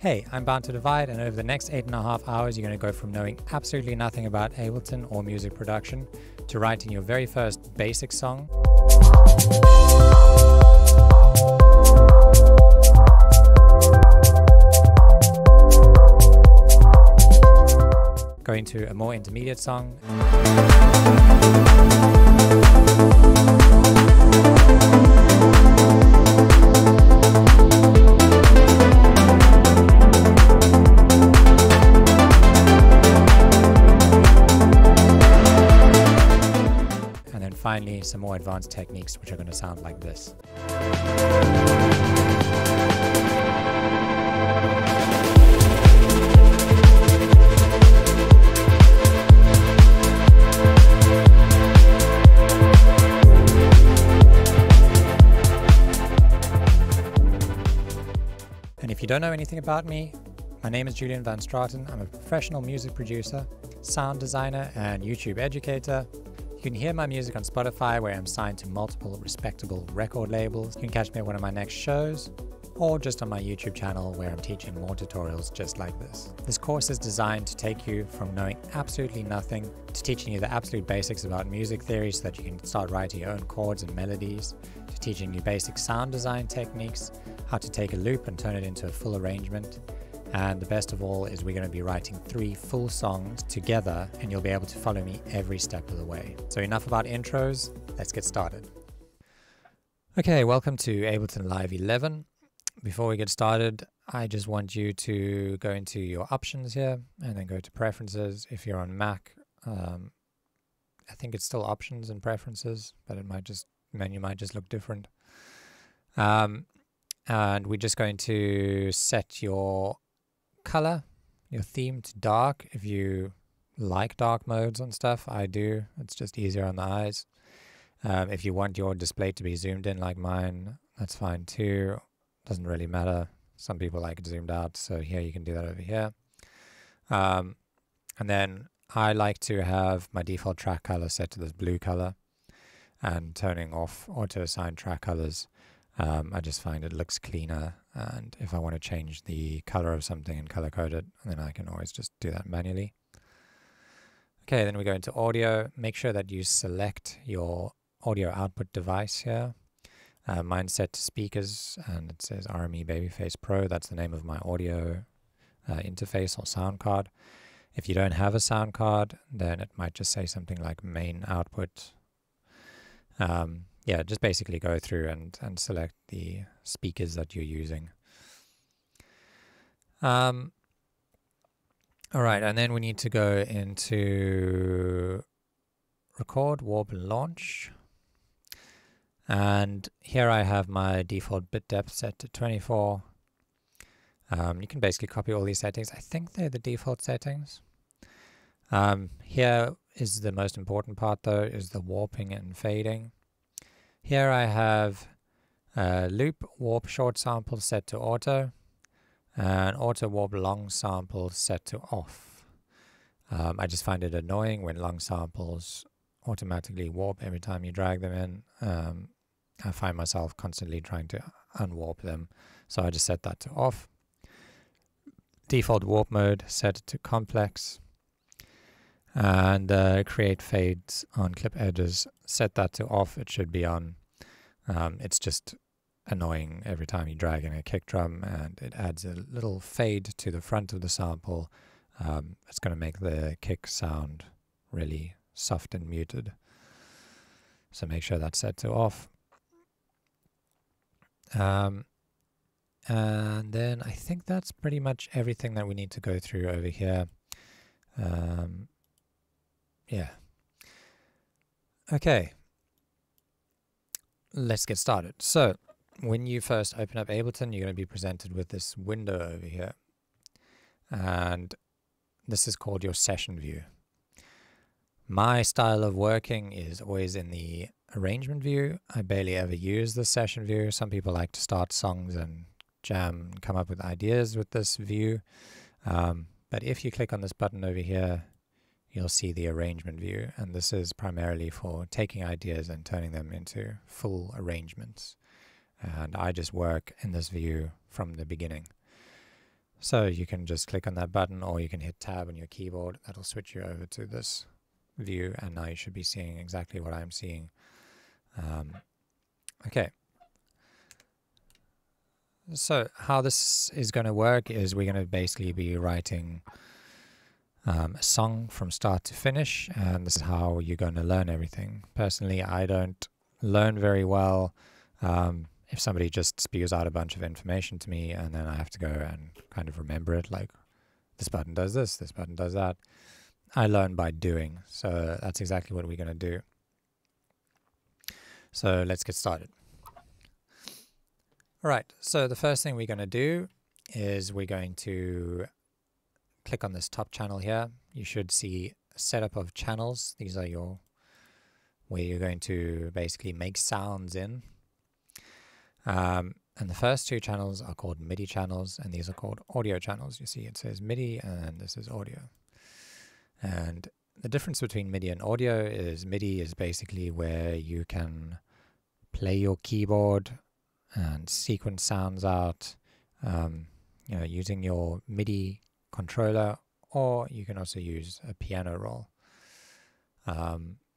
Hey, I'm Bound to Divide, and over the next 8.5 hours, you're going to go from knowing absolutely nothing about Ableton or music production to writing your very first basic song, going to a more intermediate song, and then finally some more advanced techniques which are going to sound like this. And if you don't know anything about me, my name is Julian Van Straten. I'm a professional music producer, sound designer, and YouTube educator. You can hear my music on Spotify, where I'm signed to multiple respectable record labels. You can catch me at one of my next shows, or just on my YouTube channel, where I'm teaching more tutorials just like this. This course is designed to take you from knowing absolutely nothing to teaching you the absolute basics about music theory so that you can start writing your own chords and melodies, to teaching you basic sound design techniques, how to take a loop and turn it into a full arrangement. And the best of all is we're going to be writing 3 full songs together, and you'll be able to follow me every step of the way. So enough about intros, let's get started. Okay, welcome to Ableton Live 11. Before we get started, I just want you to go into your options here and then go to preferences. If you're on Mac, I think it's still options and preferences, but it might just, menu might just look different. And we're just going to set your color, your theme to dark. If you like dark modes on stuff, I do. It's just easier on the eyes. If you want your display to be zoomed in like mine, that's fine too. Doesn't really matter. Some people like it zoomed out, so here you can do that over here. And then I like to have my default track color set to this blue color and turning off auto assign track colors. I just find it looks cleaner, and if I want to change the color of something and color code it, then I can always just do that manually. Okay, then we go into audio. Make sure that you select your audio output device here. Mine's set to speakers, and it says RME Babyface Pro. That's the name of my audio interface or sound card. If you don't have a sound card, then it might just say something like main output. Yeah, just basically go through and select the speakers that you're using. All right, and then we need to go into record, warp, and launch. And here I have my default bit depth set to 24. You can basically copy all these settings. I think they're the default settings. Here is the most important part though, is the warping and fading. Here I have loop warp short sample set to auto, and auto warp long sample set to off. I just find it annoying when long samples automatically warp every time you drag them in. I find myself constantly trying to unwarp them, so I just set that to off. Default warp mode set to complex, and create fades on clip edges, set that to off. It should be on. It's just annoying every time you drag in a kick drum, and it adds a little fade to the front of the sample. It's going to make the kick sound really soft and muted, so make sure that's set to off. And then I think that's pretty much everything that we need to go through over here. Yeah. Okay. Let's get started. So, when you first open up Ableton, you're going to be presented with this window over here. And this is called your session view. My style of working is always in the arrangement view. I barely ever use the session view. Some people like to start songs and jam and come up with ideas with this view. But if you click on this button over here, you'll see the arrangement view, and this is primarily for taking ideas and turning them into full arrangements. And I just work in this view from the beginning. So you can just click on that button, or you can hit tab on your keyboard. That'll switch you over to this view, and now you should be seeing exactly what I'm seeing. Okay. So how this is going to work is we're going to basically be writing a song from start to finish, and this is how you're going to learn everything. Personally, I don't learn very well if somebody just spews out a bunch of information to me and then I have to go and kind of remember it, like this button does this button does that. I learn by doing, so that's exactly what we're going to do. So let's get started. Alright, so the first thing we're going to do is we're going to click on this top channel here. You should see a setup of channels. These are where you're going to basically make sounds in. And the first two channels are called MIDI channels, and these are called audio channels. You see it says MIDI and this is audio. And the difference between MIDI and audio is MIDI is basically where you can play your keyboard and sequence sounds out using your MIDI controller, or you can also use a piano roll.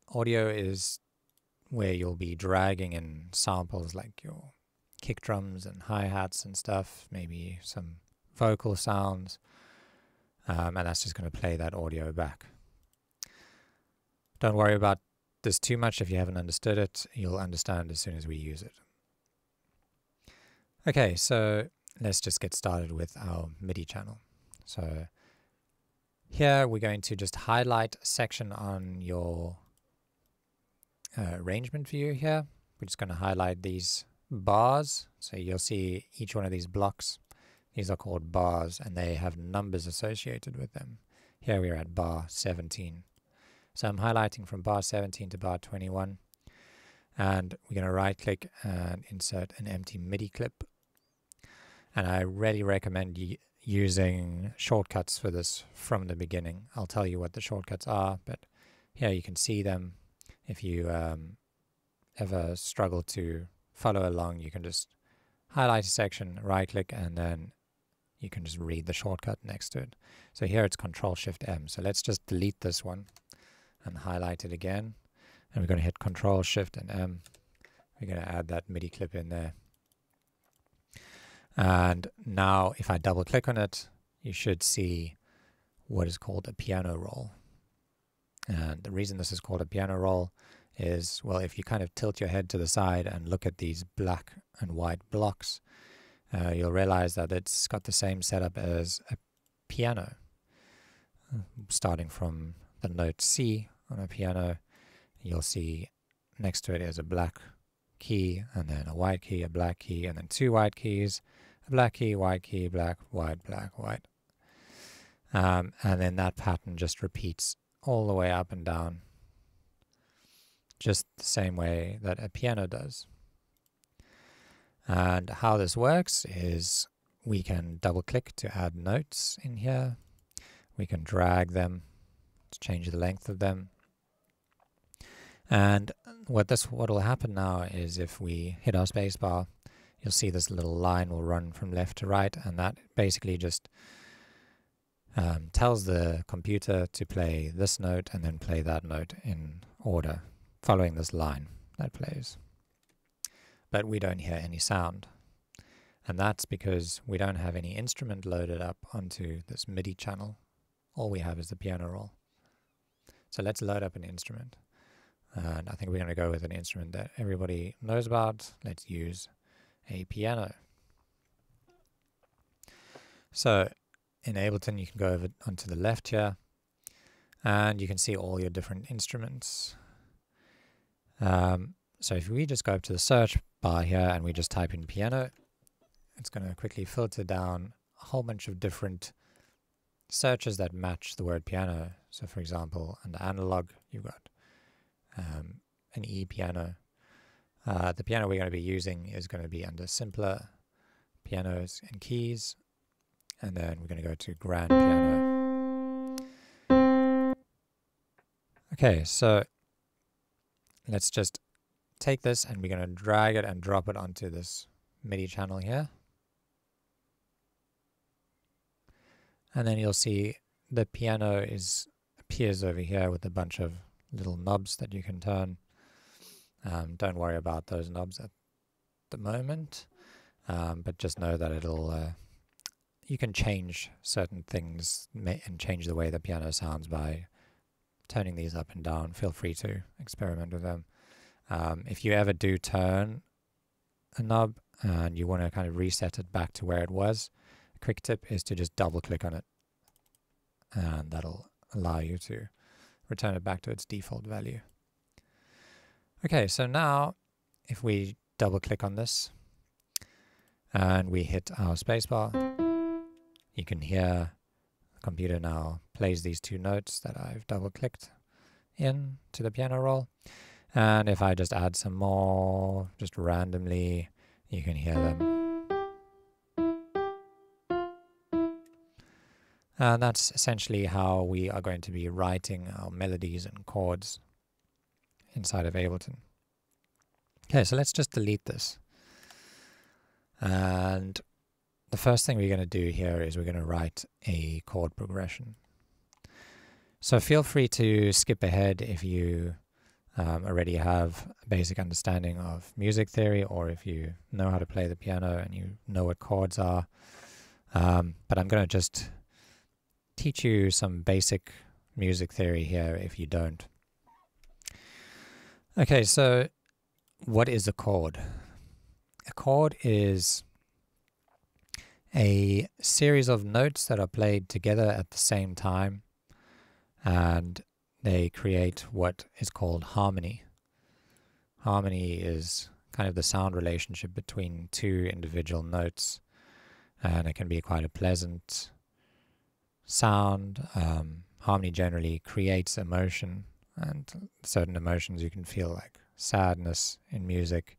Audio is where you'll be dragging in samples like your kick drums and hi-hats and stuff, maybe some vocal sounds, and that's just going to play that audio back. Don't worry about this too much. If you haven't understood it, you'll understand as soon as we use it. Okay, so let's just get started with our MIDI channel. So here we're going to just highlight a section on your arrangement view here. We're just going to highlight these bars. So you'll see each one of these blocks. These are called bars, and they have numbers associated with them. Here we're at bar 17. So I'm highlighting from bar 17 to bar 21. And we're going to right click and insert an empty MIDI clip. And I really recommend using shortcuts for this from the beginning. I'll tell you what the shortcuts are, but here you can see them. If you ever struggle to follow along, you can just highlight a section, right click, and then you can just read the shortcut next to it. So here it's Control-Shift-M. So let's just delete this one and highlight it again. And we're going to hit Control-Shift and M. We're going to add that MIDI clip in there. And now if I double click on it, you should see what is called a piano roll. And the reason this is called a piano roll is, well, if you kind of tilt your head to the side and look at these black and white blocks, you'll realize that it's got the same setup as a piano. Starting from the note C on a piano, you'll see next to it is a black key, and then a white key, a black key, and then two white keys, a black key, black, white, black, white. And then that pattern just repeats all the way up and down, just the same way that a piano does. And how this works is we can double click to add notes in here. We can drag them to change the length of them. And what will happen now is if we hit our space bar, you'll see this little line will run from left to right, and that basically just tells the computer to play this note and then play that note in order, following this line that plays. But we don't hear any sound. And that's because we don't have any instrument loaded up onto this MIDI channel. All we have is the piano roll. So let's load up an instrument. And I think we're going to go with an instrument that everybody knows about. Let's use a piano. So in Ableton, you can go over onto the left here, and you can see all your different instruments. So if we just go up to the search bar here and we just type in piano, it's going to quickly filter down a whole bunch of different searches that match the word piano. So for example, under analog, you've got an E piano. The piano we're going to be using is going to be under simpler pianos and keys, and then we're going to go to grand piano. Okay, so let's just take this and we're going to drag it and drop it onto this MIDI channel here. and then you'll see the piano appears over here with a bunch of little knobs that you can turn. Don't worry about those knobs at the moment, but just know that you can change certain things and change the way the piano sounds by turning these up and down. Feel free to experiment with them. If you ever do turn a knob and you want to kind of reset it back to where it was, a quick tip is to just double click on it, and that'll allow you to return it back to its default value. Okay, so now if we double click on this and we hit our spacebar, you can hear the computer now plays these two notes that I've double clicked in to the piano roll. And if I just add some more, just randomly, you can hear them. And that's essentially how we are going to be writing our melodies and chords inside of Ableton. Okay, so let's just delete this. And the first thing we're going to do here is we're going to write a chord progression. So feel free to skip ahead if you already have a basic understanding of music theory, or if you know how to play the piano and you know what chords are. But I'm going to just teach you some basic music theory here if you don't. Okay, so what is a chord? A chord is a series of notes that are played together at the same time, and they create what is called harmony. Harmony is kind of the sound relationship between two individual notes, and it can be quite a pleasant sound. Harmony generally creates emotion, and certain emotions you can feel, like sadness in music,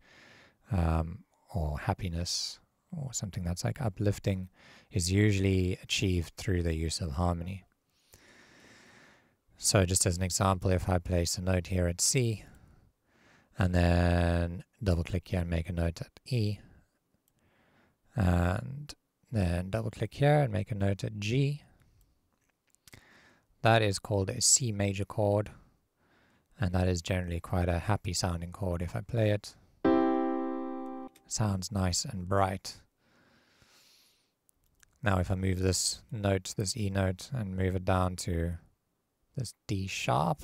or happiness, or something that's like uplifting, is usually achieved through the use of harmony. So just as an example, if I place a note here at C, and then double click here and make a note at E, and then double click here and make a note at G, that is called a C major chord, and that is generally quite a happy sounding chord. If I play it, it sounds nice and bright. Now if I move this note, this E note, and move it down to this D sharp,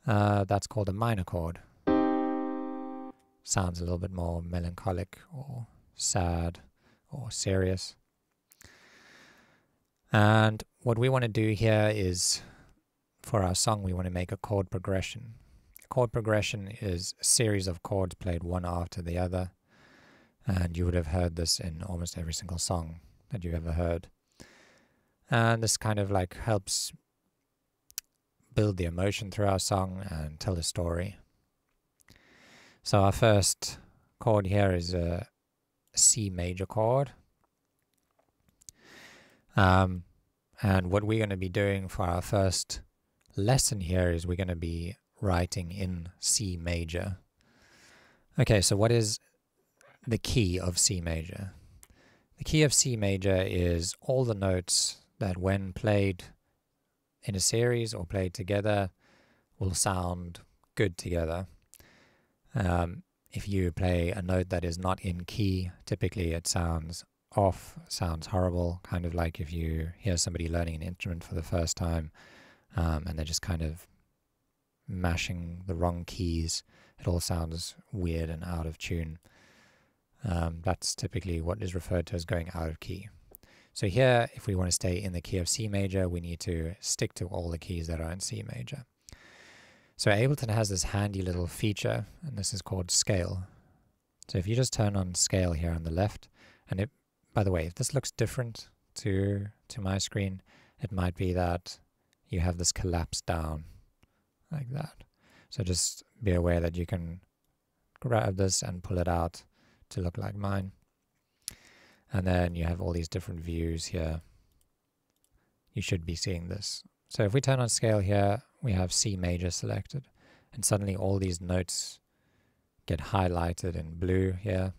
that's called a minor chord. Sounds a little bit more melancholic or sad or serious. And what we want to do here is, for our song, we want to make a chord progression. A chord progression is a series of chords played one after the other, and you would have heard this in almost every single song that you've ever heard. And this kind of like helps build the emotion through our song and tell a story. So our first chord here is a C major chord. And what we're going to be doing for our first lesson here is we're going to be writing in C major. Okay, so what is the key of C major? The key of C major is all the notes that when played in a series or played together will sound good together. If you play a note that is not in key, typically it sounds off, sounds horrible, kind of like if you hear somebody learning an instrument for the first time and they're just kind of mashing the wrong keys. It all sounds weird and out of tune. That's typically what is referred to as going out of key. So here, if we want to stay in the key of C major, we need to stick to all the keys that are in C major. So Ableton has this handy little feature, and this is called scale. So if you just turn on scale here on the left, and it, by the way, if this looks different to my screen, it might be that you have this collapse down like that. So just be aware that you can grab this and pull it out to look like mine. And then you have all these different views here. You should be seeing this. So if we turn on scale here, we have C major selected, and suddenly all these notes get highlighted in blue here.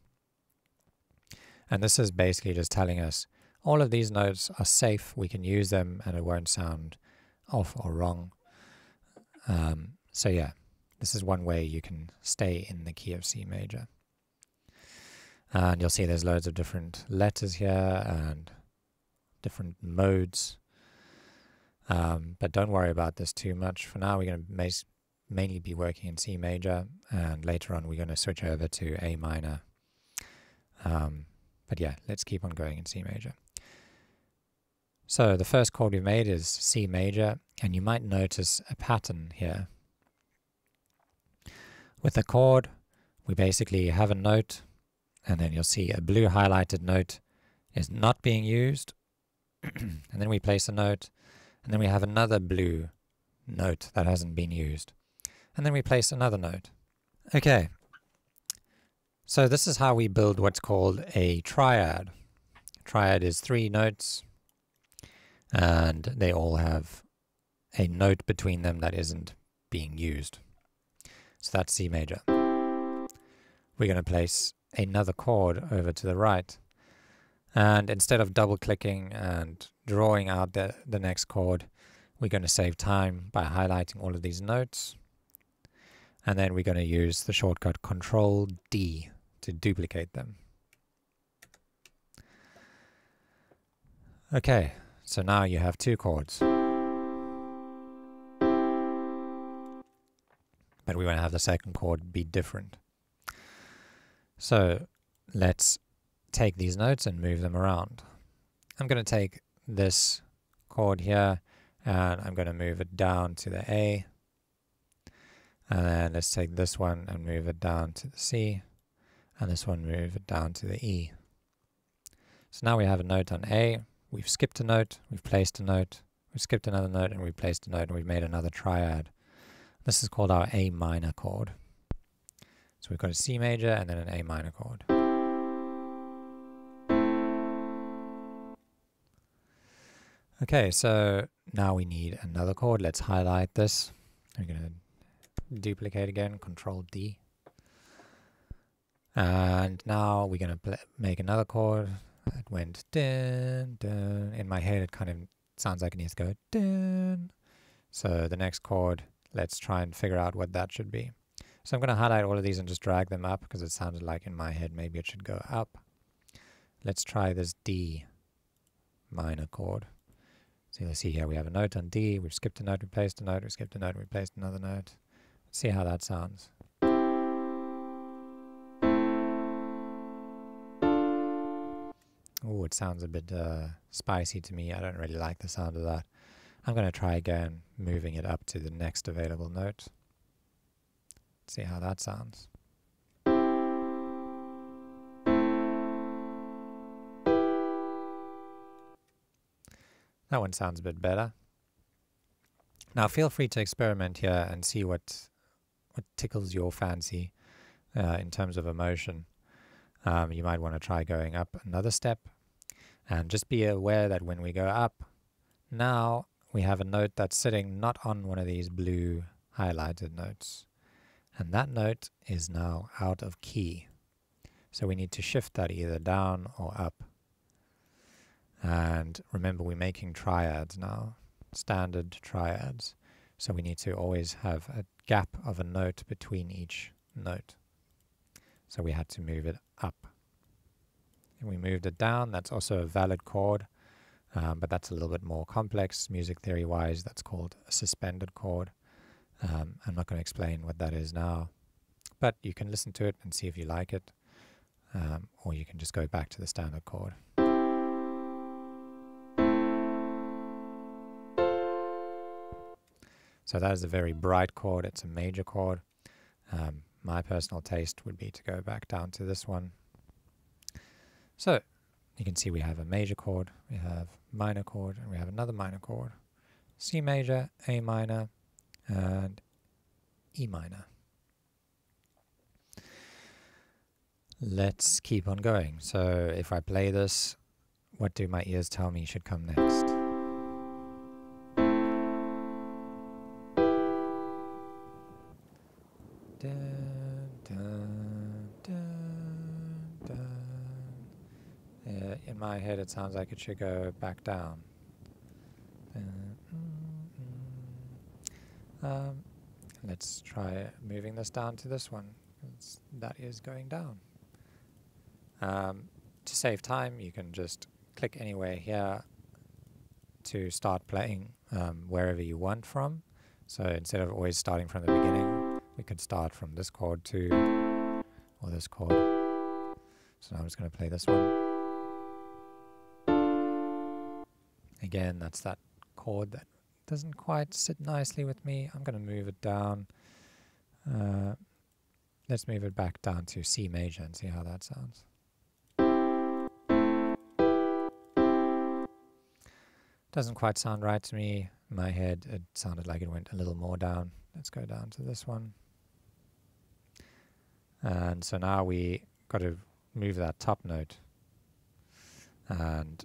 And this is basically just telling us All of these notes are safe. We can use them and it won't sound off or wrong. So yeah, this is one way you can stay in the key of C major. And you'll see there's loads of different letters here and different modes. But don't worry about this too much. For now, we're going to mainly be working in C major, and later on we're going to switch over to A minor. But yeah, let's keep on going in C major. So the first chord we made is C major, and you might notice a pattern here. With a chord, we basically have a note, and then you'll see a blue highlighted note is not being used, and then we place a note, and then we have another blue note that hasn't been used, and then we place another note. Okay, so this is how we build what's called a triad. Triad is 3 notes, and they all have a note between them that isn't being used. So that's C major. We're going to place another chord over to the right, and instead of double clicking and drawing out the next chord, we're going to save time by highlighting all of these notes, and then we're going to use the shortcut Control D to duplicate them. Okay, so now you have 2 chords, but we want to have the second chord be different. So let's take these notes and move them around. I'm going to take this chord here and I'm going to move it down to the A, and then let's take this one and move it down to the C, and this one move it down to the E. So now we have a note on A, we've skipped a note, we've placed a note, we've skipped another note, and we've placed a note, and we've made another triad. This is called our A minor chord. So we've got a C major and then an A minor chord. Okay, so now we need another chord. Let's highlight this. We're going to duplicate again, Control D. And now we're going to make another chord. It went dun, dun. In my head, it kind of sounds like it needs to go dun. So the next chord, let's try and figure out what that should be. So I'm going to highlight all of these and just drag them up because it sounded like in my head maybe it should go up. Let's try this D minor chord. So you'll see here we have a note on D, we've skipped a note, we placed a note, we skipped a note, we placed another note. Let's see how that sounds. Oh, it sounds a bit spicy to me. I don't really like the sound of that. I'm going to try again, moving it up to the next available note. Let's see how that sounds. That one sounds a bit better. Now feel free to experiment here and see what tickles your fancy in terms of emotion. You might want to try going up another step, and just be aware that when we go up, now we have a note that's sitting not on one of these blue highlighted notes, and that note is now out of key. So we need to shift that either down or up. And remember, we're making triads now, standard triads. So we need to always have a gap of a note between each note. So we had to move it up. And we moved it down. That's also a valid chord, but that's a little bit more complex. Music theory-wise, that's called a suspended chord. I'm not going to explain what that is now, but you can listen to it and see if you like it, or you can just go back to the standard chord. So that is a very bright chord. It's a major chord. My personal taste would be to go back down to this one. So you can see we have a major chord, we have minor chord, and we have another minor chord. C major, A minor, and E minor. Let's keep on going. So if I play this, what do my ears tell me should come next? Dun, dun, dun, dun. In my head it sounds like it should go back down. Let's try moving this down to this one. That is going down. To save time, you can just click anywhere here to start playing wherever you want from. So instead of always starting from the beginning, we could start from this chord to, or this chord. So now I'm just going to play this one. Again, that's that chord that doesn't quite sit nicely with me. I'm going to move it down. Let's move it back down to C major and see how that sounds. Doesn't quite sound right to me. In my head, it sounded like it went a little more down. Let's go down to this one. And so now we got to move that top note. And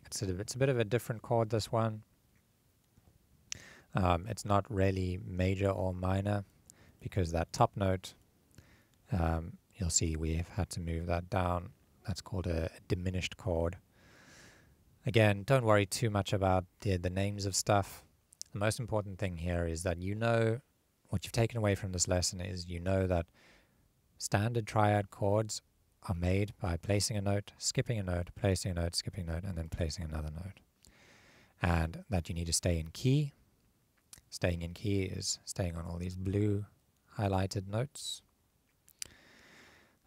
it's a bit of a different chord, this one. It's not really major or minor, because that top note, you'll see we've had to move that down. That's called a diminished chord. Again, don't worry too much about the names of stuff. The most important thing here is that you know what you've taken away from this lesson is you know that standard triad chords are made by placing a note, skipping a note, placing a note, skipping a note, and then placing another note. And that you need to stay in key. Staying in key is staying on all these blue highlighted notes.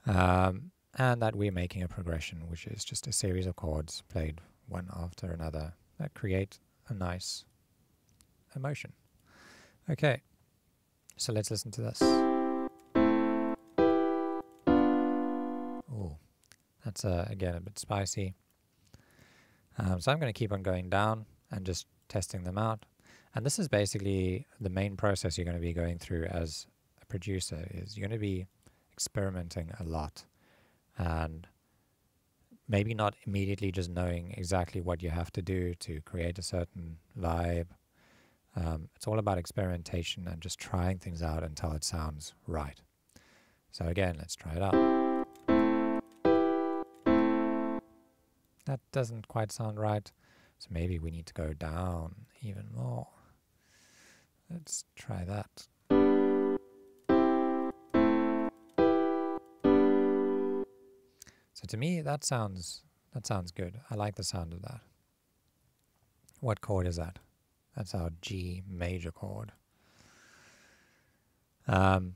And that we're making a progression, which is just a series of chords played one after another that create a nice emotion. Okay, so let's listen to this. Oh, that's again a bit spicy. So I'm going to keep on going down and just testing them out. And this is basically the main process you're going to be going through as a producer. Is you're going to be experimenting a lot, and maybe not immediately just knowing exactly what you have to do to create a certain vibe. It's all about experimentation and just trying things out until it sounds right. So again, let's try it out. That doesn't quite sound right, so maybe we need to go down even more. Let's try that. So to me, that sounds good. I like the sound of that. What chord is that? That's our G major chord. And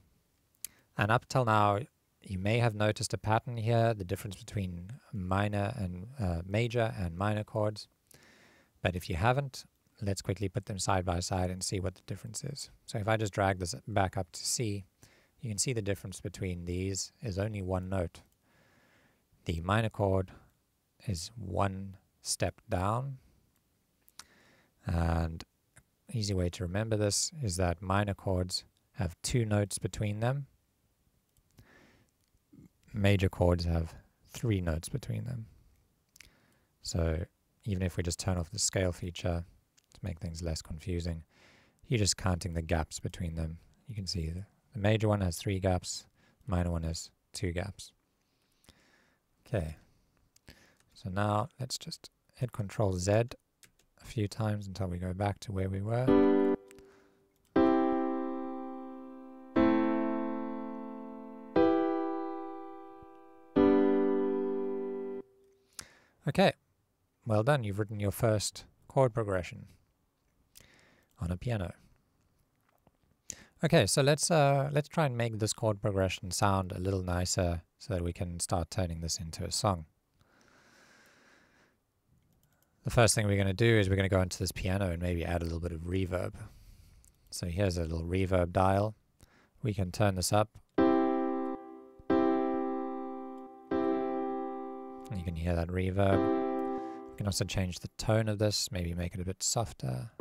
up till now, you may have noticed a pattern here, the difference between minor and major and minor chords. But if you haven't, let's quickly put them side by side and see what the difference is. So if I just drag this back up to C, you can see the difference between these is only one note. The minor chord is one step down, and an easy way to remember this is that minor chords have two notes between them. Major chords have three notes between them. So even if we just turn off the scale feature to make things less confusing, you're just counting the gaps between them. You can see the major one has 3 gaps, minor one has 2 gaps. Okay, so now let's just hit Control Z a few times until we go back to where we were. Okay, well done. You've written your first chord progression on a piano. Okay, so let's try and make this chord progression sound a little nicer so that we can start turning this into a song. The first thing we're going to do is we're going to go into this piano and maybe add a little bit of reverb. So here's a little reverb dial. We can turn this up. And you can hear that reverb. We can also change the tone of this, maybe make it a bit softer.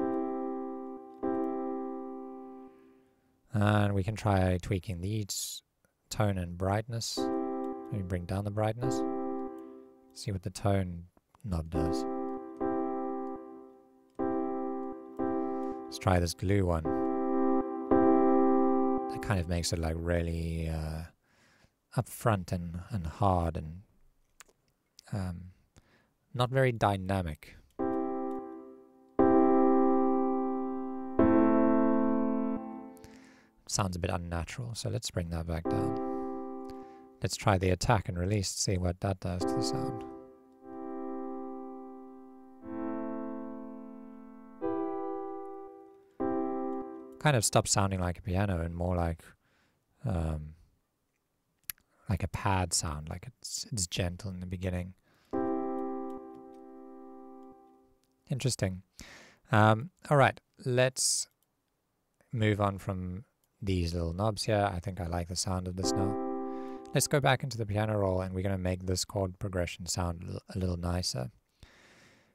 And we can try tweaking these tone and brightness. Maybe bring down the brightness. See what the tone knob does. Let's try this glue one. That kind of makes it like really up front and hard and not very dynamic. Sounds a bit unnatural, so let's bring that back down. Let's try the attack and release, see what that does to the sound. Kind of stops sounding like a piano and more like a pad sound, like it's gentle in the beginning. Interesting. All right, let's move on from these little knobs here. I think I like the sound of this now. Let's go back into the piano roll, and we're going to make this chord progression sound a little nicer.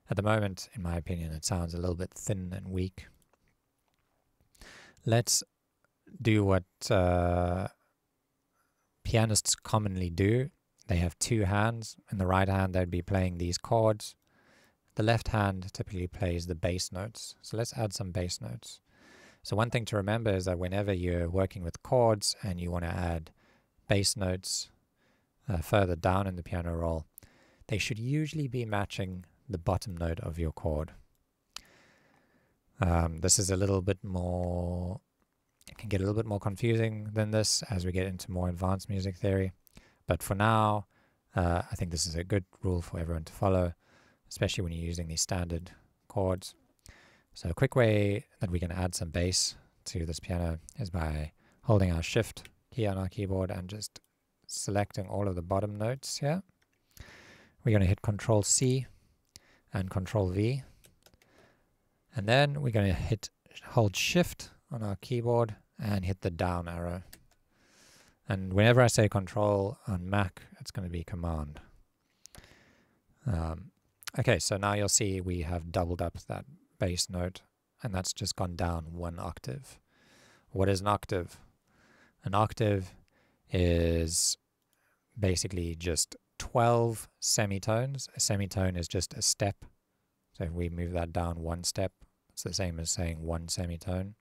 At the moment, in my opinion, it sounds a little bit thin and weak. Let's do what pianists commonly do. They have two hands. In the right hand, they'd be playing these chords. The left hand typically plays the bass notes. So let's add some bass notes. So one thing to remember is that whenever you're working with chords and you want to add bass notes further down in the piano roll, they should usually be matching the bottom note of your chord. This is a little bit more, it can get a little bit more confusing than this as we get into more advanced music theory. But for now, I think this is a good rule for everyone to follow, especially when you're using these standard chords. So a quick way that we can add some bass to this piano is by holding our Shift key on our keyboard and just selecting all of the bottom notes here. We're going to hit Control C and Control V. And then we're going to hold Shift on our keyboard and hit the down arrow. And whenever I say Control on Mac, it's going to be Command. Okay, so now you'll see we have doubled up that bass note, and that's just gone down one octave. What is an octave? An octave is basically just 12 semitones. A semitone is just a step. So if we move that down one step, it's the same as saying one semitone.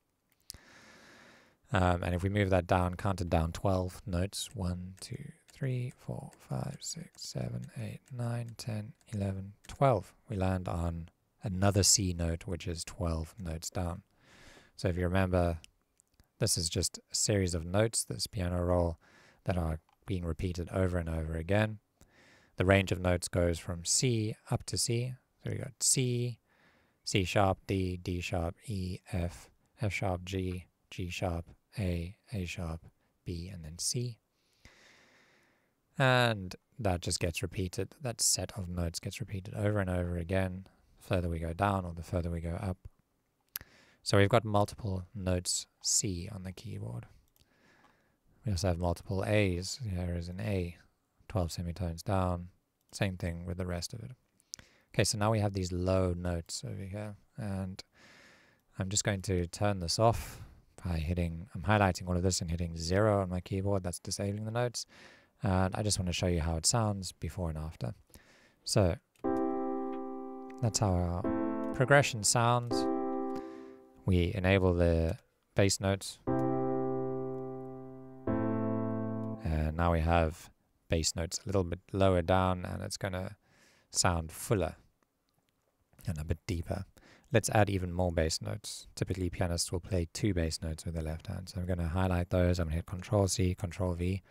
And if we move that down, count it down 12 notes. 1, 2, 3, 4, 5, 6, 7, 8, 9, 10, 11, 12. We land on another C note, which is 12 notes down. So if you remember, this is just a series of notes, this piano roll, that are being repeated over and over again. The range of notes goes from C up to C. So we got C, C sharp, D, D sharp, E, F, F sharp, G, G sharp, A sharp, B, and then C. And that just gets repeated. That set of notes gets repeated over and over again. The further we go down or the further we go up. So we've got multiple notes C on the keyboard. We also have multiple A's. Here is an A, 12 semitones down. Same thing with the rest of it. Okay, so now we have these low notes over here. And I'm just going to turn this off by I'm highlighting all of this and hitting 0 on my keyboard. That's disabling the notes. And I just want to show you how it sounds before and after. So that's how our progression sounds. We enable the bass notes. And now we have bass notes a little bit lower down, and it's going to sound fuller and a bit deeper. Let's add even more bass notes. Typically pianists will play 2 bass notes with their left hand. So I'm going to highlight those. I'm going to hit Control C, Control V,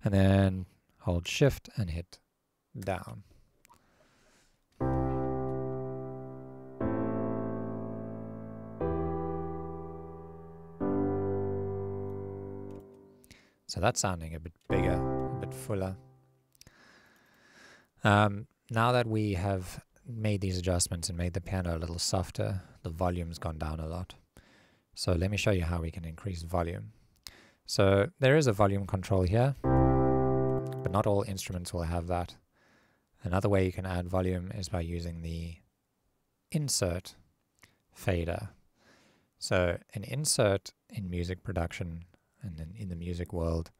and then hold Shift and hit down. So that's sounding a bit bigger, a bit fuller. Now that we have made these adjustments and made the piano a little softer, the volume's gone down a lot. So let me show you how we can increase volume. So there is a volume control here, but not all instruments will have that. Another way you can add volume is by using the insert fader. So an insert in music production and in the music world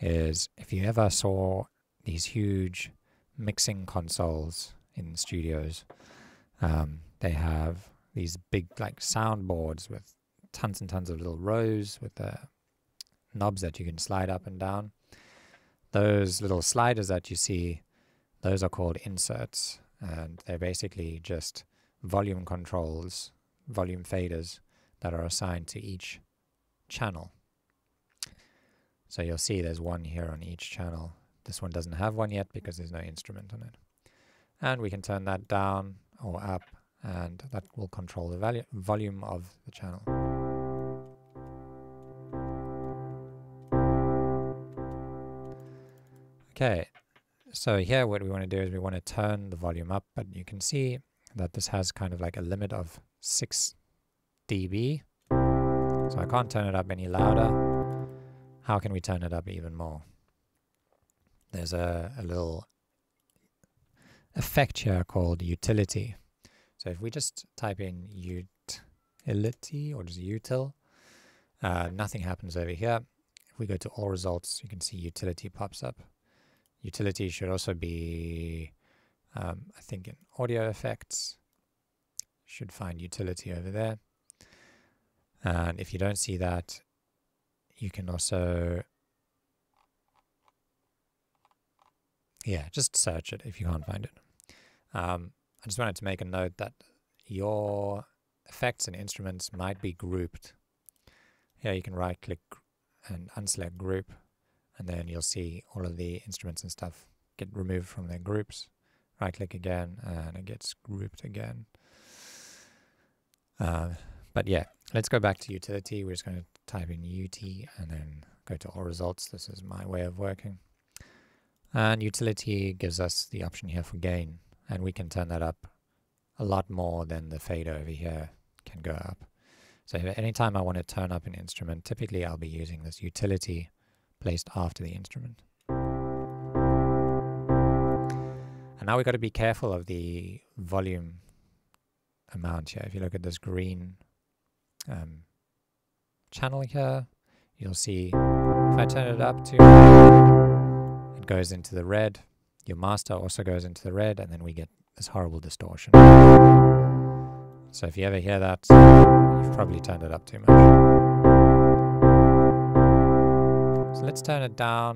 is, if you ever saw these huge mixing consoles in studios, they have these big like soundboards with tons and tons of little rows with the knobs that you can slide up and down. Those little sliders that you see, Those are called inserts, and they're basically just volume controls, volume faders that are assigned to each channel. So you'll see there's one here on each channel. This one doesn't have one yet because there's no instrument on it. And we can turn that down or up, and that will control the volume of the channel. Okay, so here what we want to do is we want to turn the volume up, but you can see that this has kind of like a limit of 6 dB. So I can't turn it up any louder. How can we turn it up even more? There's a little effect here called utility. So if we just type in utility or just util, nothing happens over here. If we go to all results, you can see utility pops up. Utility should also be, I think in audio effects, should find utility over there. And if you don't see that, you can also, just search it if you can't find it. I just wanted to make a note that your effects and instruments might be grouped. Here you can right click and unselect group, and then you'll see all of the instruments and stuff get removed from their groups. Right click again and it gets grouped again. But yeah, let's go back to utility. We're just going to type in UT and then go to all results. This is my way of working. And utility gives us the option here for gain, and we can turn that up a lot more than the fader over here can go up. So anytime I want to turn up an instrument, typically I'll be using this utility placed after the instrument. And now we've got to be careful of the volume amount here. If you look at this green channel here, you'll see if I turn it up to, it goes into the red. Your master also goes into the red, and then we get this horrible distortion. So if you ever hear that, you've probably turned it up too much. So let's turn it down.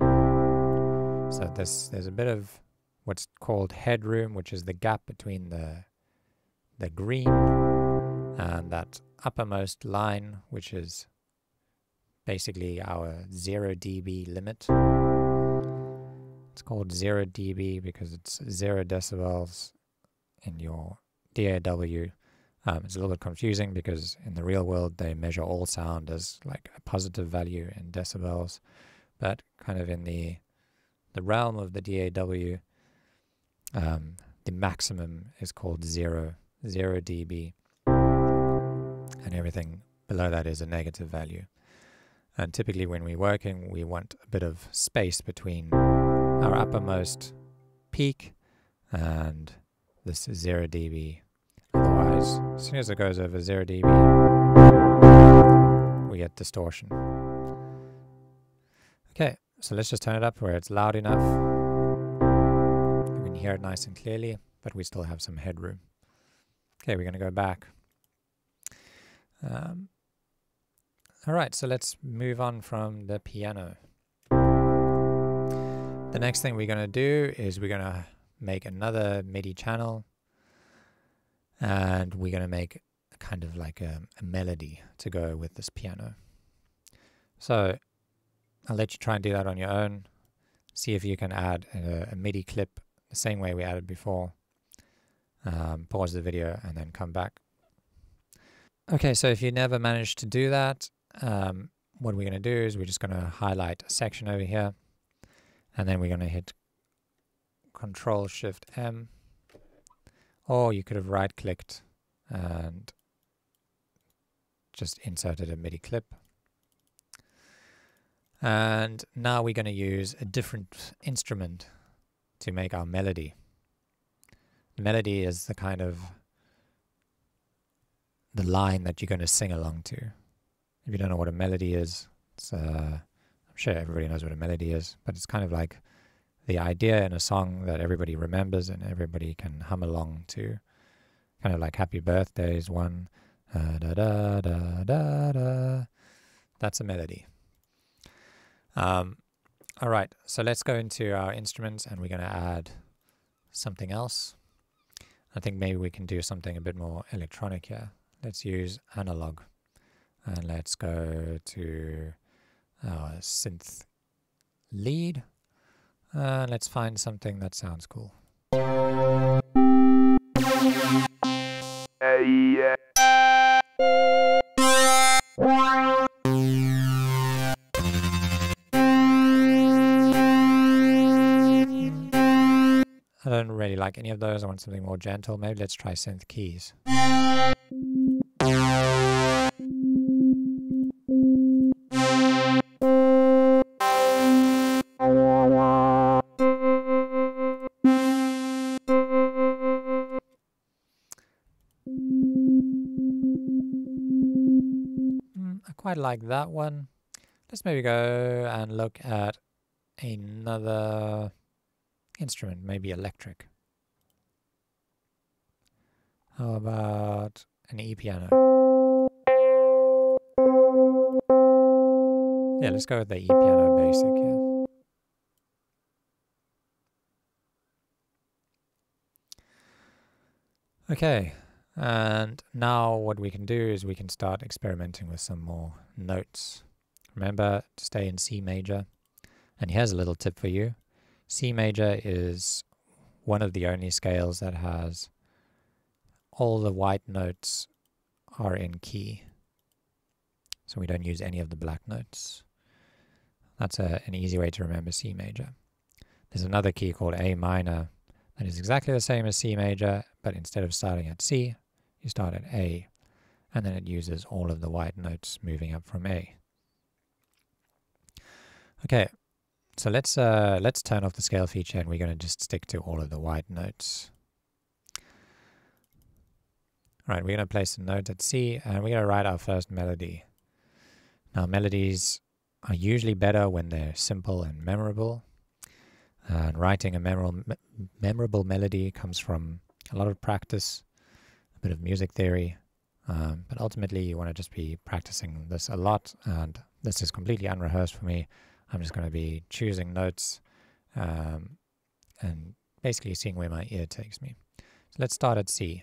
So there's a bit of what's called headroom, which is the gap between the green and that uppermost line, which is basically our 0 dB limit. It's called 0 dB because it's 0 decibels in your DAW. It's a little bit confusing because in the real world they measure all sound as like a positive value in decibels, but kind of in the realm of the DAW, the maximum is called 0 dB, and everything below that is a negative value. And typically when we're working, we want a bit of space between our uppermost peak and this 0 dB. Otherwise, as soon as it goes over 0 dB, we get distortion. Okay, so let's just turn it up where it's loud enough. We can hear it nice and clearly, but we still have some headroom. Okay, we're going to go back. Alright, so let's move on from the piano. The next thing we're going to do is we're going to make another MIDI channel, and we're going to make kind of like a melody to go with this piano. So I'll let you try and do that on your own. See if you can add a MIDI clip the same way we added before. Pause the video and then come back. Okay, so if you never managed to do that, what we're going to do is we're just going to highlight a section over here, and then we're going to hit Control-Shift-M, or you could have right-clicked and just inserted a MIDI clip. And now we're going to use a different instrument to make our melody. The melody is the kind of the line that you're going to sing along to. If you don't know what a melody is, it's, I'm sure everybody knows what a melody is, but it's kind of like the idea in a song that everybody remembers and everybody can hum along to. Kind of like Happy Birthday is one. Da da da da da. That's a melody. Alright, so let's go into our instruments and we're going to add something else. I think maybe we can do something a bit more electronic here. Let's use analog, and let's go to our synth lead, and let's find something that sounds cool. I don't really like any of those. I want something more gentle. Maybe let's try synth keys. I quite like that one. Let's maybe go and look at another instrument, maybe electric. How about an E-piano? Yeah, let's go with the E-piano basic here. Okay, and now what we can do is we can start experimenting with some more notes. Remember to stay in C major. And here's a little tip for you. C major is one of the only scales that has all the white notes are in key. So we don't use any of the black notes. That's an easy way to remember C major. There's another key called A minor that is exactly the same as C major, but instead of starting at C, you start at A, and then it uses all of the white notes moving up from A. Okay, so let's turn off the scale feature, and we're going to just stick to all of the white notes. All right, we're going to place a note at C, and we're going to write our first melody. Now, melodies are usually better when they're simple and memorable. And writing a memorable melody comes from a lot of practice, a bit of music theory, but ultimately you want to just be practicing this a lot, and this is completely unrehearsed for me. I'm just going to be choosing notes and basically seeing where my ear takes me. So let's start at C.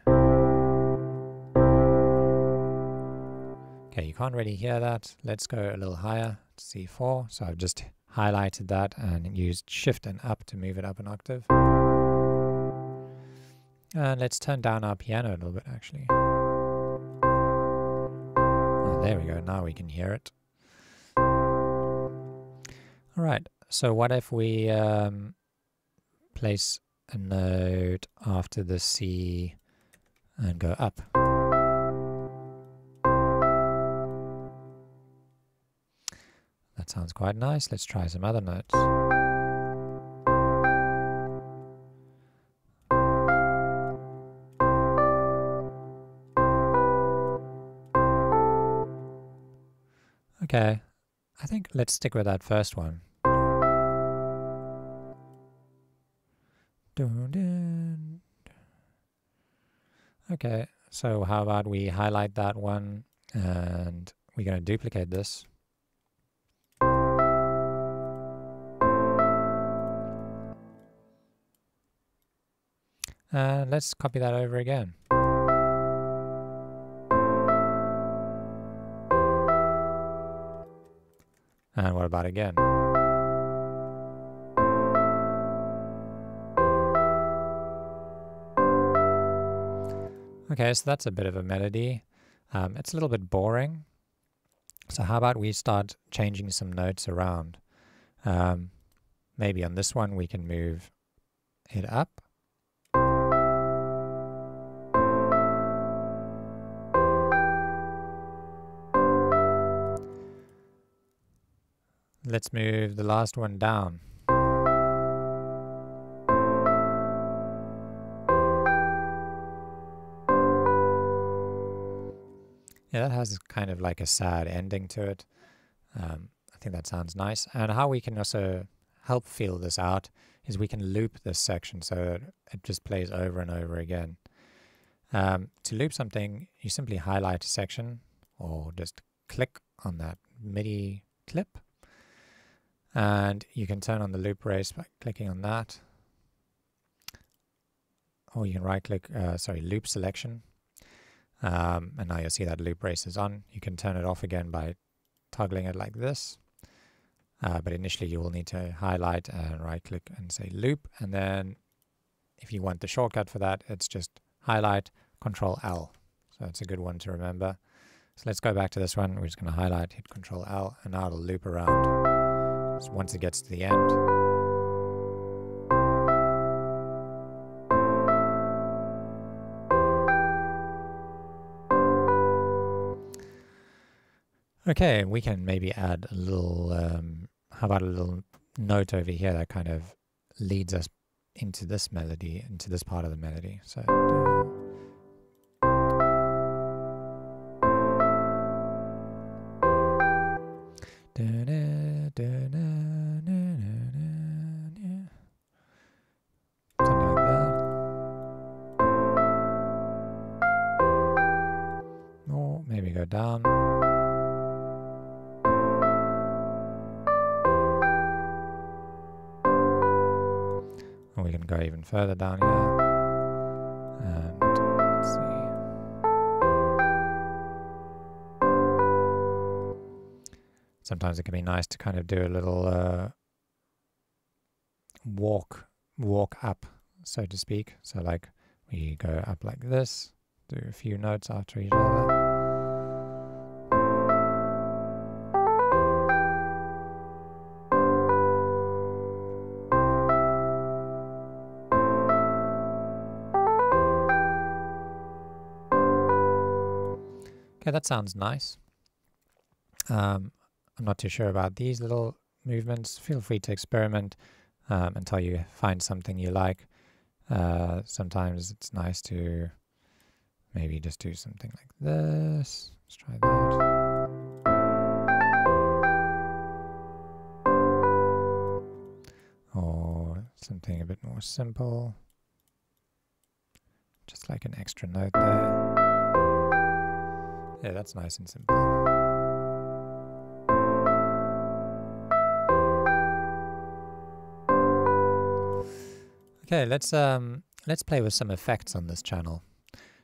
Okay, you can't really hear that. Let's go a little higher to C4. So I've just highlighted that and used Shift and up to move it up an octave. And let's turn down our piano a little bit, actually. Oh, there we go. Now we can hear it. All right. So what if we place a note after the C and go up? That sounds quite nice. Let's try some other notes. Okay, I think let's stick with that first one. Okay, so how about we highlight that one, and we're going to duplicate this. And let's copy that over again. And what about again? Okay, so that's a bit of a melody. It's a little bit boring. So how about we start changing some notes around? Maybe on this one we can move it up. Let's move the last one down. Yeah, that has kind of like a sad ending to it. I think that sounds nice. And how we can also help feel this out is we can loop this section so that it just plays over and over again. To loop something, you simply highlight a section or just click on that MIDI clip. And you can turn on the loop race by clicking on that. or you can right click, loop selection. And now you'll see that loop brace is on. You can turn it off again by toggling it like this. But initially you will need to highlight and right click and say loop. And then if you want the shortcut for that, it's just highlight, Control L. So it's a good one to remember. So let's go back to this one. We're just going to highlight, hit Control L, and now it'll loop around. So once it gets to the end, okay, we can maybe add a little, how about a little note over here that kind of leads us into this melody, into this part of the melody. So, something like that. Or maybe go down. We can go even further down here, and let's see. Sometimes it can be nice to kind of do a little walk up, so to speak. So like we go up like this, do a few notes after each other. Okay, that sounds nice. I'm not too sure about these little movements. Feel free to experiment until you find something you like. Sometimes it's nice to maybe just do something like this. Let's try that. Or something a bit more simple. Just like an extra note there. Yeah, that's nice and simple. Okay, let's play with some effects on this channel.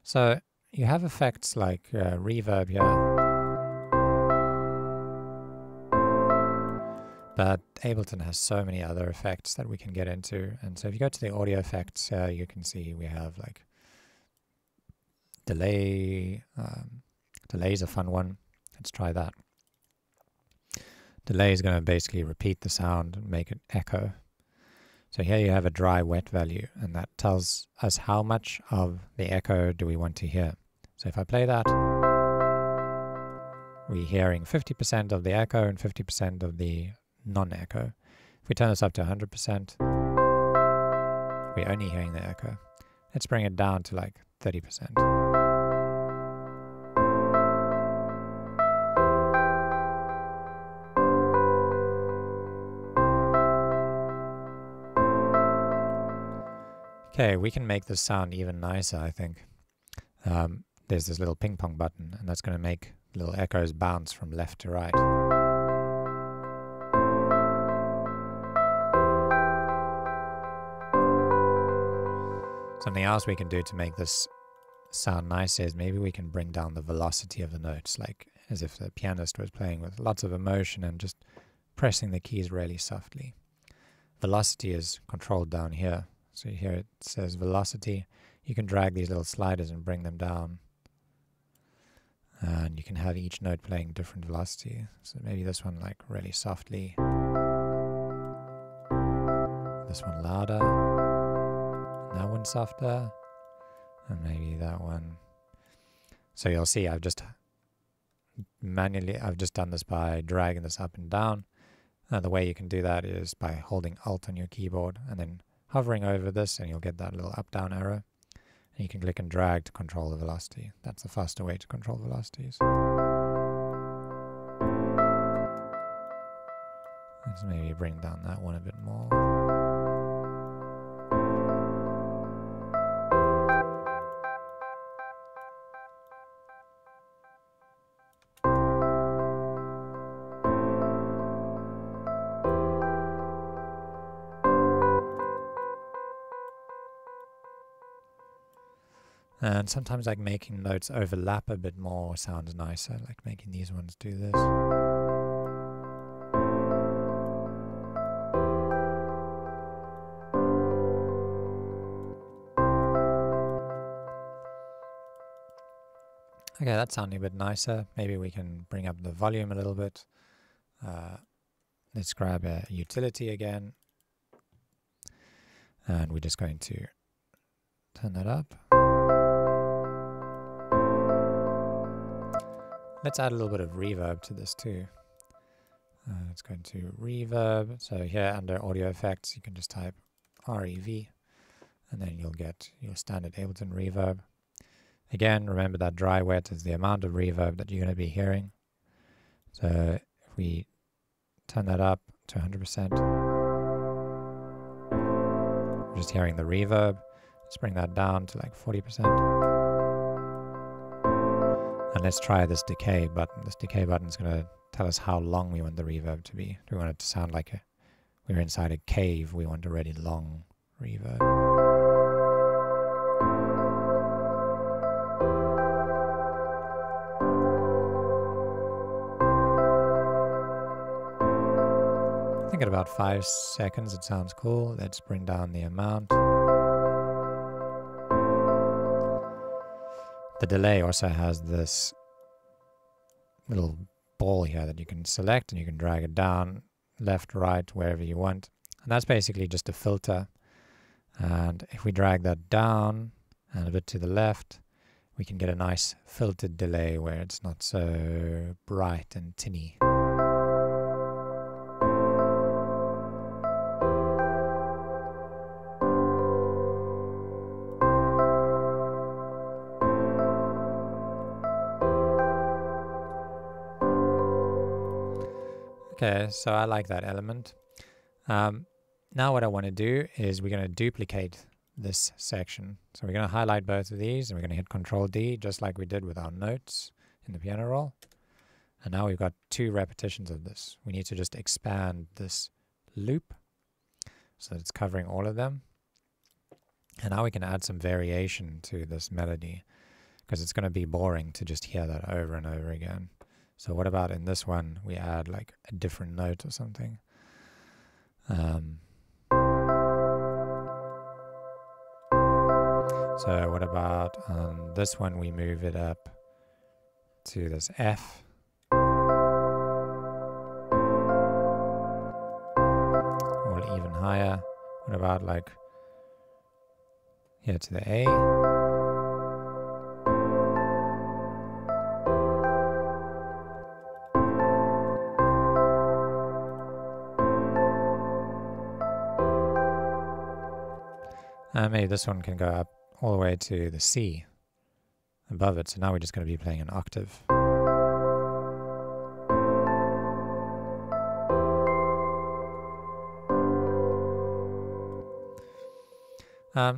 So you have effects like reverb here, but Ableton has so many other effects that we can get into. And so if you go to the audio effects, you can see we have like delay. Delay is a fun one. Let's try that. Delay is going to basically repeat the sound and make it echo. So here you have a dry wet value, and that tells us how much of the echo do we want to hear. So if I play that, we're hearing 50% of the echo and 50% of the non-echo. If we turn this up to 100%, we're only hearing the echo. Let's bring it down to like 30%. Okay, we can make this sound even nicer, I think. There's this little ping pong button, and that's going to make little echoes bounce from left to right. Something else we can do to make this sound nicer is maybe we can bring down the velocity of the notes, like as if the pianist was playing with lots of emotion and just pressing the keys really softly. Velocity is controlled down here. So here it says velocity. You can drag these little sliders and bring them down. And you can have each note playing different velocity. So maybe this one like really softly. This one louder. And that one softer. And maybe that one. So you'll see I've just done this by dragging this up and down. And the way you can do that is by holding Alt on your keyboard and then hovering over this, and you'll get that little up-down arrow. And you can click and drag to control the velocity. That's the faster way to control velocities. Let's maybe bring down that one a bit more. And sometimes like making notes overlap a bit more sounds nicer, like making these ones do this. Okay, that's sounding a bit nicer. Maybe we can bring up the volume a little bit. Let's grab a utility again. And we're just going to turn that up. Let's add a little bit of reverb to this too. Let's go into reverb. So here under audio effects, you can just type REV, and then you'll get your standard Ableton reverb. Again, remember that dry wet is the amount of reverb that you're going to be hearing. So if we turn that up to 100%, we're just hearing the reverb. Let's bring that down to like 40%. And let's try this decay button. This decay button is going to tell us how long we want the reverb to be. Do we want it to sound like we're inside a cave? We want a really long reverb. I think at about 5 seconds it sounds cool. Let's bring down the amount. The delay also has this little ball here that you can select, and you can drag it down, left, right, wherever you want. And that's basically just a filter. And if we drag that down and a bit to the left, we can get a nice filtered delay where it's not so bright and tinny. Okay, so I like that element. Now what I want to do is we're going to duplicate this section. So we're going to highlight both of these, and we're going to hit Control D, just like we did with our notes in the piano roll. And now we've got 2 repetitions of this. We need to just expand this loop so that it's covering all of them. And now we can add some variation to this melody, because it's going to be boring to just hear that over and over again. So what about in this one, we add like a different note or something. So what about on this one, we move it up to this F. Or even higher. What about like here to the A? Maybe this one can go up all the way to the C above it. So now we're just going to be playing an octave.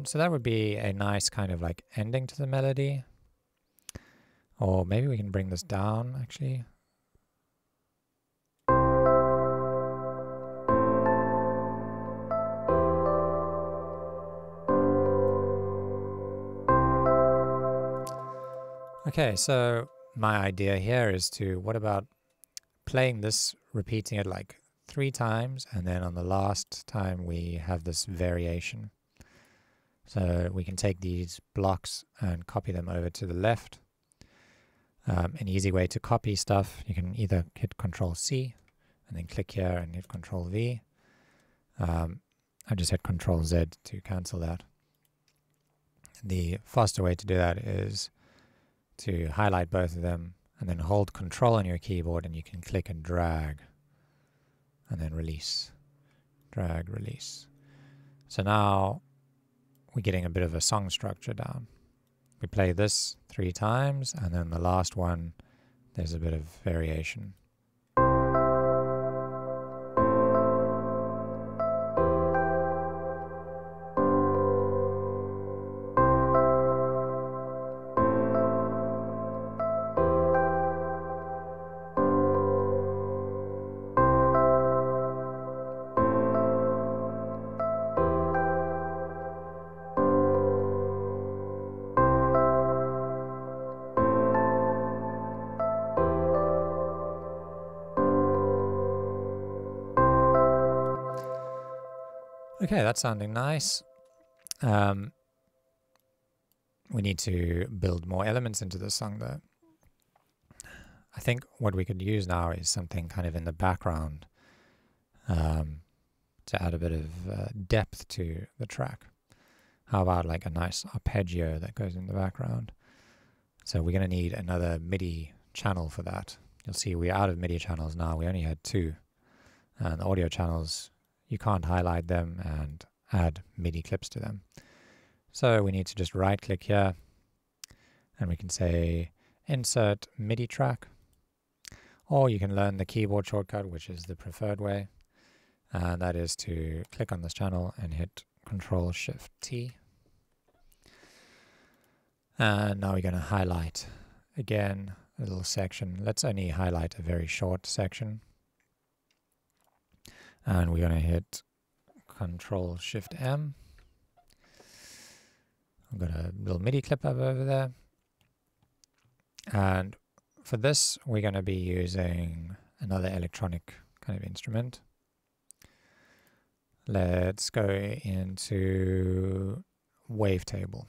So that would be a nice kind of like ending to the melody. Or maybe we can bring this down actually. Okay, so my idea here is to, what about playing this, repeating it like 3 times, and then on the last time we have this variation. So we can take these blocks and copy them over to the left. An easy way to copy stuff, you can either hit Control C and then click here and hit Control V. I just hit Control Z to cancel that. The faster way to do that is to highlight both of them and then hold Control on your keyboard, and you can click and drag and then release. Drag, release. So now we're getting a bit of a song structure down. We play this 3 times, and then the last one, there's a bit of variation. Okay, that's sounding nice. We need to build more elements into the song though. I think what we could use now is something kind of in the background to add a bit of depth to the track. How about like a nice arpeggio that goes in the background? So we're going to need another MIDI channel for that. You'll see we're out of MIDI channels now. We only had 2. And the audio channels, you can't highlight them and add MIDI clips to them. So we need to just right click here and we can say insert MIDI track, or you can learn the keyboard shortcut, which is the preferred way, and that is to click on this channel and hit Control-Shift-T. And now we're going to highlight again a little section. Let's only highlight a very short section, and we're going to hit Control-Shift-M. I've got a little MIDI clip up over there. And for this, we're going to be using another electronic kind of instrument. Let's go into Wavetable.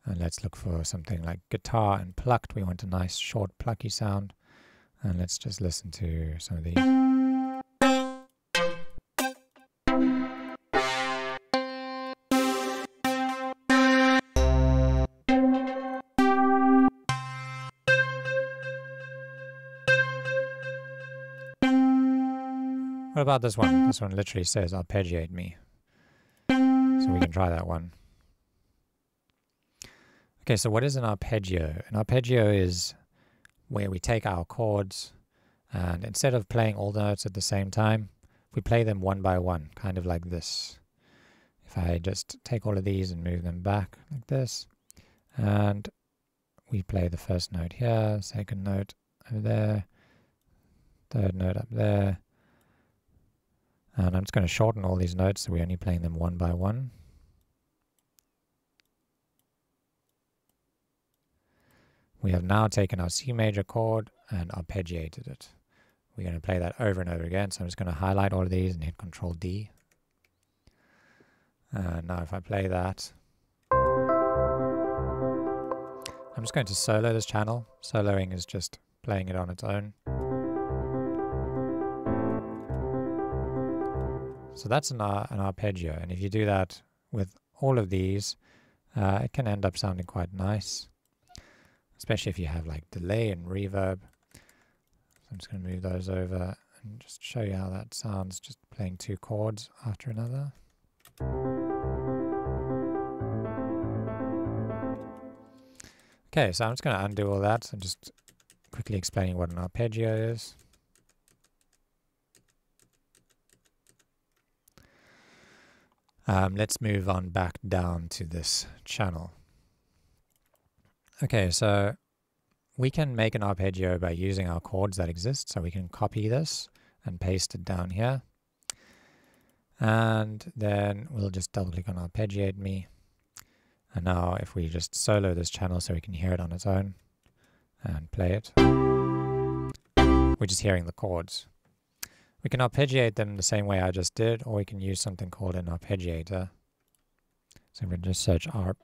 And let's look for something like guitar and plucked. We want a nice, short, plucky sound. And let's just listen to some of these. What about this one? This one literally says arpeggiate me. So we can try that one. Okay, so what is an arpeggio? An arpeggio is where we take our chords and instead of playing all the notes at the same time, we play them one by one, kind of like this. If I just take all of these and move them back like this, and we play the first note here, second note over there, third note up there. And I'm just going to shorten all these notes so we're only playing them one by one. We have now taken our C major chord and arpeggiated it. We're going to play that over and over again. So I'm just going to highlight all of these and hit Control D. And now if I play that, I'm just going to solo this channel. Soloing is just playing it on its own. So that's an arpeggio, and if you do that with all of these, it can end up sounding quite nice, especially if you have like delay and reverb. So I'm just going to move those over and just show you how that sounds, just playing 2 chords after another. Okay, so I'm just going to undo all that and just quickly explaining what an arpeggio is. Let's move on back down to this channel. Okay, so we can make an arpeggio by using our chords that exist. So we can copy this and paste it down here. And then we'll just double click on arpeggiate me. And now if we just solo this channel so we can hear it on its own and play it, we're just hearing the chords. We can arpeggiate them the same way I just did, or we can use something called an arpeggiator. So we just search arp.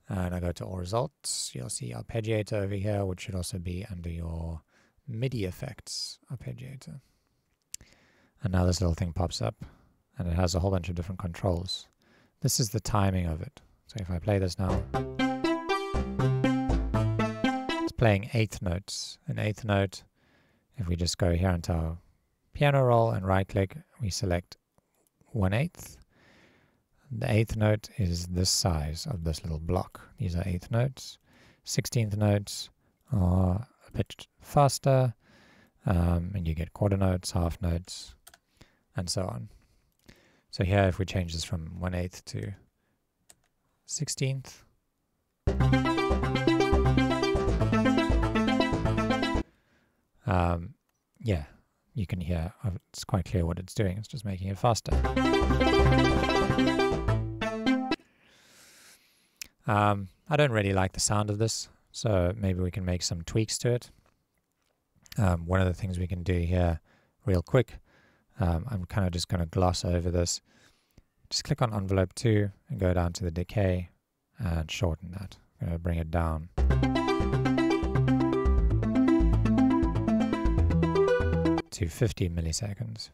And I go to all results. You'll see arpeggiator over here, which should also be under your MIDI effects arpeggiator. And now this little thing pops up, and it has a whole bunch of different controls. This is the timing of it. So if I play this now, it's playing 8th notes. An 8th note, if we just go here into our piano roll and right click, we select 1/8. The 8th note is this size of this little block. These are 8th notes. 16th notes are a bit faster, and you get quarter notes, half notes, and so on. So here, if we change this from 1/8 to 16th, yeah, you can hear it's quite clear what it's doing. It's just making it faster. I don't really like the sound of this, so maybe we can make some tweaks to it. One of the things we can do here real quick, I'm kind of just going to gloss over this. Just click on envelope 2 and go down to the decay and shorten that. I'm going to bring it down. To 50 milliseconds.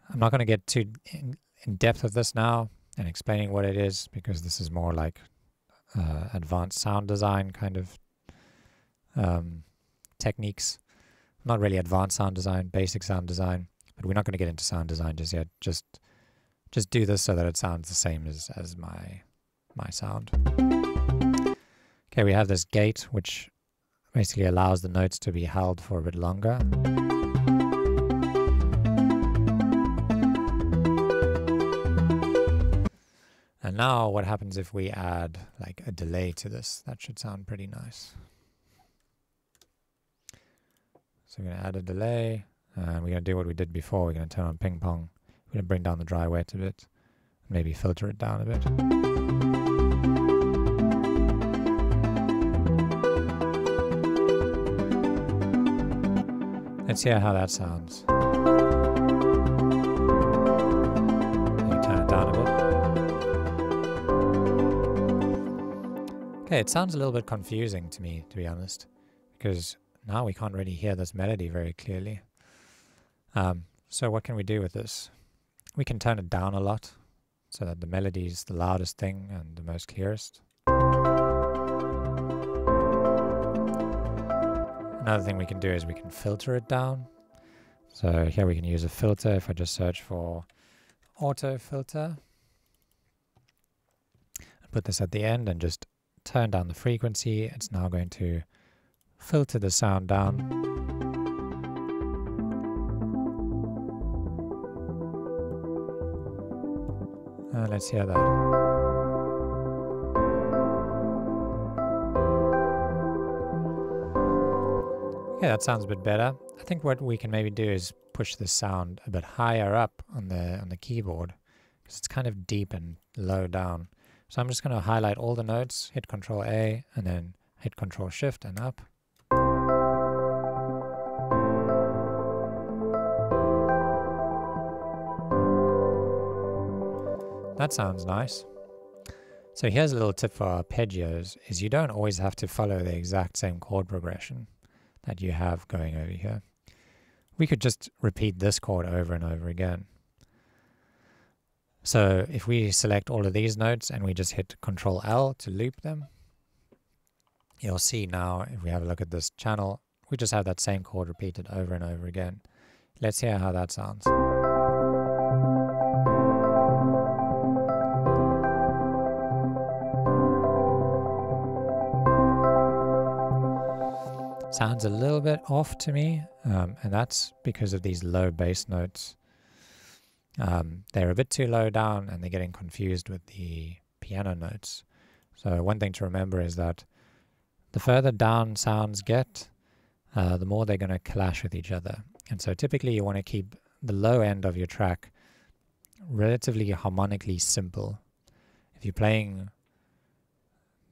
I'm not going to get too in depth of this now and explaining what it is, because this is more like advanced sound design kind of techniques. Not really advanced sound design, basic sound design, but we're not going to get into sound design just yet. Just do this so that it sounds the same as my sound. Okay, we have this gate, which basically allows the notes to be held for a bit longer. And now what happens if we add like a delay to this? That should sound pretty nice. So we're going to add a delay, and we're going to do what we did before. We're going to turn on ping pong. We're going to bring down the dry wet a bit, maybe filter it down a bit. Let's hear how that sounds. Maybe turn it down a bit. Okay, it sounds a little bit confusing to me, to be honest, because now we can't really hear this melody very clearly. So what can we do with this? We can turn it down a lot so that the melody is the loudest thing and the most clearest. Another thing we can do is we can filter it down. So here we can use a filter. If I just search for auto filter, and put this at the end and just turn down the frequency, it's now going to filter the sound down. Let's hear that. Okay, that sounds a bit better. I think what we can maybe do is push the sound a bit higher up on the keyboard, because it's kind of deep and low down. So I'm just going to highlight all the notes, hit Control A, and then hit Control Shift and up. That sounds nice. So here's a little tip for arpeggios, is you don't always have to follow the exact same chord progression that you have going over here. We could just repeat this chord over and over again. So if we select all of these notes and we just hit Control L to loop them, you'll see now, if we have a look at this channel, we just have that same chord repeated over and over again. Let's hear how that sounds. Sounds a little bit off to me, and that's because of these low bass notes. They're a bit too low down and they're getting confused with the piano notes. So one thing to remember is that the further down sounds get, the more they're going to clash with each other. And so typically you want to keep the low end of your track relatively harmonically simple. If you're playing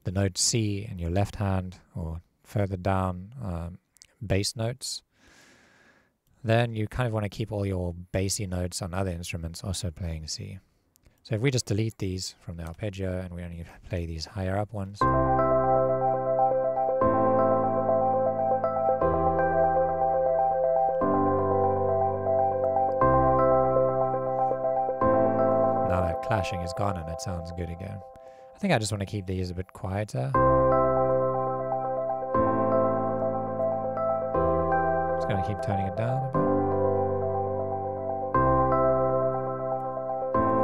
the note C in your left hand, or further down bass notes, then you kind of want to keep all your bassy notes on other instruments also playing C. So if we just delete these from the arpeggio and we only play these higher up ones, now that clashing is gone and it sounds good again. I think I just want to keep these a bit quieter. Just going to keep turning it down a bit.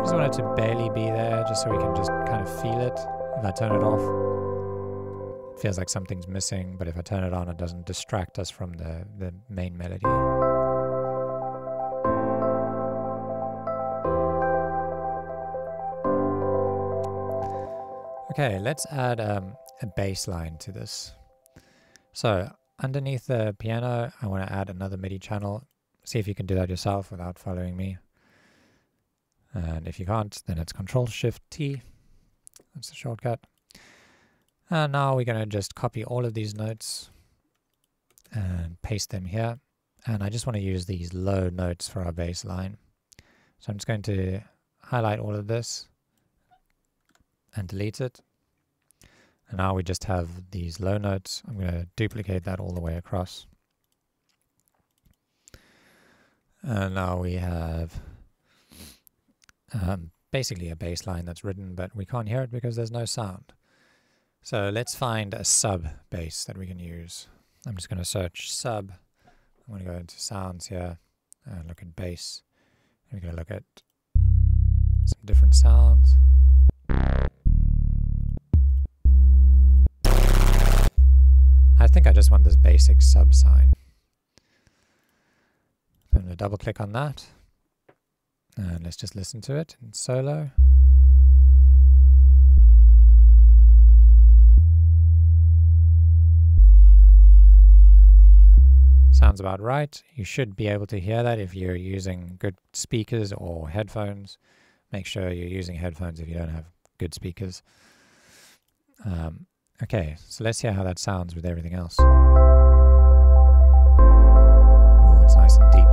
Just want it to barely be there, just so we can just kind of feel it. If I turn it off, it feels like something's missing, but if I turn it on, it doesn't distract us from the main melody. Okay, let's add a bass line to this. So underneath the piano, I want to add another MIDI channel. See if you can do that yourself without following me. And if you can't, then it's Control-Shift-T. That's the shortcut. And now we're going to just copy all of these notes and paste them here. and I just want to use these low notes for our bass line. So I'm just going to highlight all of this and delete it. And now we just have these low notes. I'm going to duplicate that all the way across. And now we have basically a bass line that's written, but we can't hear it because there's no sound. So let's find a sub bass that we can use. I'm just going to search sub. I'm going to go into sounds here and look at bass. We're going to look at some different sounds. I think I just want this basic sub sign. I'm going to double click on that. And let's just listen to it in solo. Sounds about right. You should be able to hear that if you're using good speakers or headphones. Make sure you're using headphones if you don't have good speakers. Okay, so let's hear how that sounds with everything else. Oh, it's nice and deep.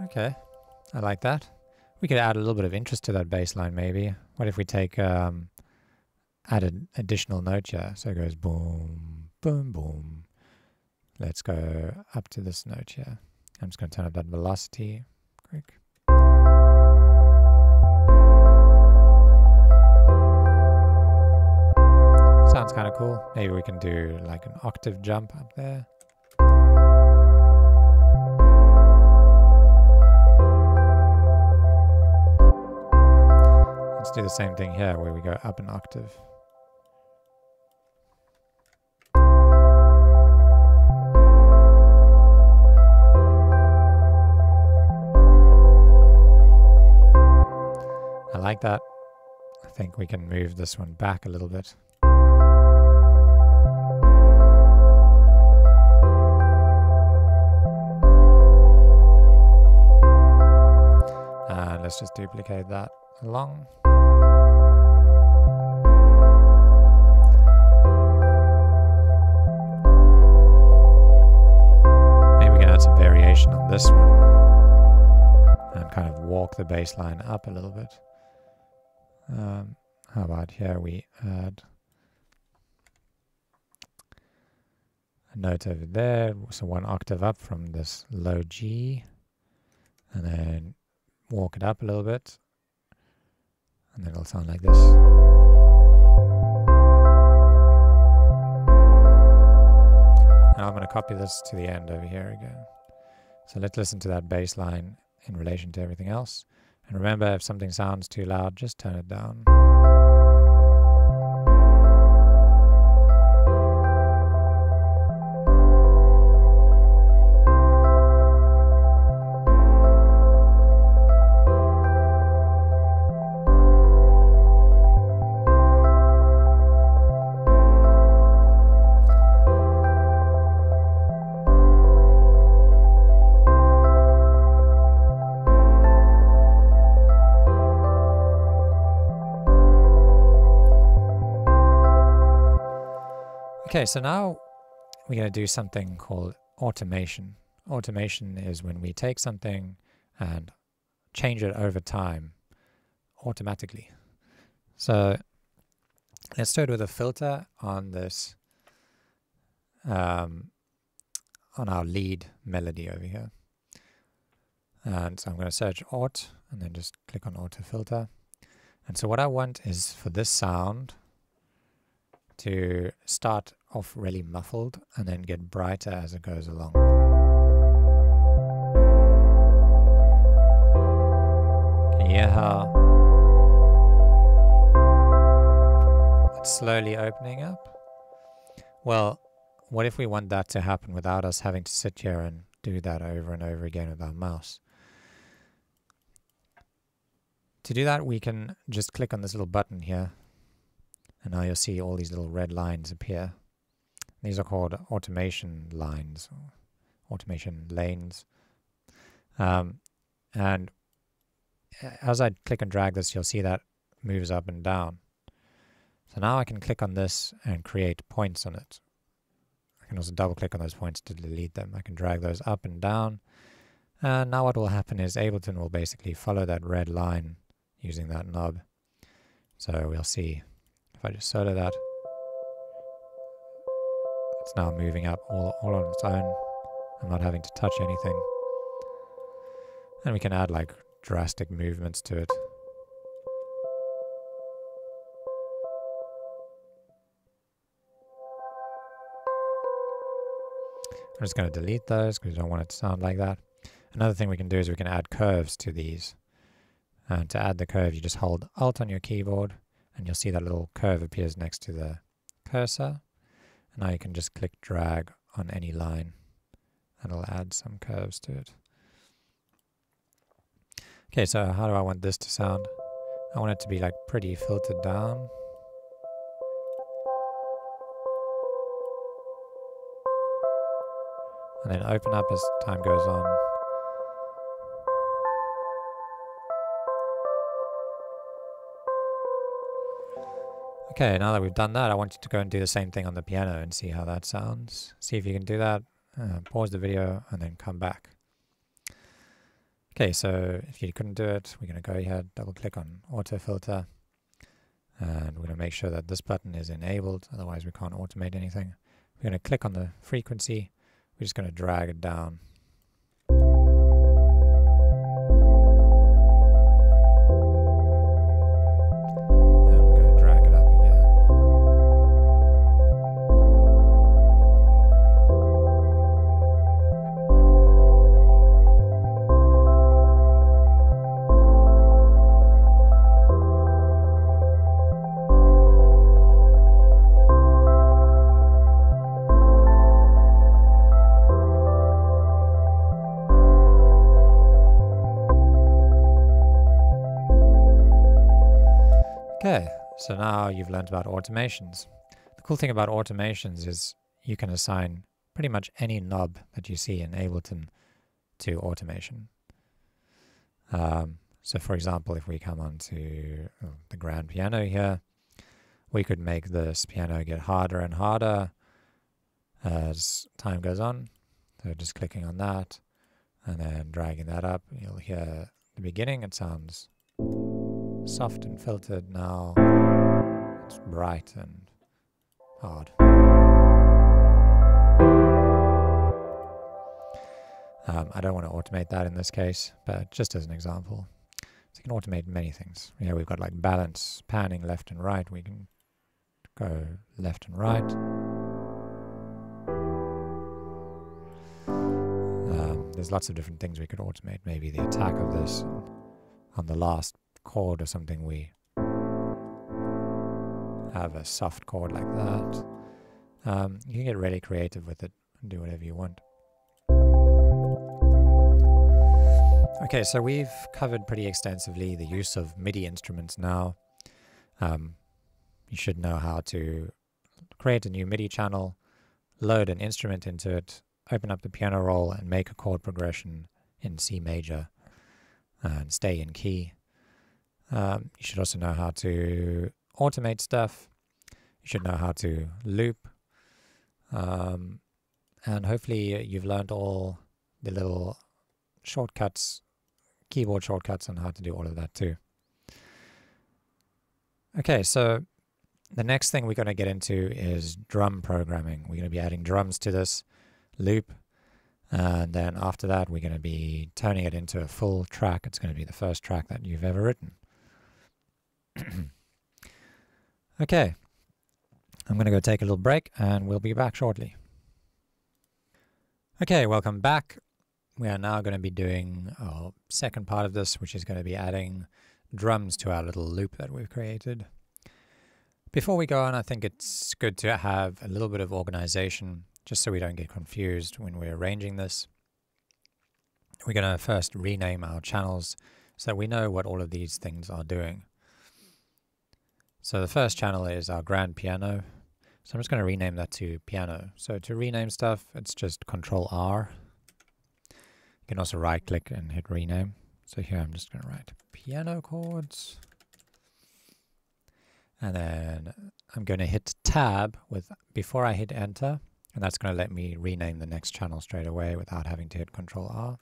Okay, I like that. We could add a little bit of interest to that bass line maybe. What if we take add an additional note here? So it goes boom, boom, boom. Let's go up to this note here. I'm just going to turn up that velocity quick. Sounds kind of cool. Maybe we can do like an octave jump up there. Let's do the same thing here where we go up an octave. I like that. I think we can move this one back a little bit. And let's just duplicate that along. Maybe we can add some variation on this one and kind of walk the bass line up a little bit. How about here we add a note over there, so one octave up from this low G, and then walk it up a little bit, and then it'll sound like this. Now I'm going to copy this to the end over here again. So let's listen to that bass line in relation to everything else. And remember, if something sounds too loud, just turn it down. Okay, so now we're going to do something called automation. Automation is when we take something and change it over time automatically. So let's start with a filter on this, on our lead melody over here. And so I'm going to search Aut and then just click on Auto Filter. And so what I want is for this sound to start off really muffled and then get brighter as it goes along. Can you hear how it's slowly opening up? Well, what if we want that to happen without us having to sit here and do that over and over again with our mouse? To do that, we can just click on this little button here. And now you'll see all these little red lines appear. These are called automation lines, or automation lanes. And as I click and drag this, you'll see that moves up and down. So now I can click on this and create points on it. I can also double click on those points to delete them. I can drag those up and down. And now what will happen is Ableton will basically follow that red line using that knob. So we'll see if I just solo that. It's now moving up all on its own. I'm not having to touch anything. And we can add like drastic movements to it. I'm just going to delete those because we don't want it to sound like that. Another thing we can do is we can add curves to these. And to add the curve, you just hold Alt on your keyboard and you'll see that little curve appears next to the cursor. And now you can just click drag on any line and it'll add some curves to it. Okay, so how do I want this to sound? I want it to be like pretty filtered down. And then open up as time goes on. Okay, now that we've done that, I want you to go and do the same thing on the piano and see how that sounds. See if you can do that. Pause the video and then come back. Okay, so if you couldn't do it, we're going to go ahead, double click on auto filter. And we're going to make sure that this button is enabled, otherwise we can't automate anything. We're going to click on the frequency. We're just going to drag it down. Okay, so now you've learned about automations. The cool thing about automations is you can assign pretty much any knob that you see in Ableton to automation. So for example, if we come onto the grand piano here, we could make this piano get harder and harder as time goes on. So just clicking on that and then dragging that up, you'll hear the beginning, it sounds soft and filtered. Now it's bright and hard. I don't want to automate that in this case, but just as an example. So you can automate many things. Yeah, we've got like balance, panning left and right. We can go left and right. There's lots of different things we could automate. Maybe the attack of this, and on the last chord or something we have a soft chord like that. You can get really creative with it and do whatever you want. Okay, so we've covered pretty extensively the use of MIDI instruments now. You should know how to create a new MIDI channel, load an instrument into it, open up the piano roll and make a chord progression in C major and stay in key. You should also know how to automate stuff. You should know how to loop. And hopefully you've learned all the little shortcuts, keyboard shortcuts on how to do all of that too. Okay, so the next thing we're going to get into is drum programming. We're going to be adding drums to this loop. And then after that, we're going to be turning it into a full track. It's going to be the first track that you've ever written. Okay, I'm going to go take a little break and we'll be back shortly. Okay, welcome back. We are now going to be doing our second part of this, which is going to be adding drums to our little loop that we've created. Before we go on, I think it's good to have a little bit of organization, just so we don't get confused when we're arranging this. We're going to first rename our channels so that we know what all of these things are doing. So the first channel is our grand piano. So I'm just going to rename that to piano. So to rename stuff, it's just Control R. You can also right click and hit rename. So here I'm just going to write piano chords. And then I'm going to hit tab before I hit enter. And that's going to let me rename the next channel straight away without having to hit Control R.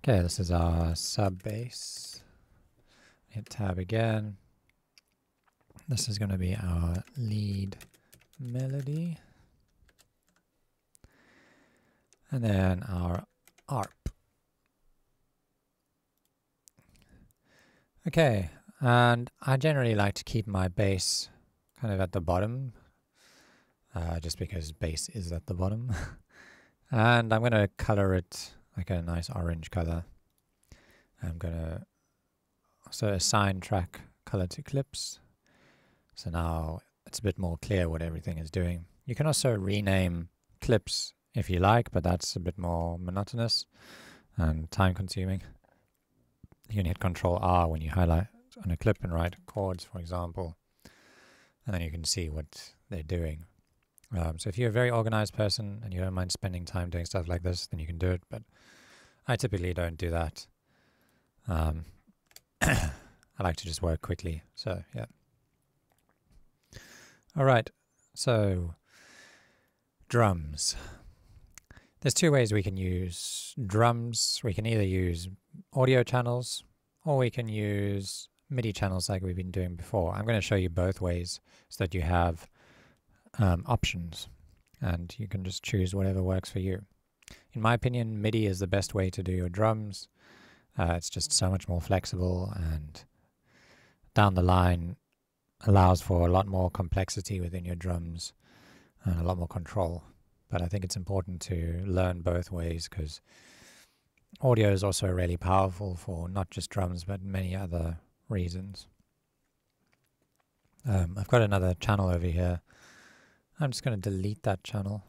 Okay, this is our sub bass. Hit tab again. This is going to be our lead melody. And then our ARP. Okay, and I generally like to keep my bass kind of at the bottom, just because bass is at the bottom. And I'm going to color it like a nice orange color. I'm going to also assign track color to clips. So now it's a bit more clear what everything is doing. You can also rename clips if you like, but that's a bit more monotonous and time consuming. You can hit Control R when you highlight on a clip and write chords, for example, and then you can see what they're doing. So if you're a very organized person and you don't mind spending time doing stuff like this, then you can do it, but I typically don't do that. I like to just work quickly, so yeah. All right, so drums. There's two ways we can use drums. We can either use audio channels or we can use MIDI channels like we've been doing before. I'm going to show you both ways so that you have options and you can just choose whatever works for you. In my opinion, MIDI is the best way to do your drums. It's just so much more flexible and down the line allows for a lot more complexity within your drums and a lot more control. But I think it's important to learn both ways because audio is also really powerful for not just drums but many other reasons. I've got another channel over here. I'm just going to delete that channel.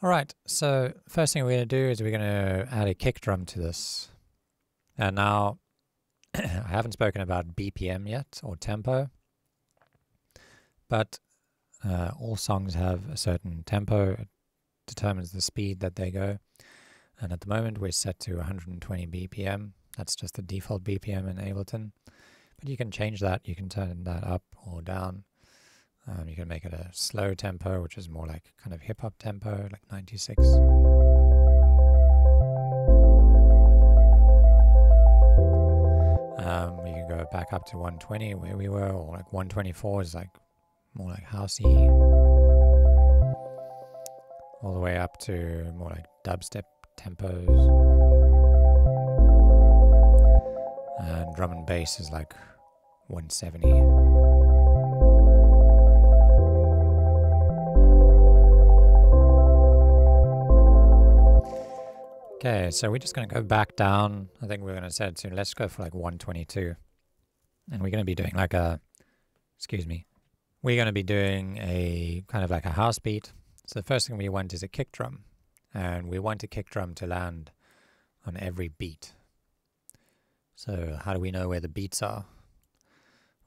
Alright, so first thing we're going to do is we're going to add a kick drum to this. And now, I haven't spoken about BPM yet, or tempo, but all songs have a certain tempo. It determines the speed that they go. And at the moment we're set to 120 BPM. That's just the default BPM in Ableton. But you can change that. You can turn that up or down. You can make it a slow tempo, which is more like kind of hip-hop tempo, like 96. You can go back up to 120 where we were, or like 124 is like more like housey. All the way up to more like dubstep tempos. And drum and bass is like 170. Okay, so we're just going to go back down. I think we're going to set it to, let's go for like 122. And we're going to be doing like a, we're going to be doing a kind of like a house beat. So the first thing we want is a kick drum. And we want a kick drum to land on every beat. So how do we know where the beats are?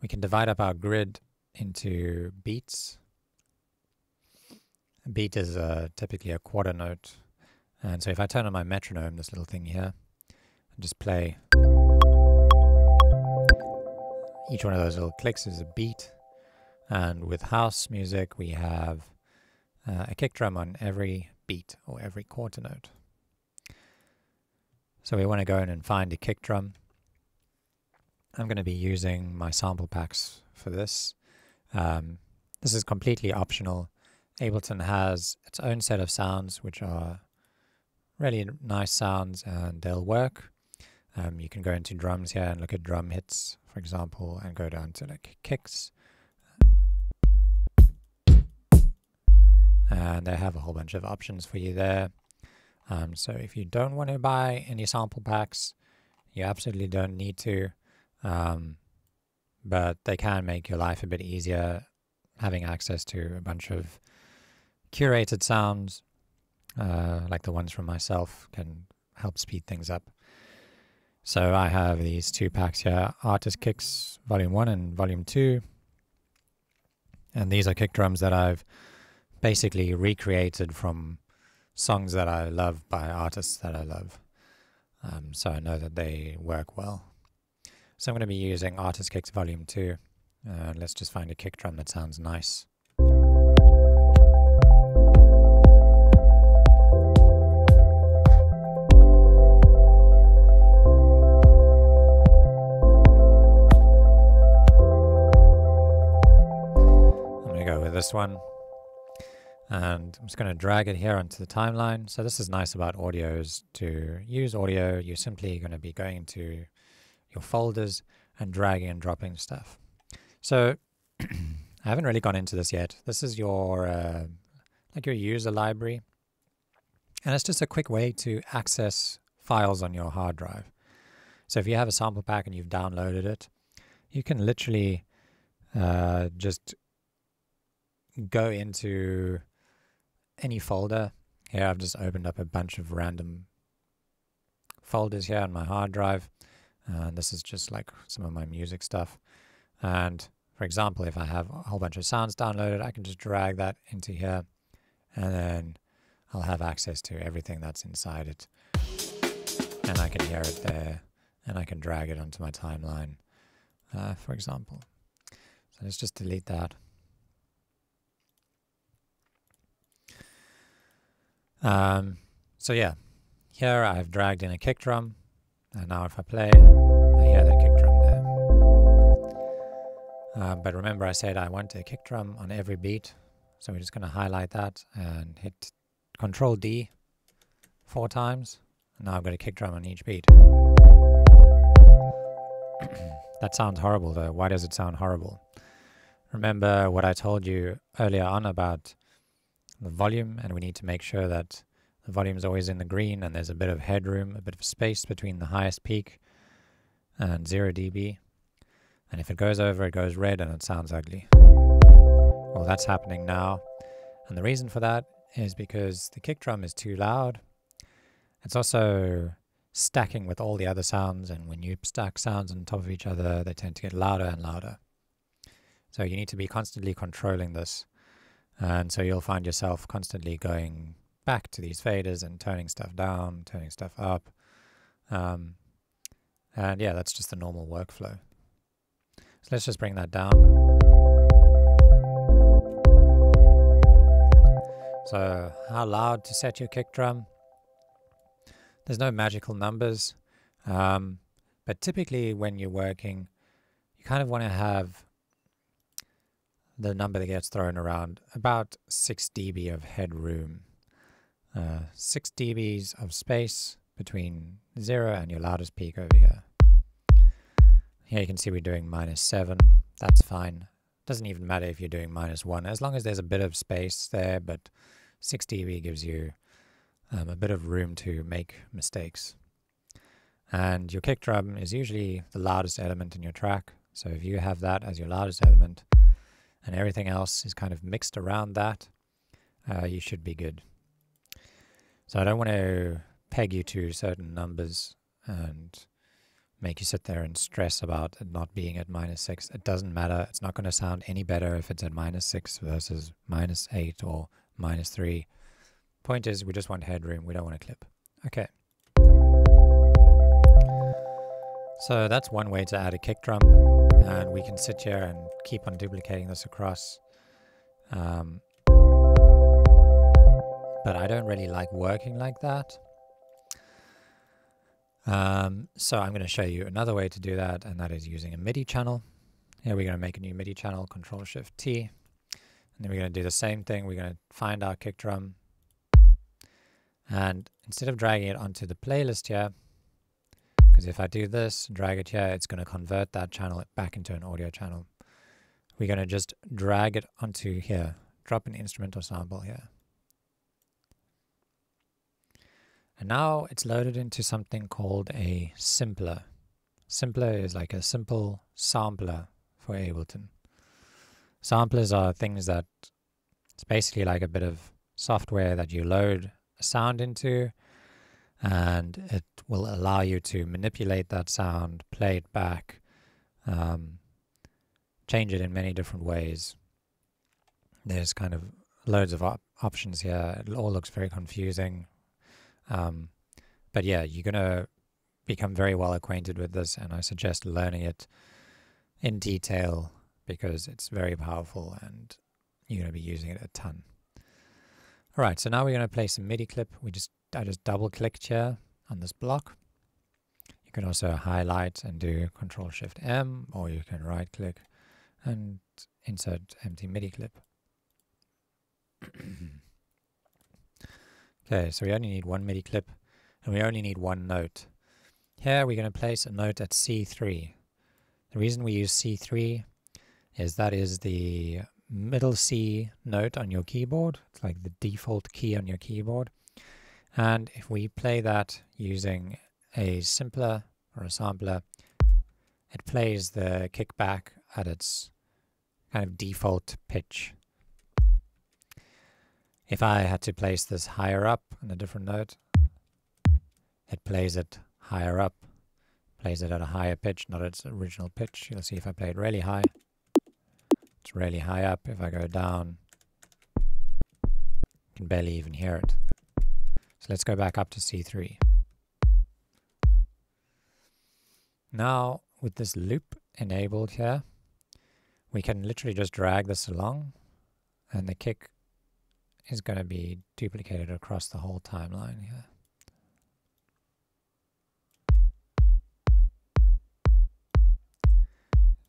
We can divide up our grid into beats. A beat is typically a quarter note. And so if I turn on my metronome, this little thing here, and just play, each one of those little clicks is a beat. And with house music, we have a kick drum on every beat or every quarter note. So we want to go in and find a kick drum. I'm going to be using my sample packs for this. This is completely optional. Ableton has its own set of sounds which are really nice sounds and they'll work. You can go into drums here and look at drum hits, for example, and go down to like kicks. And they have a whole bunch of options for you there. So if you don't want to buy any sample packs, you absolutely don't need to. But they can make your life a bit easier having access to a bunch of curated sounds. Like the ones from myself can help speed things up. So I have these two packs here, Artist Kicks Volume 1 and Volume 2. And these are kick drums that I've basically recreated from songs that I love by artists that I love. So I know that they work well. So I'm going to be using Artist Kicks Volume 2. Let's just find a kick drum that sounds nice. I'm going to go with this one. And I'm just going to drag it here onto the timeline. So this is nice about audio, is to use audio, you're simply going to be going into your folders and dragging and dropping stuff. So I haven't really gone into this yet. This is your like your user library, and it's just a quick way to access files on your hard drive. So if you have a sample pack and you've downloaded it, you can literally just go into any folder. Here I've just opened up a bunch of random folders here on my hard drive, and this is just like some of my music stuff. And for example, if I have a whole bunch of sounds downloaded, I can just drag that into here, and then I'll have access to everything that's inside it, and I can hear it there, and I can drag it onto my timeline, for example. So let's just delete that. So yeah, here I've dragged in a kick drum, and now if I play, I hear the kick drum there. But remember, I said I want a kick drum on every beat, so we're just going to highlight that and hit Control D 4 times, and now I've got a kick drum on each beat. That sounds horrible though. Why does it sound horrible? Remember what I told you earlier on about the volume, and we need to make sure that the volume is always in the green and there's a bit of headroom, a bit of space between the highest peak and 0 dB. And if it goes over, it goes red and it sounds ugly. Well, that's happening now. And the reason for that is because the kick drum is too loud. It's also stacking with all the other sounds, and when you stack sounds on top of each other, they tend to get louder and louder. So you need to be constantly controlling this. And so you'll find yourself constantly going back to these faders and turning stuff down, turning stuff up. And yeah, that's just the normal workflow. So let's just bring that down. So how loud to set your kick drum? There's no magical numbers. But typically when you're working, you kind of want to have the number that gets thrown around about 6 dB of headroom, 6 dBs of space between 0 and your loudest peak over here. Here you can see we're doing -7. That's fine. Doesn't even matter if you're doing -1, as long as there's a bit of space there, but 6 dB gives you a bit of room to make mistakes. And your kick drum is usually the loudest element in your track, so if you have that as your loudest element, and everything else is kind of mixed around that, you should be good. So I don't want to peg you to certain numbers and make you sit there and stress about it not being at -6. It doesn't matter. It's not going to sound any better if it's at -6 versus -8 or -3. Point is, we just want headroom. We don't want a clip. Okay. So that's one way to add a kick drum. And we can sit here and keep on duplicating this across. But I don't really like working like that. So I'm going to show you another way to do that, and that is using a MIDI channel. Here we're going to make a new MIDI channel, Control-Shift-T. And then we're going to do the same thing. We're going to find our kick drum. And instead of dragging it onto the playlist here, because if I do this, drag it here, it's going to convert that channel back into an audio channel. We're going to just drag it onto here, drop an instrumental sample here. And now it's loaded into something called a simpler. Simpler is like a simple sampler for Ableton. Samplers are things that, it's basically like a bit of software that you load a sound into, and it will allow you to manipulate that sound, play it back, change it in many different ways. There's kind of loads of options here. It all looks very confusing. But yeah, you're going to become very well acquainted with this, and I suggest learning it in detail because it's very powerful and you're going to be using it a ton. Alright, so now we're going to play some MIDI clip. I just double clicked here on this block. You can also highlight and do Ctrl-Shift-M, or you can right click and insert empty MIDI clip. Okay, so we only need one MIDI clip and we only need one note. Here we're going to place a note at C3. The reason we use C3 is that is the middle C note on your keyboard. It's like the default key on your keyboard. And if we play that using a simpler or a sampler, it plays the kickback at its kind of default pitch. If I had to place this higher up on a different note, it plays it higher up, plays it at a higher pitch, not its original pitch. You'll see if I play it really high, it's really high up. If I go down, you can barely even hear it. So let's go back up to C3. Now, with this loop enabled here, we can literally just drag this along, and the kick is going to be duplicated across the whole timeline here.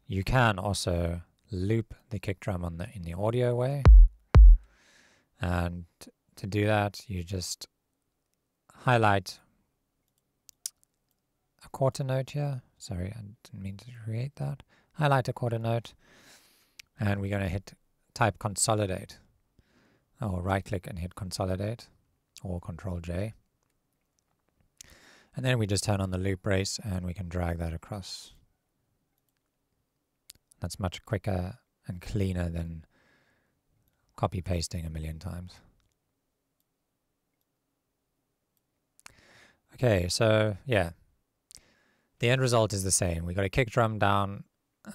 You can also loop the kick drum in the audio way, and to do that you just highlight a quarter note here. Sorry, I didn't mean to create that. Highlight a quarter note, and we're going to type consolidate, or right click and hit consolidate, or Ctrl-J, and then we just turn on the loop brace and we can drag that across. That's much quicker and cleaner than copy pasting a million times. Okay, so yeah, the end result is the same. We've got a kick drum down,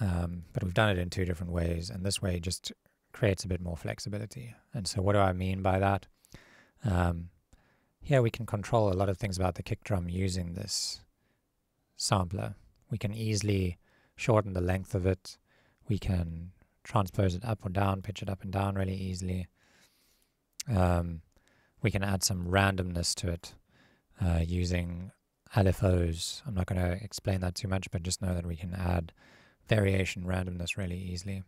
but we've done it in two different ways, and this way just creates a bit more flexibility. And so what do I mean by that? Here we can control a lot of things about the kick drum using this sampler. We can easily shorten the length of it. We can transpose it up or down, pitch it up and down really easily. We can add some randomness to it using LFOs. I'm not going to explain that too much, but just know that we can add variation randomness really easily.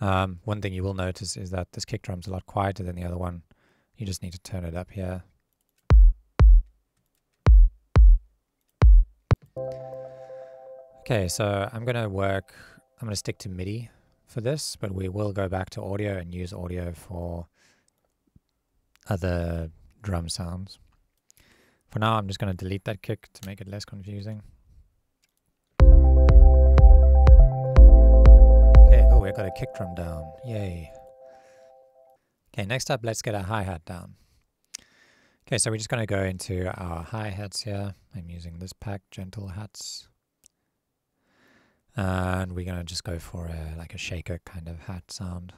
One thing you will notice is that this kick drum's a lot quieter than the other one. You just need to turn it up here. Okay, so I'm going to stick to MIDI for this, but we will go back to audio and use audio for other drum sounds. For now, I'm just going to delete that kick to make it less confusing. Okay, cool, we've got a kick drum down. Yay. Okay, next up, let's get a hi-hat down. Okay, so we're just going to go into our hi-hats here. I'm using this pack, Gentle Hats. And we're going to just go for like a shaker kind of hat sound.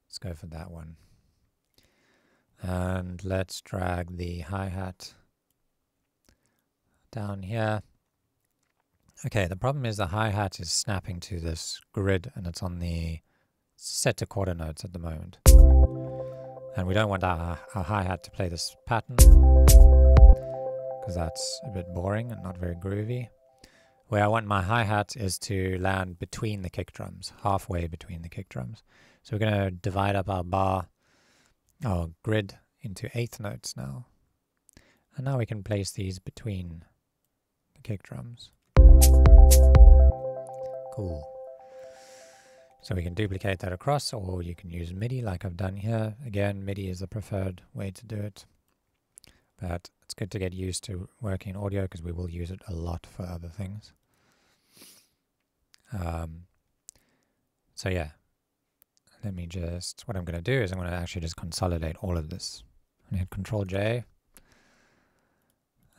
Let's go for that one. And let's drag the hi-hat down here. Okay, the problem is the hi-hat is snapping to this grid, and it's on the set to quarter notes at the moment. And we don't want our hi-hat to play this pattern, because that's a bit boring and not very groovy. Where I want my hi-hat is to land between the kick drums, halfway between the kick drums. So we're going to divide up our grid into eighth notes now. And now we can place these between the kick drums. Cool. So we can duplicate that across, or you can use MIDI like I've done here. Again, MIDI is the preferred way to do it. But it's good to get used to working in audio because we will use it a lot for other things. So yeah, what I'm going to do is I'm going to actually just consolidate all of this. I'm going to hit Ctrl-J.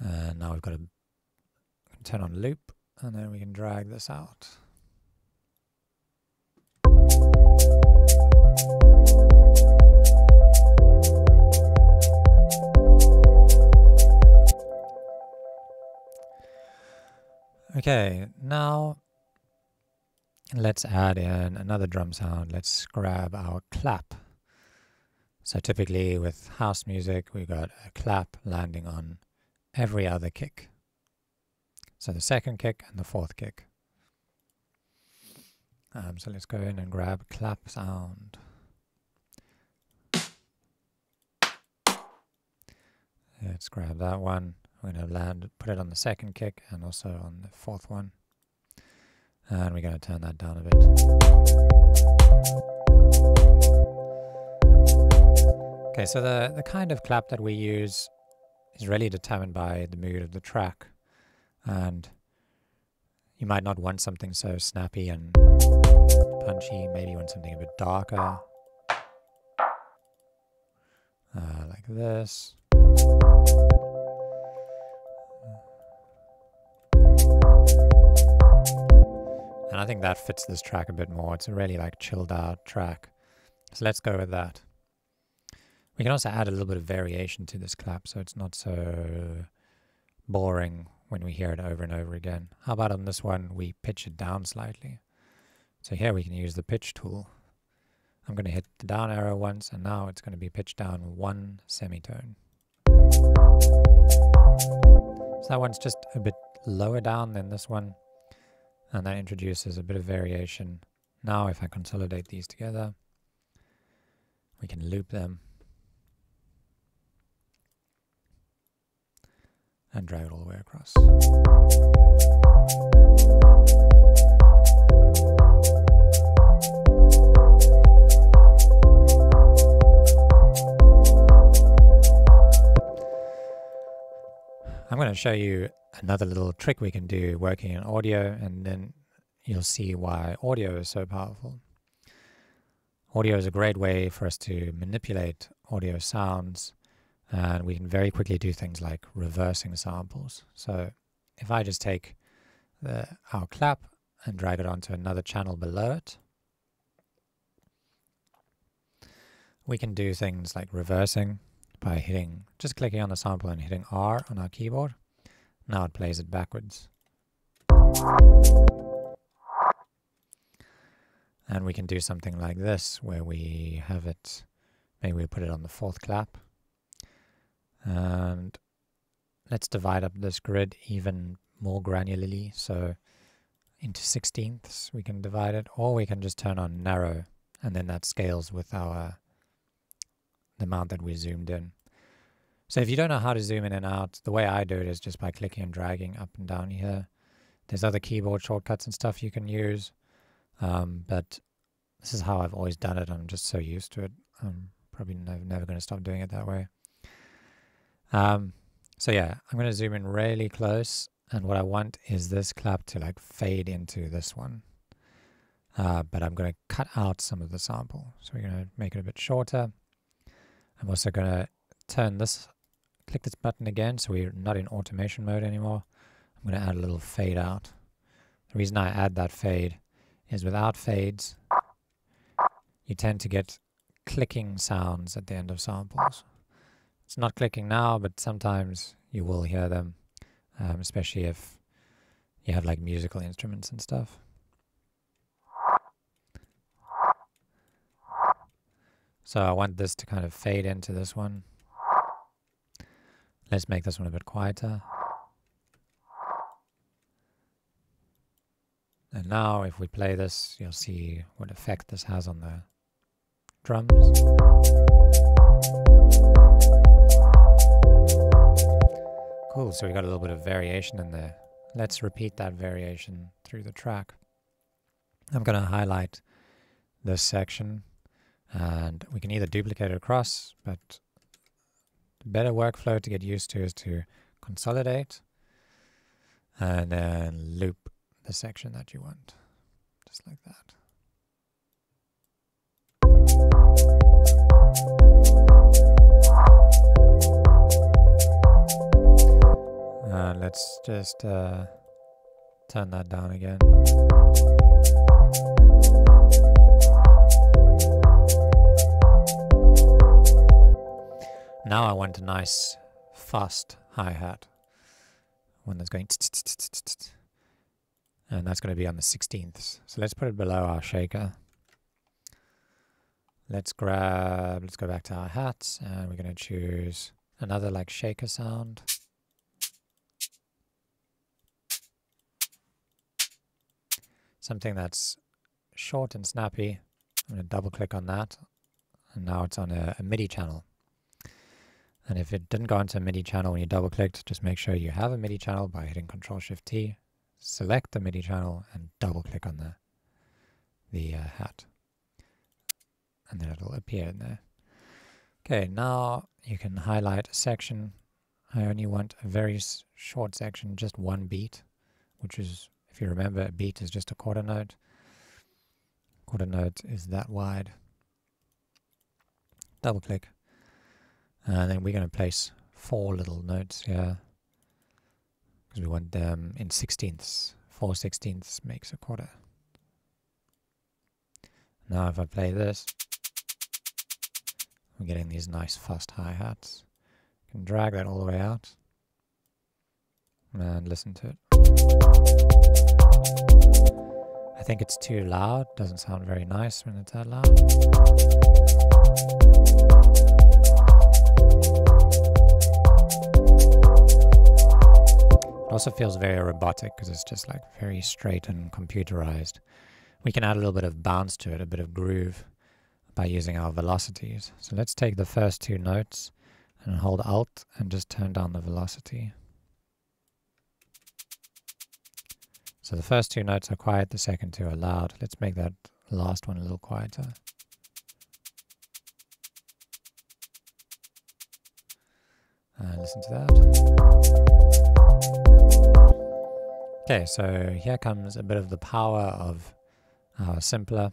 And now we've got to turn on loop and then we can drag this out. Okay, now let's add in another drum sound. Let's grab our clap. So typically with house music, we've got a clap landing on every other kick. So the second kick and the fourth kick. So let's go in and grab clap sound. Let's grab that one. We're going to put it on the second kick and also on the fourth one. And we're going to turn that down a bit. Okay, so the kind of clap that we use is really determined by the mood of the track. And you might not want something so snappy and punchy. Maybe you want something a bit darker. Like this. And I think that fits this track a bit more. It's a really like chilled out track. So let's go with that. We can also add a little bit of variation to this clap so it's not so boring when we hear it over and over again. How about on this one we pitch it down slightly? So here we can use the pitch tool. I'm going to hit the down arrow once, and now it's going to be pitched down one semitone. So that one's just a bit lower down than this one, and that introduces a bit of variation. Now if I consolidate these together, we can loop them and drag it all the way across. I'm going to show you another little trick we can do working in audio, and then you'll see why audio is so powerful. Audio is a great way for us to manipulate audio sounds, and we can very quickly do things like reversing samples. So if I just take our clap and drag it onto another channel below it, we can do things like reversing by just clicking on the sample and hitting R on our keyboard. Now it plays it backwards. And we can do something like this, where we have it, maybe we put it on the fourth clap. And let's divide up this grid even more granularly. So into 16ths we can divide it, or we can just turn on narrow, and then that scales with the amount that we zoomed in. So if you don't know how to zoom in and out, the way I do it is just by clicking and dragging up and down here. There's other keyboard shortcuts and stuff you can use, but this is how I've always done it. I'm just so used to it. I'm probably never going to stop doing it that way. So yeah, I'm going to zoom in really close, and what I want is this clap to like fade into this one. But I'm going to cut out some of the sample. So we're going to make it a bit shorter. I'm also going to click this button again, so we're not in automation mode anymore. I'm going to add a little fade out. The reason I add that fade is without fades, you tend to get clicking sounds at the end of samples. It's not clicking now, but sometimes you will hear them, especially if you have like musical instruments and stuff. So I want this to kind of fade into this one. Let's make this one a bit quieter. And now if we play this, you'll see what effect this has on the drums. Cool, so we got a little bit of variation in there. Let's repeat that variation through the track. I'm going to highlight this section, and we can either duplicate it across, but the better workflow to get used to is to consolidate and then loop the section that you want, just like that. Let's just Turn that down again. Now I want a nice fast hi-hat. One that's going and that's going to be on the 16th. So let's put it below our shaker. Let's go back to our hats, and we're going to choose another like shaker sound. Something that's short and snappy. I'm going to double click on that, and now it's on a MIDI channel. And if it didn't go into a MIDI channel when you double clicked, just make sure you have a MIDI channel by hitting Ctrl-Shift-T, select the MIDI channel and double click on the hat. And then it'll appear in there. Okay, now you can highlight a section. I only want a very short section, just one beat, which is, if you remember, a beat is just a quarter note. Quarter note is that wide. Double click. And then we're going to place 4 little notes here, because we want them in 16ths. 4 16ths makes a quarter. Now if I play this, we're getting these nice fast hi-hats. You can drag that all the way out and listen to it. I think it's too loud, doesn't sound very nice when it's that loud. It also feels very robotic because it's just like very straight and computerized. We can add a little bit of bounce to it, a bit of groove by using our velocities. So let's take the first 2 notes and hold Alt and just turn down the velocity. So the first 2 notes are quiet, the second 2 are loud. Let's make that last one a little quieter. And listen to that. Okay, so here comes a bit of the power of our simpler.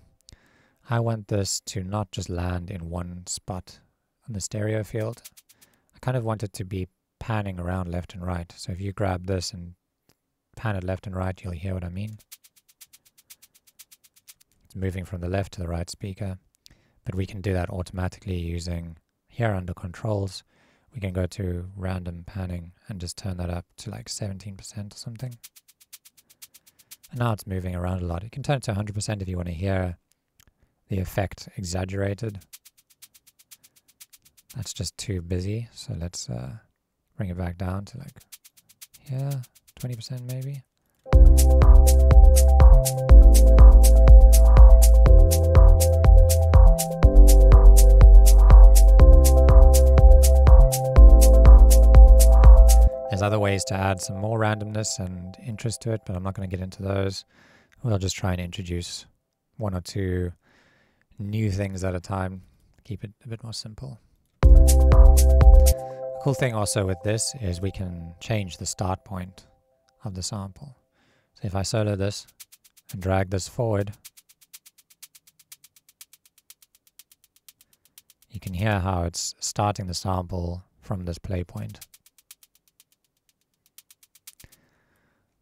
I want this to not just land in one spot on the stereo field. I kind of want it to be panning around left and right. So if you grab this and pan it left and right, you'll hear what I mean. It's moving from the left to the right speaker, but we can do that automatically using here under controls. We can go to random panning and just turn that up to like 17% or something. And now it's moving around a lot. You can turn it to 100% if you want to hear the effect exaggerated. That's just too busy, so let's bring it back down to like here, 20% maybe. There's other ways to add some more randomness and interest to it, but I'm not going to get into those. We'll just try and introduce 1 or 2 new things at a time, keep it a bit more simple. The cool thing also with this is we can change the start point of the sample. So if I solo this and drag this forward, you can hear how it's starting the sample from this play point.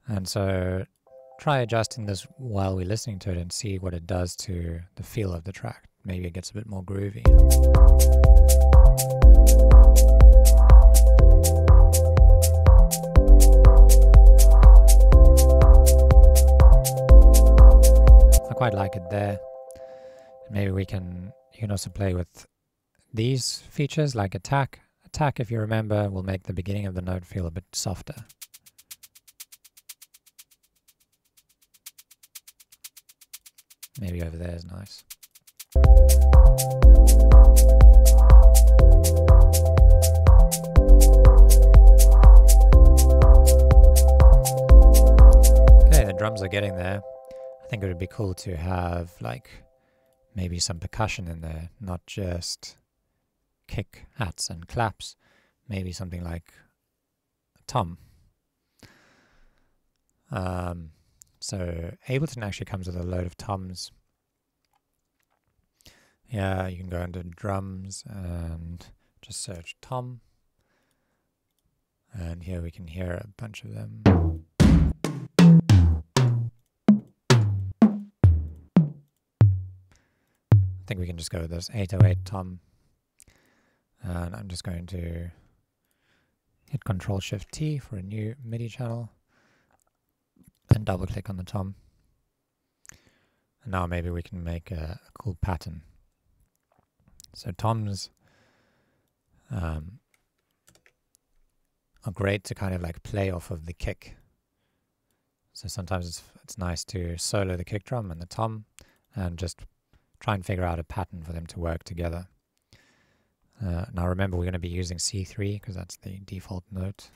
And so try adjusting this while we're listening to it and see what it does to the feel of the track. Maybe it gets a bit more groovy. I quite like it there. Maybe you can also play with these features like attack. Attack, if you remember, will make the beginning of the note feel a bit softer. Maybe over there is nice. Okay, the drums are getting there. I think it would be cool to have like maybe some percussion in there, not just kick, hats and claps. Maybe something like a tom. So Ableton actually comes with a load of toms. Yeah, you can go into drums and just search tom. And here we can hear a bunch of them. think we can just go with this 808 tom. And I'm just going to hit Control-Shift-T for a new MIDI channel and double click on the tom. And now maybe we can make a cool pattern. So toms are great to kind of like play off of the kick. So sometimes it's nice to solo the kick drum and the tom and just try and figure out a pattern for them to work together. Now remember, we're going to be using C3 because that's the default note.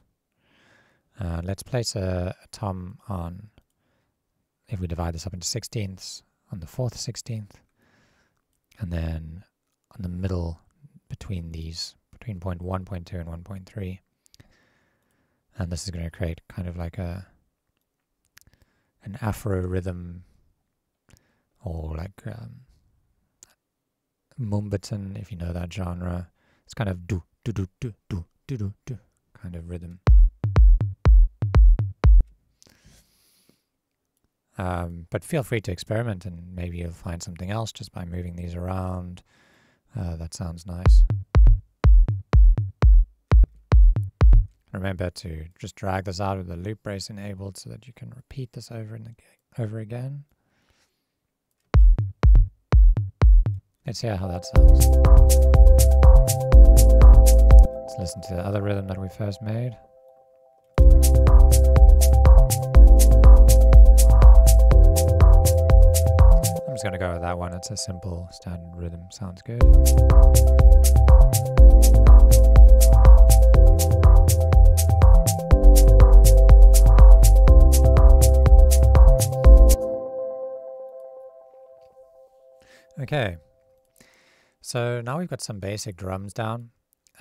Let's place a tom on, if we divide this up into 16ths, on the 4th 16th, and then on the middle between these, between point 1, point 2, and 1.3. And this is going to create kind of like an Afro rhythm, or like Mumbaton, if you know that genre. It's kind of do do do do do do do do kind of rhythm. But feel free to experiment, and maybe you'll find something else just by moving these around. That sounds nice. Remember to just drag this out with the loop brace enabled so that you can repeat this over and over again. Let's hear how that sounds. Let's listen to the other rhythm that we first made. I'm just going to go with that one. It's a simple standard rhythm. Sounds good. Okay, so now we've got some basic drums down.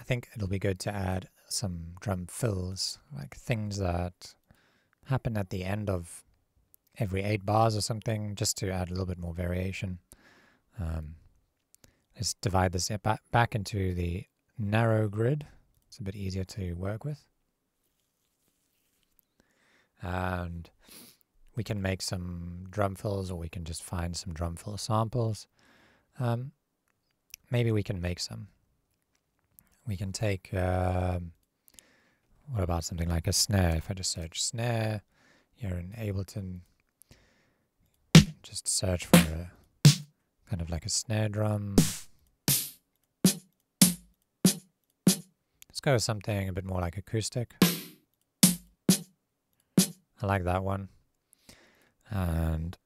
I think it'll be good to add some drum fills, like things that happen at the end of every 8 bars or something, just to add a little bit more variation. Let's divide this back into the narrow grid. It's a bit easier to work with. And we can make some drum fills, or we can just find some drum fill samples. Maybe we can make some. We can take, what about something like a snare? If I just search snare, here in Ableton, just search for a kind of like a snare drum. Let's go with something a bit more like acoustic. I like that one. And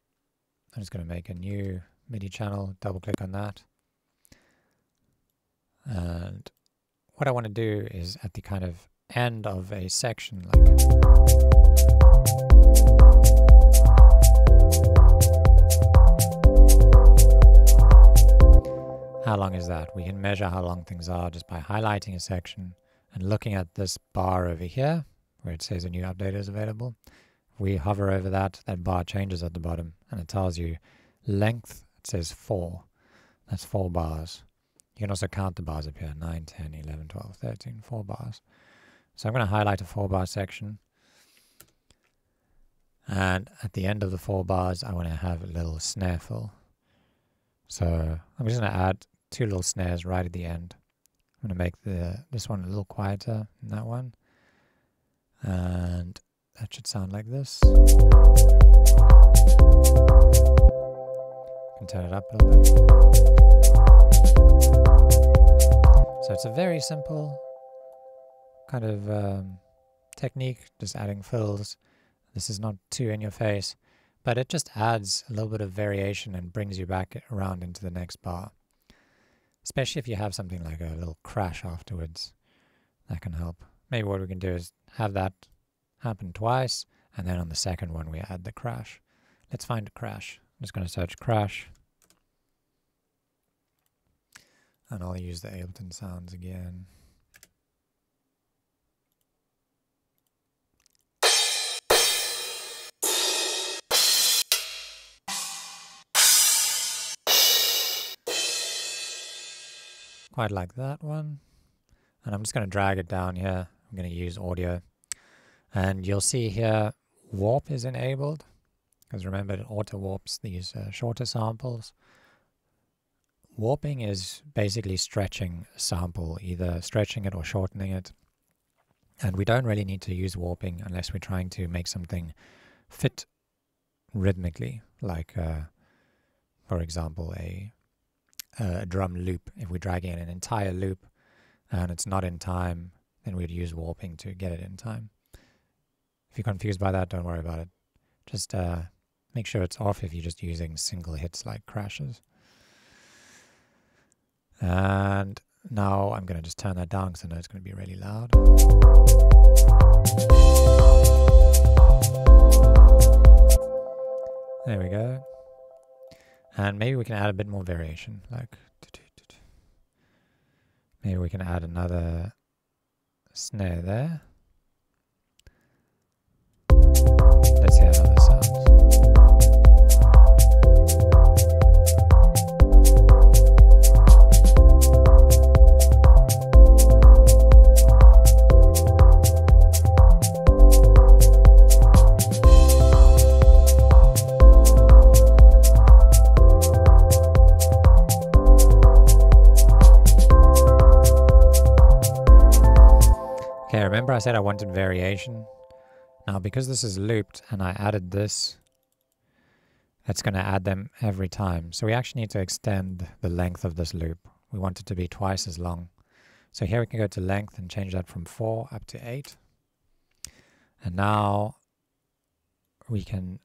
I'm just going to make a new MIDI channel, double click on that. And what I want to do is at the kind of end of a section, like how long is that? We can measure how long things are just by highlighting a section and looking at this bar over here where it says a new update is available. If we hover over that, that bar changes at the bottom and it tells you length. It says 4. That's 4 bars. You can also count the bars up here, 9, 10, 11, 12, 13, 4 bars. So I'm going to highlight a 4-bar section. And at the end of the 4 bars, I want to have a little snare fill. So I'm just going to add 2 little snares right at the end. I'm going to make this one a little quieter than that one. And that should sound like this. Can turn it up a little bit. So it's a very simple kind of technique, just adding fills. This is not too in your face, but it just adds a little bit of variation and brings you back around into the next bar. Especially if you have something like a little crash afterwards, that can help. Maybe what we can do is have that happen twice, and then on the second one we add the crash. Let's find a crash. I'm just going to search crash. And I'll use the Ableton sounds again. Quite like that one. And I'm just going to drag it down here. I'm going to use audio. And you'll see here warp is enabled. Because remember, it auto warps these shorter samples. Warping is basically stretching a sample, either stretching it or shortening it. And we don't really need to use warping unless we're trying to make something fit rhythmically, like, for example, a drum loop. If we're dragging in an entire loop and it's not in time, then we'd use warping to get it in time. If you're confused by that, don't worry about it. Just make sure it's off if you're just using single hits like crashes. And now I'm going to just turn that down because I know it's going to be really loud. There we go. And maybe we can add a bit more variation, like maybe we can add another snare there. Let's see how this sounds. Okay, remember I said I wanted variation? Now because this is looped and I added this, that's going to add them every time. So we actually need to extend the length of this loop. We want it to be twice as long. So here we can go to length and change that from 4 up to 8. And now we can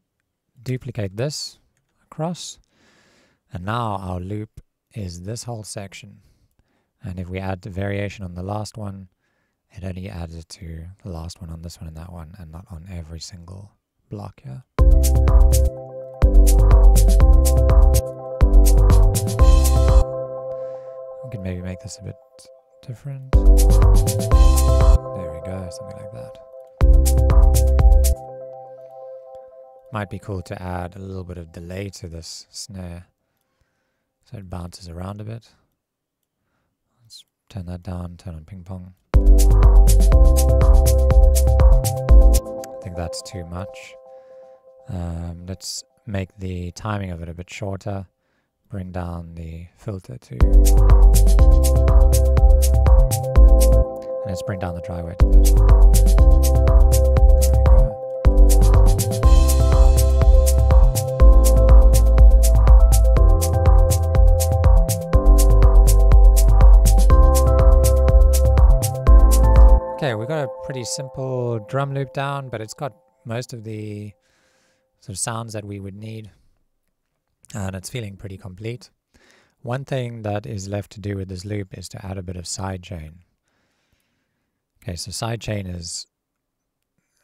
duplicate this across. And now our loop is this whole section. And if we add the variation on the last one, it only adds it to the last one on this one and that one, and not on every single block here. We can maybe make this a bit different. There we go, something like that. Might be cool to add a little bit of delay to this snare so it bounces around a bit. Let's turn that down, turn on ping pong. I think that's too much. Let's make the timing of it a bit shorter. Bring down the filter to... And let's bring down the dry wet a bit. There we go. Okay, we've got a pretty simple drum loop down, but it's got most of the sort of sounds that we would need, and it's feeling pretty complete. One thing that is left to do with this loop is to add a bit of sidechain. Okay, so sidechain is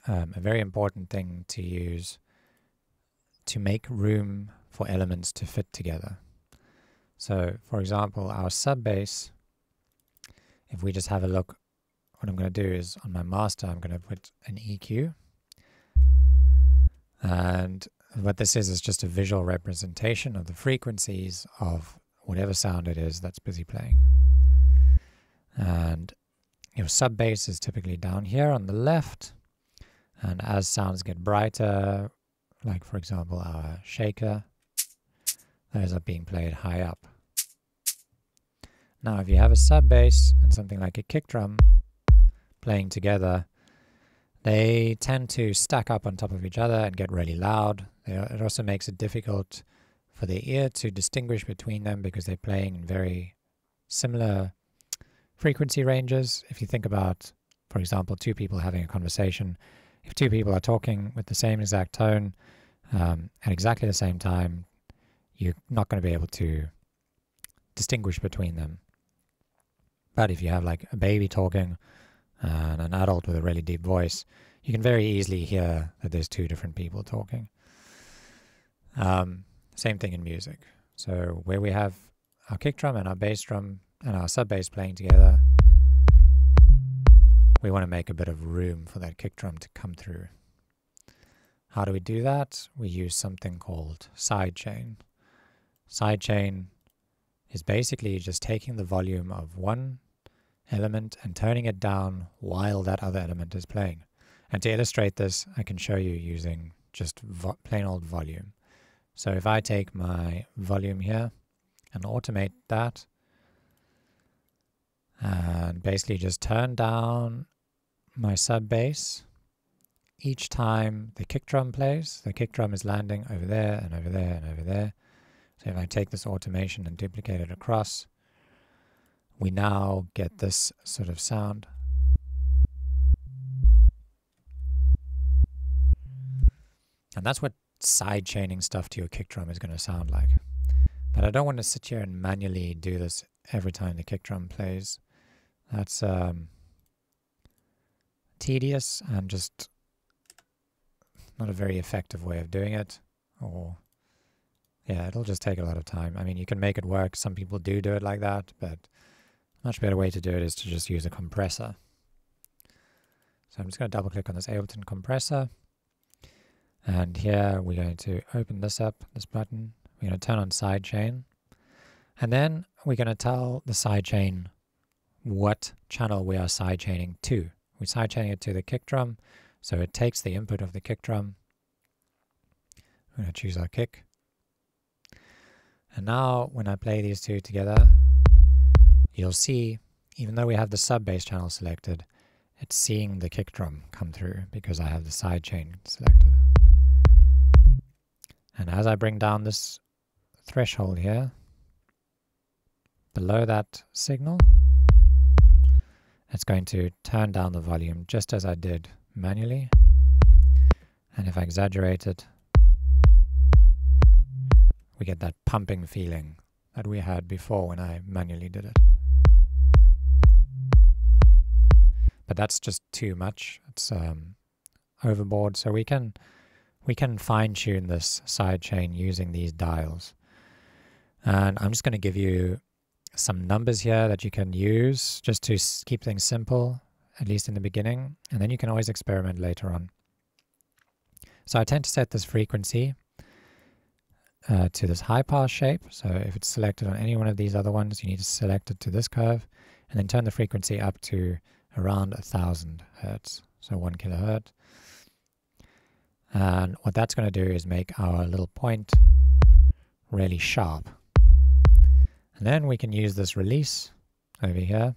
a very important thing to use to make room for elements to fit together. So, for example, our sub bass, if we just have a look, what I'm going to do is on my master, I'm going to put an EQ. And what this is just a visual representation of the frequencies of whatever sound it is that's busy playing. And your sub bass is typically down here on the left. And as sounds get brighter, like for example our shaker, those are being played high up. Now if you have a sub bass and something like a kick drum playing together, they tend to stack up on top of each other and get really loud. It also makes it difficult for the ear to distinguish between them because they're playing in very similar frequency ranges. If you think about, for example, two people having a conversation, if two people are talking with the same exact tone at exactly the same time, you're not going to be able to distinguish between them. But if you have like a baby talking and an adult with a really deep voice, you can very easily hear that there's two different people talking. Same thing in music. So where we have our kick drum and our bass drum and our sub bass playing together, we want to make a bit of room for that kick drum to come through. How do we do that? We use something called sidechain. Sidechain is basically just taking the volume of one element and turning it down while that other element is playing. And to illustrate this, I can show you using just plain old volume. So if I take my volume here and automate that. And basically just turn down my sub bass each time the kick drum plays. The kick drum is landing over there and over there and over there. So if I take this automation and duplicate it across, we now get this sort of sound. And that's what side chaining stuff to your kick drum is going to sound like. But I don't want to sit here and manually do this every time the kick drum plays. That's tedious and just not a very effective way of doing it. Or, yeah, it'll just take a lot of time. I mean, you can make it work. Some people do it like that, but a much better way to do it is to just use a compressor. So I'm just going to double click on this Ableton compressor. And here we're going to open this up, this button. We're going to turn on Sidechain. And then we're going to tell the Sidechain what channel we are sidechaining to. We're sidechaining it to the kick drum, so it takes the input of the kick drum. We're going to choose our kick. And now when I play these two together, you'll see, even though we have the sub bass channel selected, it's seeing the kick drum come through because I have the sidechain selected. And as I bring down this threshold here, below that signal, it's going to turn down the volume just as I did manually. And if I exaggerate it, we get that pumping feeling that we had before when I manually did it. But that's just too much. It's overboard. So we can fine-tune this sidechain using these dials. And I'm just going to give you some numbers here that you can use just to keep things simple, at least in the beginning, and then you can always experiment later on. So I tend to set this frequency to this high pass shape. So if it's selected on any one of these other ones, you need to select it to this curve, and then turn the frequency up to around 1000 hertz, so 1 kilohertz. And what that's going to do is make our little point really sharp. And then we can use this release over here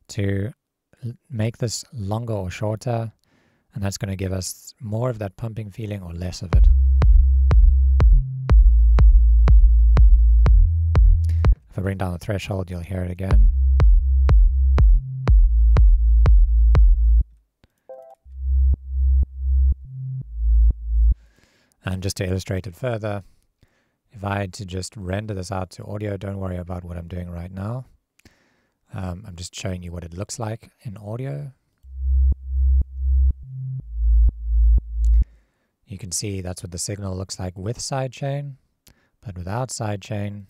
to make this longer or shorter, and that's going to give us more of that pumping feeling or less of it. If I bring down the threshold, you'll hear it again. And just to illustrate it further, if I had to just render this out to audio, don't worry about what I'm doing right now. I'm just showing you what it looks like in audio. You can see that's what the signal looks like with sidechain, but without sidechain,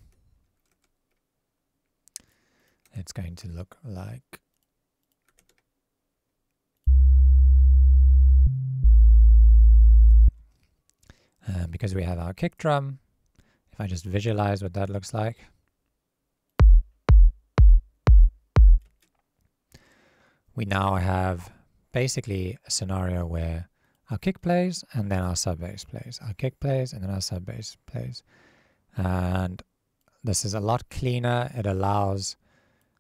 it's going to look like because we have our kick drum. If I just visualize what that looks like, we now have basically a scenario where our kick plays and then our sub bass plays. Our kick plays and then our sub bass plays. And this is a lot cleaner. It allows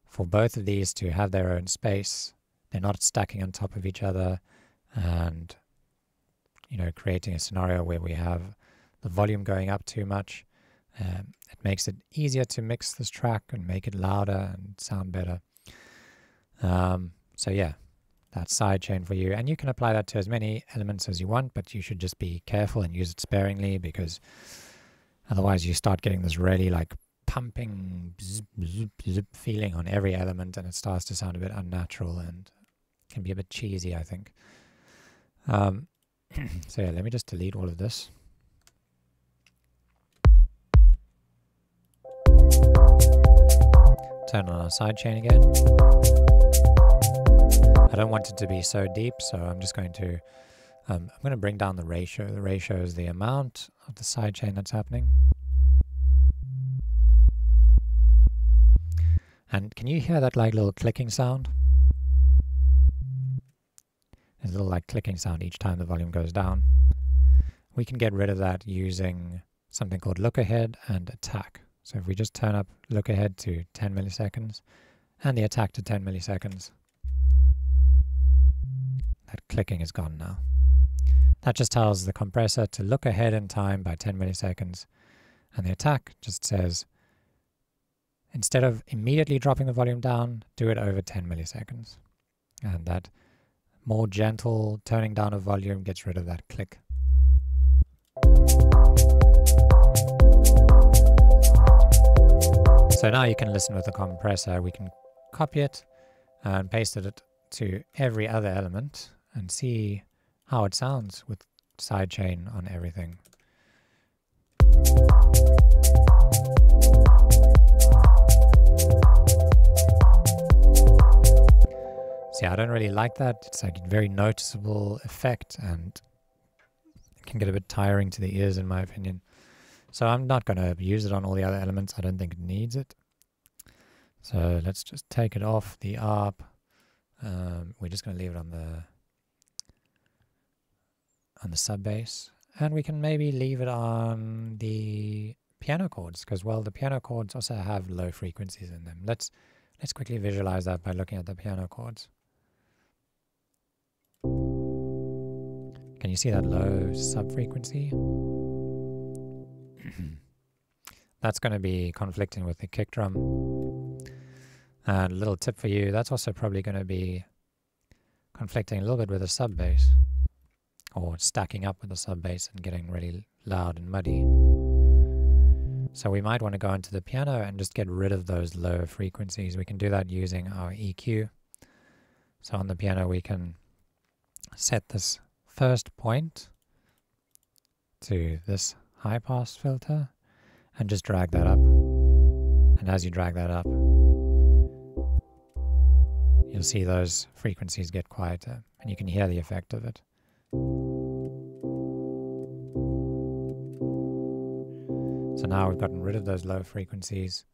for both of these to have their own space. They're not stacking on top of each other and, you know, creating a scenario where we have the volume going up too much. It makes it easier to mix this track and make it louder and sound better. So yeah, that's sidechain for you. And you can apply that to as many elements as you want, but you should just be careful and use it sparingly, because otherwise you start getting this really like pumping zip, zip, zip feeling on every element, and it starts to sound a bit unnatural and can be a bit cheesy, I think. So yeah, let me just delete all of this. Turn on our sidechain again. I don't want it to be so deep, so I'm just going to bring down the ratio. The ratio is the amount of the sidechain that's happening. And can you hear that like little clicking sound? There's a little like clicking sound each time the volume goes down. We can get rid of that using something called look ahead and attack. So if we just turn up look ahead to 10 milliseconds and the attack to 10 milliseconds, that clicking is gone now. That just tells the compressor to look ahead in time by 10 milliseconds, and the attack just says, instead of immediately dropping the volume down, do it over 10 milliseconds. And that more gentle turning down of volume gets rid of that click. So now you can listen with the compressor. We can copy it and paste it to every other element and see how it sounds with sidechain on everything. See, I don't really like that. It's like a very noticeable effect and it can get a bit tiring to the ears in my opinion. So I'm not going to use it on all the other elements. I don't think it needs it. So let's just take it off the ARP. We're just going to leave it on the sub bass, and we can maybe leave it on the piano chords because, well, the piano chords also have low frequencies in them. Let's quickly visualize that by looking at the piano chords. Can you see that low sub frequency? That's going to be conflicting with the kick drum. And a little tip for you, that's also probably going to be conflicting a little bit with the sub bass, or stacking up with the sub bass and getting really loud and muddy. So we might want to go into the piano and just get rid of those low frequencies. We can do that using our EQ. So on the piano we can set this first point to this high pass filter and just drag that up. And as you drag that up, you'll see those frequencies get quieter and you can hear the effect of it. So now we've gotten rid of those low frequencies.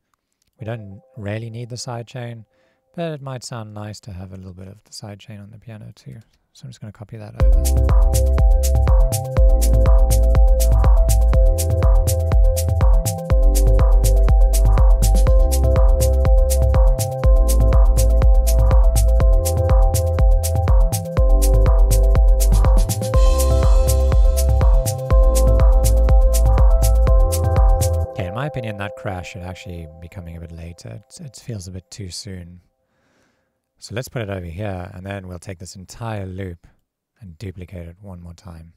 We don't really need the sidechain, but it might sound nice to have a little bit of the sidechain on the piano too. So I'm just going to copy that over. In my opinion, that crash should actually be coming a bit later. It feels a bit too soon. So let's put it over here, and then we'll take this entire loop and duplicate it one more time.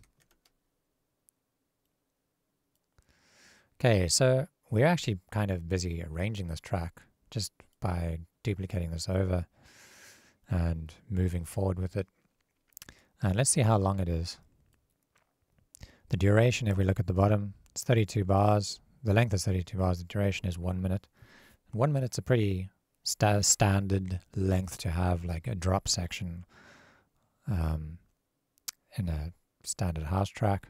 Okay, so we're actually kind of busy arranging this track just by duplicating this over and moving forward with it. And let's see how long it is. The duration, if we look at the bottom, it's 32 bars. The length is 32 bars, the duration is 1 minute. 1 minute's a pretty standard length to have, like a drop section in a standard house track.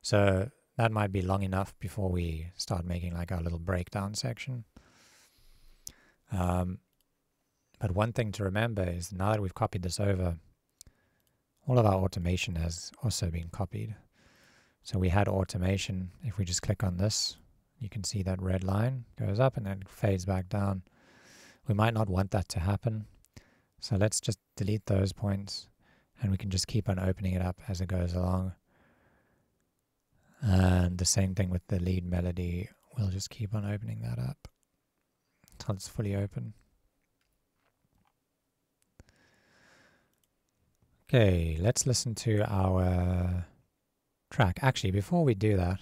So that might be long enough before we start making like our little breakdown section. But one thing to remember is now that we've copied this over, all of our automation has also been copied. So we had automation. If we just click on this, you can see that red line goes up and then fades back down. We might not want that to happen. So let's just delete those points and we can just keep on opening it up as it goes along. And the same thing with the lead melody. We'll just keep on opening that up until it's fully open. Okay, let's listen to our track. Actually, before we do that,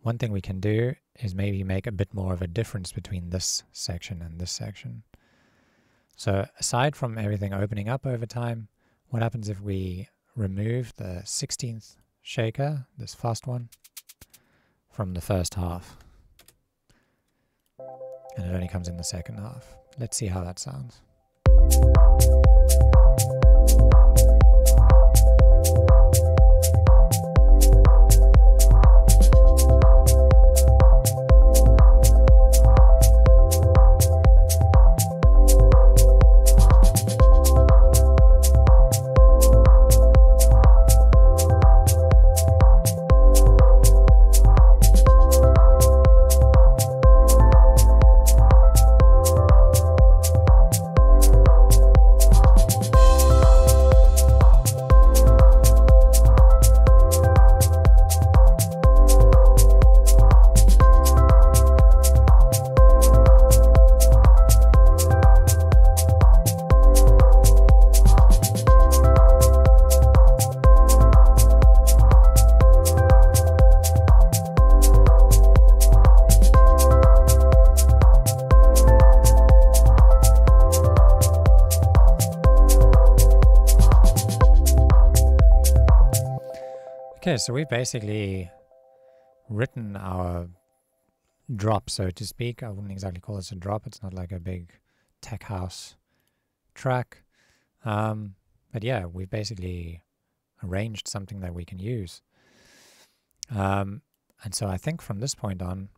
one thing we can do is maybe make a bit more of a difference between this section and this section. So aside from everything opening up over time, what happens if we remove the 16th shaker, this fast one, from the first half? And it only comes in the second half. Let's see how that sounds. Okay, so we've basically written our drop, so to speak. I wouldn't exactly call this a drop. It's not like a big tech house track. But yeah, we've basically arranged something that we can use. And so I think from this point on,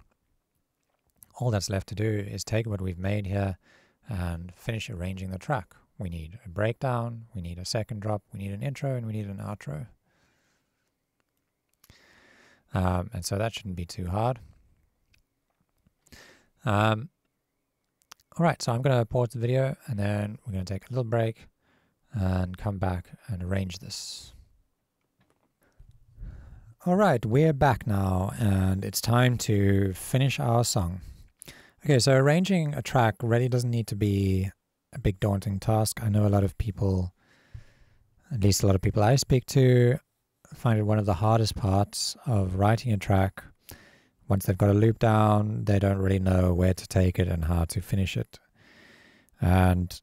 all that's left to do is take what we've made here and finish arranging the track. We need a breakdown, we need a second drop, we need an intro, and we need an outro. And so that shouldn't be too hard. All right, so I'm going to pause the video and then we're going to take a little break and come back and arrange this. All right, we're back now and it's time to finish our song. Okay, so arranging a track really doesn't need to be a big daunting task. I know a lot of people, at least a lot of people I speak to, find it one of the hardest parts of writing a track. Once they've got a loop down, they don't really know where to take it and how to finish it. And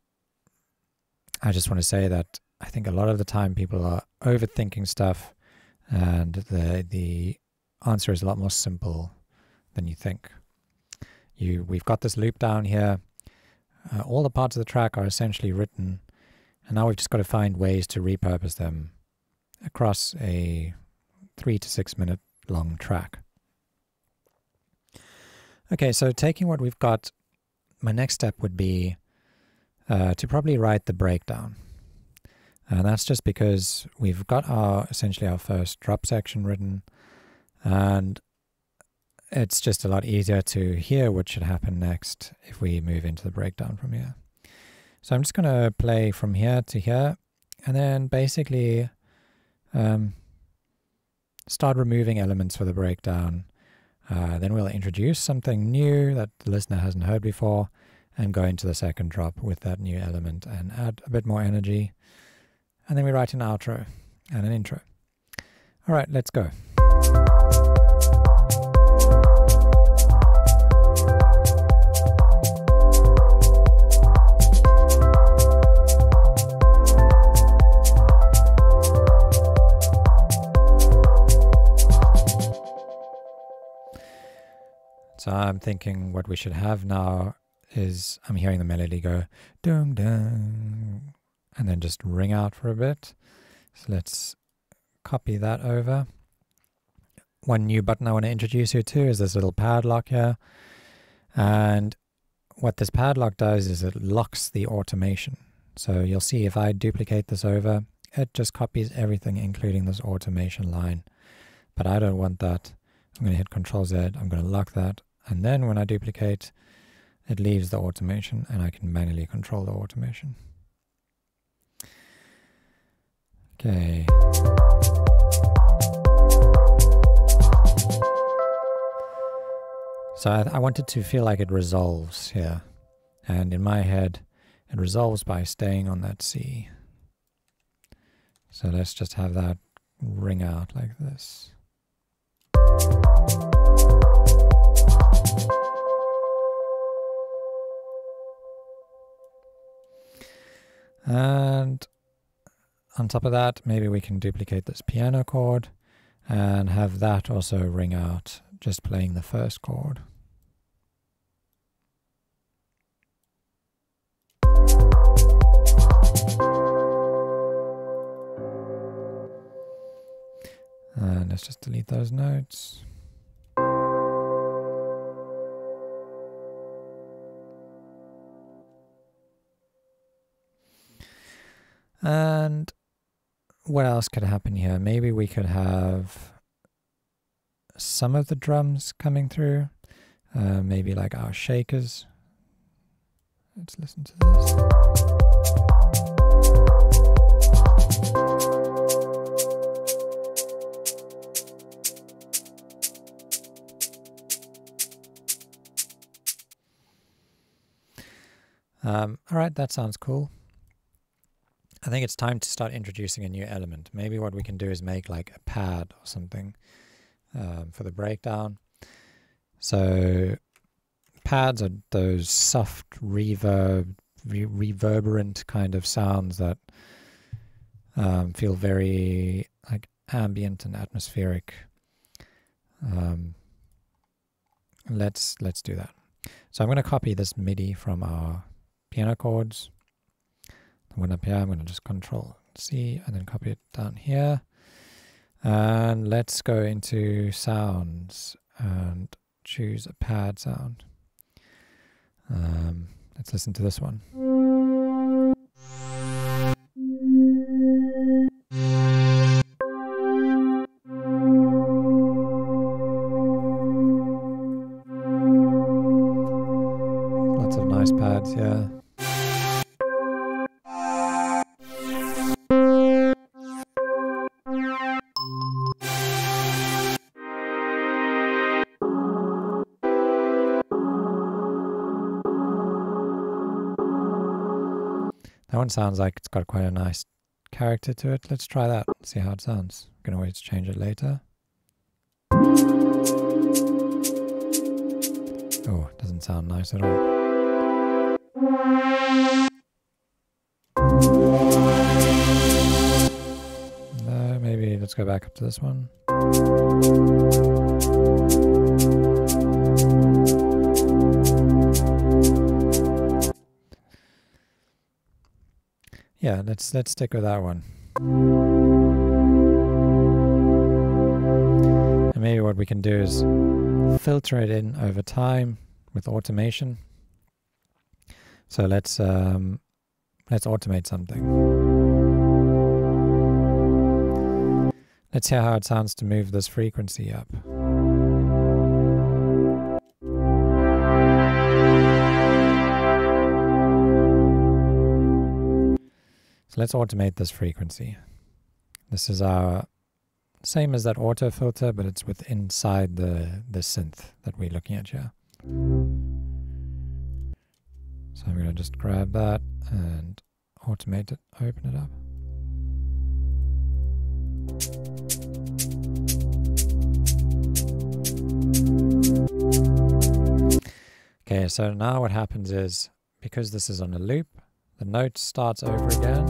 I just want to say that I think a lot of the time people are overthinking stuff, and the answer is a lot more simple than you think. We've got this loop down here. All the parts of the track are essentially written, and now we've just got to find ways to repurpose them across a 3 to 6 minute long track. Okay, so taking what we've got, my next step would be to probably write the breakdown. And that's just because we've got essentially our first drop section written, and it's just a lot easier to hear what should happen next if we move into the breakdown from here. So I'm just going to play from here to here, and then basically start removing elements for the breakdown. Then we'll introduce something new that the listener hasn't heard before and go into the second drop with that new element and add a bit more energy. And then we write an outro and an intro. All right, let's go. So I'm thinking what we should have now is, I'm hearing the melody go dung dung and then just ring out for a bit. So let's copy that over. One new button I want to introduce you to is this little padlock here. And what this padlock does is it locks the automation. So you'll see if I duplicate this over, it just copies everything, including this automation line. But I don't want that. I'm going to hit Control Z, I'm going to lock that. And then when I duplicate, it leaves the automation and I can manually control the automation. Okay. So I want it to feel like it resolves here. And in my head, it resolves by staying on that C. So let's just have that ring out like this. And on top of that, maybe we can duplicate this piano chord and have that also ring out, just playing the first chord. And let's just delete those notes. And what else could happen here? Maybe we could have some of the drums coming through, maybe like our shakers. Let's listen to this. All right, that sounds cool. I think it's time to start introducing a new element. Maybe what we can do is make like a pad or something for the breakdown. So pads are those soft reverberant kind of sounds that feel very like ambient and atmospheric. Let's do that. So I'm going to copy this MIDI from our piano chords. The one up here, I'm going to just Control C and then copy it down here. And let's go into sounds and choose a pad sound. Let's listen to this one. Lots of nice pads here. That one sounds like it's got quite a nice character to it. Let's try that, see how it sounds. We can always change it later. Oh, it doesn't sound nice at all. No, maybe let's go back up to this one. Yeah, let's stick with that one. And maybe what we can do is filter it in over time with automation. So let's automate something. Let's hear how it sounds to move this frequency up. Let's automate this frequency. This is our same as that auto filter, but it's with inside the synth that we're looking at here. So I'm going to just grab that and automate it, open it up. Okay, so now what happens is, because this is on a loop, the note starts over again,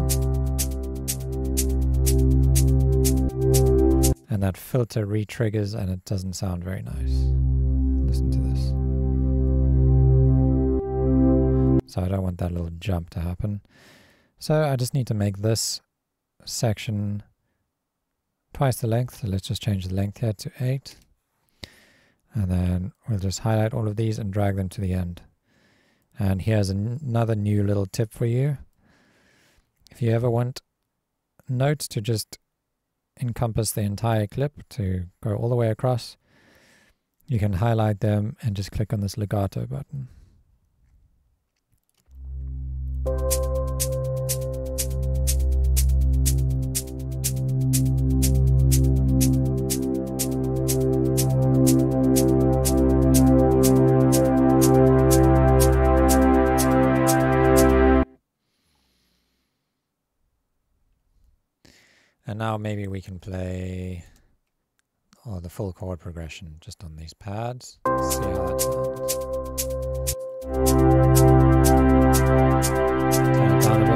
and that filter re-triggers and it doesn't sound very nice. Listen to this. So I don't want that little jump to happen. So I just need to make this section twice the length. So let's just change the length here to 8. And then we'll just highlight all of these and drag them to the end. And here's another new little tip for you. If you ever want notes to just encompass the entire clip, to go all the way across, you can highlight them and just click on this legato button. And now maybe we can play the full chord progression just on these pads. See how that sounds. Turn it down a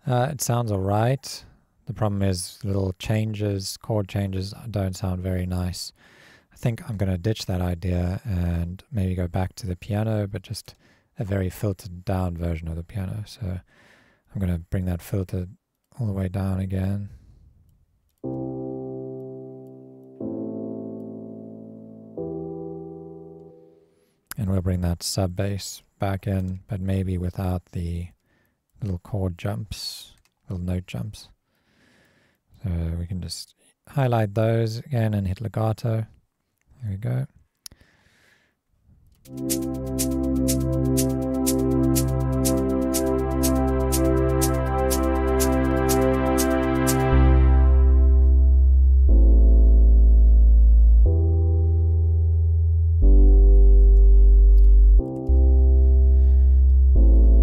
bit. It sounds alright. The problem is little changes, chord changes don't sound very nice. I think I'm going to ditch that idea and maybe go back to the piano, but just a very filtered down version of the piano. So I'm going to bring that filter all the way down again. And we'll bring that sub bass back in, but maybe without the little chord jumps, little note jumps. So we can just highlight those again and hit legato. There we go.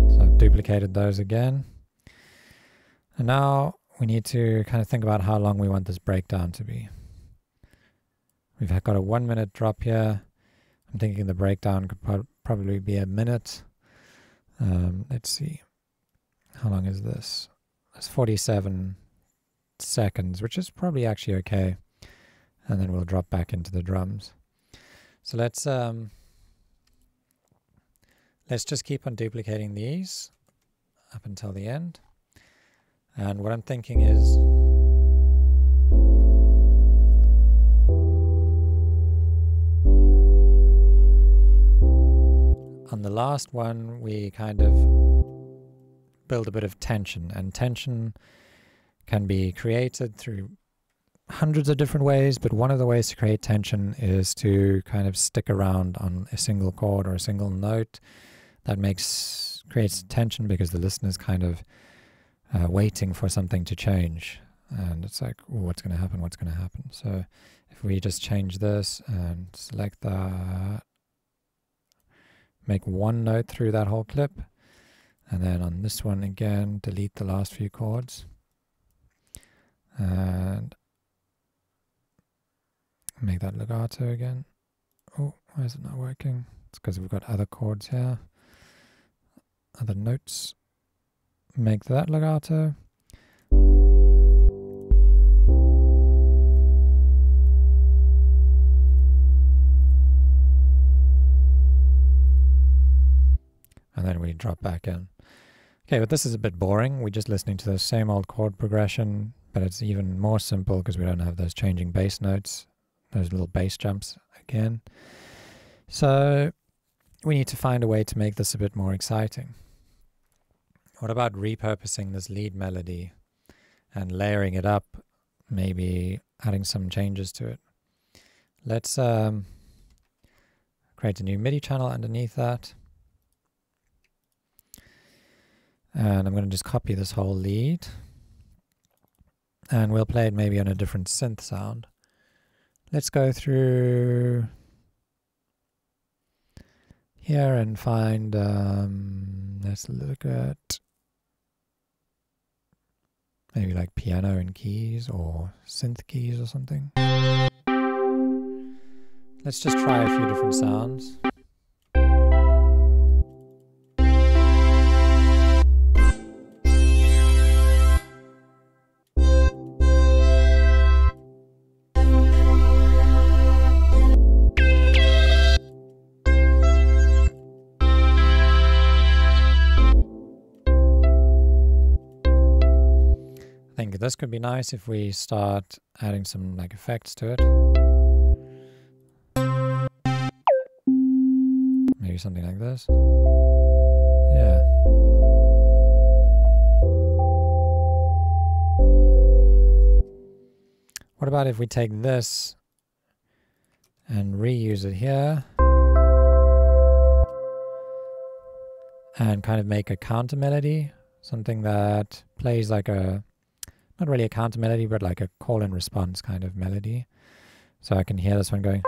So I've duplicated those again. And now we need to kind of think about how long we want this breakdown to be. We've got a 1 minute drop here. I'm thinking the breakdown could probably be a minute. Let's see. How long is this? It's 47 seconds, which is probably actually okay. And then we'll drop back into the drums. So let's just keep on duplicating these up until the end. And what I'm thinking is, on the last one, we kind of build a bit of tension, and tension can be created through hundreds of different ways, but one of the ways to create tension is to kind of stick around on a single chord or a single note. That creates tension because the listener's kind of waiting for something to change, and it's like, ooh, what's going to happen, what's going to happen? So if we just change this and select that, make one note through that whole clip, and then on this one again, delete the last few chords, and make that legato again. Oh, why is it not working? It's because we've got other chords here, other notes. Make that legato. And then we drop back in. Okay, but this is a bit boring. We're just listening to the same old chord progression, but it's even more simple because we don't have those changing bass notes, those little bass jumps again. So we need to find a way to make this a bit more exciting. What about repurposing this lead melody and layering it up, maybe adding some changes to it? Let's create a new MIDI channel underneath that. And I'm going to just copy this whole lead. And we'll play it maybe on a different synth sound. Let's go through here and find, let's look at maybe like piano and keys or synth keys or something. Let's just try a few different sounds. I think this could be nice if we start adding some like effects to it. Maybe something like this. Yeah. What about if we take this and reuse it here and kind of make a counter melody, something that plays like a, not really a counter melody, but like a call and response kind of melody. So I can hear this one going.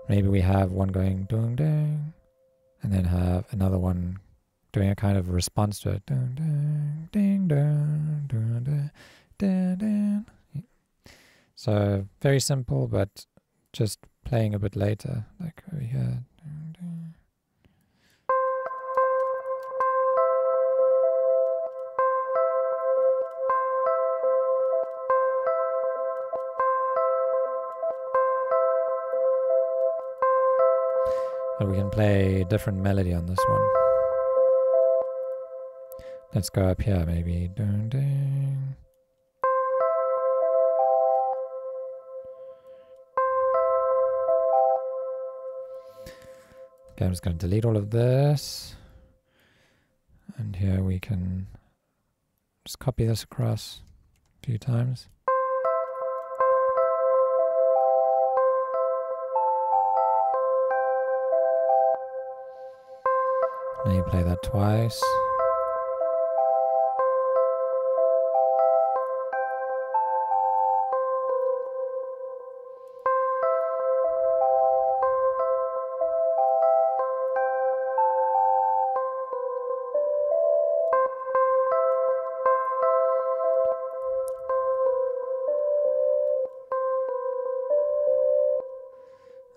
Maybe we have one going ding ding, and then have another one doing a kind of response to it. Ding ding ding ding ding ding ding. So very simple, but just playing a bit later, like over here. Ding, ding. But we can play a different melody on this one. Let's go up here, maybe. Ding, ding. Okay, I'm just going to delete all of this. And here we can just copy this across a few times. Maybe play that twice.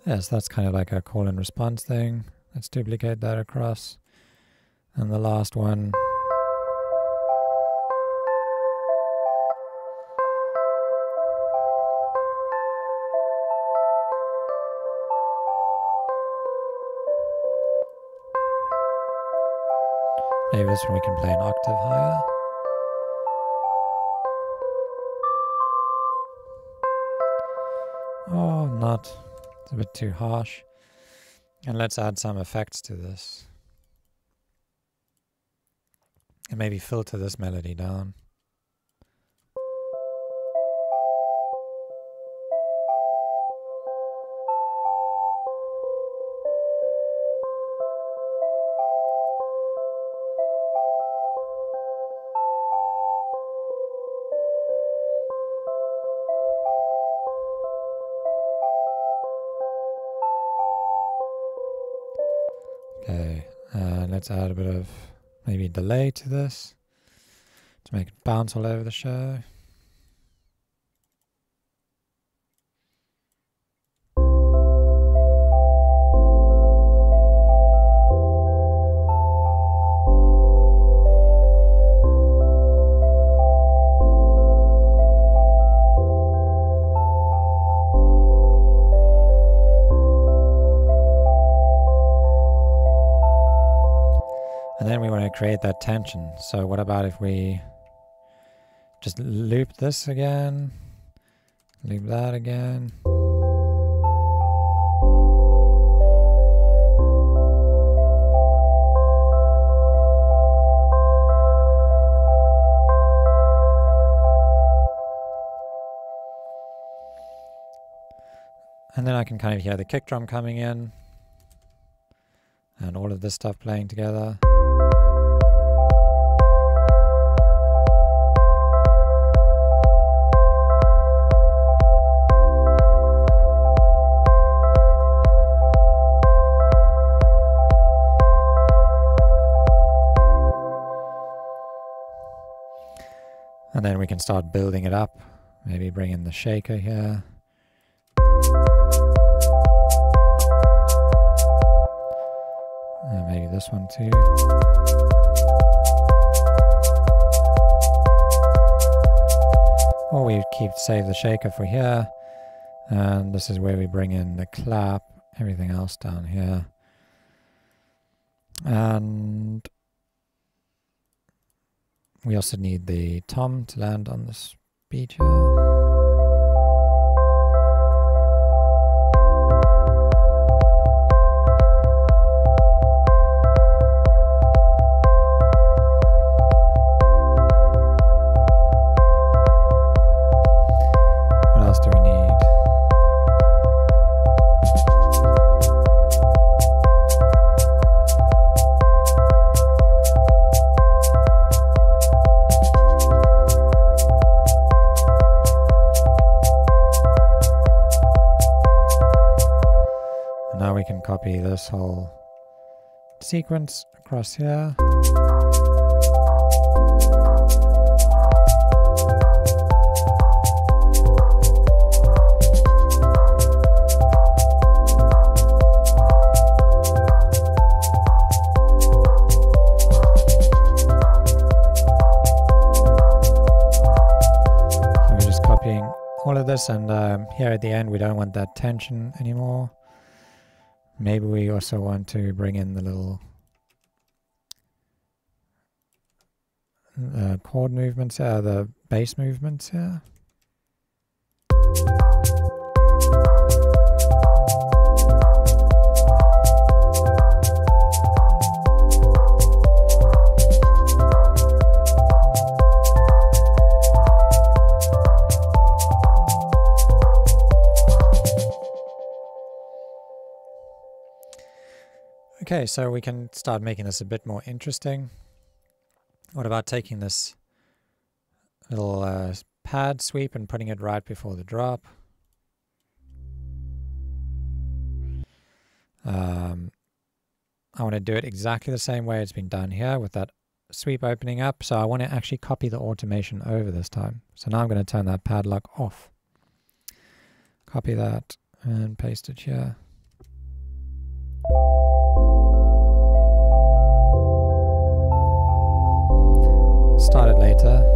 Yes, that's kind of like a call and response thing. Let's duplicate that across. And the last one. Maybe this one we can play an octave higher. Oh, not. It's a bit too harsh. And let's add some effects to this. And maybe filter this melody down. Okay, let's add a bit of maybe delay to this to make it bounce all over the show. And then we want to create that tension. So what about if we just loop this again, loop that again. And then I can kind of hear the kick drum coming in and all of this stuff playing together. And then we can start building it up. Maybe bring in the shaker here. And maybe this one too. Or we save the shaker for here. And this is where we bring in the clap, everything else down here. And we also need the tom to land on this beat here. What else do we need? Now we can copy this whole sequence across here. So we're just copying all of this, and here at the end we don't want that tension anymore. Maybe we also want to bring in the little chord movements, the bass movements here. Okay, so we can start making this a bit more interesting. What about taking this little pad sweep and putting it right before the drop? I want to do it exactly the same way it's been done here with that sweep opening up. So I want to actually copy the automation over this time. So now I'm going to turn that padlock off. Copy that and paste it here. start it later.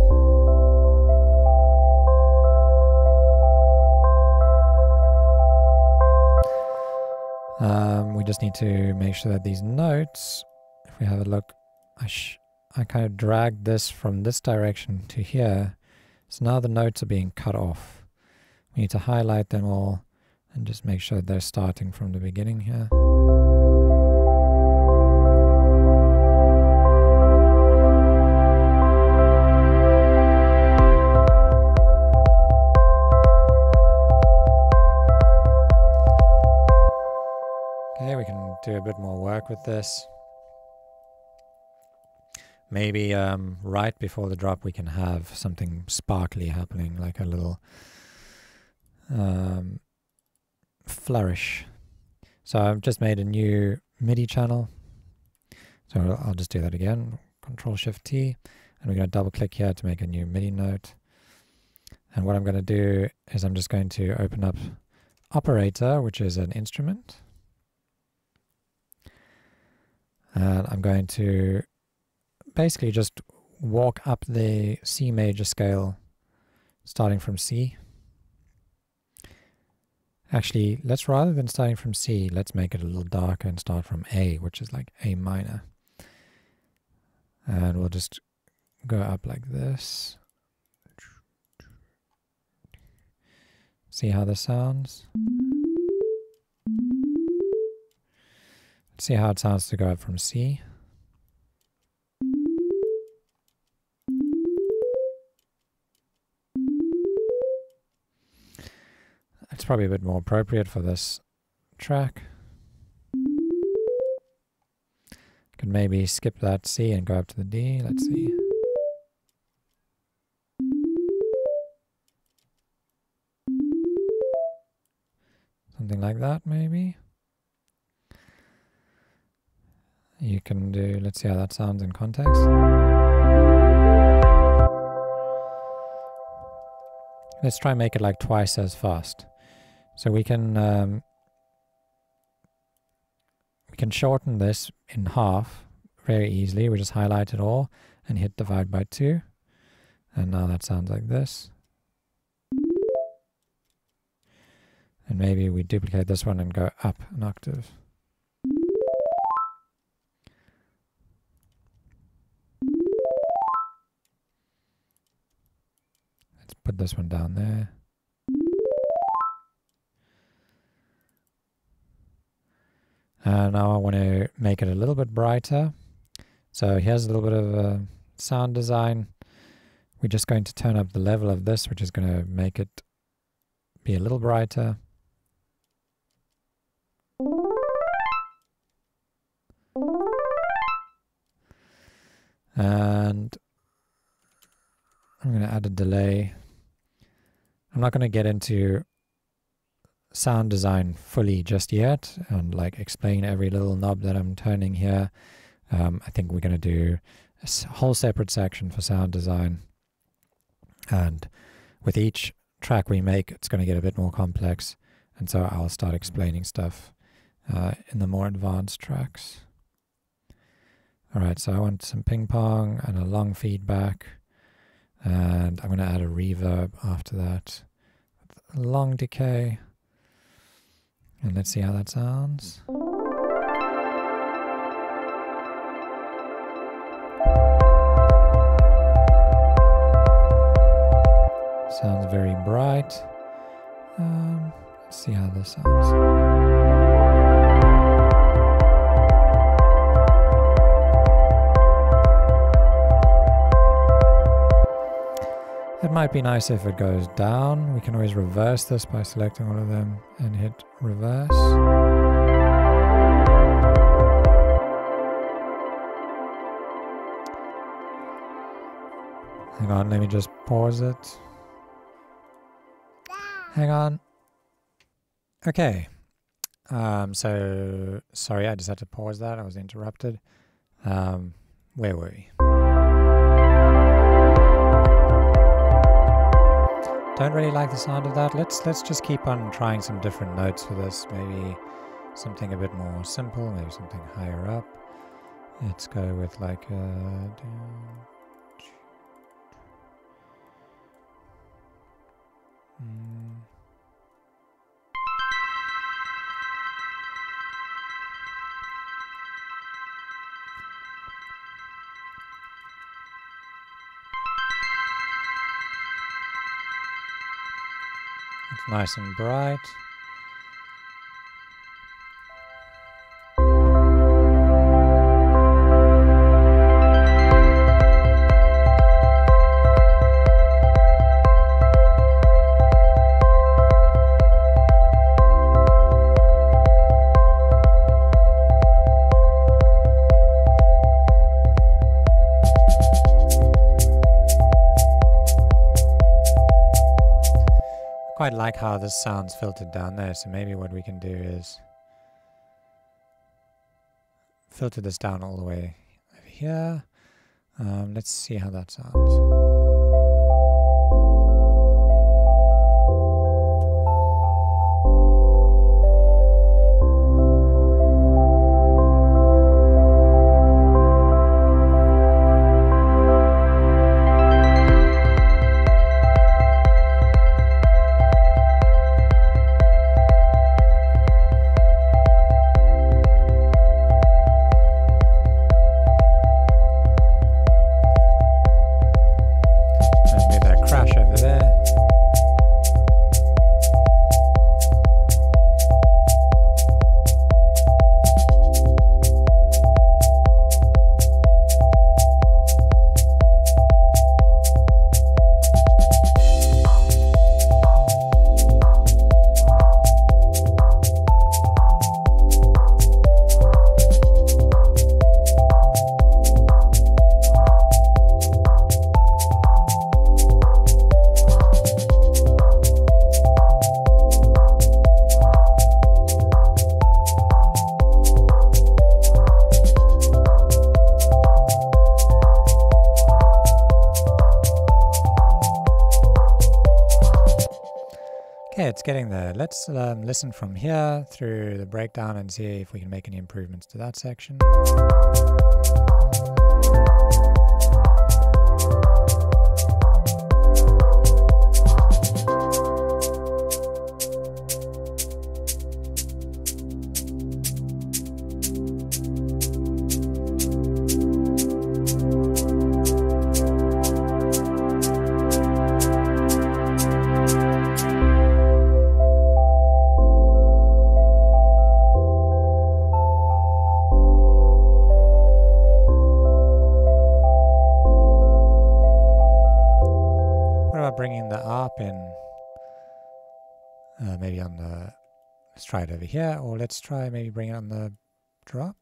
We just need to make sure that these notes, if we have a look, I kind of dragged this from this direction to here. So now the notes are being cut off. We need to highlight them all and just make sure they're starting from the beginning here. Okay, we can do a bit more work with this. Maybe right before the drop we can have something sparkly happening, like a little flourish. So I've just made a new MIDI channel. So I'll just do that again. Control-Shift-T. And we're going to double click here to make a new MIDI note. And what I'm going to do is I'm just going to open up Operator, which is an instrument. And I'm going to basically just walk up the C major scale starting from C. Actually, let's, rather than starting from C, let's make it a little darker and start from A, which is like A minor. And we'll just go up like this. See how this sounds? Let's see how it sounds to go up from C. It's probably a bit more appropriate for this track. Could maybe skip that C and go up to the D. Let's see. Something like that, maybe. You can do, let's see how that sounds in context. Let's try and make it like twice as fast. So we can shorten this in half very easily. We just highlight it all and hit divide by 2. And now that sounds like this. And maybe we duplicate this one and go up an octave. Let's put this one down there. And now I want to make it a little bit brighter. So here's a little bit of a sound design. We're just going to turn up the level of this, which is going to make it be a little brighter. And I'm going to add a delay. I'm not going to get into sound design fully just yet and like explain every little knob that I'm turning here. I think we're going to do a whole separate section for sound design. And with each track we make, it's going to get a bit more complex. And so I'll start explaining stuff in the more advanced tracks. Alright, so I want some ping pong and a long feedback, and I'm going to add a reverb after that, a long decay, and let's see how that sounds. Sounds very bright. Let's see how this sounds. It might be nice if it goes down. We can always reverse this by selecting all of them and hit reverse. Hang on, let me just pause it. Hang on. Okay. So, sorry, I just had to pause that. I was interrupted. Where were we? Don't really like the sound of that. Let's just keep on trying some different notes for this. Maybe something a bit more simple, maybe something higher up. Let's go with like a... It's nice and bright. Quite like how this sounds filtered down there, so maybe what we can do is filter this down all the way over here. Let's see how that sounds. Okay, it's getting there. Let's listen from here through the breakdown and see if we can make any improvements to that section. Bringing the ARP in, maybe on the, let's try it over here, or let's try maybe bring it on the drop.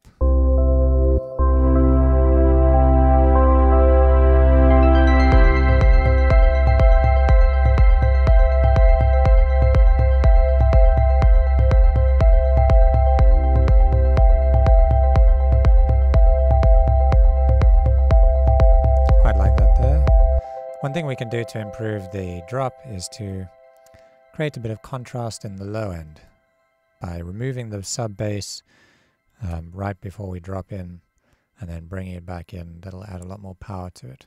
One thing we can do to improve the drop is to create a bit of contrast in the low end by removing the sub bass right before we drop in and then bringing it back in. That'll add a lot more power to it.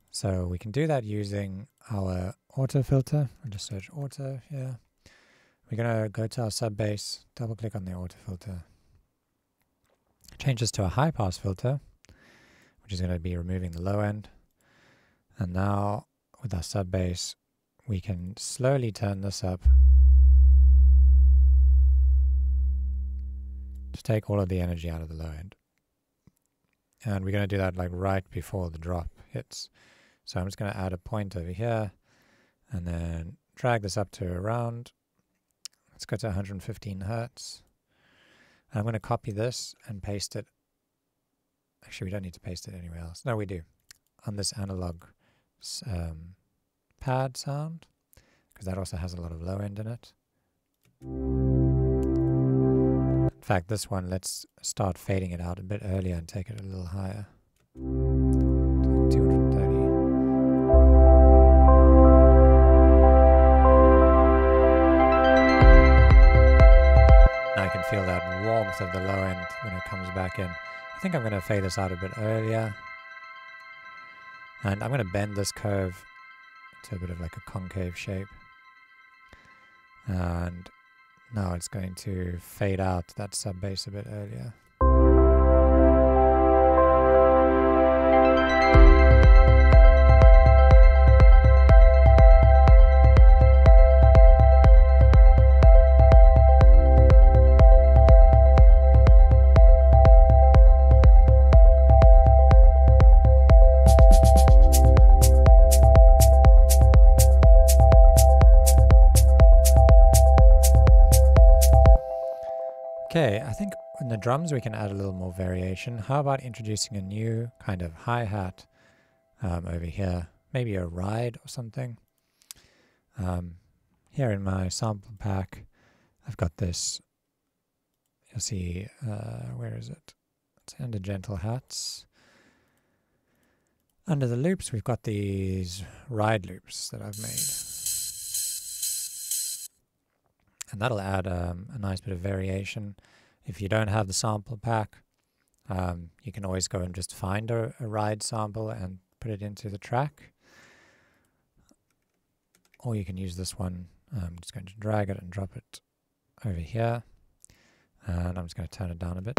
So we can do that using our auto filter. I'll just search auto here. We're going to go to our sub bass, double click on the auto filter, change this to a high pass filter, which is going to be removing the low end. And now, with our sub bass, we can slowly turn this up to take all of the energy out of the low end. And we're going to do that like right before the drop hits. So I'm just going to add a point over here and then drag this up to around, let's go to 115 Hertz. And I'm going to copy this and paste it. Actually, we don't need to paste it anywhere else. No, we do. On this analog pad sound, because that also has a lot of low end in it. In fact, this one, let's start fading it out a bit earlier and take it a little higher. 230. Now I can feel that warmth of the low end when it comes back in. I think I'm going to fade this out a bit earlier. And I'm going to bend this curve to a bit of like a concave shape. And now it's going to fade out that sub bass a bit earlier. Okay, I think in the drums we can add a little more variation. How about introducing a new kind of hi-hat over here? Maybe a ride or something. Here in my sample pack, I've got this, you'll see, where is it? It's under gentle hats. Under the loops, we've got these ride loops that I've made. And that'll add a nice bit of variation. If you don't have the sample pack, you can always go and just find a ride sample and put it into the track. Or you can use this one. I'm just going to drag it and drop it over here. And I'm just going to turn it down a bit.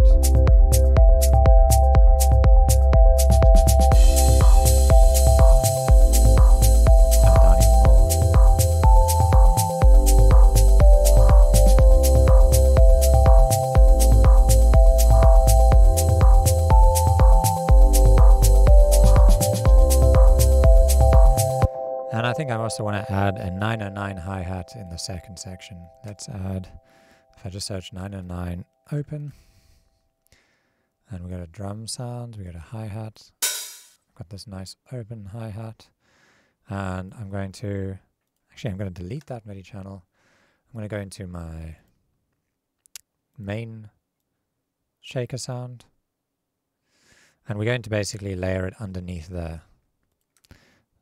And I think I also want to add a 909 hi-hat in the second section. Let's add, if I just search 909 open, and we go to drum sounds, we go to hi-hat, got this nice open hi-hat, and I'm going to delete that MIDI channel. I'm going to go into my main shaker sound, and we're going to basically layer it underneath there.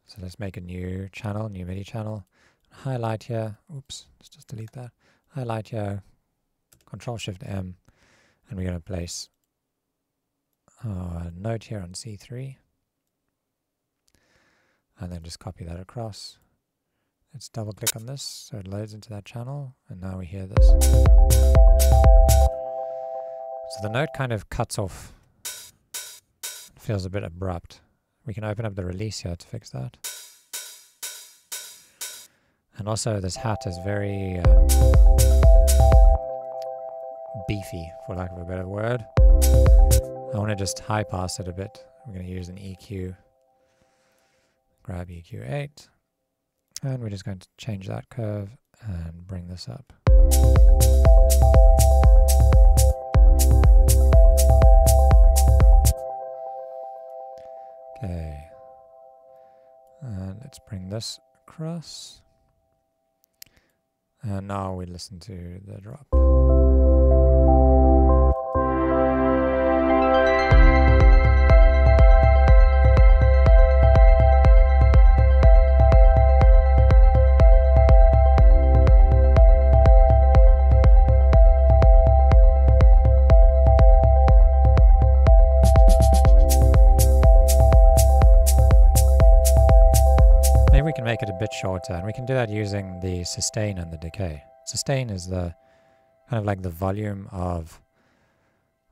So let's make a new channel, new MIDI channel. Highlight here. Oops, let's just delete that. Highlight here. Control-Shift-M. And we're going to place a note here on C3. And then just copy that across. Let's double-click on this so it loads into that channel. And now we hear this. So the note kind of cuts off. It feels a bit abrupt. We can open up the release here to fix that. And also this hat is very beefy, for lack of a better word. I want to just high pass it a bit. We're going to use an EQ. Grab EQ8. And we're just going to change that curve and bring this up. Okay, and let's bring this across. And now we listen to the drop. We can make it a bit shorter, and we can do that using the sustain and the decay. Sustain is the kind of like the volume of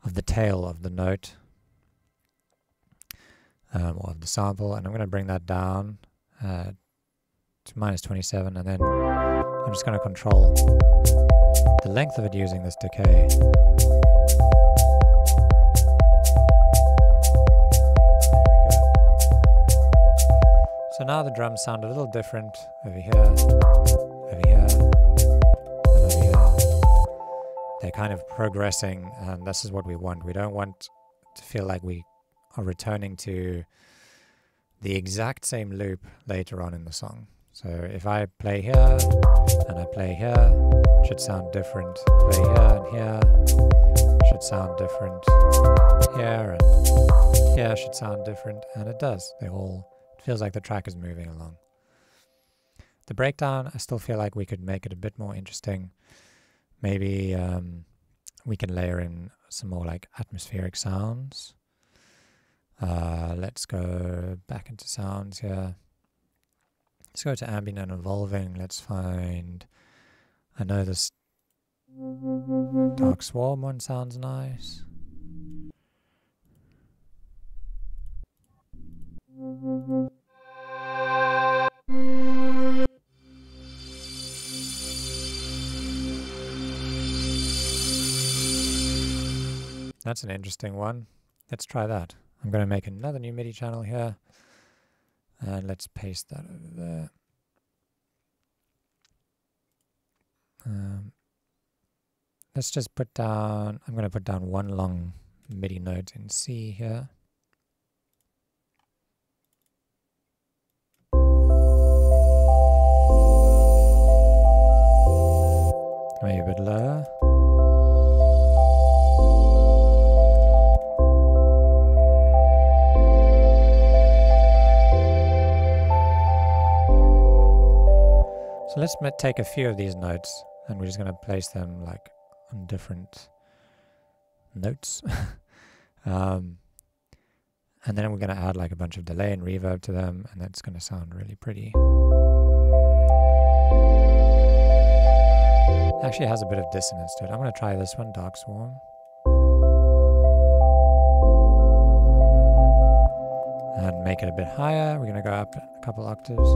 the tail of the note or of the sample, and I'm going to bring that down to -27, and then I'm just going to control the length of it using this decay. So now the drums sound a little different over here, over here, and over here. They're kind of progressing, and this is what we want. We don't want to feel like we are returning to the exact same loop later on in the song. So if I play here, and I play here, it should sound different. Play here and here, should sound different. Here and here should sound different, and it does. They all... It feels like the track is moving along. The breakdown, I still feel like we could make it a bit more interesting. Maybe we can layer in some more like atmospheric sounds. Let's go back into sounds here. Let's go to ambient and evolving. Let's find I know this Dark Swarm one sounds nice. That's an interesting one. Let's try that. I'm going to make another new MIDI channel here. And let's paste that over there. Let's just put down, I'm going to put down one long MIDI note in C here. Maybe a bit lower. So let's take a few of these notes and we're just going to place them like on different notes. And then we're going to add like a bunch of delay and reverb to them, and that's going to sound really pretty. Actually it has a bit of dissonance to it. I'm going to try this one, Dark Swarm. And make it a bit higher. We're going to go up a couple octaves.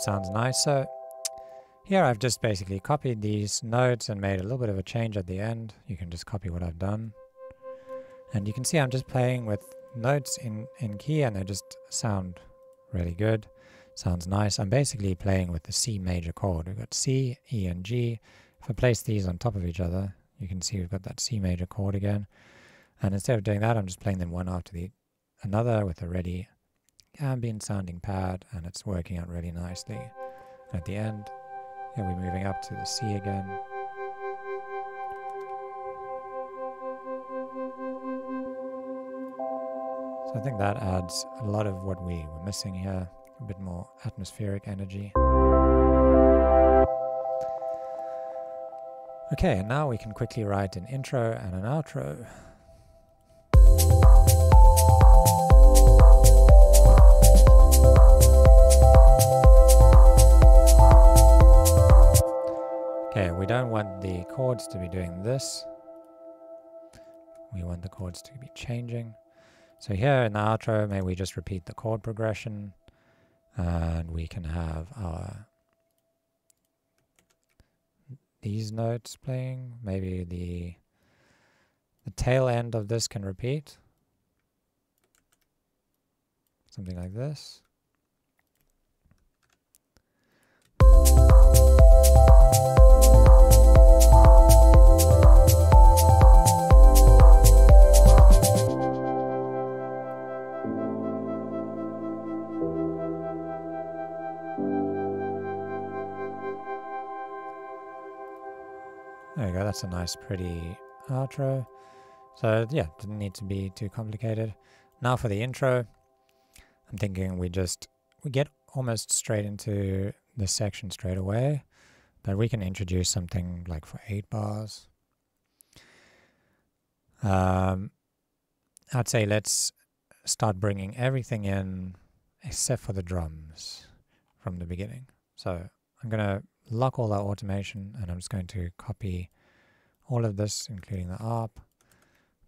Sounds nice. So here I've just basically copied these notes and made a little bit of a change at the end. You can just copy what I've done. And you can see I'm just playing with notes in key and they just sound really good. Sounds nice. I'm basically playing with the C major chord. We've got C, E, and G. If I place these on top of each other, you can see we've got that C major chord again. And instead of doing that, I'm just playing them one after the another with a ready ambient sounding pad, and it's working out really nicely. At the end, yeah, we're moving up to the C again. So I think that adds a lot of what we were missing here, a bit more atmospheric energy. Okay, and now we can quickly write an intro and an outro. Okay, we don't want the chords to be doing this. We want the chords to be changing. So here in the outro, maybe we just repeat the chord progression, and we can have these notes playing. Maybe the tail end of this can repeat. Something like this. There you go, that's a nice pretty outro. So yeah, didn't need to be too complicated. Now for the intro, I'm thinking we get almost straight into this section straight away, but we can introduce something like for 8 bars. I'd say let's start bringing everything in except for the drums from the beginning. So I'm going to lock all that automation, and I'm just going to copy all of this, including the ARP,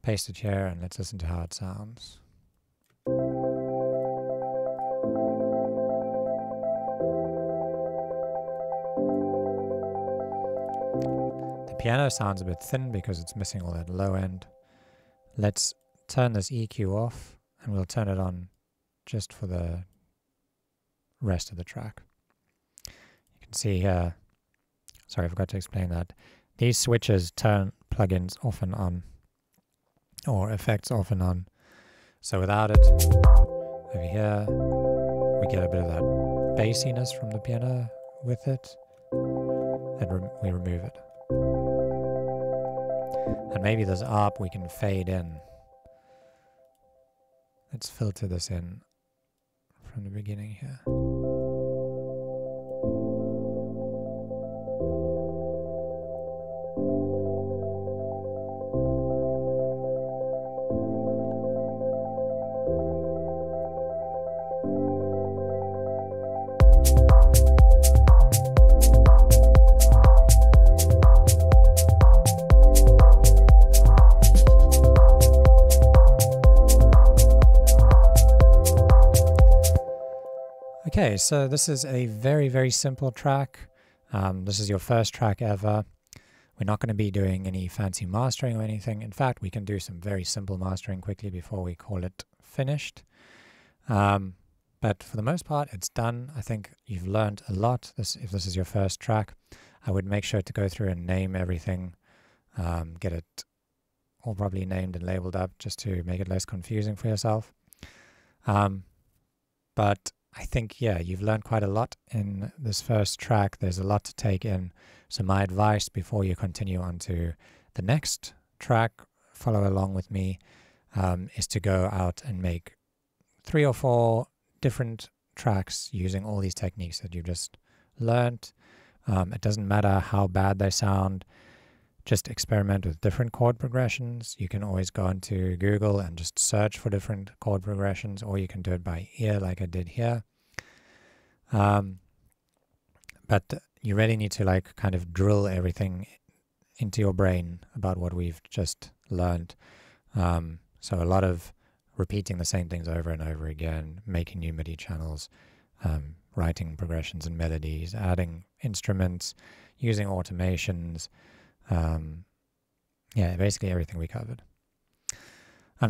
paste it here and let's listen to how it sounds. The piano sounds a bit thin because it's missing all that low end. Let's turn this EQ off and we'll turn it on just for the rest of the track. You can see here, sorry I forgot to explain that, these switches turn plugins off and on, or effects off and on. So without it, over here, we get a bit of that bassiness from the piano. With it, and we remove it. And maybe this ARP we can fade in. Let's filter this in from the beginning here. Okay, so this is a very, very simple track. This is your first track ever. We're not going to be doing any fancy mastering or anything. In fact, we can do some very simple mastering quickly before we call it finished. But for the most part, it's done. I think you've learned a lot. If this is your first track, I would make sure to go through and name everything, get it all probably named and labeled up just to make it less confusing for yourself. But I think, yeah, you've learned quite a lot in this first track. There's a lot to take in. So my advice before you continue on to the next track, follow along with me, is to go out and make 3 or 4 different tracks using all these techniques that you've just learned. It doesn't matter how bad they sound. Just experiment with different chord progressions. You can always go onto Google and just search for different chord progressions, or you can do it by ear like I did here. But you really need to like kind of drill everything into your brain about what we've just learned. So a lot of repeating the same things over and over again, making new MIDI channels, writing progressions and melodies, adding instruments, using automations. Yeah, basically everything we covered.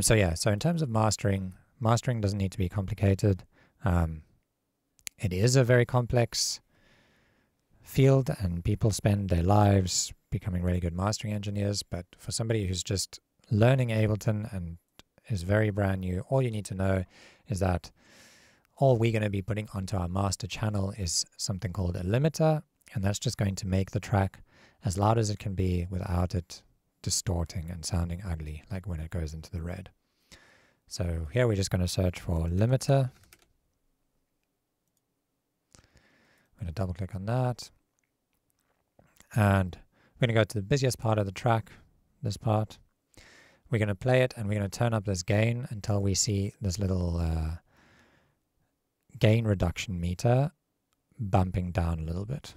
So in terms of mastering doesn't need to be complicated. It is a very complex field and people spend their lives becoming really good mastering engineers, but for somebody who's just learning Ableton and is very brand new, all you need to know is that all we're going to be putting onto our master channel is something called a limiter, and that's just going to make the track as loud as it can be without it distorting and sounding ugly, like when it goes into the red. So here we're just going to search for limiter. I'm going to double click on that. And we're going to go to the busiest part of the track, this part. We're going to play it and we're going to turn up this gain until we see this little gain reduction meter bumping down a little bit.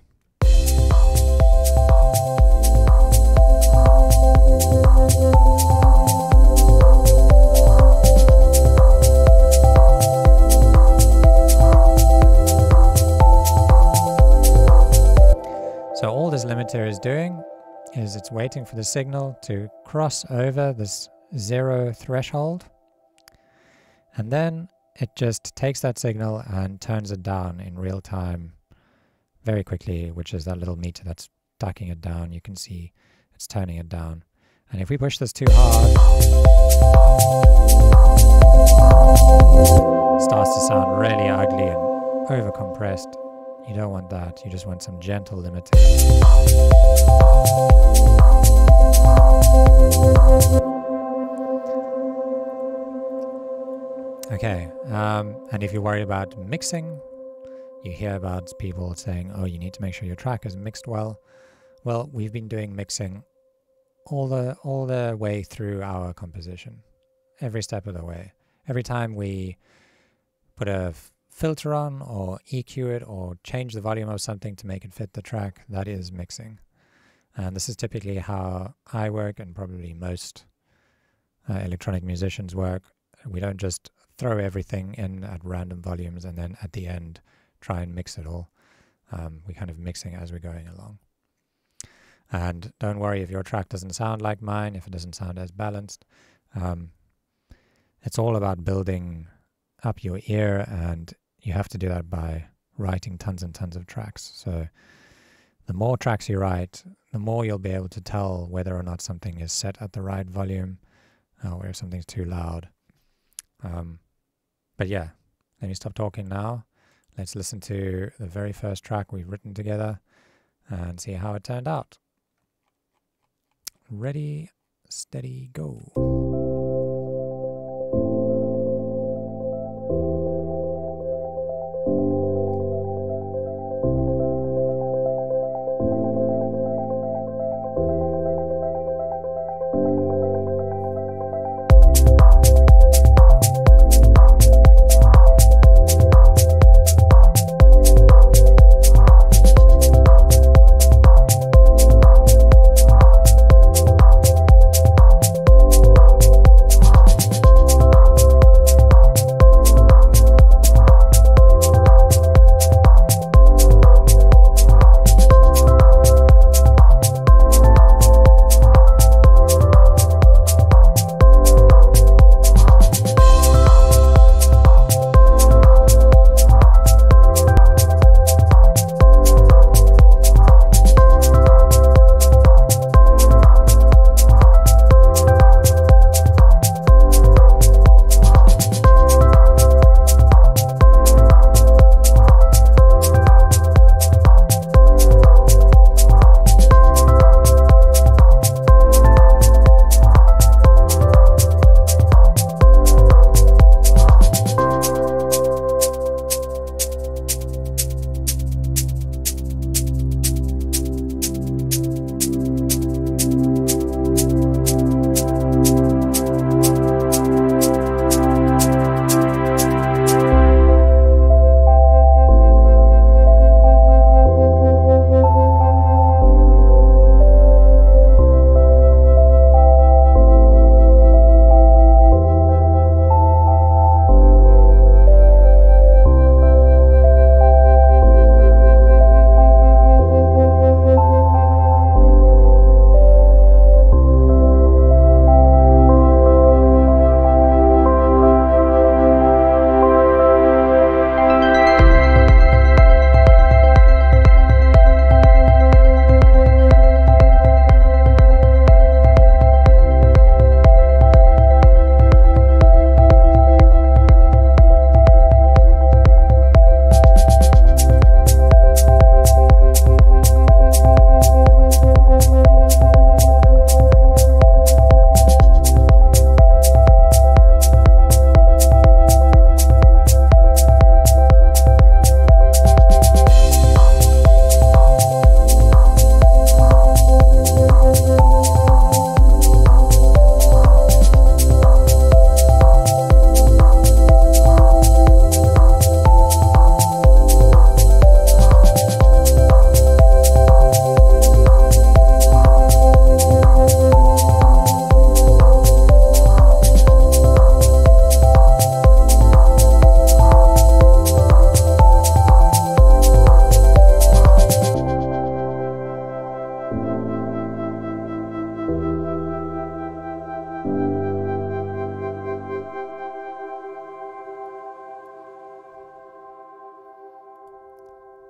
So all this limiter is doing is it's waiting for the signal to cross over this 0 threshold, and then it just takes that signal and turns it down in real time very quickly, which is that little meter that's ducking it down. You can see it's turning it down. And if we push this too hard, it starts to sound really ugly and over-compressed. You don't want that. You just want some gentle limiting. Okay, and if you're worried about mixing, you hear about people saying, oh, you need to make sure your track is mixed well. Well, we've been doing mixing all the way through our composition, every step of the way. Every time we put a filter on or EQ it or change the volume of something to make it fit the track, that is mixing. And this is typically how I work and probably most electronic musicians work. We don't just throw everything in at random volumes and then at the end try and mix it all. We're kind of mixing as we're going along. And don't worry if your track doesn't sound like mine, if it doesn't sound as balanced. It's all about building up your ear, and you have to do that by writing tons and tons of tracks. So the more tracks you write, the more you'll be able to tell whether or not something is set at the right volume or if something's too loud. But yeah, let me stop talking now. Let's listen to the very first track we've written together and see how it turned out. Ready, steady, go.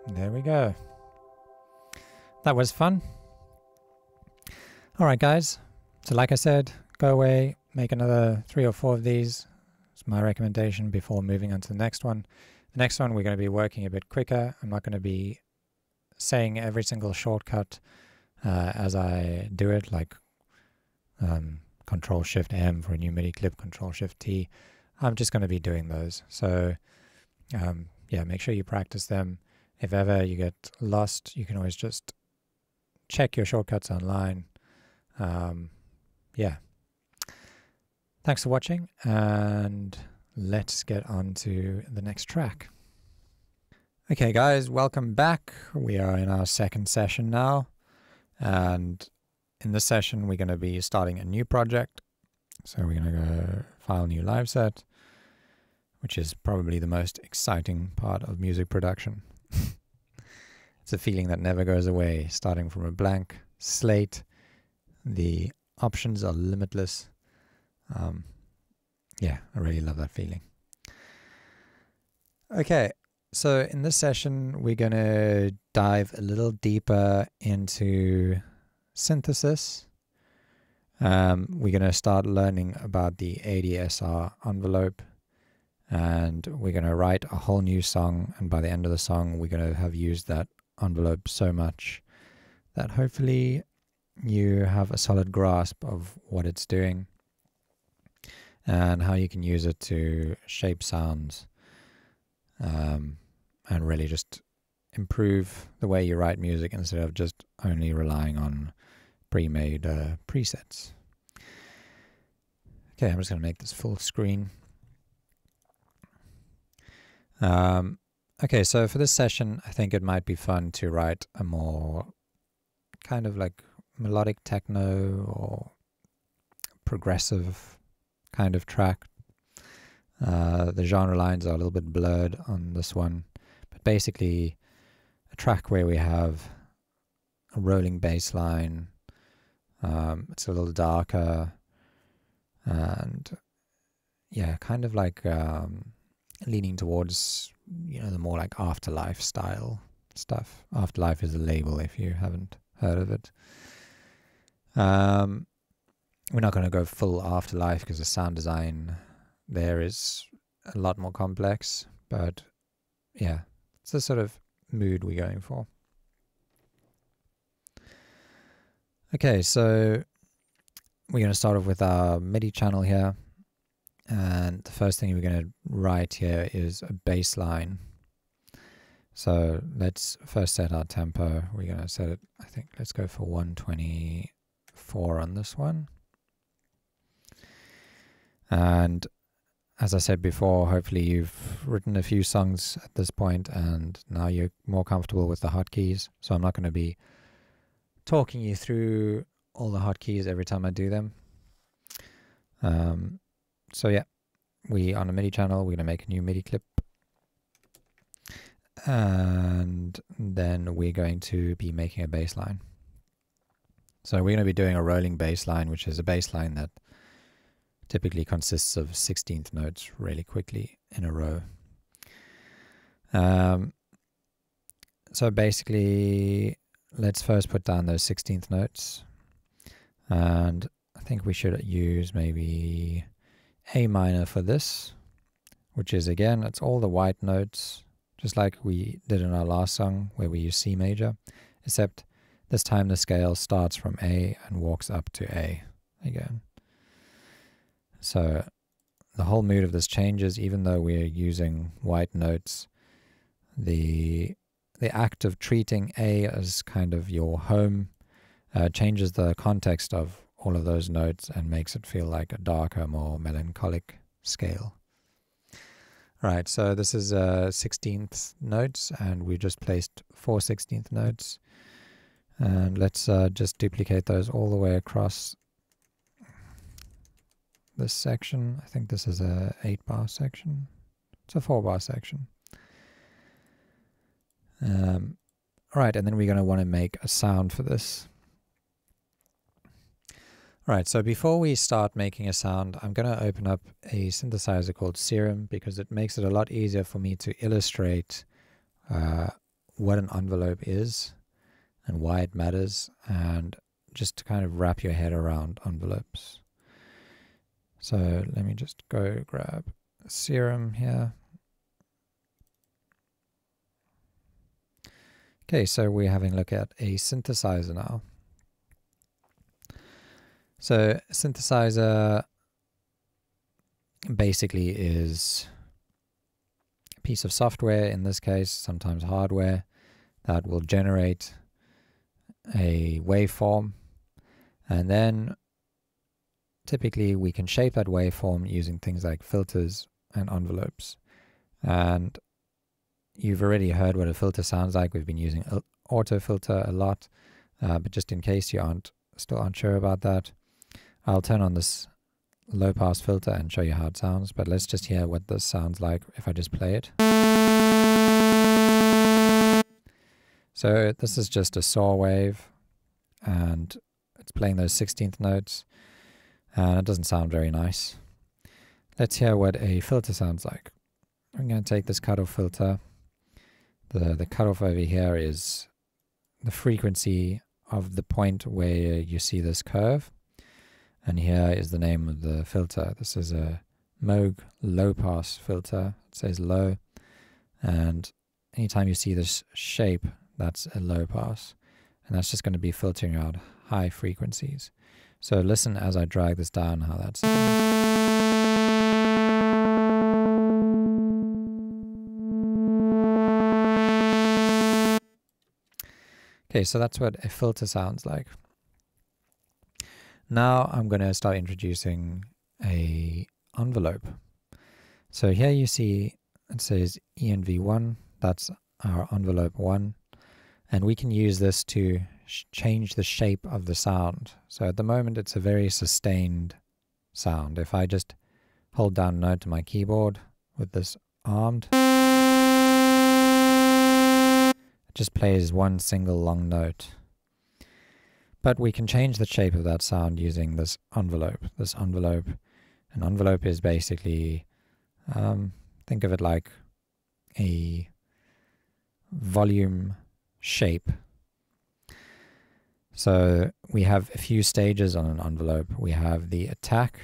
There we go. That was fun. Alright guys, so like I said, go away, make another 3 or 4 of these. It's my recommendation before moving on to the next one. The next one we're going to be working a bit quicker. I'm not going to be saying every single shortcut as I do it, like Control-Shift-M for a new MIDI clip, Control-Shift-T. I'm just going to be doing those. So yeah, make sure you practice them. If ever you get lost, you can always just check your shortcuts online. Yeah. Thanks for watching, and let's get on to the next track. Okay guys, welcome back. We are in our second session now, and in this session we're going to be starting a new project. So we're going to go File, New Live Set, which is probably the most exciting part of music production. It's a feeling that never goes away, starting from a blank slate. The options are limitless. Yeah, I really love that feeling. Okay, so in this session, we're going to dive a little deeper into synthesis. We're going to start learning about the ADSR envelope, and we're going to write a whole new song, and by the end of the song, we're going to have used that envelope so much that hopefully you have a solid grasp of what it's doing and how you can use it to shape sounds, and really just improve the way you write music instead of just only relying on pre-made presets. Okay, I'm just going to make this full screen. Okay, so for this session, I think it might be fun to write a more kind of like melodic techno or progressive kind of track. The genre lines are a little bit blurred on this one, but basically a track where we have a rolling bass line. It's a little darker, and yeah, kind of like leaning towards, you know, the more like Afterlife style stuff. Afterlife is a label if you haven't heard of it. We're not going to go full Afterlife because the sound design there is a lot more complex, but yeah, it's the sort of mood we're going for. Okay, so we're going to start off with our MIDI channel here. And the first thing we're going to write here is a bass line. So let's first set our tempo. We're going to set it, I think, let's go for 124 on this one. And as I said before, hopefully you've written a few songs at this point and now you're more comfortable with the hotkeys. So I'm not going to be talking you through all the hotkeys every time I do them. So yeah, we on a MIDI channel, we're going to make a new MIDI clip. And then we're going to be making a bass line. So we're going to be doing a rolling bass line, which is a bass line that typically consists of 16th notes really quickly in a row. So basically, let's first put down those 16th notes. And I think we should use maybe A minor for this, which is, again, it's all the white notes, just like we did in our last song where we use C major, except this time the scale starts from A and walks up to A again. So the whole mood of this changes, even though we're using white notes. The act of treating A as kind of your home changes the context of all of those notes and makes it feel like a darker, more melancholic scale. Right, so this is 16th notes, and we just placed 4 16th notes. And let's just duplicate those all the way across this section. I think this is a 8-bar section. It's a 4-bar section. Right, and then we're going to want to make a sound for this. Right, so before we start making a sound, I'm going to open up a synthesizer called Serum because it makes it a lot easier for me to illustrate what an envelope is and why it matters, and just to kind of wrap your head around envelopes. So let me just go grab Serum here. Okay, so we're having a look at a synthesizer now. So synthesizer basically is a piece of software, in this case, sometimes hardware, that will generate a waveform, and then typically we can shape that waveform using things like filters and envelopes. And you've already heard what a filter sounds like. We've been using auto filter a lot, but just in case you still aren't sure about that, I'll turn on this low pass filter and show you how it sounds, but let's just hear what this sounds like if I just play it. So this is just a saw wave, and it's playing those 16th notes, and it doesn't sound very nice. Let's hear what a filter sounds like. I'm going to take this cutoff filter. The cutoff over here is the frequency of the point where you see this curve, and here is the name of the filter. This is a Moog low pass filter. It says low, and anytime you see this shape, that's a low pass, and that's just going to be filtering out high frequencies. So listen as I drag this down how that's okay, so that's what a filter sounds like. Now I'm going to start introducing a envelope. So here you see it says ENV1, that's our envelope 1, and we can use this to change the shape of the sound. So at the moment it's a very sustained sound. If I just hold down a note to my keyboard with this armed, it just plays one single long note. But we can change the shape of that sound using this envelope. An envelope is basically, think of it like a volume shape. So we have a few stages on an envelope. We have the attack.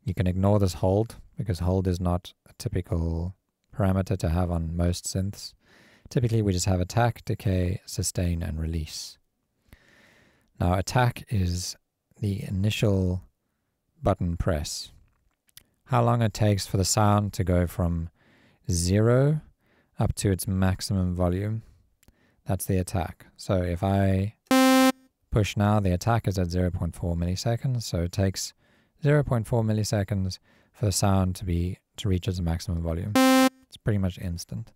You can ignore this hold, because hold is not a typical parameter to have on most synths. Typically we just have attack, decay, sustain, and release. Now attack is the initial button press. How long it takes for the sound to go from 0 up to its maximum volume. That's the attack. So if I push now, the attack is at 0.4 milliseconds. So it takes 0.4 milliseconds for the sound to reach its maximum volume. It's pretty much instant.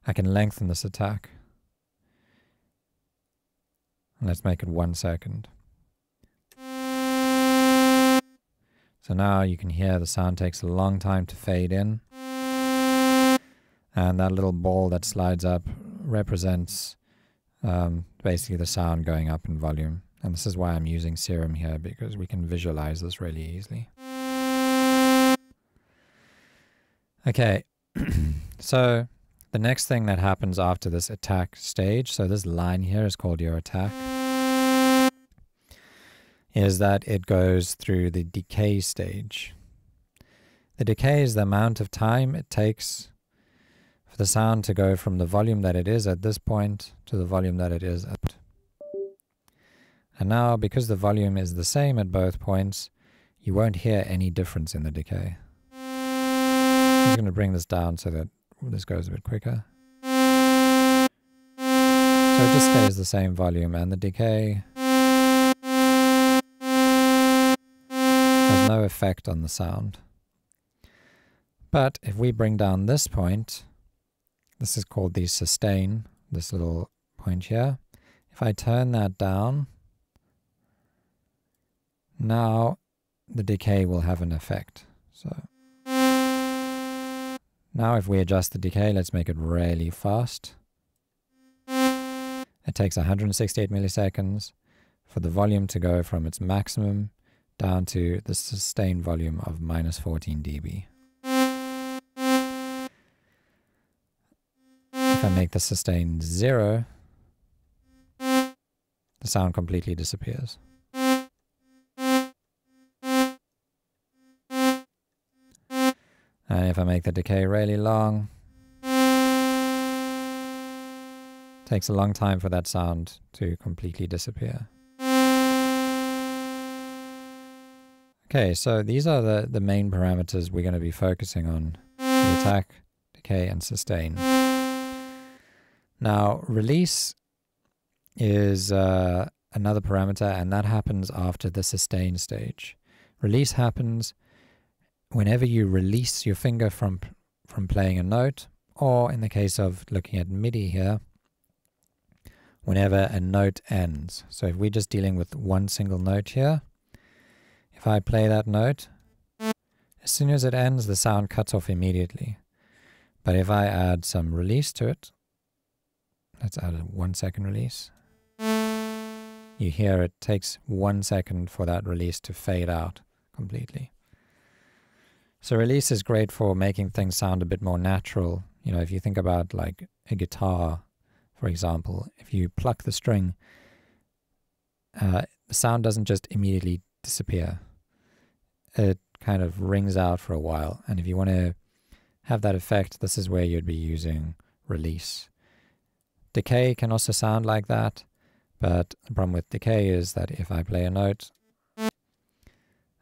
I can lengthen this attack. Let's make it 1 second. So now you can hear the sound takes a long time to fade in. And that little ball that slides up represents basically the sound going up in volume. And this is why I'm using Serum here, because we can visualize this really easily. Okay, so the next thing that happens after this attack stage, so this line here is called your attack, is that it goes through the decay stage. The decay is the amount of time it takes for the sound to go from the volume that it is at this point to the volume that it is at. And now, because the volume is the same at both points, you won't hear any difference in the decay. I'm just going to bring this down so that this goes a bit quicker. So it just stays the same volume, and the decay has no effect on the sound. But if we bring down this point, this is called the sustain, this little point here. If I turn that down, now the decay will have an effect. So now if we adjust the decay, let's make it really fast. It takes 168 milliseconds for the volume to go from its maximum down to the sustained volume of minus 14 dB. If I make the sustain 0, the sound completely disappears. And if I make the decay really long, it takes a long time for that sound to completely disappear. Okay, so these are the main parameters we're going to be focusing on: the attack, decay, and sustain. Now, release is another parameter, and that happens after the sustain stage. Release happens whenever you release your finger from playing a note, or in the case of looking at MIDI here, whenever a note ends. So if we're just dealing with one single note here, if if I play that note, as soon as it ends, the sound cuts off immediately. But if I add some release to it, let's add a 1 second release. You hear it takes 1 second for that release to fade out completely. So release is great for making things sound a bit more natural. You know, if you think about like a guitar, for example, if you pluck the string, the sound doesn't just immediately disappear. It kind of rings out for a while. And if you want to have that effect, this is where you'd be using release. Decay can also sound like that, but the problem with decay is that if I play a note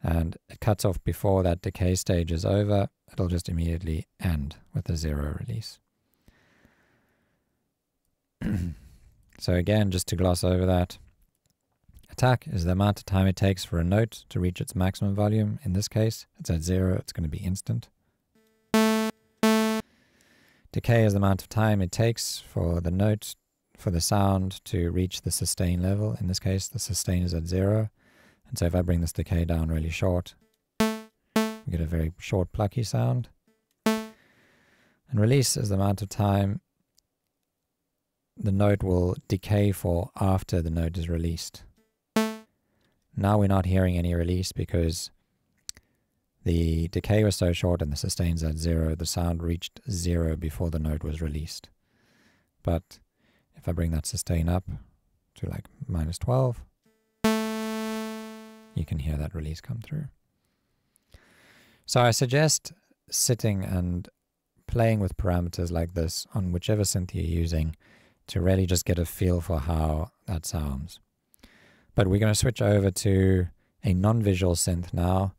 and it cuts off before that decay stage is over, it'll just immediately end with a 0 release. So again, just to gloss over that, attack is the amount of time it takes for a note to reach its maximum volume. In this case, it's at 0, it's going to be instant. Decay is the amount of time it takes for the note, for the sound to reach the sustain level. In this case, the sustain is at 0. And so if I bring this decay down really short, we get a very short, plucky sound. And release is the amount of time the note will decay for after the note is released. Now we're not hearing any release because the decay was so short and the sustain's at 0, the sound reached 0 before the note was released. But if I bring that sustain up to like -12, you can hear that release come through. So I suggest sitting and playing with parameters like this on whichever synth you're using to really just get a feel for how that sounds. But we're going to switch over to a non-visual synth now,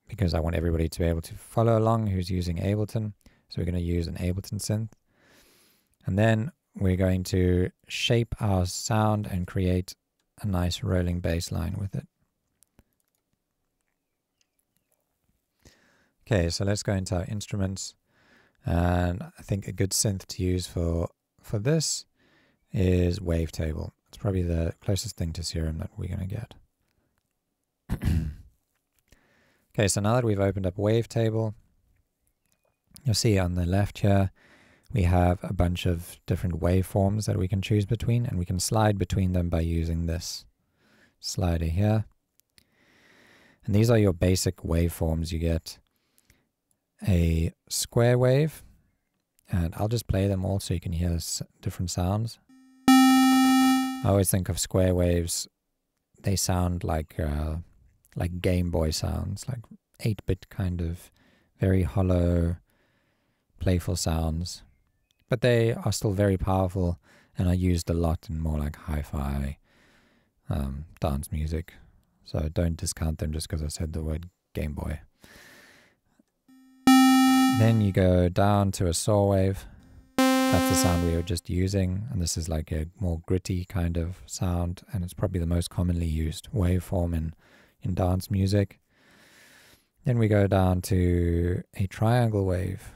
because I want everybody to be able to follow along who's using Ableton. So we're going to use an Ableton synth. And then we're going to shape our sound and create a nice rolling bass line with it. Okay, so let's go into our instruments. And I think a good synth to use for this is Wavetable. It's probably the closest thing to Serum that we're going to get. Okay, so now that we've opened up Wavetable, you'll see on the left here, we have a bunch of different waveforms that we can choose between, and we can slide between them by using this slider here. And these are your basic waveforms. You get a square wave, and I'll just play them all so you can hear different sounds. I always think of square waves, they sound like Game Boy sounds, like 8-bit kind of very hollow, playful sounds. But they are still very powerful and are used a lot in more like hi-fi dance music. So don't discount them just because I said the word Game Boy. Then you go down to a saw wave. That's the sound we were just using, and this is like a more gritty kind of sound, and it's probably the most commonly used waveform in dance music. Then we go down to a triangle wave,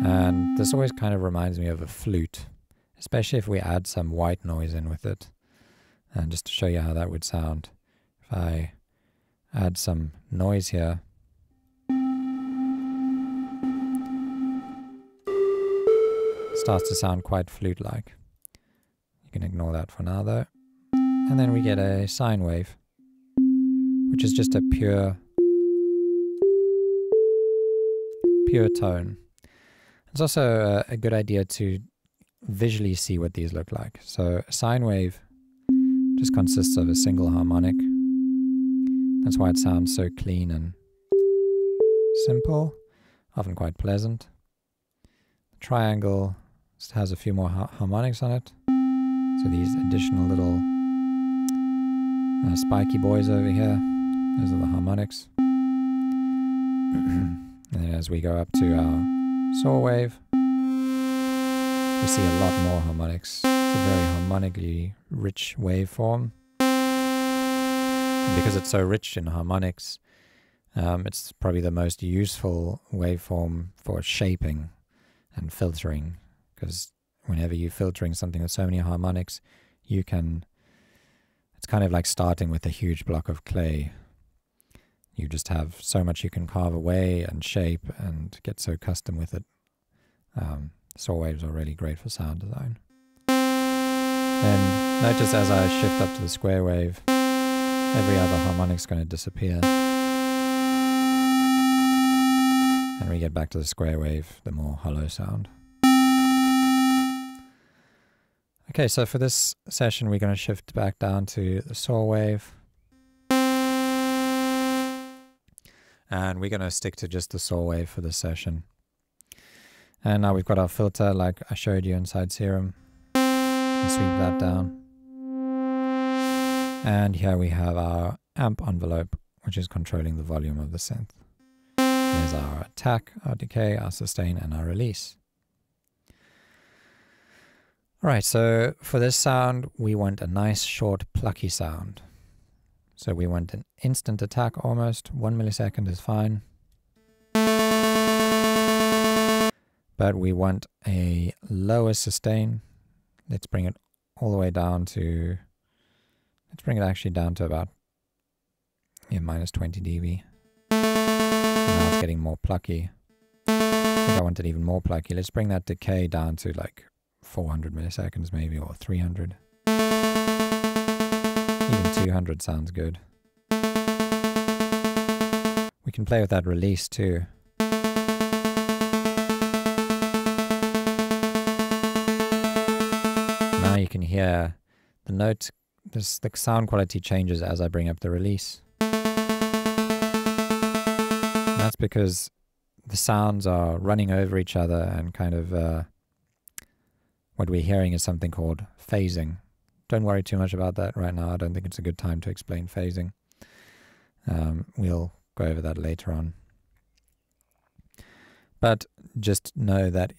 and this always kind of reminds me of a flute, especially if we add some white noise in with it. And just to show you how that would sound, if I add some noise here, it starts to sound quite flute-like. You can ignore that for now though. And then we get a sine wave, which is just a pure tone. It's also a good idea to visually see what these look like. So a sine wave just consists of a single harmonic. That's why it sounds so clean and simple, often quite pleasant. The triangle just has a few more harmonics on it. So these additional little spiky boys over here, those are the harmonics. And then as we go up to our saw wave, we see a lot more harmonics. It's a very harmonically rich waveform. And because it's so rich in harmonics, it's probably the most useful waveform for shaping and filtering, because whenever you're filtering something with so many harmonics, you can It's kind of like starting with a huge block of clay. You just have so much you can carve away and shape and get so custom with it. Saw waves are really great for sound design. Then notice as I shift up to the square wave, every other harmonic's going to disappear. And we get back to the square wave, the more hollow sound. Okay, so for this session, we're going to shift back down to the saw wave. And we're going to stick to just the saw wave for this session. And now we've got our filter like I showed you inside Serum. And sweep that down. And here we have our amp envelope, which is controlling the volume of the synth. There's our attack, our decay, our sustain, and our release. Alright, so for this sound, we want a nice, short, plucky sound. So we want an instant attack almost. 1 millisecond is fine. But we want a lower sustain. Let's bring it all the way down to, let's bring it actually down to about minus 20 dB. Now it's getting more plucky. I think I want it even more plucky. Let's bring that decay down to like 400 milliseconds maybe, or 300. Even 200 sounds good. We can play with that release too. Now you can hear the note, the sound quality changes as I bring up the release. And that's because the sounds are running over each other and kind of what we're hearing is something called phasing. Don't worry too much about that right now. I don't think it's a good time to explain phasing. We'll go over that later on. But just know that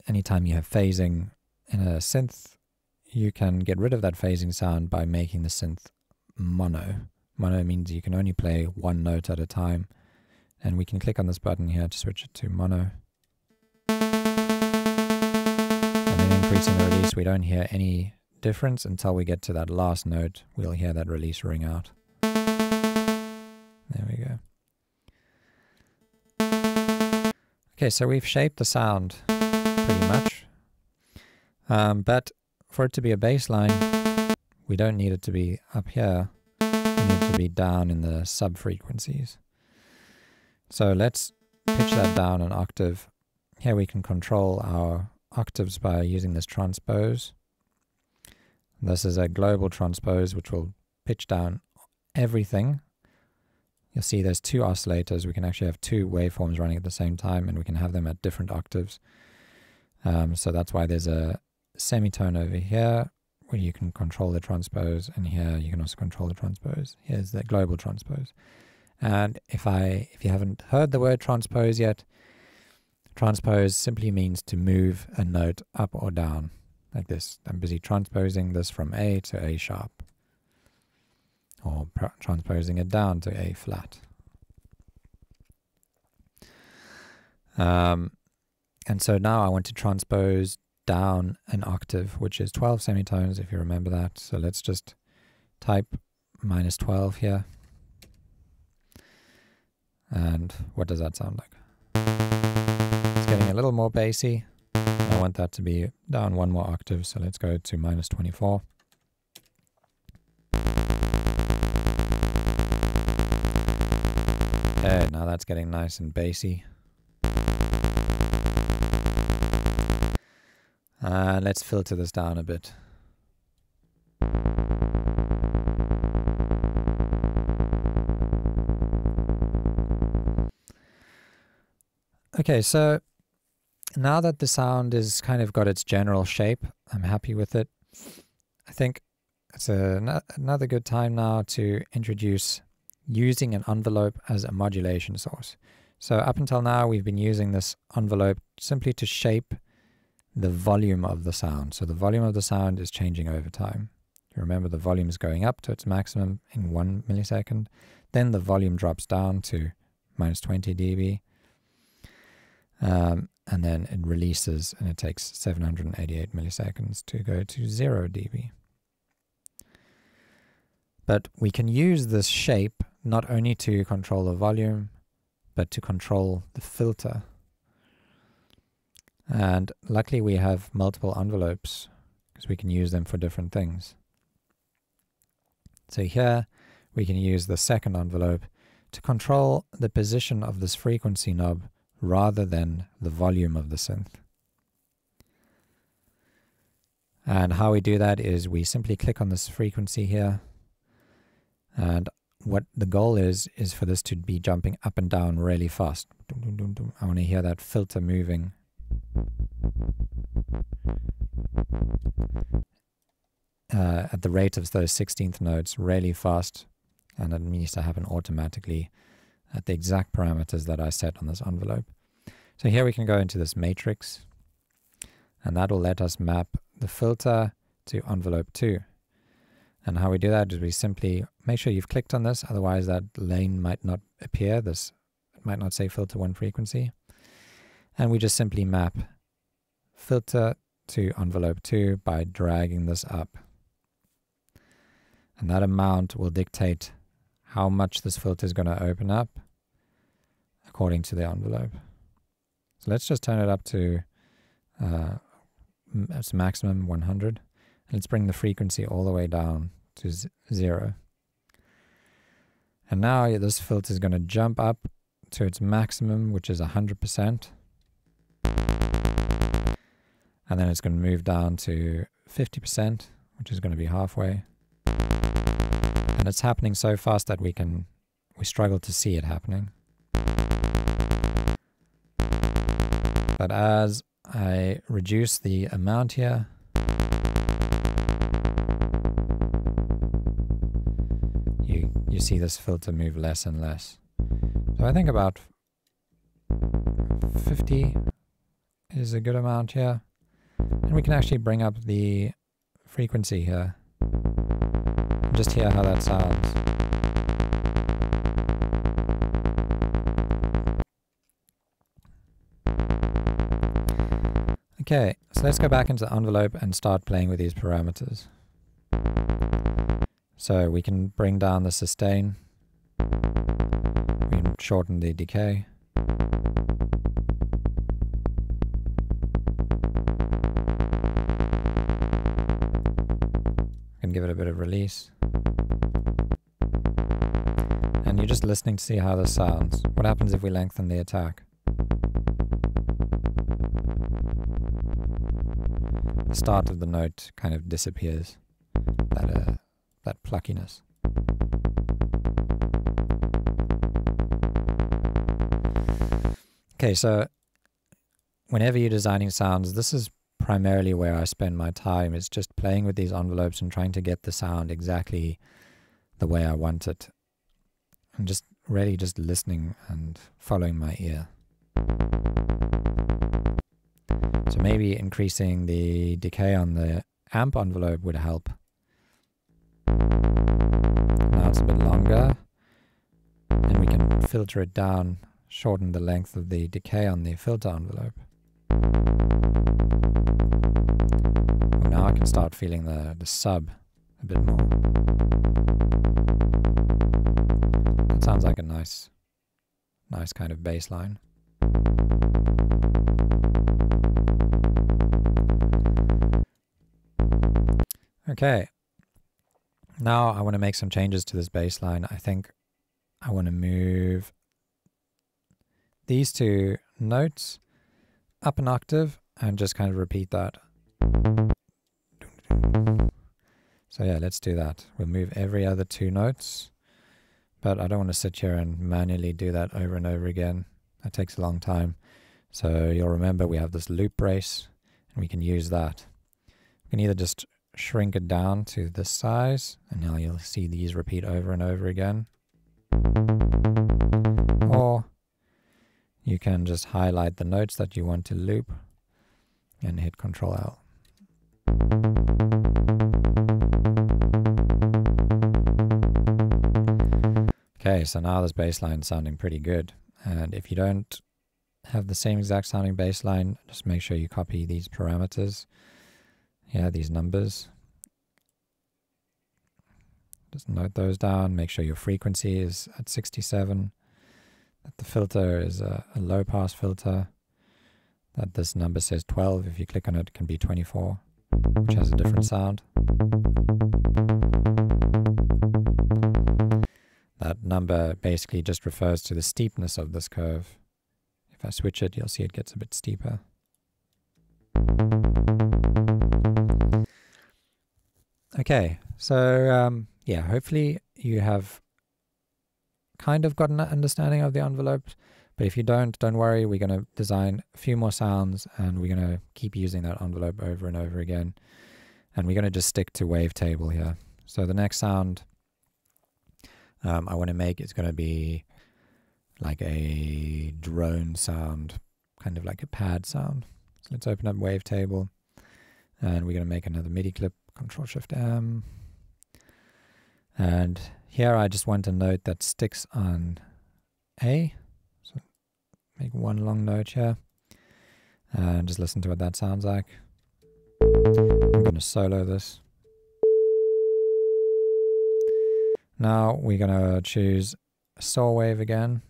anytime you have phasing in a synth, you can get rid of that phasing sound by making the synth mono. Mono means you can only play one note at a time. And we can click on this button here to switch it to mono. And then increasing the release, we don't hear any difference until we get to that last note. We'll hear that release ring out. There we go. Okay, so we've shaped the sound pretty much. But for it to be a bass line, we don't need it to be up here. We need it to be down in the sub-frequencies. So let's pitch that down an octave. Here we can control our octaves by using this transpose. This is a global transpose which will pitch down everything. You'll see there's two oscillators. We can actually have two waveforms running at the same time, and we can have them at different octaves. So that's why there's a semitone over here where you can control the transpose, and here you can also control the transpose. Here's the global transpose. And if you haven't heard the word transpose yet, transpose simply means to move a note up or down, like this. I'm busy transposing this from A to A sharp, or transposing it down to A flat. And so now I want to transpose down an octave, which is 12 semitones, if you remember that. So let's just type minus 12 here. And what does that sound like? It's getting a little more bassy. I want that to be down one more octave, so let's go to minus 24. Okay, now that's getting nice and bassy. Let's filter this down a bit. Okay, so now that the sound is kind of got its general shape, I'm happy with it. I think it's another good time now to introduce using an envelope as a modulation source. So up until now, we've been using this envelope simply to shape the volume of the sound. So the volume of the sound is changing over time. You remember the volume is going up to its maximum in 1 millisecond. Then the volume drops down to minus 20 dB. And then it releases, and it takes 788 milliseconds to go to 0 dB. But we can use this shape not only to control the volume, but to control the filter. And luckily we have multiple envelopes because we can use them for different things. So here we can use the second envelope to control the position of this frequency knob rather than the volume of the synth. And how we do that is we simply click on this frequency here, and what the goal is for this to be jumping up and down really fast. I want to hear that filter moving. At the rate of those 16th notes really fast, and it needs to happen automatically at the exact parameters that I set on this envelope. So here we can go into this matrix, and that will let us map the filter to envelope 2. And how we do that is we simply make sure you've clicked on this, otherwise that lane might not appear. It might not say filter 1 frequency. And we just simply map filter to envelope 2 by dragging this up. And that amount will dictate how much this filter is going to open up according to the envelope. So let's just turn it up to its maximum 100. And let's bring the frequency all the way down to 0. And now this filter is going to jump up to its maximum, which is 100%. And then it's going to move down to 50%, which is going to be halfway. And it's happening so fast that we struggle to see it happening. But as I reduce the amount here, you see this filter move less and less. So I think about 50 is a good amount here. And we can actually bring up the frequency here. Just hear how that sounds. Okay, so let's go back into the envelope and start playing with these parameters. So we can bring down the sustain, we can shorten the decay, we can give it a bit of release, and you're just listening to see how this sounds. What happens if we lengthen the attack? The start of the note kind of disappears, that pluckiness. Okay, so whenever you're designing sounds, this is primarily where I spend my time, is just playing with these envelopes and trying to get the sound exactly the way I want it. And just really just listening and following my ear. So maybe increasing the decay on the amp envelope would help. Now it's a bit longer, and we can filter it down, shorten the length of the decay on the filter envelope. Well, now I can start feeling the sub a bit more. That sounds like a nice kind of bass line. Okay, now I want to make some changes to this bass line. I think I want to move these two notes up an octave and just kind of repeat that. So yeah, let's do that. We'll move every other 2 notes, but I don't want to sit here and manually do that over and over again. That takes a long time. So you'll remember we have this loop brace, and we can use that. We can either just shrink it down to this size, and now you'll see these repeat over and over again. Or you can just highlight the notes that you want to loop and hit Ctrl L. Okay, so now this bass line is sounding pretty good. And if you don't have the same exact sounding bass line, just make sure you copy these parameters. Yeah, these numbers. Just note those down. Make sure your frequency is at 67. That the filter is a low pass filter. That this number says 12. If you click on it, it can be 24, which has a different sound. That number basically just refers to the steepness of this curve. If I switch it, you'll see it gets a bit steeper. Okay, so yeah, hopefully you have kind of got an understanding of the envelope, but if you don't worry, we're going to design a few more sounds and we're going to keep using that envelope over and over again, and we're going to just stick to Wavetable here. So the next sound I want to make is going to be like a drone sound, kind of like a pad sound. So let's open up Wavetable, and we're going to make another MIDI clip, Control-Shift-M. And here I just want a note that sticks on A. So make one long note here, and just listen to what that sounds like. I'm going to solo this. Now we're going to choose a saw wave again.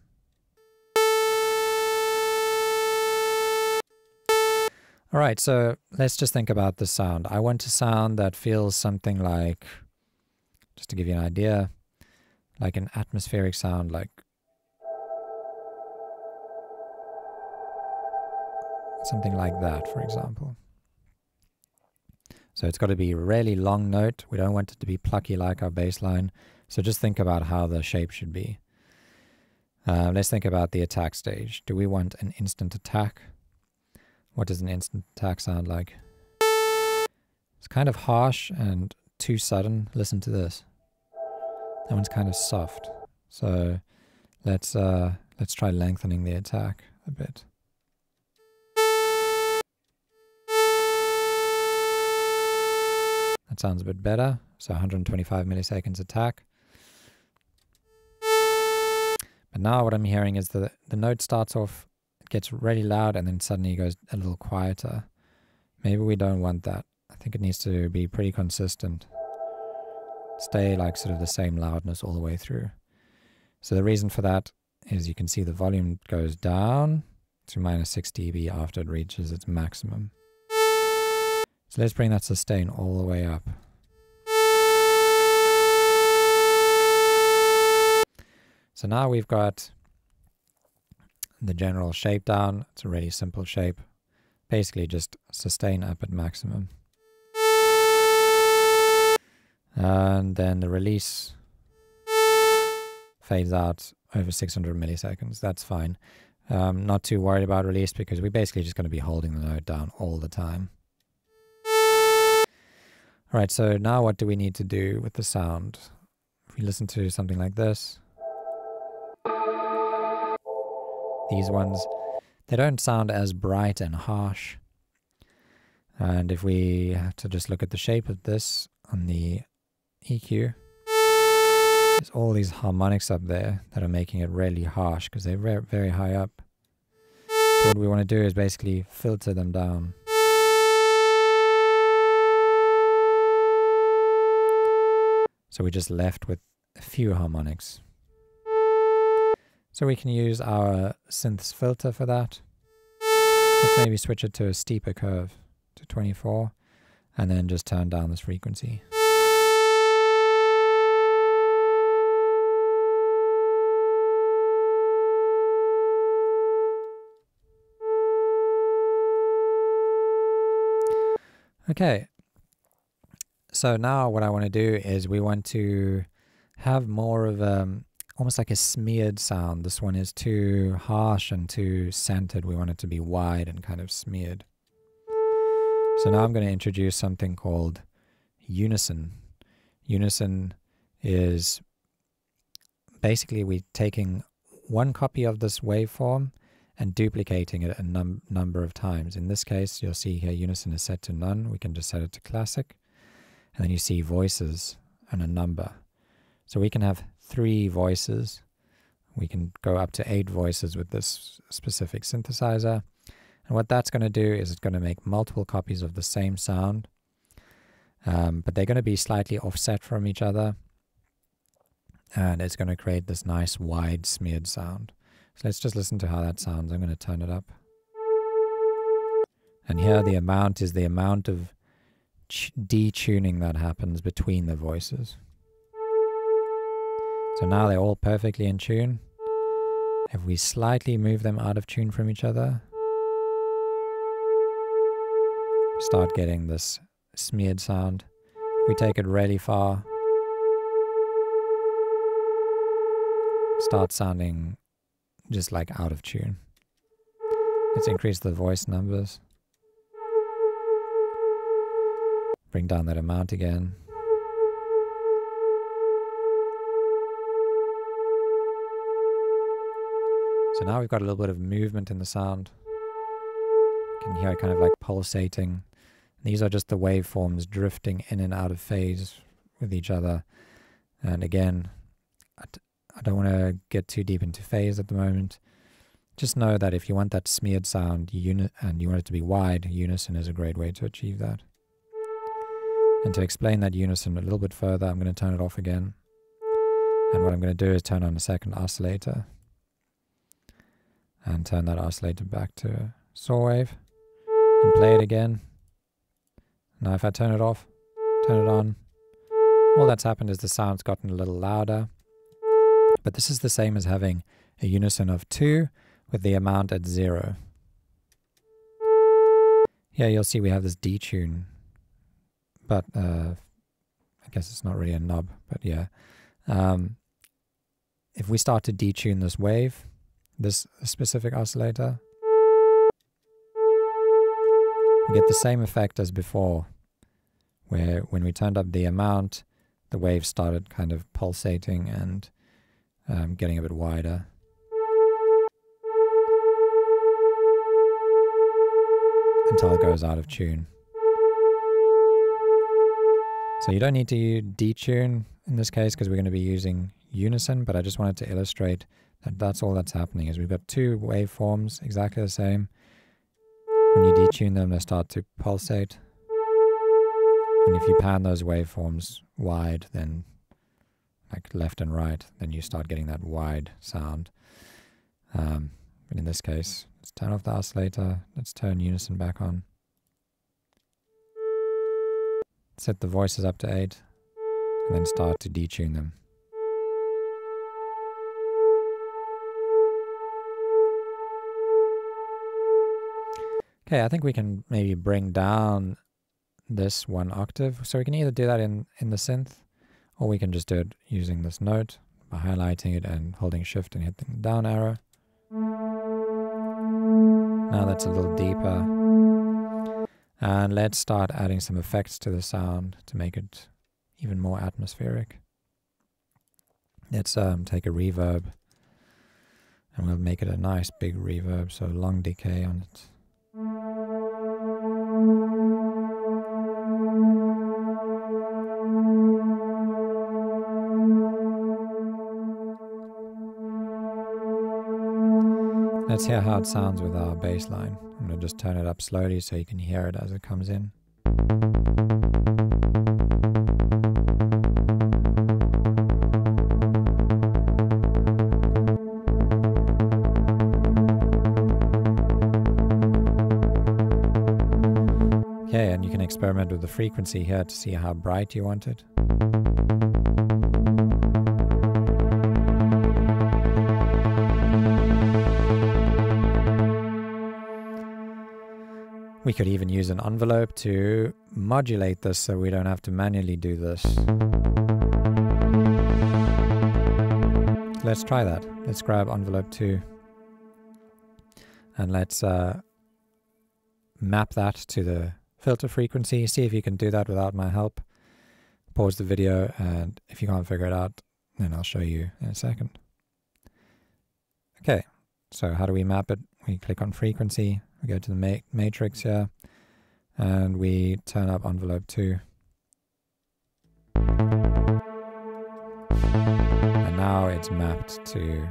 All right, so let's just think about the sound. I want a sound that feels something like, just to give you an idea, like an atmospheric sound, like something like that, for example. So it's got to be a really long note. We don't want it to be plucky like our bass line. So just think about how the shape should be. Let's think about the attack stage. Do we want an instant attack? What does an instant attack sound like? It's kind of harsh and too sudden. Listen to this. That one's kind of soft. So let's try lengthening the attack a bit. That sounds a bit better. So 125 milliseconds attack. But now what I'm hearing is the note starts off, it gets really loud, and then suddenly goes a little quieter. Maybe we don't want that. I think it needs to be pretty consistent. Stay like sort of the same loudness all the way through. So the reason for that is you can see the volume goes down to -6 dB after it reaches its maximum. So let's bring that sustain all the way up. So now we've got the general shape down. It's a really simple shape. Basically just sustain up at maximum. And then the release fades out over 600 milliseconds. That's fine. Not too worried about release because we're basically just going to be holding the note down all the time. All right, so now what do we need to do with the sound? If we listen to something like this, these ones, they don't sound as bright and harsh. And if we have to just look at the shape of this on the EQ, there's all these harmonics up there that are making it really harsh because they're very, very high up. So what we want to do is basically filter them down. So we're just left with a few harmonics. So we can use our synths filter for that. Let's maybe switch it to a steeper curve to 24 and then just turn down this frequency. Okay, so now what I want to do is we want to have more of almost like a smeared sound. This one is too harsh and too centered. We want it to be wide and kind of smeared. So now I'm going to introduce something called unison. Unison is basically we're taking one copy of this waveform and duplicating it a number of times. In this case, you'll see here unison is set to none. We can just set it to classic. And then you see voices and a number. So we can have 3 voices. We can go up to 8 voices with this specific synthesizer. And what that's going to do is it's going to make multiple copies of the same sound. But they're going to be slightly offset from each other. and it's going to create this nice wide smeared sound. So let's just listen to how that sounds. I'm going to turn it up. And here the amount is the amount of detuning that happens between the voices. So now they're all perfectly in tune. If we slightly move them out of tune from each other, we start getting this smeared sound. If we take it really far, it starts sounding just like out of tune. Let's increase the voice numbers. Bring down that amount again. So now we've got a little bit of movement in the sound. You can hear it kind of like pulsating. These are just the waveforms drifting in and out of phase with each other. And again, I don't want to get too deep into phase at the moment. Just know that if you want that smeared sound and you want it to be wide, unison is a great way to achieve that. And to explain that unison a little bit further, I'm going to turn it off again. And what I'm going to do is turn on a second oscillator. And turn that oscillator back to a saw wave. And play it again. Now if I turn it off, turn it on, all that's happened is the sound's gotten a little louder. But this is the same as having a unison of 2 with the amount at 0. Here you'll see we have this detune. But I guess it's not really a knob, but yeah. If we start to detune this wave, this specific oscillator, we get the same effect as before, where when we turned up the amount, the wave started kind of pulsating and getting a bit wider. Until it goes out of tune. So you don't need to detune in this case because we're going to be using unison, but I just wanted to illustrate that that's all that's happening is we've got 2 waveforms exactly the same. When you detune them, they start to pulsate. And if you pan those waveforms wide, then like left and right, then you start getting that wide sound. But in this case, let's turn off the oscillator. Let's turn unison back on. Set the voices up to 8, and then start to detune them. Okay, I think we can maybe bring down this 1 octave. So we can either do that in the synth, or we can just do it using this note by highlighting it and holding shift and hitting the down arrow. Now that's a little deeper. And let's start adding some effects to the sound to make it even more atmospheric. Let's take a reverb, and we'll make it a nice big reverb, so long decay on it. Let's hear how it sounds with our bass line. I'm going to just turn it up slowly so you can hear it as it comes in. Okay, and you can experiment with the frequency here to see how bright you want it. We could even use an envelope to modulate this so we don't have to manually do this. Let's try that. Let's grab envelope 2 and let's map that to the filter frequency. See if you can do that without my help. Pause the video, and if you can't figure it out, then I'll show you in a second. Okay, so how do we map it? We click on frequency. We go to the matrix here, and we turn up envelope 2. And now it's mapped to,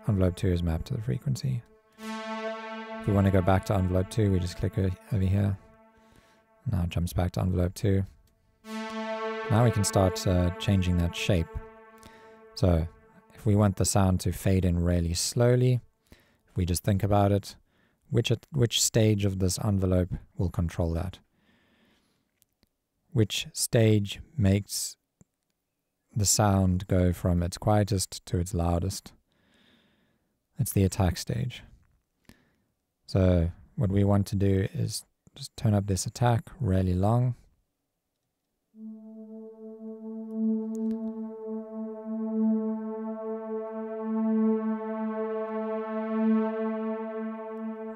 envelope 2 is mapped to the frequency. If we want to go back to envelope 2, we just click over here. Now it jumps back to envelope 2. Now we can start changing that shape. So if we want the sound to fade in really slowly, if we just think about it, which stage of this envelope will control that? Which stage makes the sound go from its quietest to its loudest? It's the attack stage. So what we want to do is just turn up this attack really long.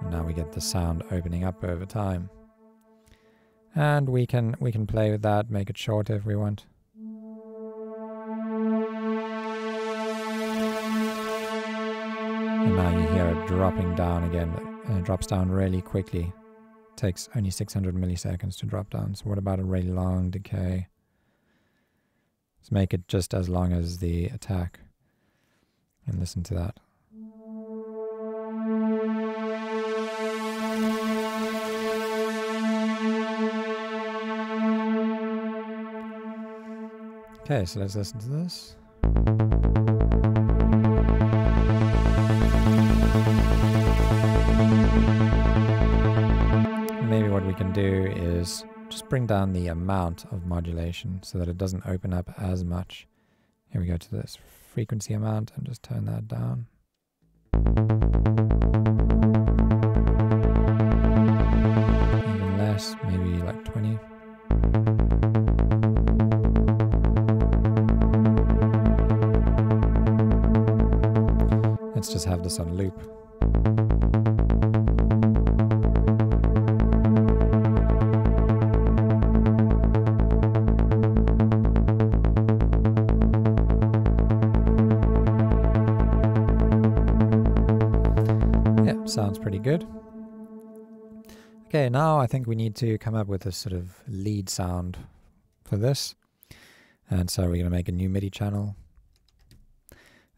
And now we get the sound opening up over time. And we can play with that, make it shorter if we want. And now you hear it dropping down again, and it drops down really quickly. It takes only 600 milliseconds to drop down. So what about a really long decay? Let's make it just as long as the attack. And listen to that. Okay, so let's listen to this. Maybe what we can do is just bring down the amount of modulation so that it doesn't open up as much. Here we go to this frequency amount and just turn that down. Even less, maybe like 20. Let's just have this on loop. Yeah, sounds pretty good. Okay, now I think we need to come up with a sort of lead sound for this. And so we're going to make a new MIDI channel.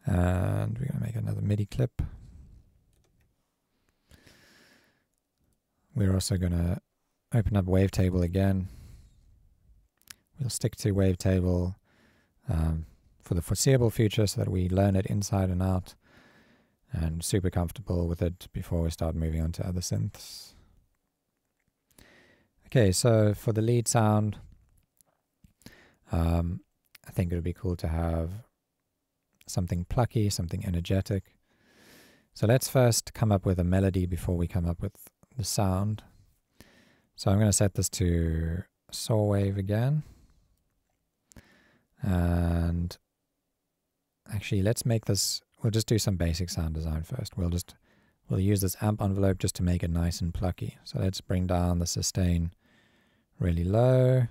And we're going to make another MIDI clip. We're also going to open up Wavetable again. We'll stick to Wavetable for the foreseeable future so that we learn it inside and out and super comfortable with it before we start moving on to other synths. Okay, so for the lead sound, I think it would be cool to have something plucky, something energetic. So let's first come up with a melody before we come up with the sound. So I'm going to set this to saw wave again. And actually let's make this, we'll just do some basic sound design first. We'll use this amp envelope just to make it nice and plucky. So let's bring down the sustain really low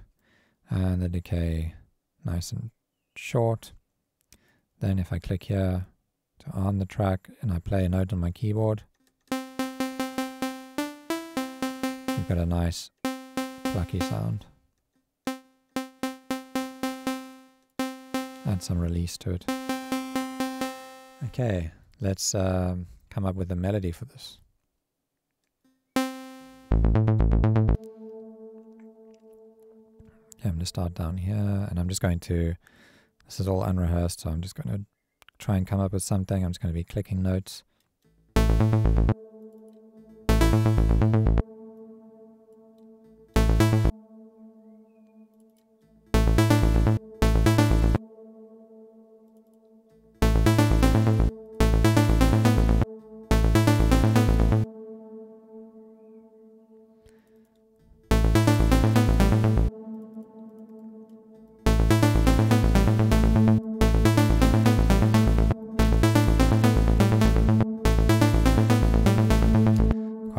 and the decay nice and short. Then if I click here to arm the track and I play a note on my keyboard, we've got a nice plucky sound. Add some release to it. Okay, let's come up with a melody for this. Okay, I'm going to start down here and I'm just going to, this is all unrehearsed, so I'm just going to try and come up with something. I'm just going to be clicking notes.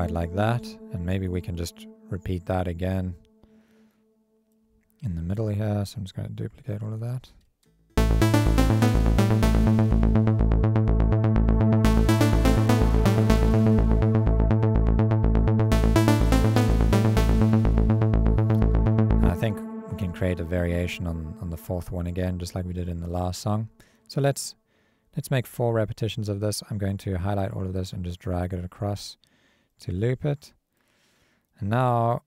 Like that, and maybe we can just repeat that again in the middle here. So I'm just going to duplicate all of that. And I think we can create a variation on the fourth one again, just like we did in the last song. So let's make 4 repetitions of this. I'm going to highlight all of this and just drag it across to loop it. And now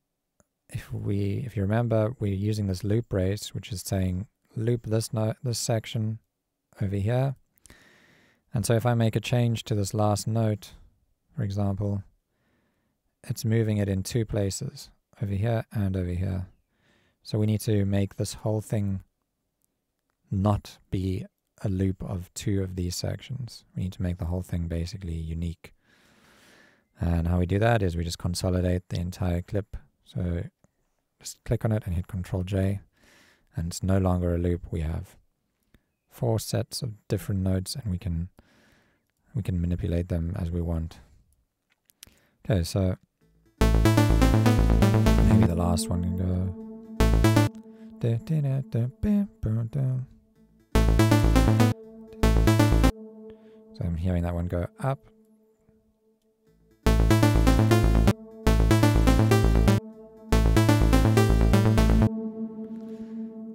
if you remember, we're using this loop brace, which is saying loop this section over here. And so if I make a change to this last note, for example, it's moving it in two places, over here and over here. So we need to make this whole thing not be a loop of two of these sections. We need to make the whole thing basically unique. And how we do that is we just consolidate the entire clip. So just click on it and hit Ctrl-J, and it's no longer a loop. We have 4 sets of different notes, and we can manipulate them as we want. Okay, so maybe the last one can go. So I'm hearing that one go up.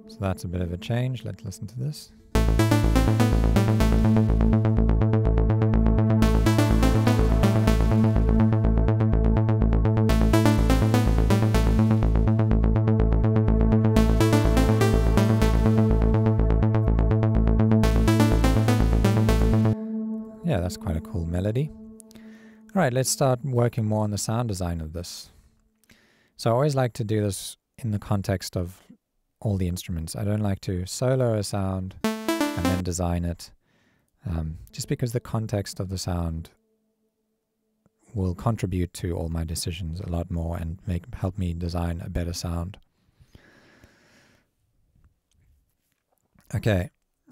So that's a bit of a change. Let's listen to this. Yeah, that's quite a cool melody. All right, let's start working more on the sound design of this. So I always like to do this in the context of all the instruments. I don't like to solo a sound and then design it, just because the context of the sound will contribute to all my decisions a lot more and help me design a better sound. Okay,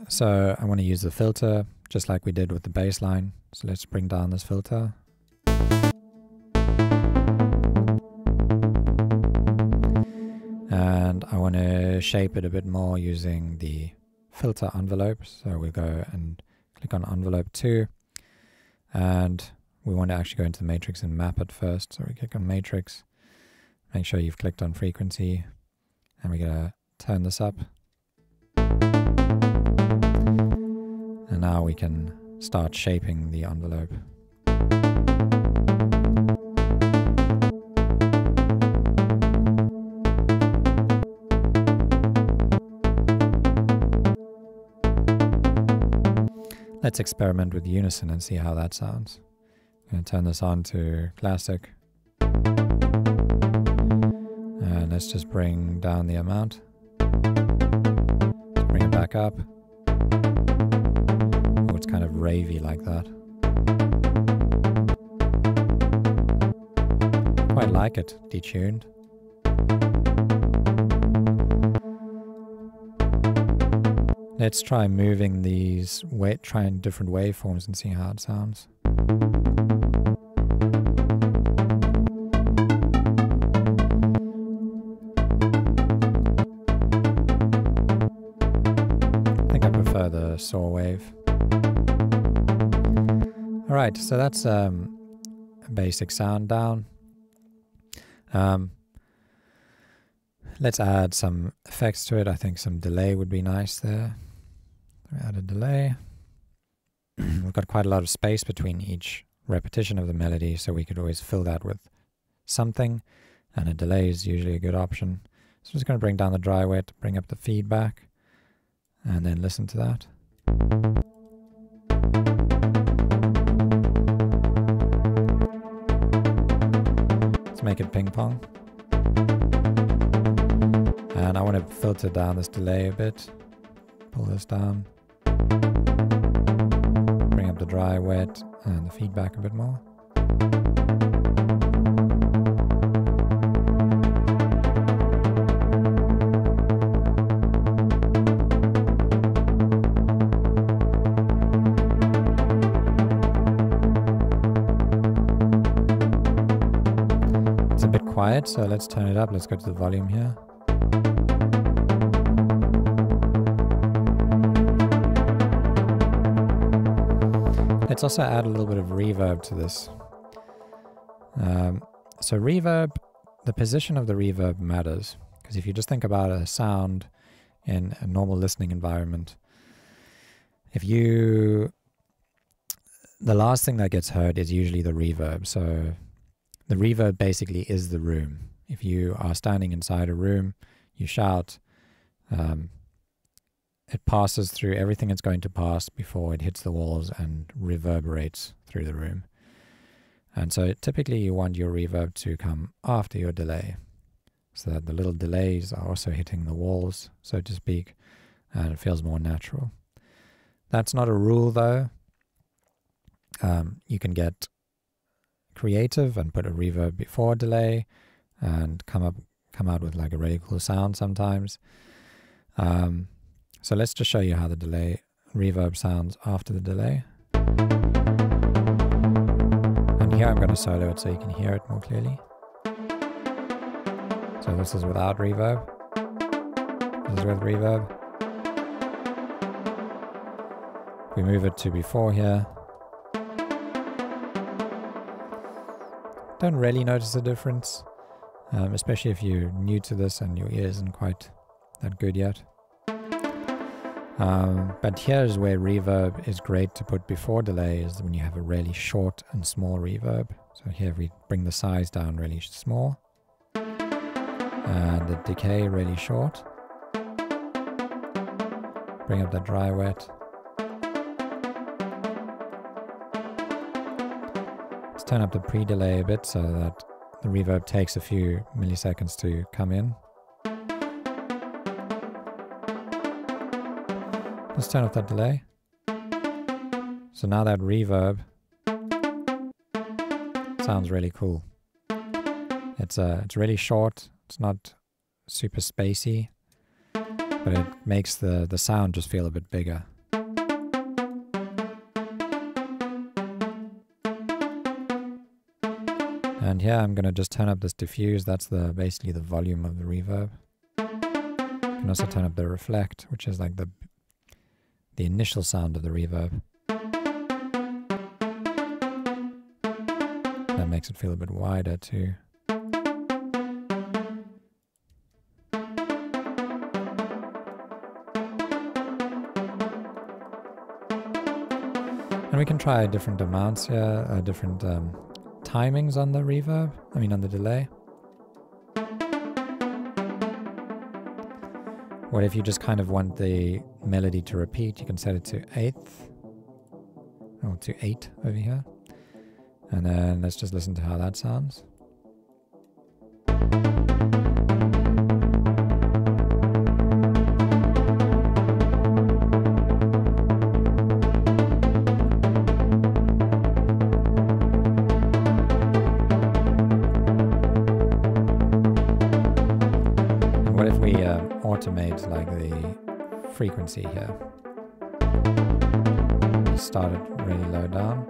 so I want to use the filter just like we did with the bassline. So let's bring down this filter. And I want to shape it a bit more using the filter envelope. So we go and click on envelope 2. And we want to actually go into the matrix and map it first. So we click on matrix. Make sure you've clicked on frequency. And we're going to turn this up. And now we can start shaping the envelope. Let's experiment with unison and see how that sounds. I'm going to turn this on to classic. And let's just bring down the amount. Let's bring it back up. Oh, it's kind of ravey like that. Quite like it, detuned. Let's try moving these, trying different waveforms and see how it sounds. I think I prefer the saw wave. Alright, so that's a basic sound down. Let's add some effects to it. I think some delay would be nice there. Add a delay. We've got quite a lot of space between each repetition of the melody, so we could always fill that with something, and a delay is usually a good option. So I'm just going to bring down the dry wet, bring up the feedback, and then listen to that. Let's make it ping pong. And I want to filter down this delay a bit. Pull this down. Bring up the dry, wet, and the feedback a bit more. It's a bit quiet, so let's turn it up. Let's go to the volume here. Let's also add a little bit of reverb to this. So reverb, the position of the reverb matters, because if you just think about a sound in a normal listening environment, the last thing that gets heard is usually the reverb. So the reverb basically is the room. If you are standing inside a room, you shout, it passes through everything it's going to pass before it hits the walls and reverberates through the room. And so typically you want your reverb to come after your delay, so that the little delays are also hitting the walls, so to speak, and it feels more natural. That's not a rule though. You can get creative and put a reverb before delay and come out with like a really cool sound sometimes. So let's just show you how the delay reverb sounds after the delay. And here I'm going to solo it so you can hear it more clearly. So this is without reverb. This is with reverb. We move it to before here. Don't really notice a difference, especially if you're new to this and your ear isn't quite that good yet. But here's where reverb is great to put before delay, is when you have a really short and small reverb. So here we bring the size down really small and the decay really short. Bring up the dry wet. Let's turn up the pre-delay a bit so that the reverb takes a few milliseconds to come in. Let's turn off that delay. So now that reverb sounds really cool. It's really short. It's not super spacey, but it makes the sound just feel a bit bigger. And here I'm going to just turn up this diffuse. That's basically the volume of the reverb. You can also turn up the reflect, which is like the initial sound of the reverb. That makes it feel a bit wider too. And we can try different amounts here, different timings on the reverb, on the delay. What if you just kind of want the melody to repeat? You can set it to 8th, or to 8 over here. And then let's just listen to how that sounds. What if we automate like the frequency here? Start it really low down.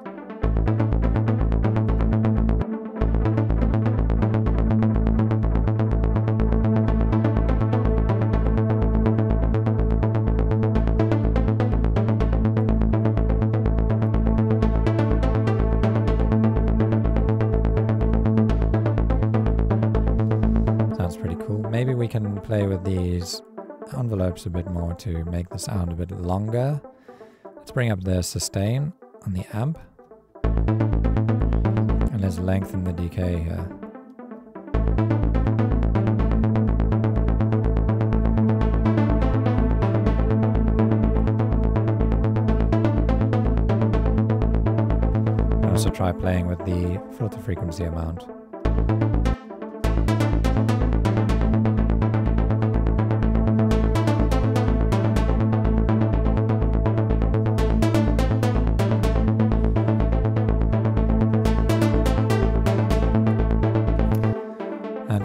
Sounds pretty cool. Maybe we can play with these envelopes a bit more to make the sound a bit longer. Let's bring up the sustain on the amp. And let's lengthen the decay here. And also try playing with the filter frequency amount.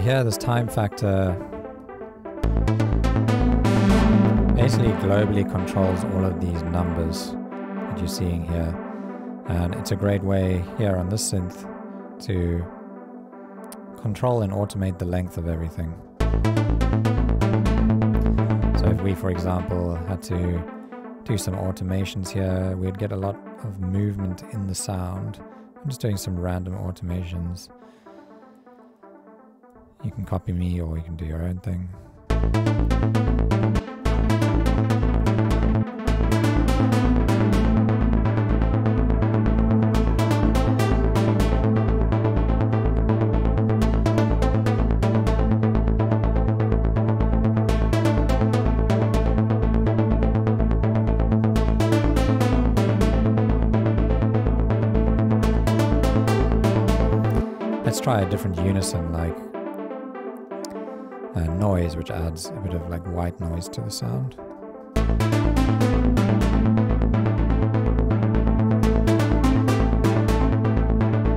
Here, this time factor basically globally controls all of these numbers that you're seeing here. And it's a great way here on this synth to control and automate the length of everything. So if we, for example, had to do some automations here, we'd get a lot of movement in the sound. I'm just doing some random automations. You can copy me or you can do your own thing. try a different unison, like noise, which adds a bit of like white noise to the sound.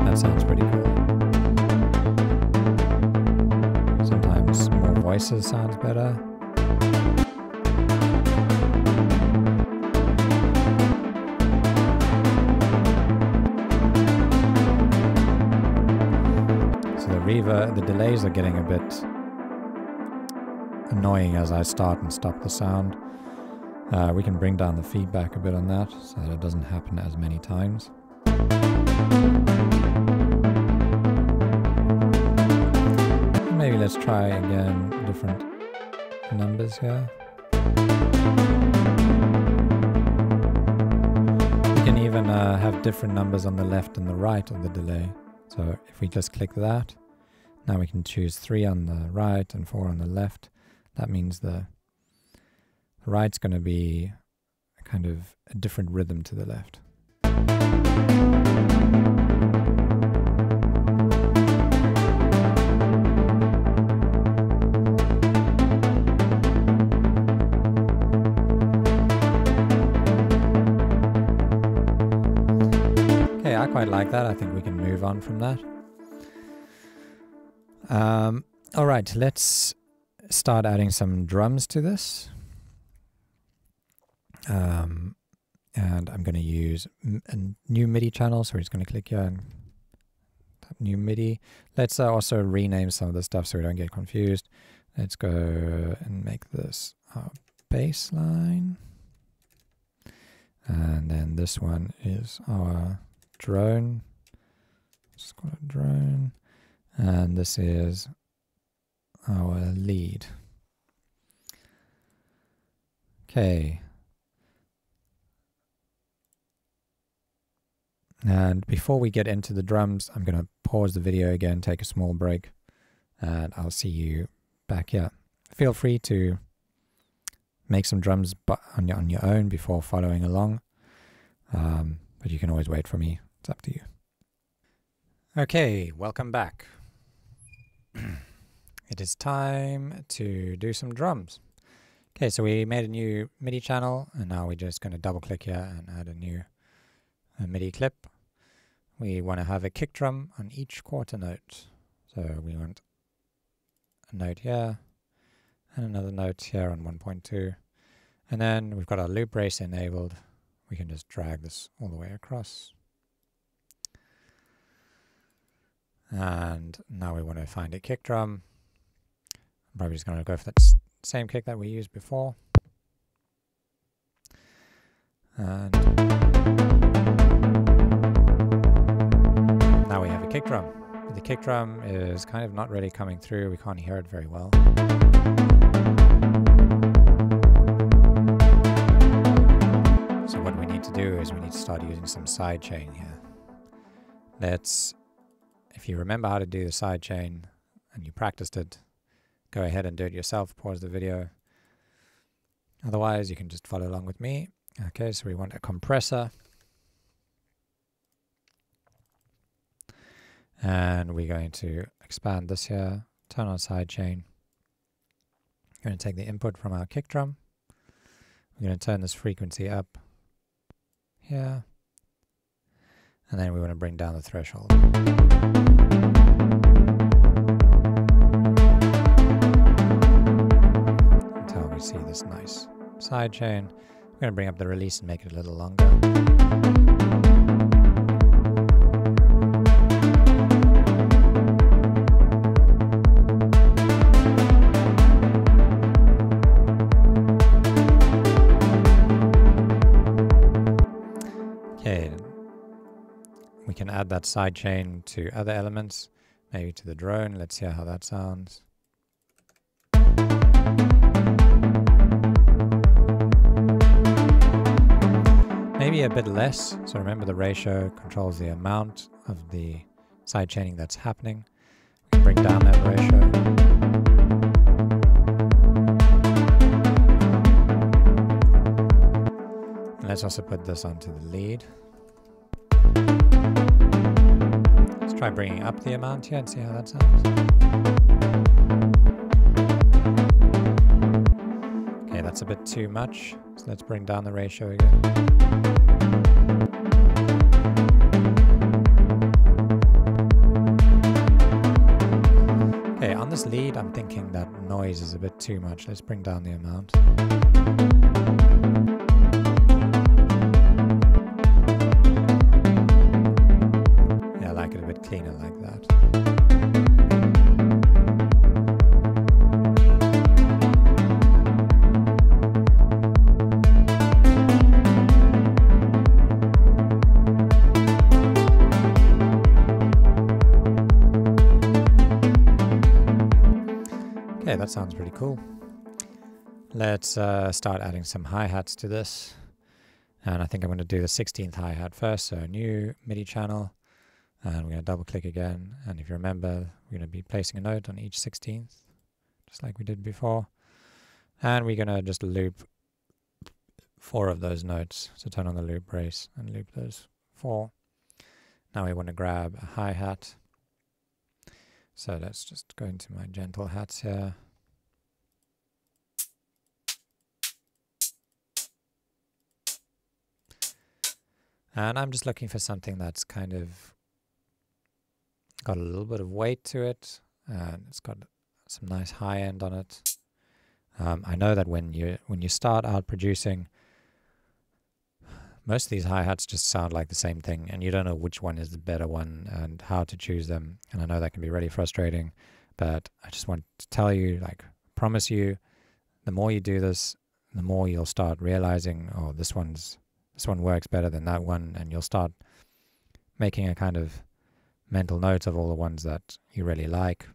That sounds pretty cool. Sometimes more voices sounds better. The delays are getting a bit annoying as I start and stop the sound. We can bring down the feedback a bit on that so that it doesn't happen as many times. Maybe let's try again different numbers here. We can even have different numbers on the left and the right of the delay. So if we just click that, now we can choose 3 on the right and 4 on the left. That means the right's going to be kind of a different rhythm to the left. Okay, I quite like that. I think we can move on from that. Alright, let's start adding some drums to this. And I'm going to use a new MIDI channel, so we're just going to click here and tap new MIDI. Let's also rename some of the stuff so we don't get confused. Let's go and make this our bassline. And then this one is our drone. Let's call it drone. And this is our lead. Okay. And before we get into the drums, I'm going to pause the video again, take a small break, and I'll see you back here. Feel free to make some drums on your own before following along, but you can always wait for me. It's up to you. Okay, welcome back. It is time to do some drums. Okay, so we made a new MIDI channel, and now we're just going to double click here and add a new MIDI clip. We want to have a kick drum on each quarter note. So we want a note here and another note here on 1.2. And then we've got our loop brace enabled. We can just drag this all the way across. And now we want to find a kick drum. I'm probably just going to go for that same kick that we used before. And now we have a kick drum. But the kick drum is kind of not really coming through. We can't hear it very well. So what we need to do is we need to start using some sidechain here. If you remember how to do the sidechain and you practiced it, go ahead and do it yourself. Pause the video. Otherwise, you can just follow along with me. Okay, so we want a compressor. And we're going to expand this here, turn on sidechain. We're going to take the input from our kick drum. We're going to turn this frequency up here. And then we want to bring down the threshold. Until we see this nice sidechain. We're going to bring up the release and make it a little longer. Okay, we can add that sidechain to other elements, maybe to the drone. Let's hear how that sounds. Maybe a bit less. So remember, the ratio controls the amount of the sidechaining that's happening. We can bring down that ratio. And let's also put this onto the lead. Let's Try bringing up the amount here and see how that sounds. Okay, that's a bit too much, so let's bring down the ratio again. Okay, on this lead, I'm thinking that noise is a bit too much. Let's bring down the amount. Yeah, I like it a bit cleaner like that. Okay, that sounds pretty cool. Let's start adding some hi-hats to this. And I think I'm going to do the 16th hi-hat first, so new MIDI channel. And we're going to double click again. And if you remember, we're going to be placing a note on each 16th, just like we did before. And we're going to just loop 4 of those notes. So turn on the loop brace and loop those 4. Now we want to grab a hi-hat. So let's just go into my gentle hats here. And I'm just looking for something that's kind of got a little bit of weight to it, and it's got some nice high end on it. I know that when you start out producing, most of these hi-hats just sound like the same thing, and you don't know which one is the better one and how to choose them. And I know that can be really frustrating, but I just want to tell you, like, promise you, the more you do this, the more you'll start realizing, oh, this one works better than that one, and you'll start making a kind of mental note of all the ones that you really like.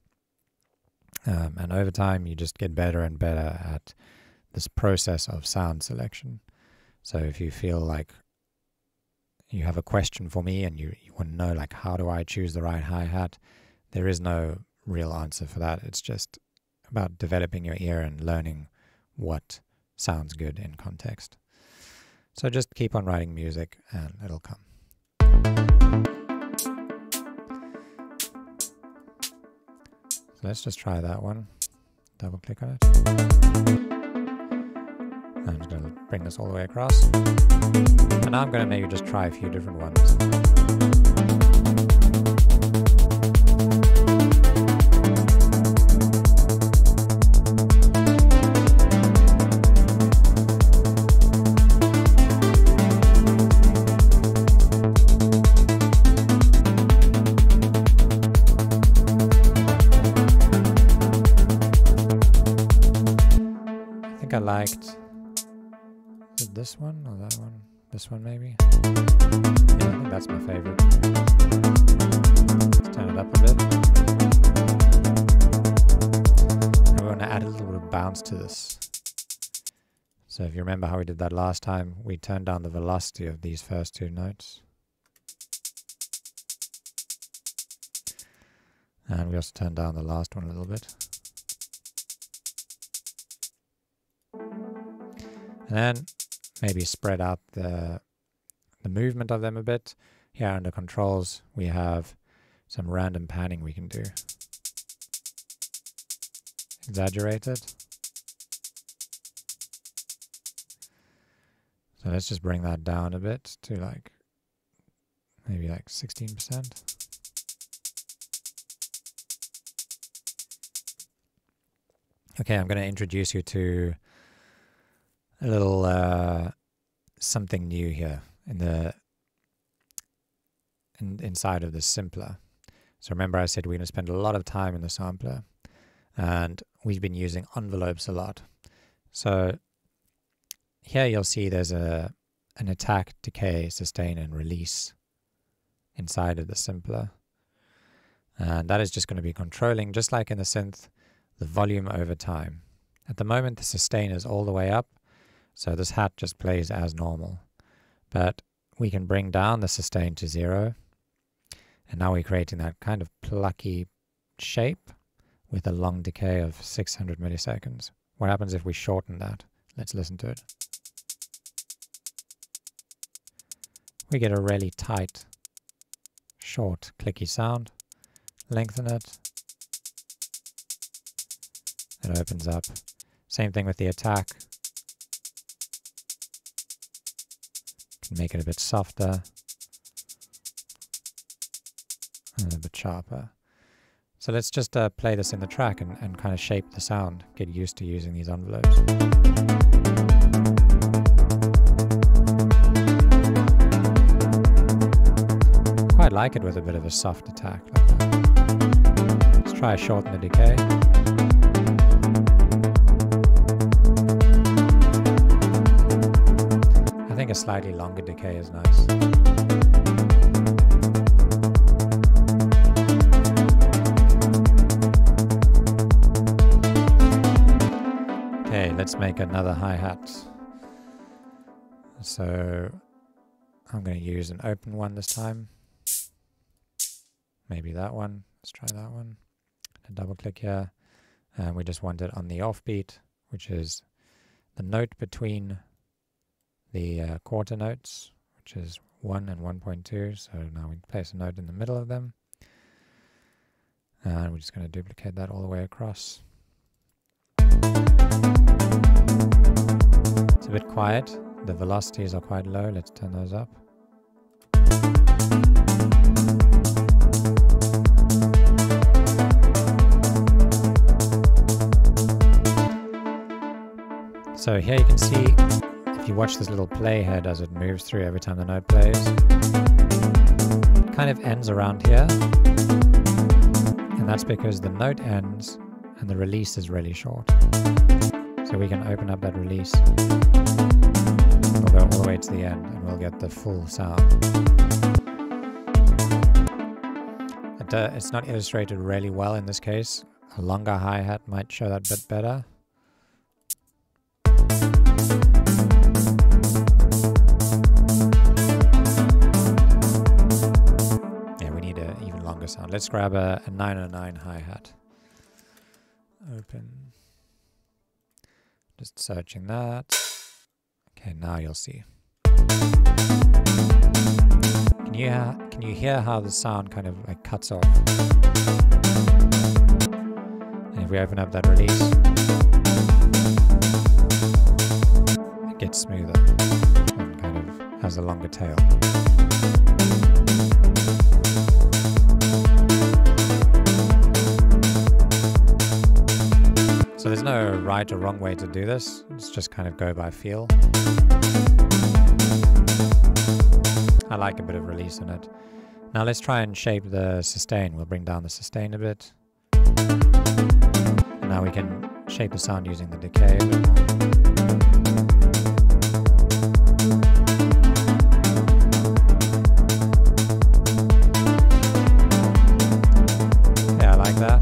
And over time, you just get better and better at this process of sound selection. So if you feel like you have a question for me and you want to know, like, how do I choose the right hi-hat, there is no real answer for that. It's just about developing your ear and learning what sounds good in context. So just keep on writing music and it'll come. So let's just try that one. Double click on it. I'm just going to bring this all the way across. And now I'm going to maybe just try a few different ones. I think I liked this one or that one? This one maybe? Yeah, I think that's my favorite. Let's turn it up a bit. And we're going to add a little bit of bounce to this. So if you remember how we did that last time, we turned down the velocity of these first 2 notes. And we also turned down the last one a little bit. And then maybe spread out the movement of them a bit. Here under controls, we have some random panning we can do. Exaggerate it. So let's just bring that down a bit to like, maybe like 16%. Okay, I'm going to introduce you to a little something new here inside of the sampler. So remember I said we're going to spend a lot of time in the sampler, and we've been using envelopes a lot. So here you'll see there's an attack, decay, sustain, and release inside of the sampler. And that is just going to be controlling, just like in the synth, the volume over time. At the moment, the sustain is all the way up, so this hat just plays as normal. But we can bring down the sustain to 0, and now we're creating that kind of plucky shape with a long decay of 600 milliseconds. What happens if we shorten that? Let's listen to it. We get a really tight, short, clicky sound. Lengthen it. It opens up. Same thing with the attack. Can make it a bit softer. And a bit sharper. So let's just play this in the track and kind of shape the sound. Get used to using these envelopes. Quite like it with a bit of a soft attack like that. Let's try shorten the decay. I think a slightly longer decay is nice. Okay, let's make another hi-hat. So I'm going to use an open one this time. Maybe that one. Let's try that one. And double click here. And we just want it on the offbeat, which is the note between the quarter notes, which is 1 and 1.2. So now we place a note in the middle of them. And we're just going to duplicate that all the way across. It's a bit quiet. The velocities are quite low. Let's turn those up. So here you can see, if you watch this little playhead as it moves through every time the note plays, it kind of ends around here. And that's because the note ends and the release is really short. So we can open up that release. We'll go all the way to the end and we'll get the full sound. It's not illustrated really well in this case. A longer hi-hat might show that bit better. Yeah, we need an even longer sound. Let's grab a 909 hi-hat. Open. Just searching that. Okay, now you'll see. Can you hear how the sound kind of like cuts off? And if we open up that release, it gets smoother and kind of has a longer tail. So there's no right or wrong way to do this. It's just kind of go by feel. I like a bit of release in it. Now let's try and shape the sustain. We'll bring down the sustain a bit. And now we can shape the sound using the decay a bit more. Yeah, I like that.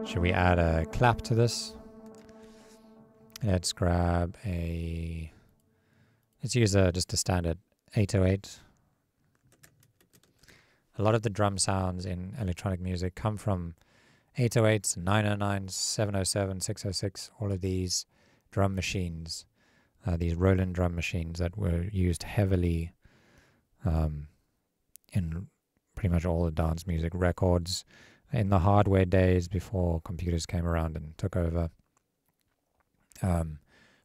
Should we add a clap to this? Let's grab let's use just a standard 808. A lot of the drum sounds in electronic music come from 808s, 909s, 707, 606, all of these drum machines, these Roland drum machines that were used heavily in pretty much all the dance music records in the hardware days before computers came around and took over.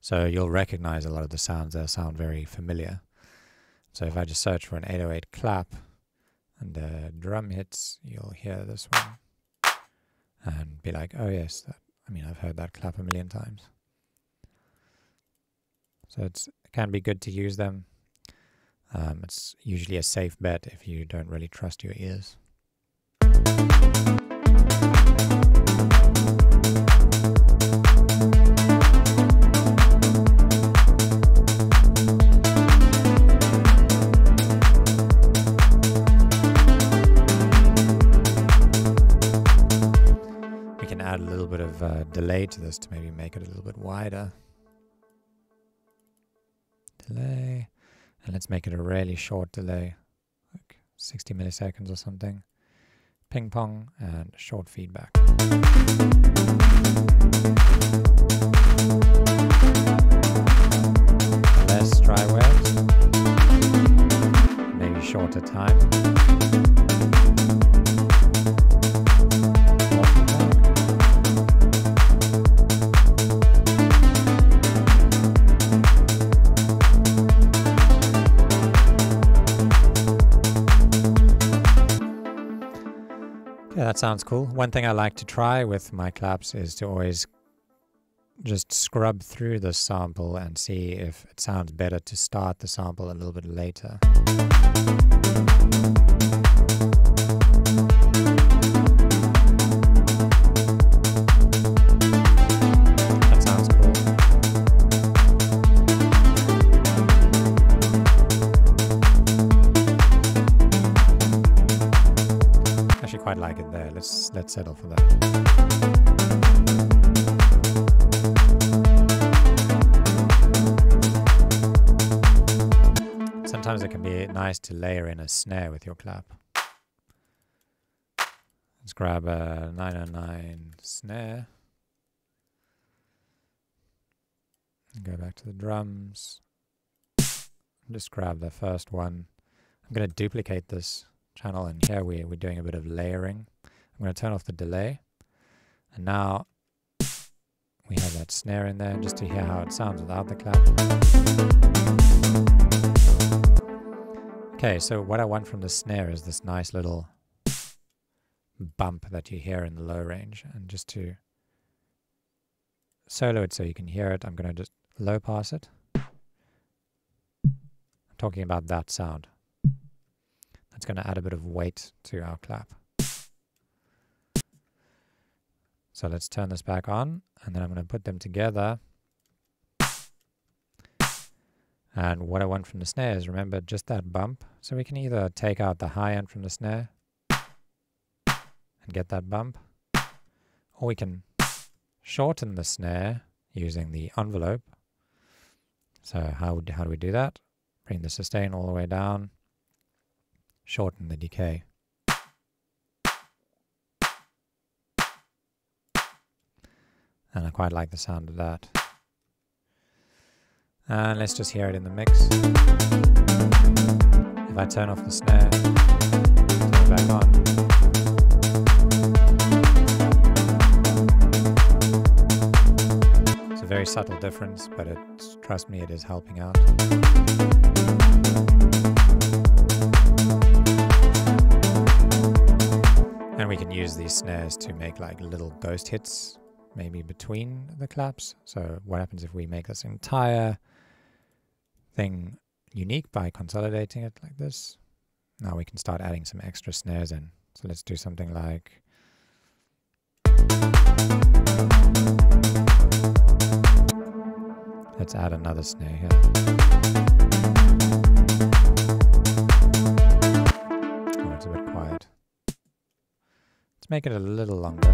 So you'll recognize a lot of the sounds that sound very familiar. So if I just search for an 808 clap and the drum hits, you'll hear this one and be like, oh yes, I've heard that clap a million times. So it can be good to use them. It's usually a safe bet if you don't really trust your ears. We can add a little bit of delay to this to maybe make it a little bit wider. Delay. And let's make it a really short delay, like 60 milliseconds or something. Ping pong and short feedback. shorter time. Yeah, that sounds cool. One thing I like to try with my claps is to always just scrub through the sample and see if it sounds better to start the sample a little bit later. That sounds cool. Actually quite like it there. Let's settle for that. Sometimes it can be nice to layer in a snare with your clap. Let's grab a 909 snare. And go back to the drums. Just grab the first one. I'm going to duplicate this channel, and here we're doing a bit of layering. I'm going to turn off the delay. And now we have that snare in there just to hear how it sounds without the clap. Okay, so what I want from the snare is this nice little bump that you hear in the low range. And just to solo it so you can hear it, I'm going to just low pass it. I'm talking about that sound. That's going to add a bit of weight to our clap. So let's turn this back on, and then I'm going to put them together. And what I want from the snare is, remember, just that bump. So we can either take out the high end from the snare and get that bump, or we can shorten the snare using the envelope. So how do we do that? Bring the sustain all the way down, shorten the decay. And I quite like the sound of that. And let's just hear it in the mix. If I turn off the snare, turn it back on. It's a very subtle difference, but trust me, it is helping out. And we can use these snares to make like little ghost hits, maybe between the claps. So what happens if we make this entire thing unique by consolidating it like this? Now we can start adding some extra snares in. So let's do something like let's add another snare here. Oh, it's a bit quiet. Let's make it a little longer.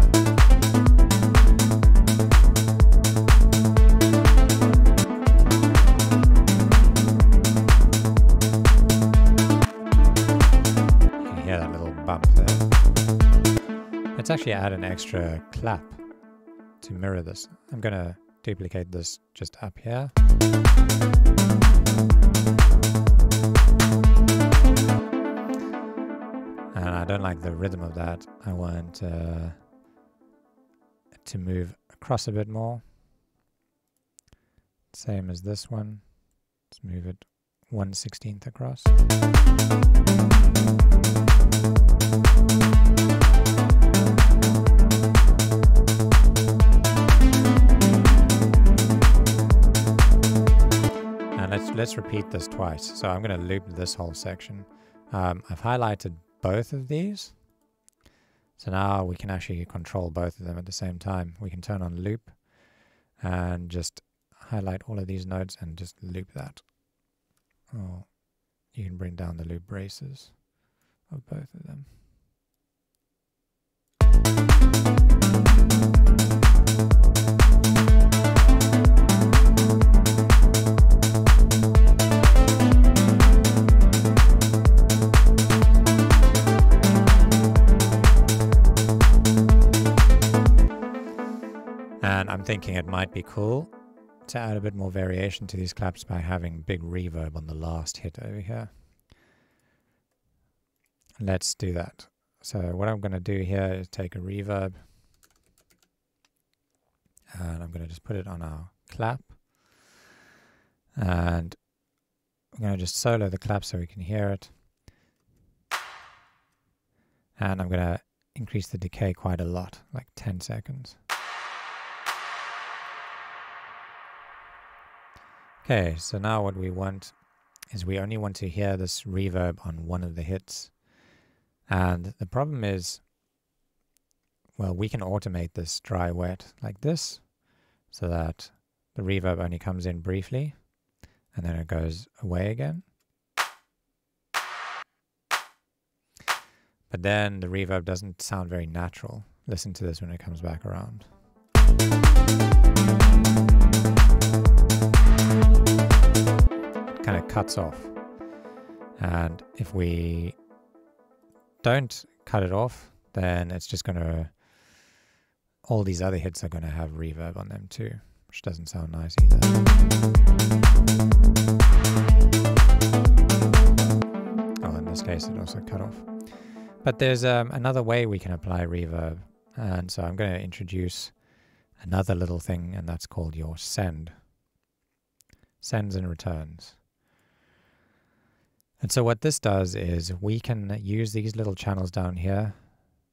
Bump there. Let's actually add an extra clap to mirror this. I'm going to duplicate this just up here. And I don't like the rhythm of that. I want to move across a bit more. Same as this one. Let's move it 1/16 across. And let's repeat this twice. So I'm going to loop this whole section. I've highlighted both of these. So now we can actually control both of them at the same time. We can turn on loop and just highlight all of these notes and just loop that. Oh, you can bring down the loop braces of both of them. And I'm thinking it might be cool to add a bit more variation to these claps by having big reverb on the last hit over here. let's do that. So what I'm going to do here is take a reverb and I'm going to just put it on our clap, and I'm going to just solo the clap so we can hear it, and I'm going to increase the decay quite a lot, like 10 seconds. Okay, so now what we want is we only want to hear this reverb on one of the hits. And the problem is, well, we can automate this dry wet like this, so that the reverb only comes in briefly and then it goes away again. But then the reverb doesn't sound very natural. Listen to this when it comes back around. It kind of cuts off. And if we don't cut it off, then it's just going to, all these other hits are going to have reverb on them too, which doesn't sound nice either. Oh, in this case it also cut off. But there's another way we can apply reverb, and so I'm going to introduce another little thing, and that's called your send. Sends and returns. And so what this does is we can use these little channels down here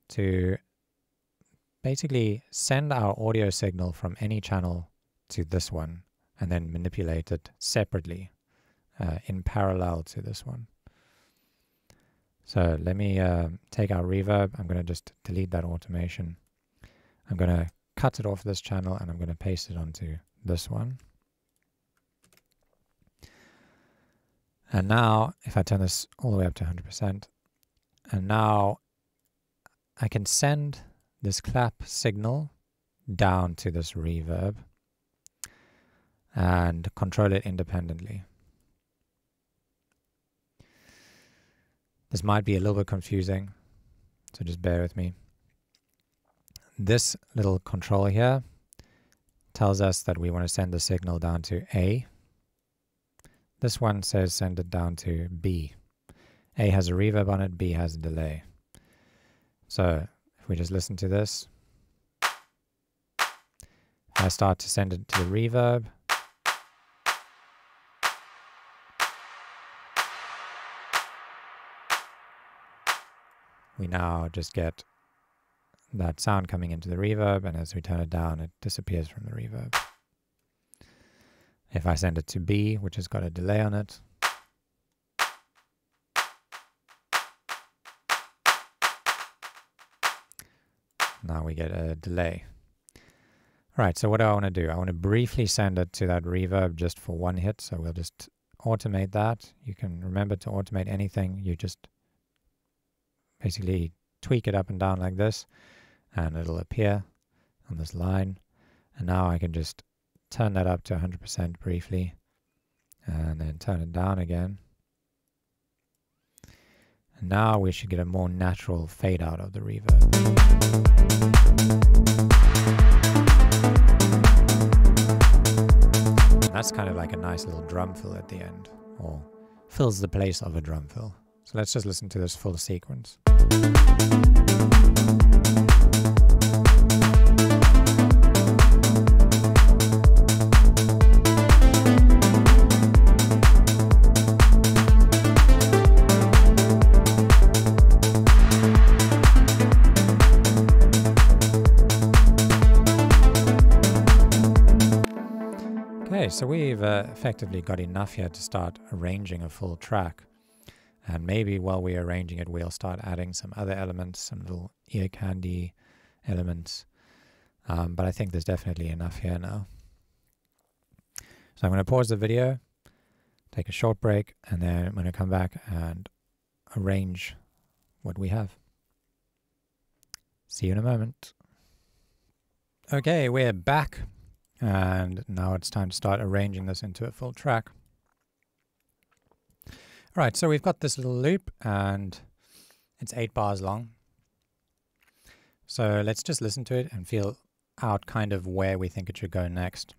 to basically send our audio signal from any channel to this one and then manipulate it separately in parallel to this one. So let me take our reverb. I'm going to just delete that automation. I'm going to cut it off this channel and I'm going to paste it onto this one. And now, if I turn this all the way up to 100%, and now I can send this clap signal down to this reverb and control it independently. This might be a little bit confusing, so just bear with me. This little control here tells us that we want to send the signal down to A. This one says send it down to B. A has a reverb on it, B has a delay. So if we just listen to this, I start to send it to the reverb. We now just get that sound coming into the reverb, and as we turn it down, it disappears from the reverb. If I send it to B, which has got a delay on it, now we get a delay. Right, so what do I want to do? I want to briefly send it to that reverb just for one hit, so we'll just automate that. You can remember to automate anything, you just basically tweak it up and down like this, and it'll appear on this line. And now I can just turn that up to 100% briefly, and then turn it down again. And now we should get a more natural fade out of the reverb. And that's kind of like a nice little drum fill at the end, or fills the place of a drum fill. So let's just listen to this full sequence. Okay, so we've effectively got enough here to start arranging a full track. And maybe while we're arranging it, we'll start adding some other elements, some little earcandy elements. But I think there's definitely enough here now. So I'm going to pause the video, take a short break, and then I'm going to come back and arrange what we have. See you in a moment. Okay, we're back. And now it's time to start arranging this into a full track. Right, so we've got this little loop and it's 8 bars long. So let's just listen to it and feel out kind of where we think it should go next.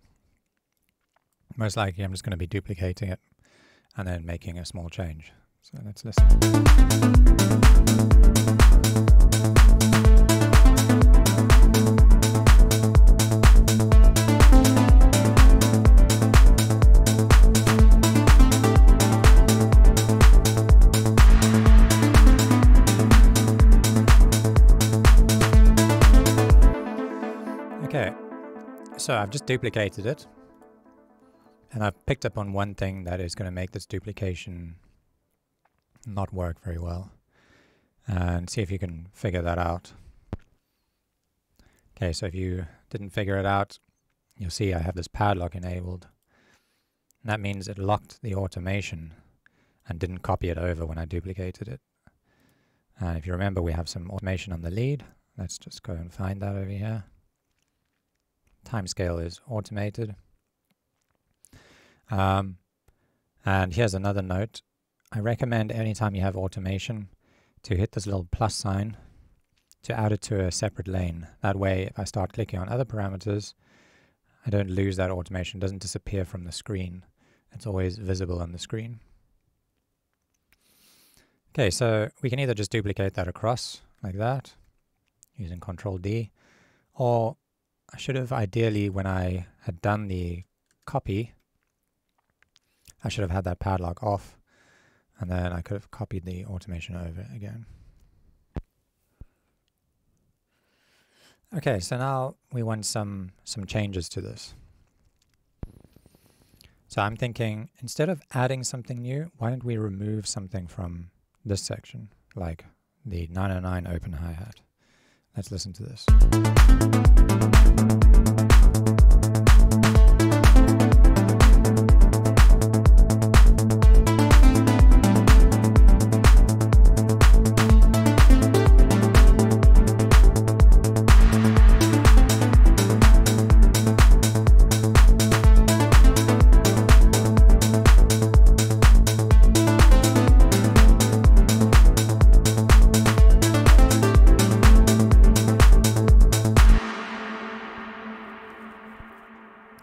Most likely I'm just going to be duplicating it and then making a small change. So let's listen. Okay, so I've just duplicated it, and I've picked up on one thing that is going to make this duplication not work very well, and see if you can figure that out. Okay, so if you didn't figure it out, you'll see I have this padlock enabled, and that means it locked the automation and didn't copy it over when I duplicated it. And if you remember, we have some automation on the lead. Let's just go and find that over here. Timescale is automated. And here's another note. I recommend anytime you have automation to hit this little plus sign to add it to a separate lane. That way, if I start clicking on other parameters, I don't lose that automation. It doesn't disappear from the screen. It's always visible on the screen. Okay, so we can either just duplicate that across like that using Control D, or I should have ideally, when I had done the copy, I should have had that padlock off, and then I could have copied the automation over again. Okay, so now we want some changes to this. So I'm thinking, instead of adding something new, why don't we remove something from this section, like the 909 open hi-hat. Let's listen to this.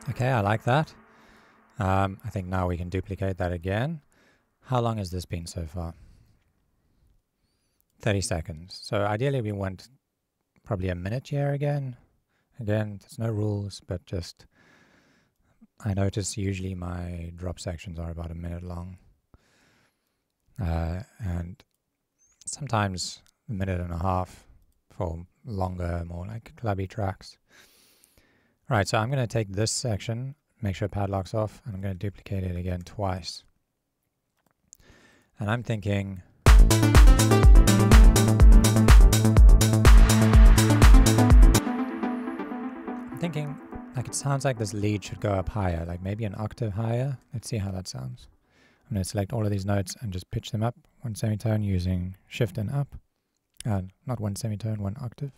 Okay, I like that. I think now we can duplicate that again. How long has this been so far? 30 seconds. So ideally we want probably a minute here again. Again, there's no rules, but just I notice usually my drop sections are about a minute long. And sometimes a minute and a half for longer, more like clubby tracks. Right, so I'm going to take this section, make sure padlock's off, and I'm going to duplicate it again twice. And I'm thinking, like it sounds like this lead should go up higher, like maybe an octave higher. Let's see how that sounds. I'm going to select all of these notes and just pitch them up one semitone using shift and up. Not one semitone, one octave.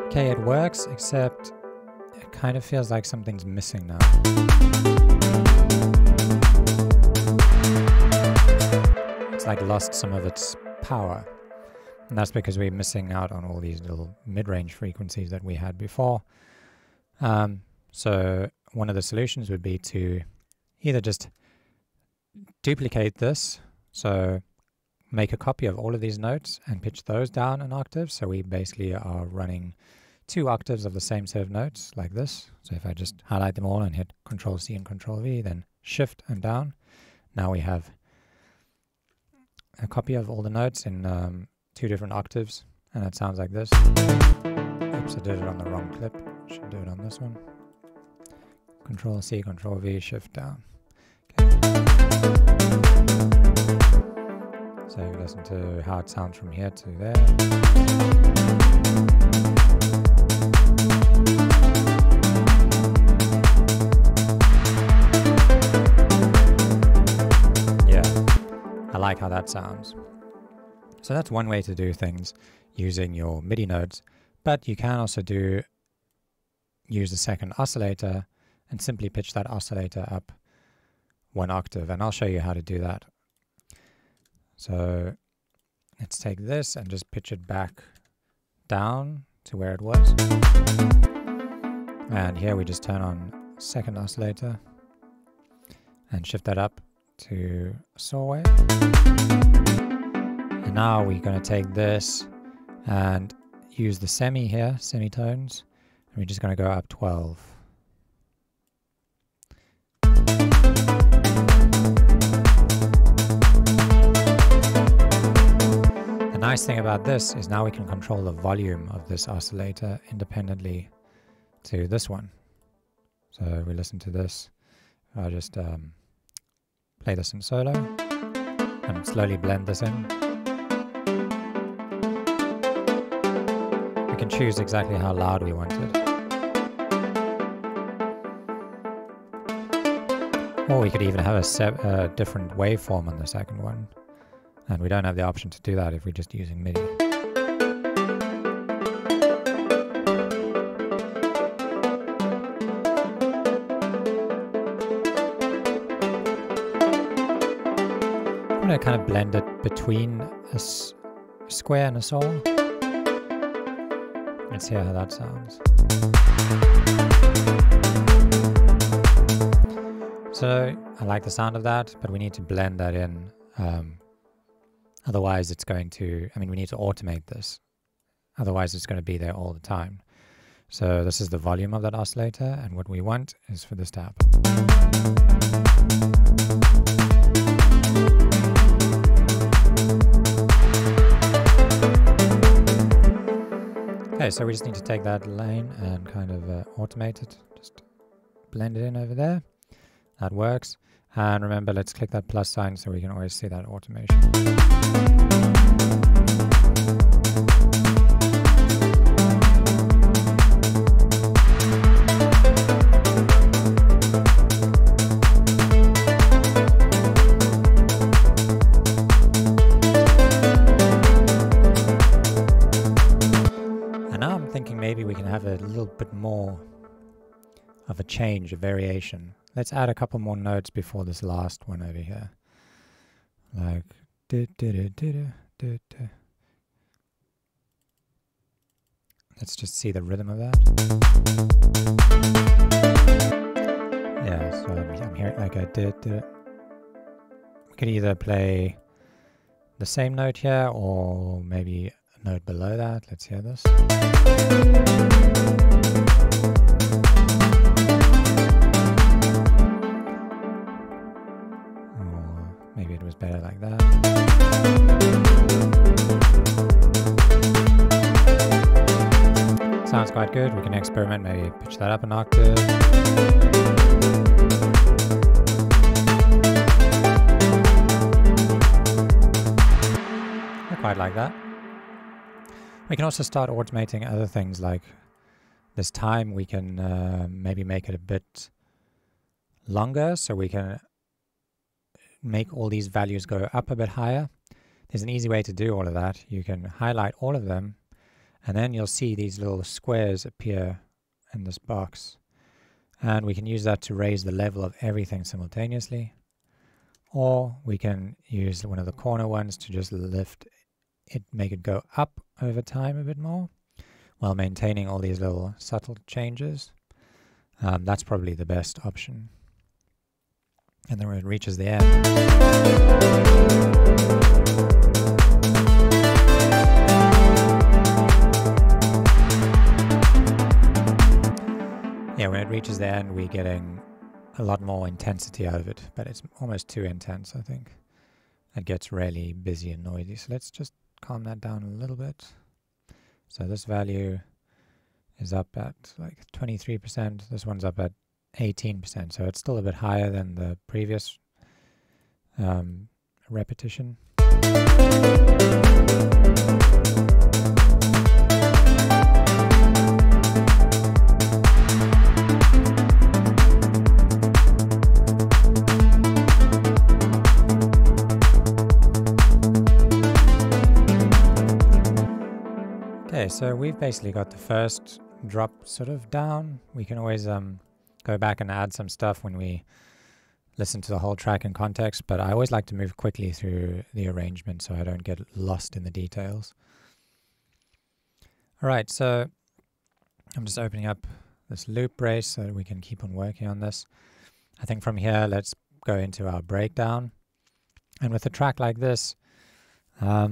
Okay, it works, except it kind of feels like something's missing now. It's like lost some of its power. And that's because we're missing out on all these little mid-range frequencies that we had before. So one of the solutions would be to either just duplicate this, so make a copy of all of these notes and pitch those down an octave. So we basically are running 2 octaves of the same set of notes like this. So if I just highlight them all and hit Control C and Control V, then shift and down, now we have a copy of all the notes in 2 different octaves, and it sounds like this. Oops, I did it on the wrong clip. Should do it on this one. Control C, Control V, shift down. Okay. So you listen to how it sounds from here to there. I like how that sounds. So that's one way to do things using your MIDI notes, but you can also use the second oscillator and simply pitch that oscillator up 1 octave, and I'll show you how to do that. So let's take this and just pitch it back down to where it was. And here we just turn on second oscillator and shift that up to saw wave. And now we're going to take this and use the semi here, semitones, and we're just going to go up 12. The nice thing about this is now we can control the volume of this oscillator independently to this one. So we listen to this. I'll just play this in solo and slowly blend this in. We can choose exactly how loud we want it. Or we could even have a different waveform on the second one. And we don't have the option to do that if we're just using MIDI. I'm going to kind of blend it between a square and a saw. Let's hear how that sounds. So I like the sound of that, but we need to blend that in. Otherwise it's going to, we need to automate this. Otherwise it's going to be there all the time. So this is the volume of that oscillator, and what we want is for this to happen. Okay, so we just need to take that lane and kind of automate it. Just blend it in over there. That works. And remember, let's click that plus sign so we can always see that automation. And now I'm thinking maybe we can have a little bit more of a change, a variation. Let's add a couple more notes before this last one over here. Like let's just see the rhythm of that. Yeah, so I'm hearing like a We could either play the same note here or maybe a note below that. Let's hear this. Maybe it was better like that. Sounds quite good. We can experiment, maybe pitch that up an octave. I quite like that. We can also start automating other things, like this time we can maybe make it a bit longer, so we can make all these values go up a bit higher. There's an easy way to do all of that. You can highlight all of them, and then you'll see these little squares appear in this box. And we can use that to raise the level of everything simultaneously. Or we can use one of the corner ones to just lift it, make it go up over time a bit more, while maintaining all these little subtle changes. That's probably the best option. And then when it reaches the end, when it reaches the end, we're getting a lot more intensity out of it, but it's almost too intense, I think. It gets really busy and noisy. So let's just calm that down a little bit. So this value is up at like 23%. This one's up at 18%, so it's still a bit higher than the previous repetition. Okay, so we've basically got the first drop sort of down. We can always go back and add some stuff when we listen to the whole track in context, but I always like to move quickly through the arrangement so I don't get lost in the details. Alright, so I'm just opening up this loop brace so that we can keep on working on this. I think from here, let's go into our breakdown. And with a track like this, I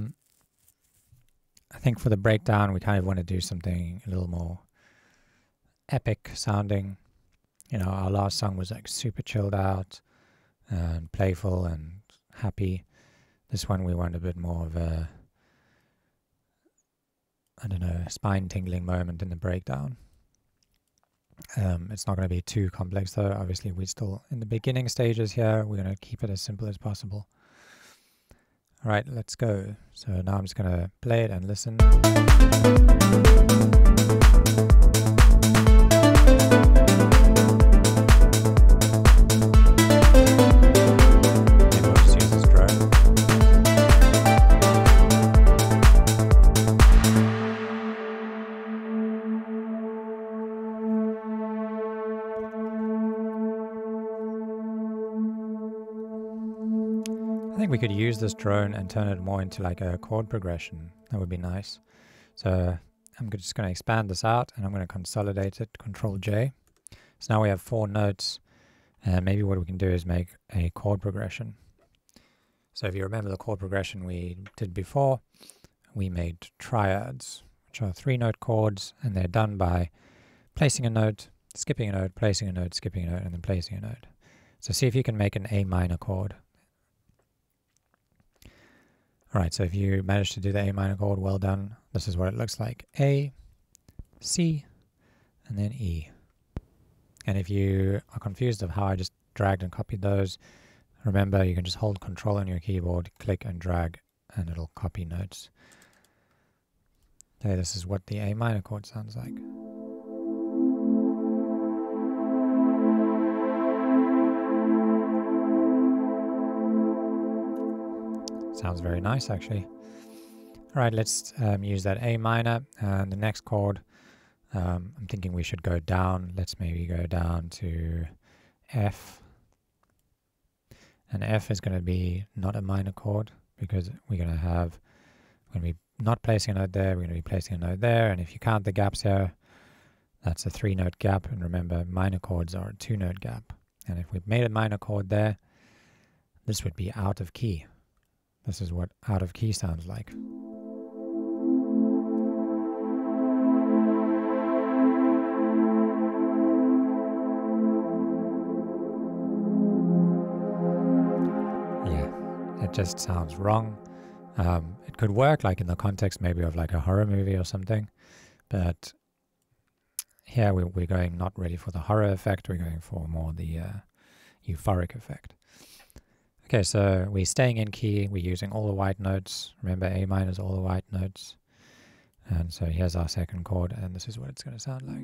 think for the breakdown, we kind of want to do something a little more epic sounding. You know, our last song was like super chilled out and playful and happy. This one we want a bit more of a, I don't know, spine-tingling moment in the breakdown. It's not going to be too complex though. Obviously, we're still in the beginning stages here. We're going to keep it as simple as possible. All right, let's go. So now I'm just going to play it and listen. Maybe we'll just use this drone. I think we could use this drone and turn it more into like a chord progression. That would be nice. So I'm just going to expand this out and I'm going to consolidate it, Control J. So now we have 4 notes, and maybe what we can do is make a chord progression. So if you remember the chord progression we did before, we made triads, which are 3-note chords, and they're done by placing a note, skipping a note, placing a note, skipping a note, and then placing a note. So see if you can make an A minor chord. Alright, so if you manage to do the A minor chord, well done. This is what it looks like. A, C, and then E. And if you are confused of how I just dragged and copied those, remember you can just hold Control on your keyboard, click and drag, and it'll copy notes. Okay, this is what the A minor chord sounds like. Sounds very nice, actually. All right, let's use that A minor, and the next chord, I'm thinking we should go down. Let's maybe go down to F. And F is going to be not a minor chord, because we're going to be not placing a note there, we're going to be placing a note there, and if you count the gaps here, that's a 3-note gap, and remember, minor chords are a 2-note gap. And if we've made a minor chord there, this would be out of key. This is what out of key sounds like. Yeah, it just sounds wrong. It could work like in the context maybe of like a horror movie or something, but here we're going not really for the horror effect, we're going for more the euphoric effect. Okay, so we're staying in key, we're using all the white notes. Remember, A minor is all the white notes. And so here's our second chord, and this is what it's going to sound like.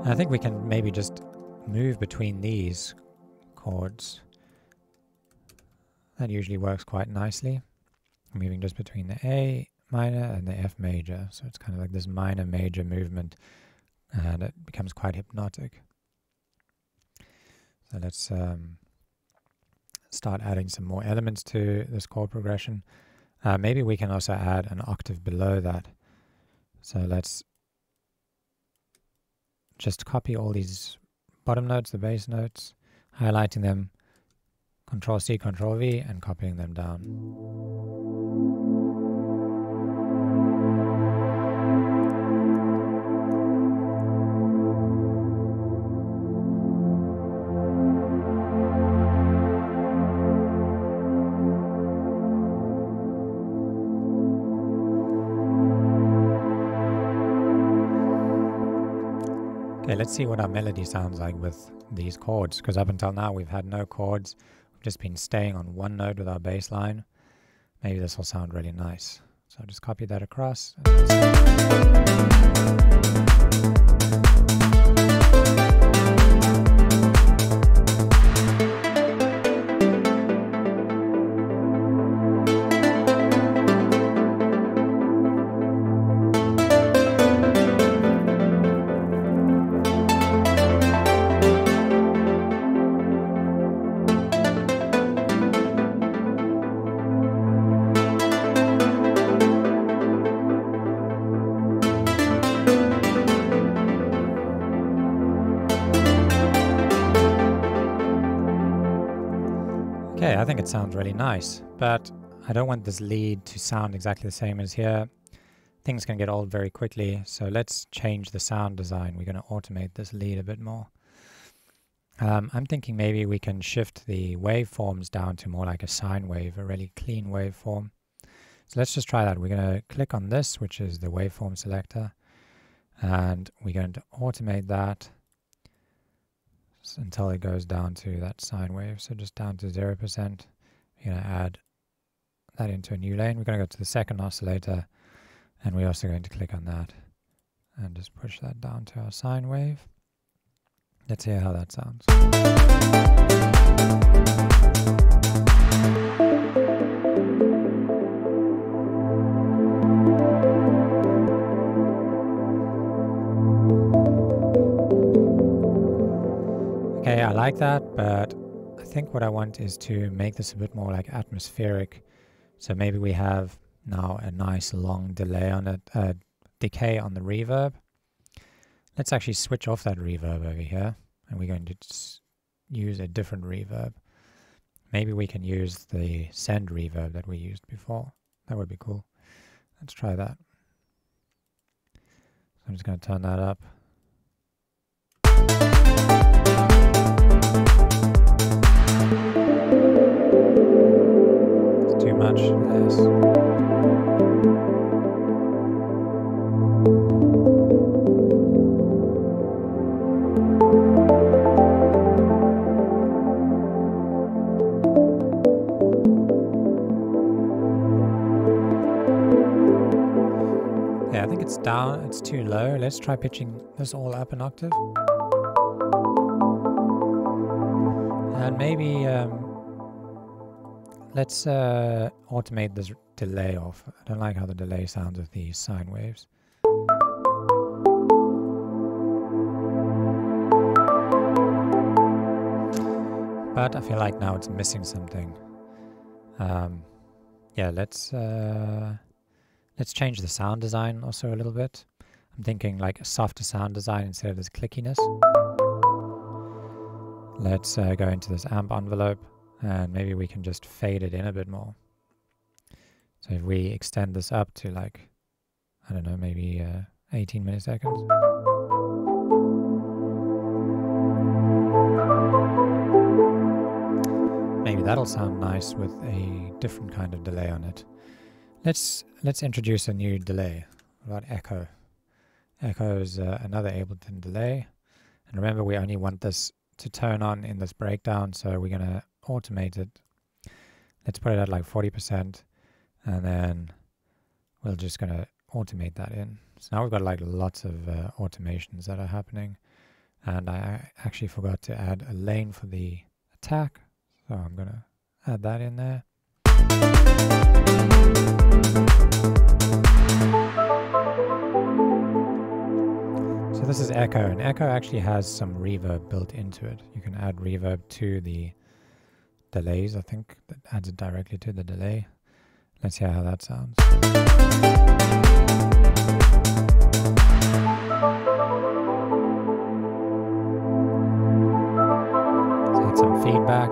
I think we can maybe just move between these chords. That usually works quite nicely. Moving just between the A minor and the F major. So it's kind of like this minor major movement, and it becomes quite hypnotic. So let's start adding some more elements to this chord progression. Maybe we can also add an octave below that. So let's just copy all these bottom notes, the bass notes, highlighting them, Control C, Control V, and copying them down. Okay, let's see what our melody sounds like with these chords, because up until now we've had no chords. We've just been staying on one note with our bass line. Maybe this will sound really nice. So I'll just copy that across. Okay, I think it sounds really nice, but I don't want this lead to sound exactly the same as here. Things can get old very quickly, so let's change the sound design. We're going to automate this lead a bit more. I'm thinking maybe we can shift the waveforms down to more like a sine wave, a really clean waveform. So let's just try that. We're going to click on this, which is the waveform selector, and we're going to automate that until it goes down to that sine wave. So just down to 0%. We're going to add that into a new lane. We're going to go to the second oscillator, and we're also going to click on that and just push that down to our sine wave. Let's hear how that sounds. Okay, I like that, but I think what I want is to make this a bit more like atmospheric. So maybe we have now a nice long delay on it, decay on the reverb. Let's actually switch off that reverb over here, and we're going to use a different reverb. Maybe we can use the send reverb that we used before. That would be cool. Let's try that. So I'm just going to turn that up. It's too much, less. I think it's down, it's too low. Let's try pitching this all up an octave. And maybe let's automate this delay off. I don't like how the delay sounds with these sine waves. But I feel like now it's missing something. Yeah, let's change the sound design also a little bit. I'm thinking like a softer sound design instead of this clickiness. Let's go into this amp envelope, and maybe we can just fade it in a bit more. So if we extend this up to like, I don't know, maybe 18 milliseconds. Maybe that'll sound nice with a different kind of delay on it. Let's introduce a new delay. What about echo? Echo is another Ableton delay. And remember, we only want this to turn on in this breakdown, so we're going to automate it. Let's put it at like 40%, and then we're just going to automate that in. So now we've got like lots of automations that are happening. And I actually forgot to add a lane for the attack, so I'm going to add that in there. So this is echo, and echo actually has some reverb built into it. You can add reverb to the delays. I think that adds it directly to the delay. Let's hear how that sounds. Let's add some feedback.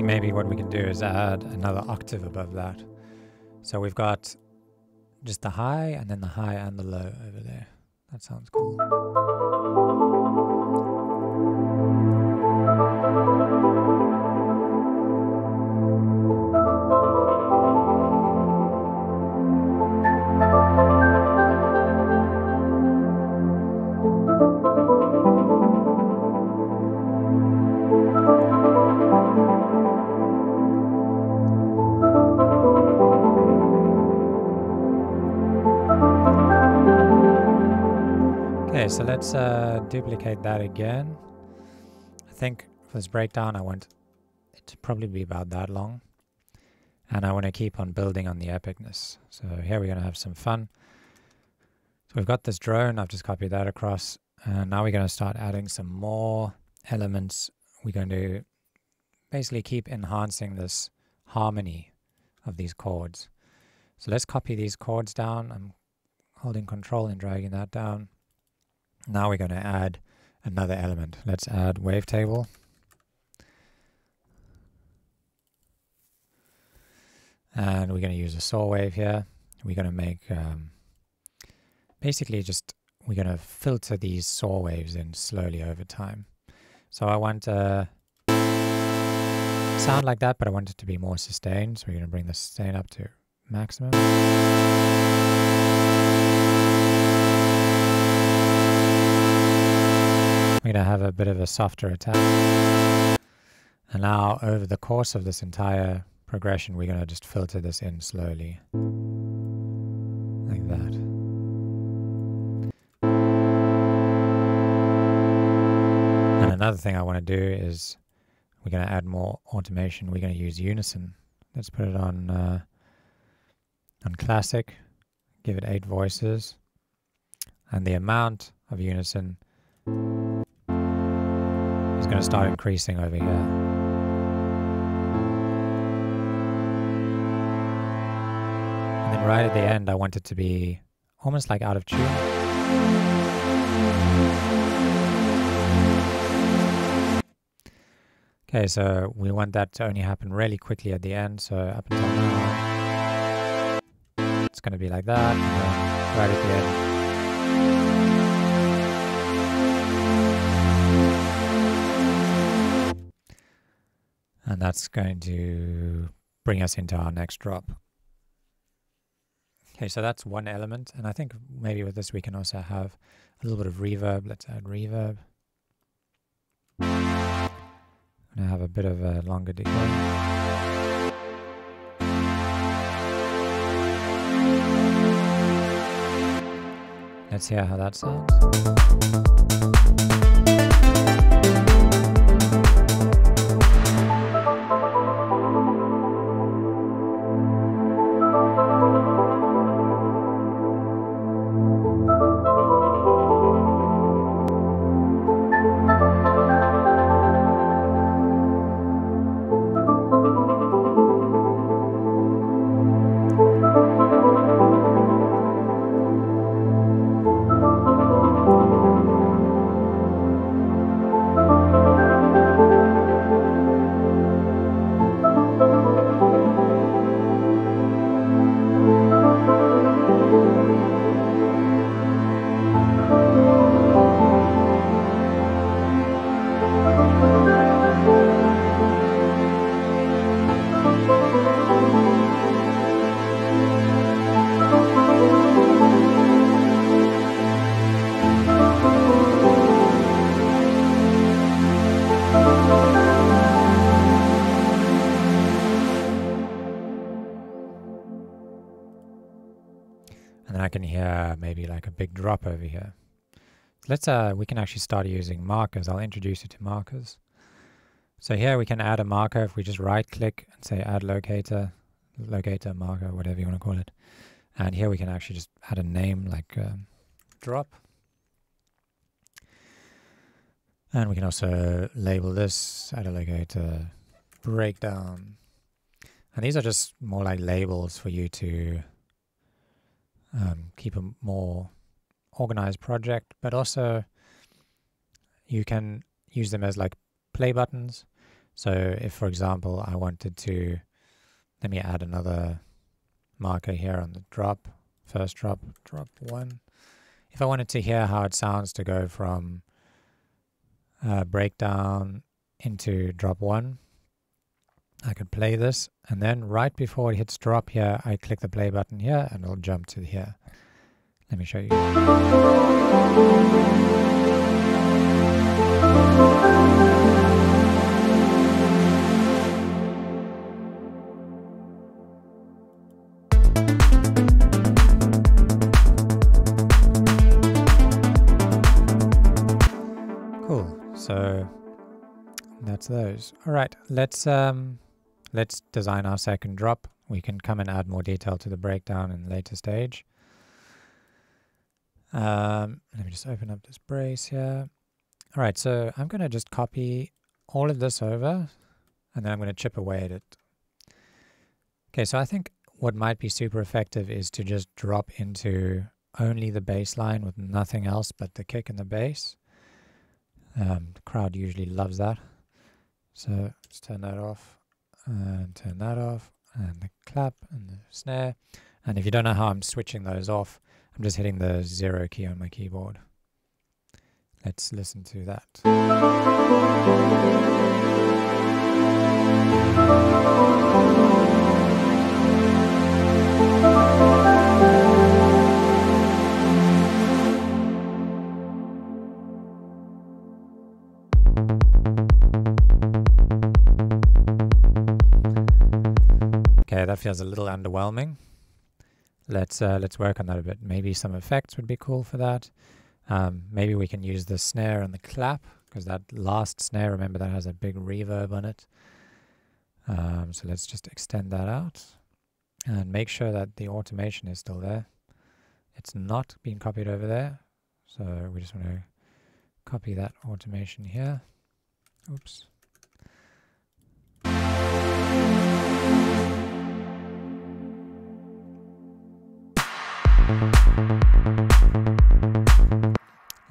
Maybe what we can do is add another octave above that. So we've got just the high, and then the high and the low over there. That sounds cool. Okay, so let's duplicate that again. I think for this breakdown I want it to probably be about that long, and I want to keep on building on the epicness. So here we're going to have some fun. So we've got this drone, I've just copied that across, and now we're going to start adding some more elements. We're going to basically keep enhancing this harmony of these chords. So let's copy these chords down. I'm holding Control and dragging that down. Now we're going to add another element. Let's add Wavetable. And we're going to use a saw wave here. We're going to make, basically just, we're going to filter these saw waves in slowly over time. So I want a sound like that, but I want it to be more sustained. So we're going to bring the sustain up to maximum. We're going to have a bit of a softer attack. And now over the course of this entire progression, we're going to just filter this in slowly. Like that. And another thing I want to do is we're going to add more automation. We're going to use unison. Let's put it on classic, give it 8 voices, and the amount of unison is going to start increasing over here. And then right at the end, I want it to be almost like out of tune. Okay, so we want that to only happen really quickly at the end, so up until now, it's going to be like that, and then right at the end. And that's going to bring us into our next drop. Okay, so that's one element, and I think maybe with this we can also have a little bit of reverb. Let's add reverb. I'm going to have a bit of a longer decay. Let's hear how that sounds. And then I can hear maybe like a big drop over here. Let's we can actually start using markers. I'll introduce you to markers. So here we can add a marker if we just right click and say add locator, marker, whatever you want to call it. And here we can actually just add a name like drop. And we can also label this, add a locator, breakdown. And these are just more like labels for you to keep a more organized project, but also you can use them as like play buttons. So if, for example, I wanted to, let me add another marker here on the drop, first drop, drop 1. If I wanted to hear how it sounds to go from breakdown into drop 1, I could play this, and then right before it hits drop here, I click the play button here and it'll jump to here. Let me show you. Cool. So that's those. All right. Let's design our second drop. We can come and add more detail to the breakdown in a later stage. Let me just open up this brace here. All right, so I'm going to just copy all of this over and then I'm going to chip away at it. Okay, so I think what might be super effective is to just drop into only the bass line with nothing else but the kick and the bass. The crowd usually loves that. So let's turn that off, and turn that off, and the clap and the snare. And if you don't know how I'm switching those off, I'm just hitting the 0 key on my keyboard. Let's listen to that. Okay, that feels a little underwhelming. Let's work on that a bit. Maybe some effects would be cool for that. Maybe we can use the snare and the clap, because that last snare, remember, that has a big reverb on it. So let's just extend that out and make sure that the automation is still there. It's not being copied over there, so we just want to copy that automation here. Oops.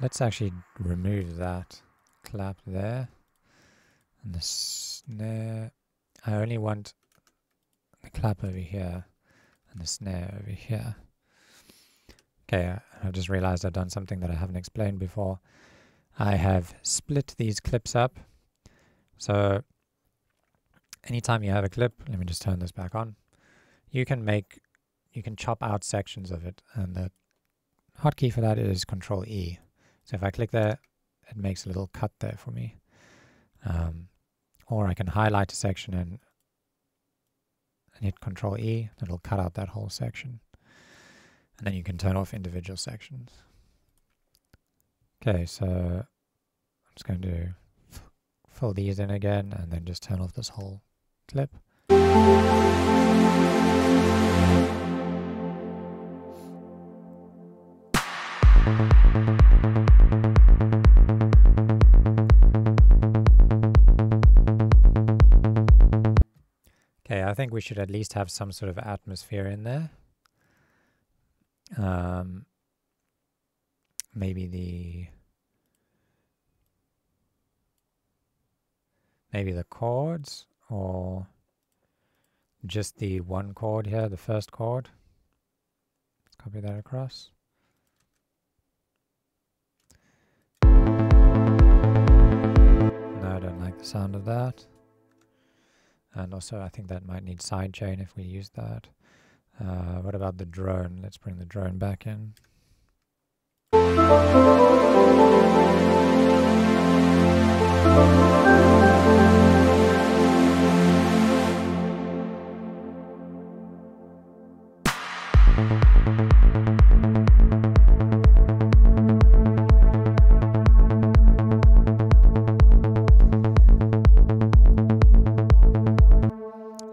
Let's actually remove that clap there and the snare. I only want the clap over here and the snare over here. Okay, I just realized I've done something that I haven't explained before. I have split these clips up. So anytime you have a clip, let me just turn this back on. You can chop out sections of it, and the hotkey for that is Control E. So if I click there, it makes a little cut there for me. Or I can highlight a section and hit Control E, it'll cut out that whole section. And then you can turn off individual sections. Okay, so I'm just going to fill these in again and then just turn off this whole clip. Okay, I think we should at least have some sort of atmosphere in there. Maybe the chords, or just the one chord here, the first chord. Let's copy that across. No, I don't like the sound of that. And also I think that might need sidechain if we use that. What about the drone? Let's bring the drone back in.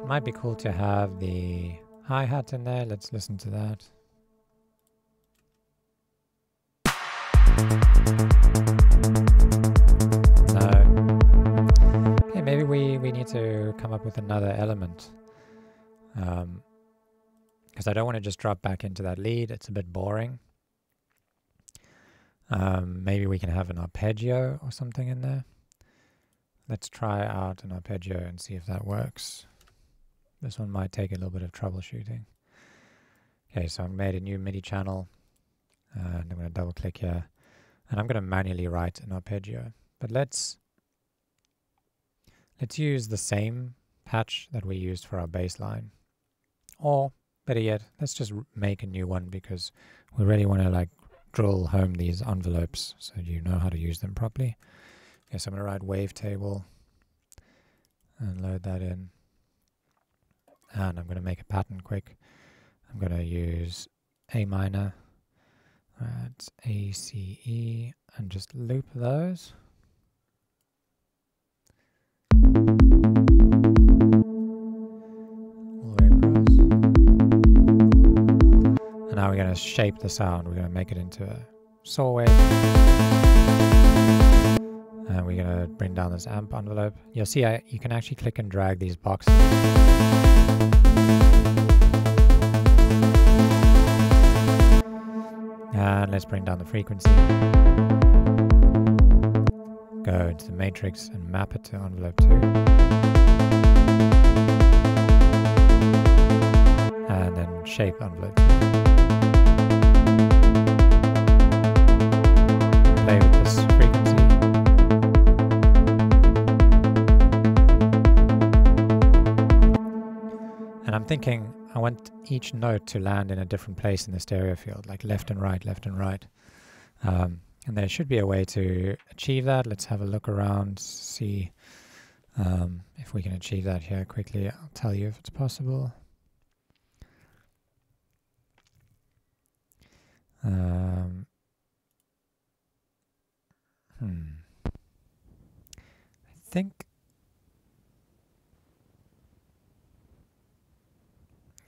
Might be cool to have the hi-hat in there. Let's listen to that. No. Okay, maybe we need to come up with another element. Because I don't want to just drop back into that lead. It's a bit boring. Maybe we can have an arpeggio or something in there. Let's try out an arpeggio and see if that works. This one might take a little bit of troubleshooting. Okay, so I've made a new MIDI channel, and I'm going to double click here, and I'm going to manually write an arpeggio. But let's use the same patch that we used for our bass line. Or better yet, let's just make a new one, because we really want to like drill home these envelopes so you know how to use them properly. Okay, so I'm going to write Wavetable and load that in. And I'm going to make a pattern quick. I'm going to use A minor, that's A, C, E, and just loop those. All the way across. And now we're going to shape the sound. We're going to make it into a saw wave. And we're going to bring down this amp envelope. You'll see you can actually click and drag these boxes. And let's bring down the frequency. Go into the matrix and map it to envelope 2. And then shape envelope 2. Play with this frequency. And I'm thinking I want each note to land in a different place in the stereo field, like left and right, left and right. And there should be a way to achieve that. Let's have a look around, see if we can achieve that here quickly. I'll tell you if it's possible. I think,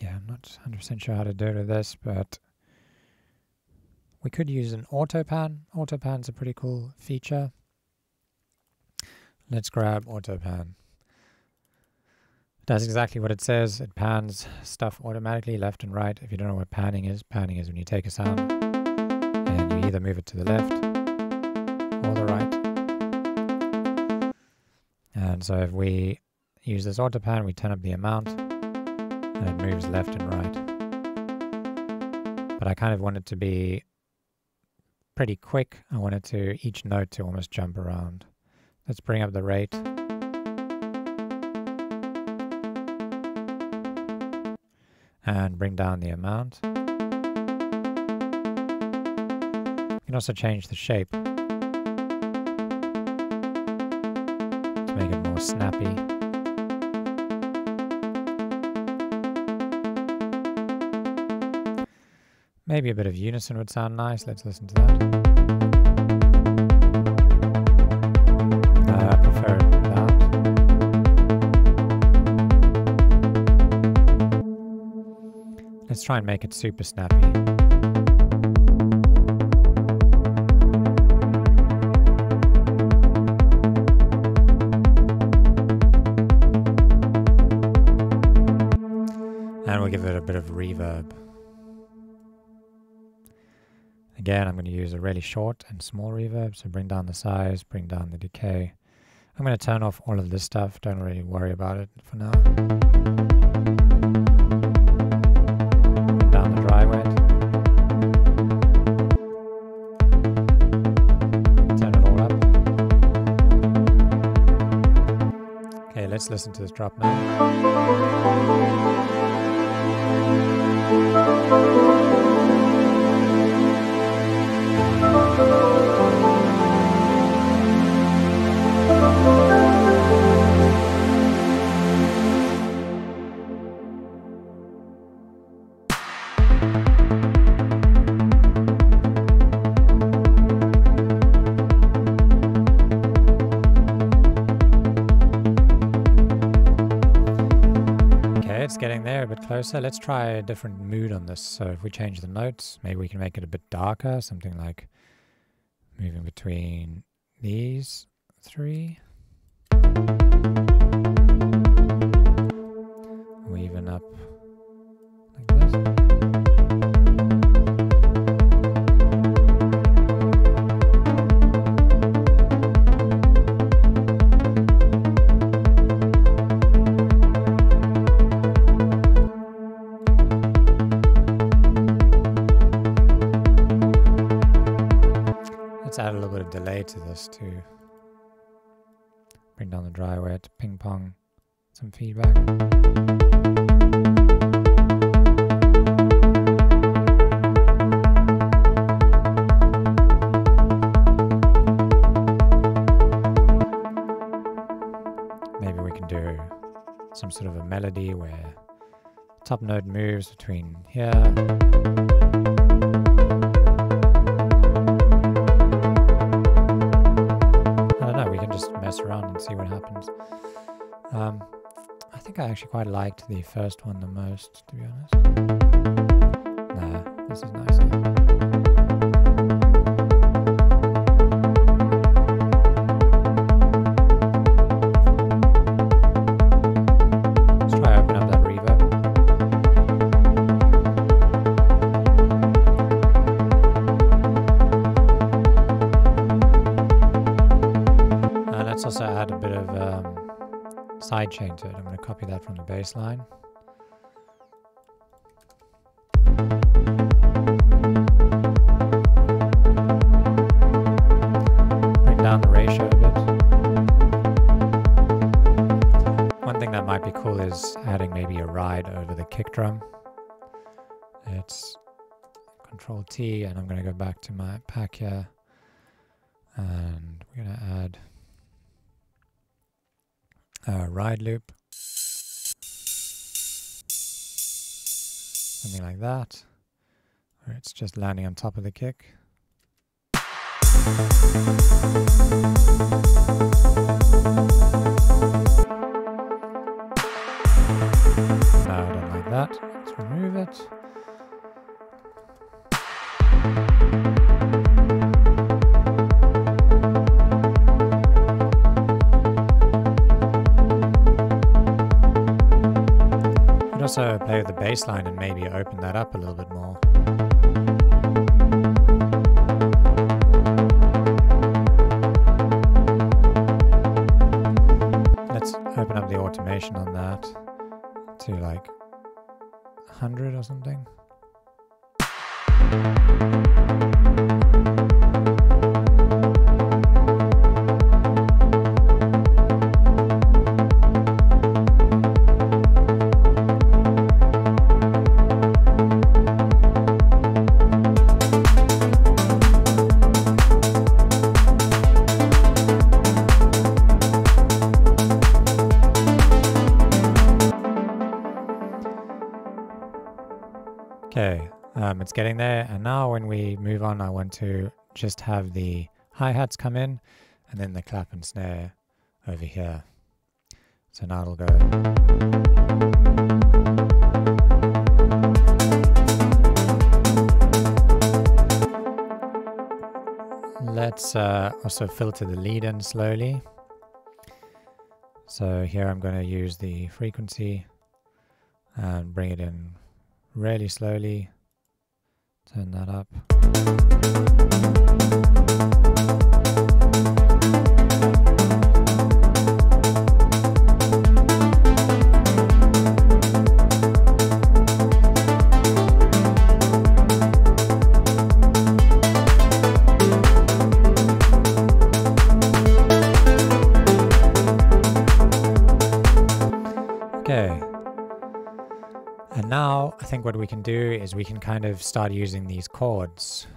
yeah, I'm not 100% sure how to do it with this, but we could use an autopan. Autopan's a pretty cool feature. Let's grab autopan. It does exactly what it says. It pans stuff automatically left and right. If you don't know what panning is when you take a sound and you either move it to the left or the right. And so if we use this autopan, we turn up the amount and it moves left and right. But I kind of want it to be pretty quick. I want it to, each note to almost jump around. Let's bring up the rate. And bring down the amount. You can also change the shape to make it more snappy. Maybe a bit of unison would sound nice. Let's listen to that. I prefer it without. Let's try and make it super snappy. And we'll give it a bit of reverb. Again, I'm going to use a really short and small reverb, so bring down the size, bring down the decay. I'm going to turn off all of this stuff, don't really worry about it for now. Bring down the dry wet. Turn it all up. Okay, let's listen to this drop now. It's getting there a bit closer. Let's try a different mood on this. So if we change the notes, maybe we can make it a bit darker, something like moving between these three. Or even up like this. Let's add a little bit of delay to this to bring down the dry wet, ping pong, some feedback. Maybe we can do some sort of a melody where top note moves between here. Mess around and see what happens. I think I actually quite liked the first one the most, to be honest. Nah, this is nicer. bit of sidechain to it. I'm going to copy that from the bass line. Bring down the ratio a bit. One thing that might be cool is adding maybe a ride over the kick drum. It's Control T, and I'm going to go back to my pack here, and we're going to add a ride loop, something like that, where it's just landing on top of the kick. No, I don't like that. Let's remove it. Also play with the bass line and maybe open that up a little bit more. Let's open up the automation on that to like 100 or something. Okay, it's getting there, and now when we move on, I want to just have the hi-hats come in and then the clap and snare over here. So now it'll go. Let's also filter the lead in slowly. So here I'm going to use the frequency and bring it in really slowly. Turn that up. Okay. And now I think what we can do is we can kind of start using these chords.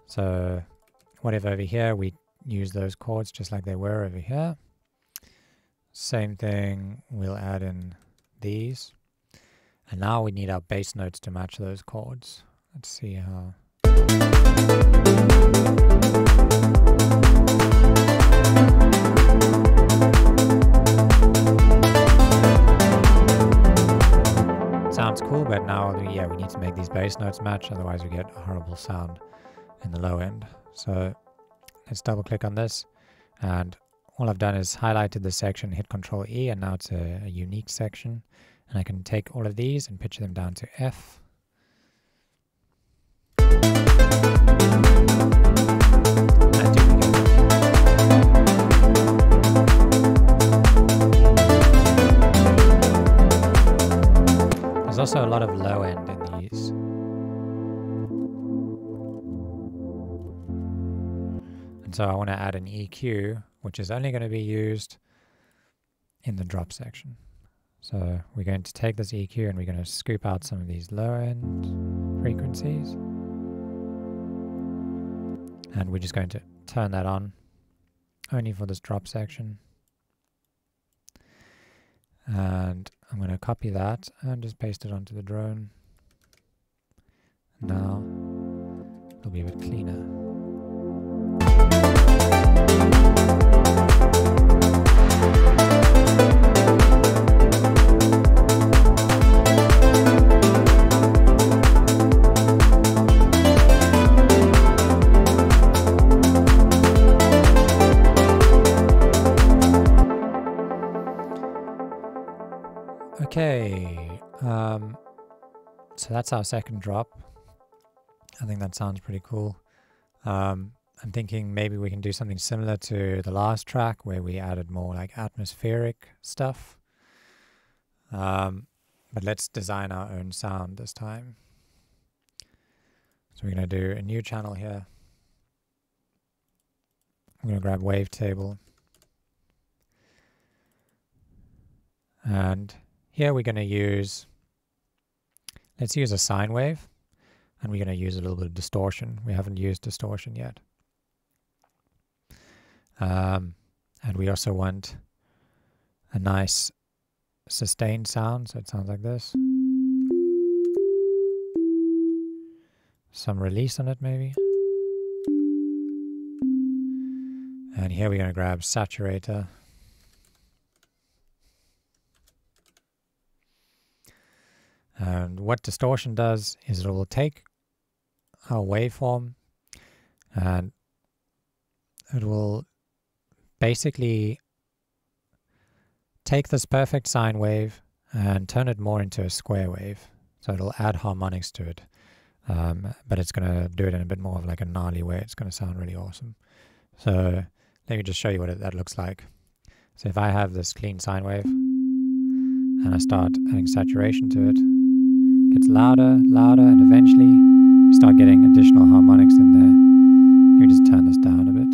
So whatever over here, we use those chords just like they were over here. Same thing, we'll add in these. And now we need our bass notes to match those chords. Let's see how. Sounds cool, but now, yeah, we need to make these bass notes match, otherwise we get a horrible sound in the low end. So let's double click on this, and all I've done is highlighted the section, hit Control E, and now it's a unique section, and I can take all of these and pitch them down to F. And duplicate it. There's also a lot of low end in these. And so I want to add an EQ, which is only going to be used in the drop section. So we're going to take this EQ and we're going to scoop out some of these low end frequencies. And we're just going to turn that on only for this drop section. And I'm going to copy that and just paste it onto the drone. Now it'll be a bit cleaner. Okay, so that's our second drop. I think that sounds pretty cool. I'm thinking maybe we can do something similar to the last track where we added more like atmospheric stuff. But let's design our own sound this time. So we're going to do a new channel here. I'm going to grab Wavetable. And here we're going to use, let's use a sine wave. And we're going to use a little bit of distortion. We haven't used distortion yet. And we also want a nice sustained sound, so it sounds like this. Some release on it maybe. And here we're going to grab saturator. And what distortion does is it will take our waveform and it will basically take this perfect sine wave and turn it more into a square wave. So it'll add harmonics to it, but it's going to do it in a bit more of like a gnarly way. It's going to sound really awesome. So let me just show you what that looks like. So if I have this clean sine wave and I start adding saturation to it, it gets louder, louder, and eventually we start getting additional harmonics in there. Let me just turn this down a bit.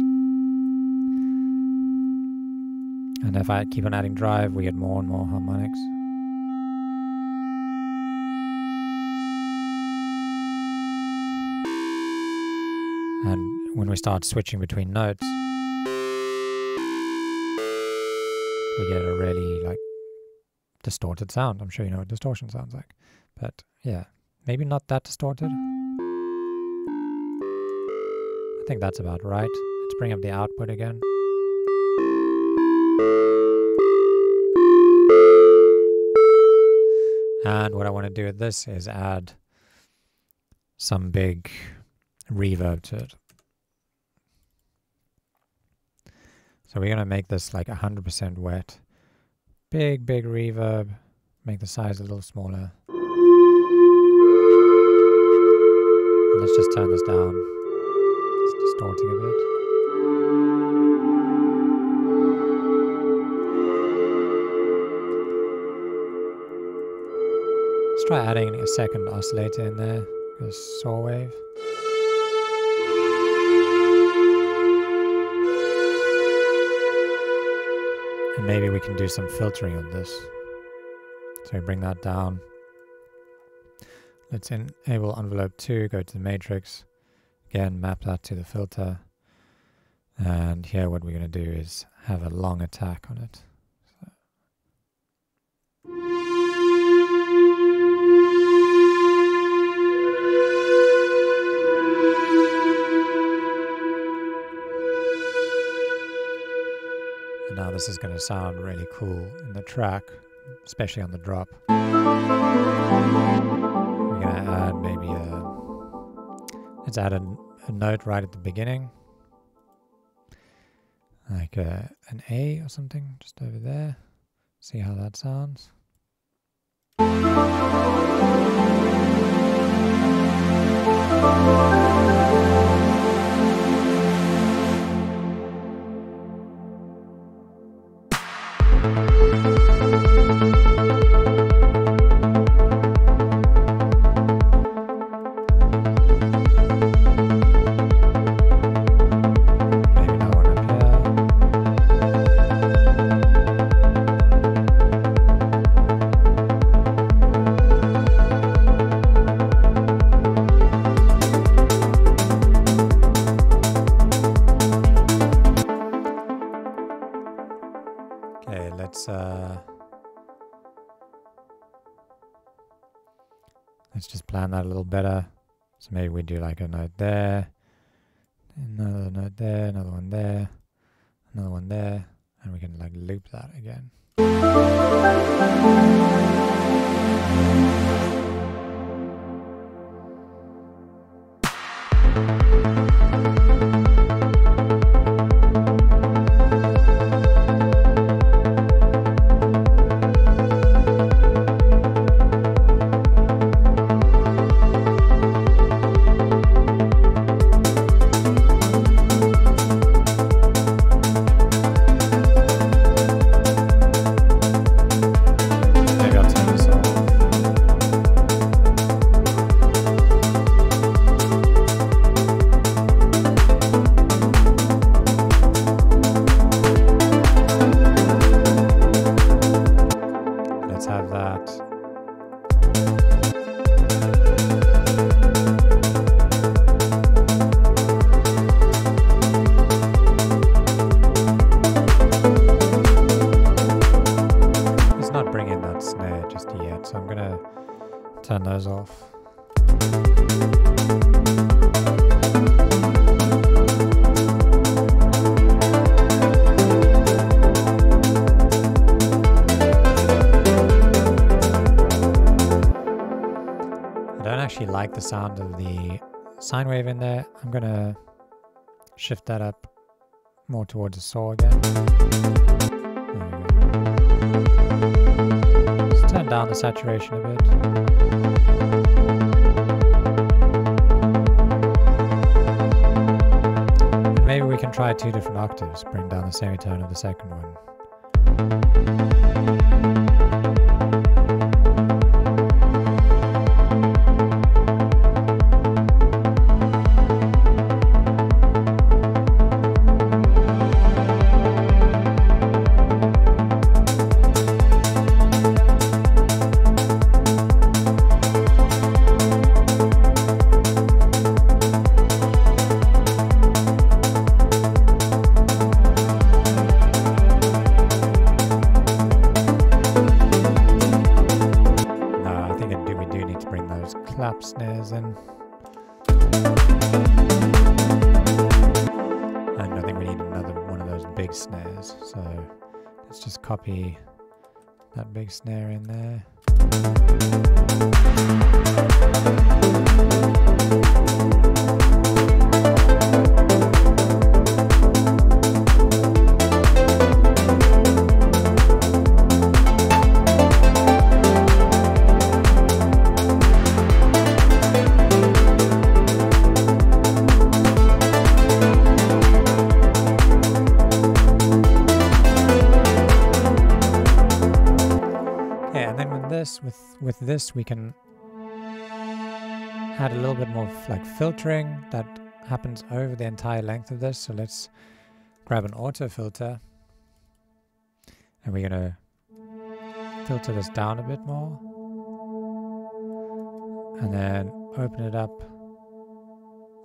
And if I keep on adding drive, we get more and more harmonics. And when we start switching between notes, we get a really like distorted sound. I'm sure you know what distortion sounds like. But yeah, maybe not that distorted. I think that's about right. Let's bring up the output again. And what I want to do with this is add some big reverb to it. So we're going to make this like 100% wet. Big reverb. Make the size a little smaller. And let's just turn this down. It's distorting a bit. Let's try adding a second oscillator in there, a saw wave. And maybe we can do some filtering on this. So bring that down. Let's enable envelope 2, go to the matrix. Again, map that to the filter. And here what we're going to do is have a long attack on it. Now this is going to sound really cool in the track, especially on the drop. We're going to add maybe let's add a note right at the beginning. Like an A or something, just over there. See how that sounds. Let's just plan that a little better. So maybe we do like a note there, another note there, another one there, another one there, and we can like loop that again. effect, so I'm going to turn those off. I don't actually like the sound of the sine wave in there. I'm going to shift that up more towards the saw again. Let's turn down the saturation a bit. And maybe we can try 2 different octaves, bring down the semitone of the second one. Clap snares in. And I think we need another one of those big snares, so let's just copy that big snare in there. With this we can add a little bit more like filtering that happens over the entire length of this. So let's grab an auto filter and we're going to filter this down a bit more and then open it up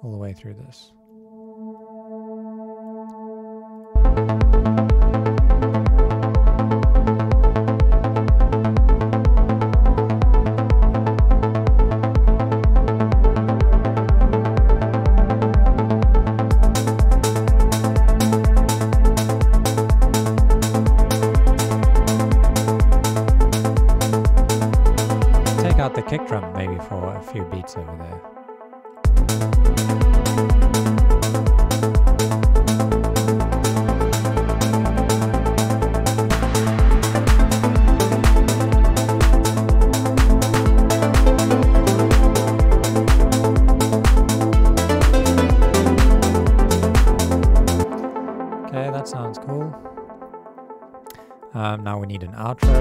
all the way through this. The kick drum maybe for a few beats over there. Okay, that sounds cool. Now we need an outro.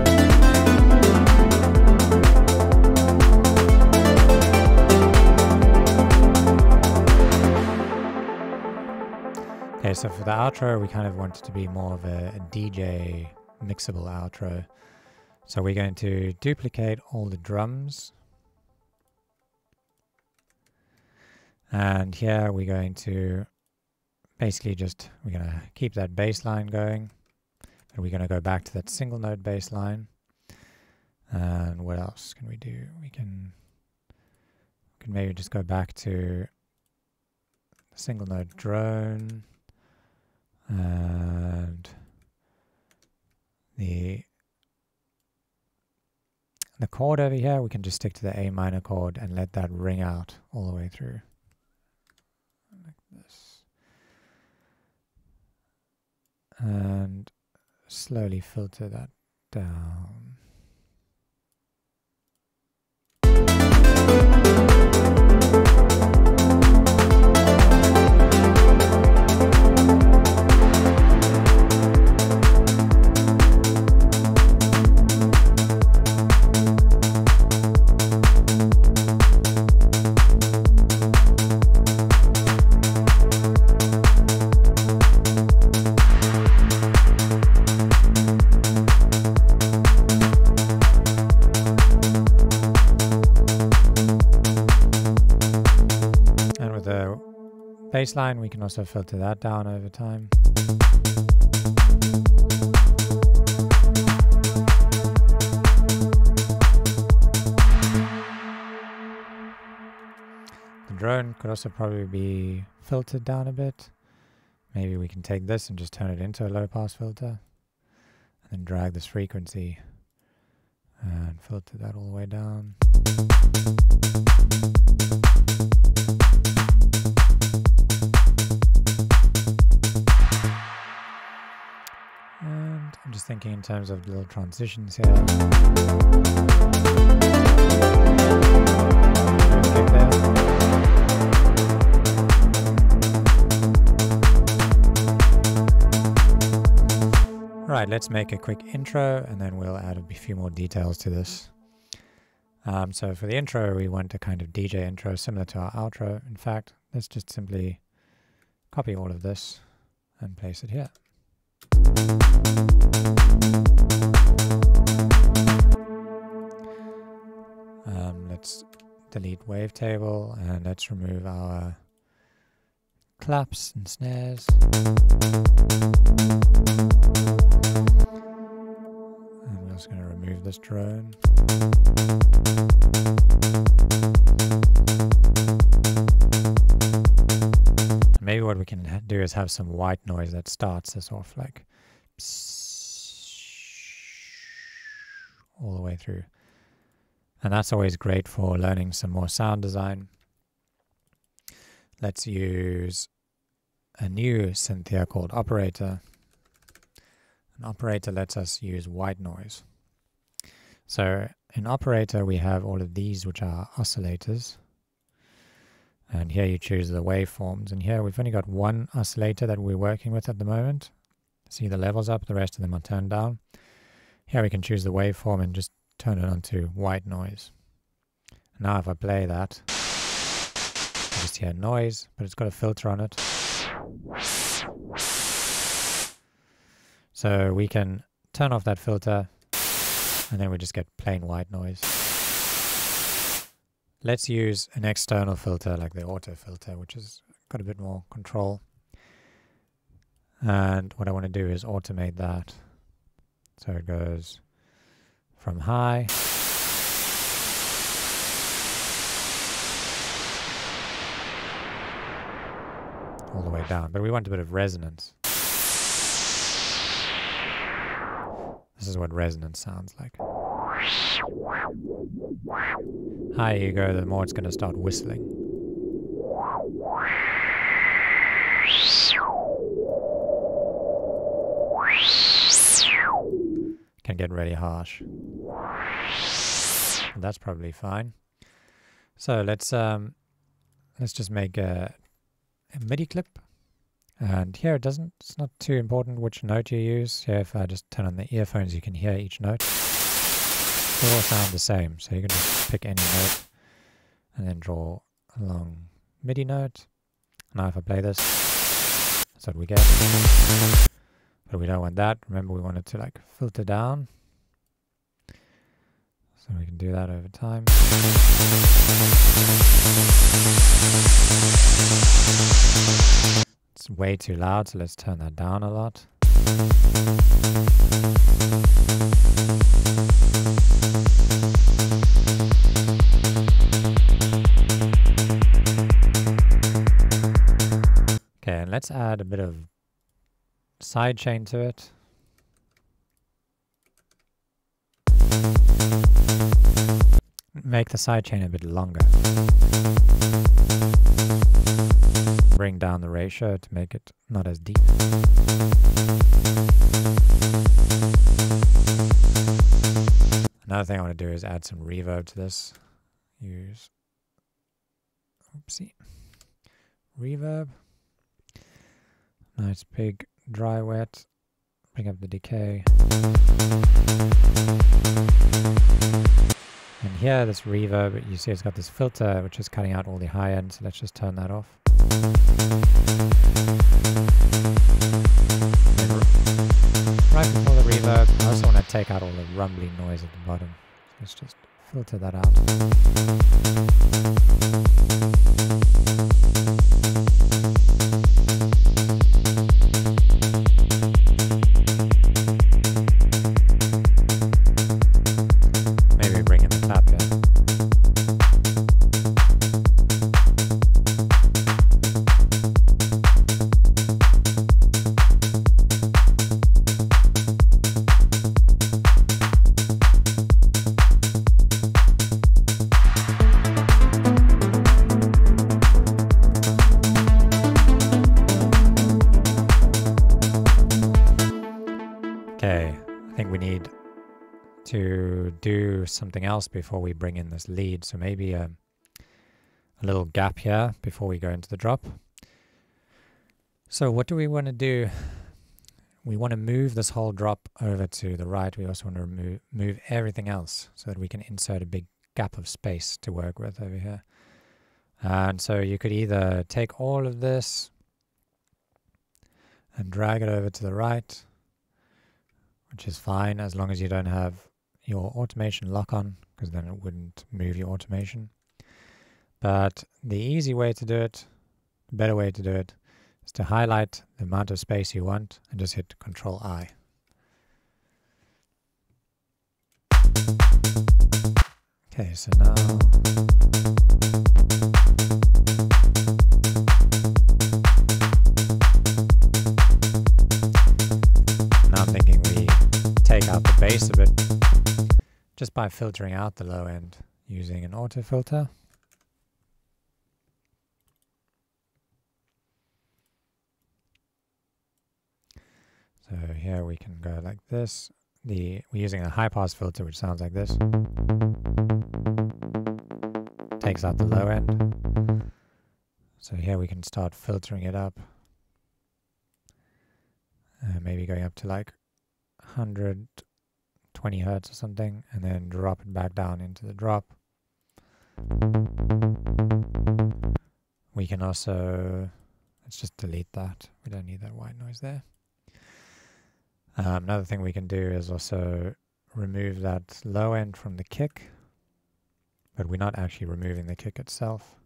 Okay, so for the outro, we kind of want it to be more of a DJ mixable outro. So we're going to duplicate all the drums. And here we're going to basically we're going to keep that bass line going. And we're going to go back to that single note bass line. And what else can we do? We can maybe just go back to the single note drone. And the chord over here, we can just stick to the A minor chord and let that ring out all the way through. Like this. And slowly filter that down. Baseline, we can also filter that down over time. Could also probably be filtered down a bit. Maybe we can take this and just turn it into a low pass filter. And then drag this frequency and filter that all the way down. And I'm just thinking in terms of little transitions here. Okay, there. Right, let's make a quick intro and then we'll add a few more details to this. So for the intro, we want a kind of DJ intro similar to our outro. In fact, let's just simply copy all of this and place it here. Let's delete Wavetable and let's remove our claps and snares. And we're also going to remove this drone. Maybe what we can do is have some white noise that starts this off like all the way through. And that's always great for learning some more sound design. Let's use a new synth here called Operator. An operator lets us use white noise. So in Operator we have all of these which are oscillators. And here you choose the waveforms. And here we've only got one oscillator that we're working with at the moment. See the levels up, the rest of them are turned down. Here we can choose the waveform and just turn it onto white noise. Now if I play that, I just hear noise, but it's got a filter on it. So we can turn off that filter and then we just get plain white noise. Let's use an external filter like the auto filter, which has got a bit more control. And what I want to do is automate that. So it goes from high all the way down, but we want a bit of resonance. This is what resonance sounds like. Higher you go, the more it's going to start whistling. Can get really harsh. And that's probably fine. So let's just make a MIDI clip. And here it's not too important which note you use. Here if I just turn on the earphones you can hear each note. They all sound the same, so you can just pick any note and then draw a long MIDI note. Now if I play this, that's what we get. But we don't want that. Remember we want it to like filter down. So we can do that over time. It's way too loud, so let's turn that down a lot. Okay, and let's add a bit of sidechain to it. Make the sidechain a bit longer. Bring down the ratio to make it not as deep. Another thing I want to do is add some reverb to this. Use, oopsie, reverb. Nice big dry wet. Bring up the decay. And here, this reverb, you see it's got this filter which is cutting out all the high end, so let's just turn that off. Right before the reverb, I also want to take out all the rumbly noise at the bottom. So let's just filter that out. Maybe bring in the clap here. we need to do something else before we bring in this lead. So maybe a little gap here before we go into the drop. So what do we want to do? We want to move this whole drop over to the right. We also want to move everything else so that we can insert a big gap of space to work with over here. And so you could either take all of this and drag it over to the right, which is fine as long as you don't have your automation lock on, because then it wouldn't move your automation. But the easy way to do it, the better way to do it, is to highlight the amount of space you want and just hit Control I. Okay, so now I'm thinking we take out the bass a bit just by filtering out the low end using an auto filter. So here we can go like this. We're using a high pass filter which sounds like this. Takes out the low end. So here we can start filtering it up. Maybe going up to like 120 hertz or something, and then drop it back down into the drop. We can also, let's just delete that. We don't need that white noise there. Another thing we can do is also remove that low end from the kick, but we're not actually removing the kick itself.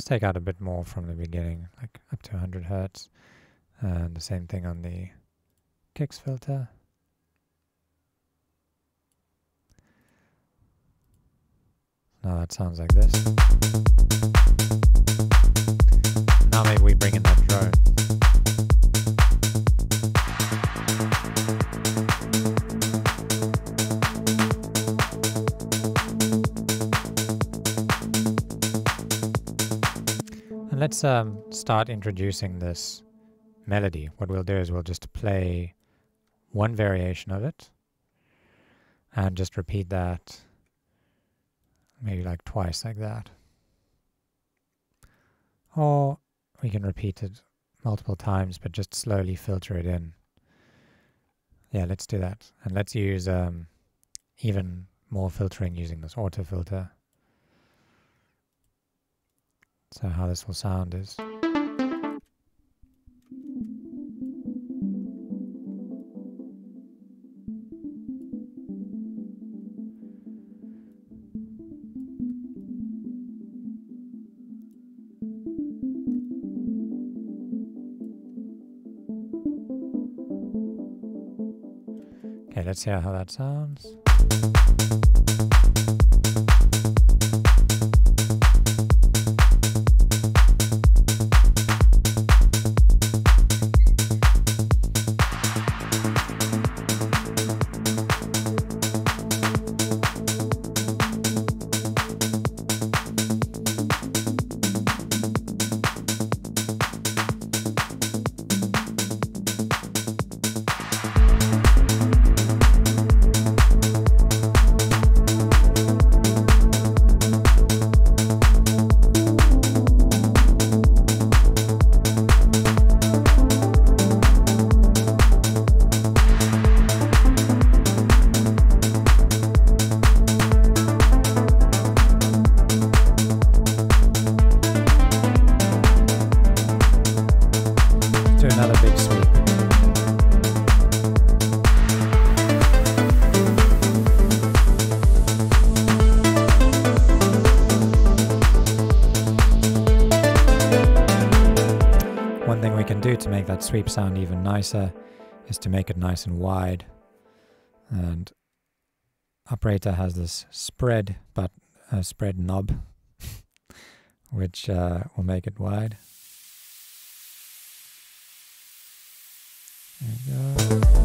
Take out a bit more from the beginning, like up to 100 hertz, and the same thing on the kicks filter. Now that sounds like this. Now maybe we bring in that drone. And let's start introducing this melody. What we'll do is we'll just play one variation of it and just repeat that maybe like twice like that. Or we can repeat it multiple times but just slowly filter it in. Yeah, let's do that. And let's use even more filtering using this auto filter. So how this will sound is okay, let's hear how that sounds. To make that sweep sound even nicer is to make it nice and wide, and Operator has this spread knob which will make it wide. There we go.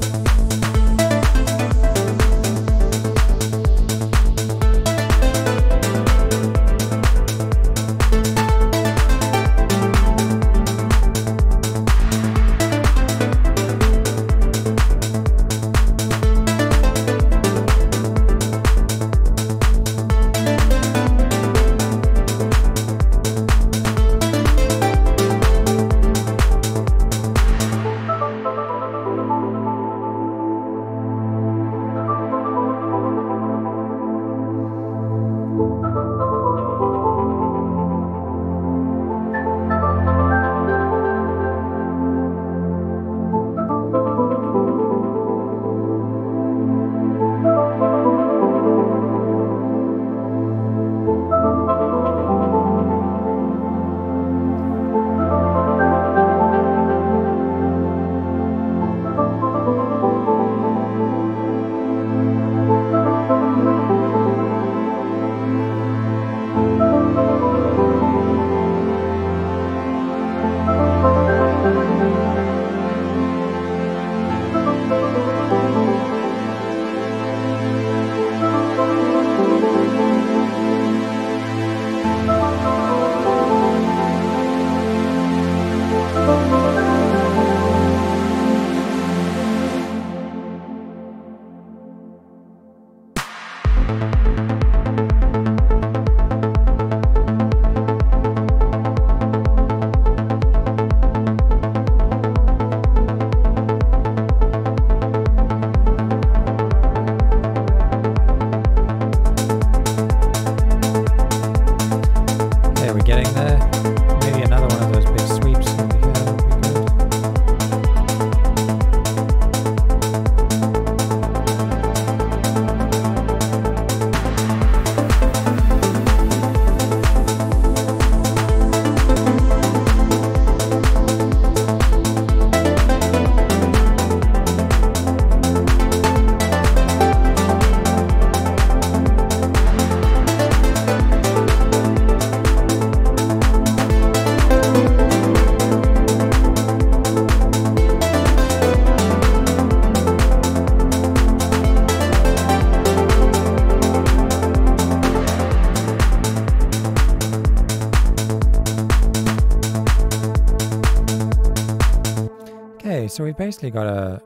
so we've basically got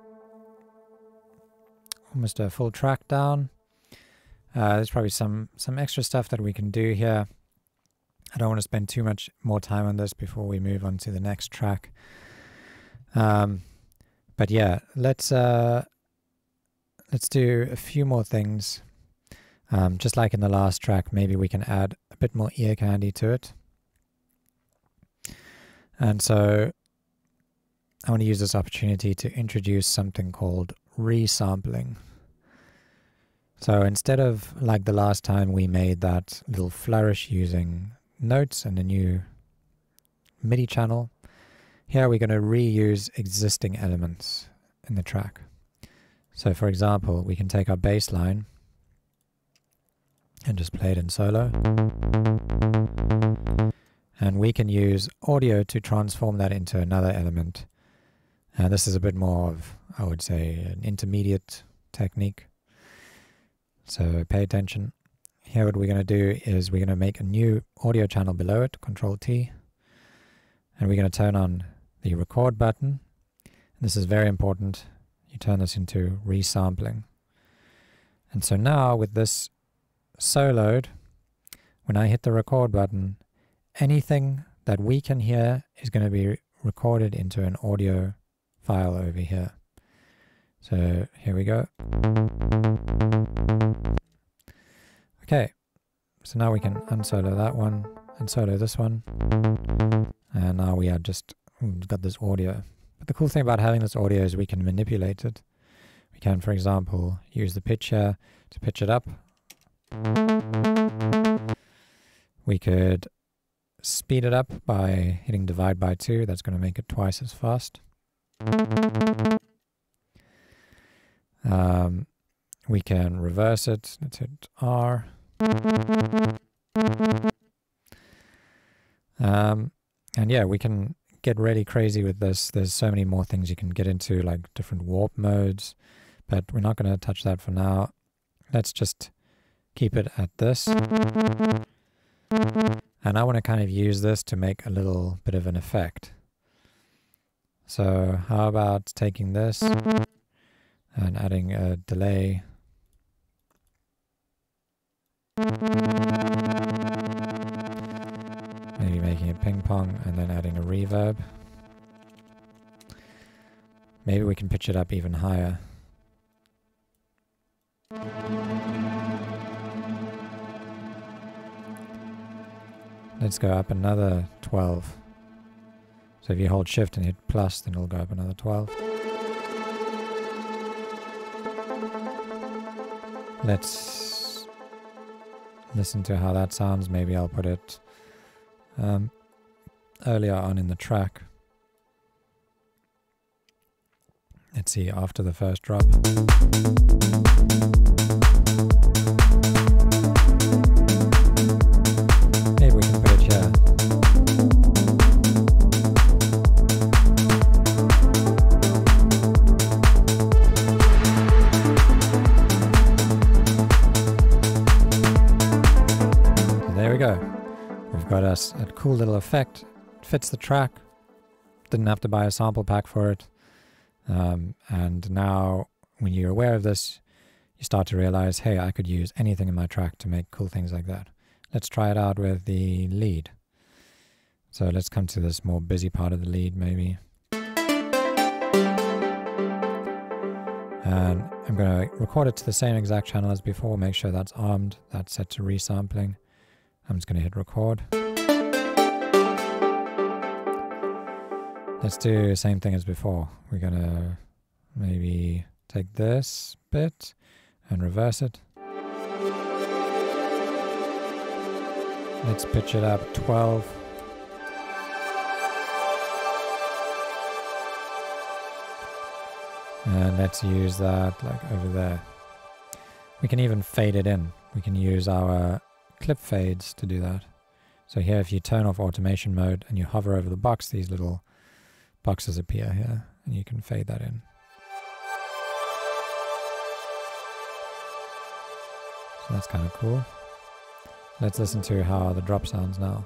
almost a full track down. There's probably some extra stuff that we can do here. I don't want to spend too much more time on this before we move on to the next track. But yeah, let's do a few more things. Just like in the last track, maybe we can add a bit more ear candy to it. And so I want to use this opportunity to introduce something called resampling. So instead of like the last time we made that little flourish using notes and a new MIDI channel, here we're going to reuse existing elements in the track. So for example, we can take our bass line and just play it in solo. And we can use audio to transform that into another element. This is a bit more of, I would say, an intermediate technique. So pay attention. Here what we're going to do is we're going to make a new audio channel below it, Control T. And we're going to turn on the record button. This is very important. You turn this into resampling. And so now with this soloed, when I hit the record button, anything that we can hear is going to be recorded into an audio file over here. So here we go. Okay, so now we can unsolo that one and solo this one. And now we are we've got this audio. But the cool thing about having this audio is we can manipulate it. We can, for example, use the pitch here to pitch it up. We could speed it up by hitting divide by 2. That's going to make it twice as fast. We can reverse it. Let's hit R. And yeah, we can get really crazy with this. There's so many more things you can get into, like different warp modes, but we're not going to touch that for now. Let's just keep it at this. And I want to kind of use this to make a little bit of an effect. So how about taking this and adding a delay. Maybe making it ping pong and then adding a reverb. Maybe we can pitch it up even higher. Let's go up another 12. So if you hold shift and hit plus, then it'll go up another 12. Let's listen to how that sounds. Maybe I'll put it earlier on in the track. Let's see, after the first drop. Maybe we can put it here. So there we go. We've got us a cool little effect. It fits the track. Didn't have to buy a sample pack for it. And now when you're aware of this, you start to realize, hey, I could use anything in my track to make cool things like that. Let's try it out with the lead. So let's come to this more busy part of the lead maybe. And I'm going to record it to the same exact channel as before, make sure that's armed, that's set to resampling. I'm just going to hit record. Let's do the same thing as before. We're going to maybe take this bit and reverse it. Let's pitch it up 12. And let's use that like over there. We can even fade it in. We can use our clip fades to do that. So here if you turn off automation mode and you hover over the box, these little boxes appear here and you can fade that in. So that's kind of cool. Let's listen to how the drop sounds now.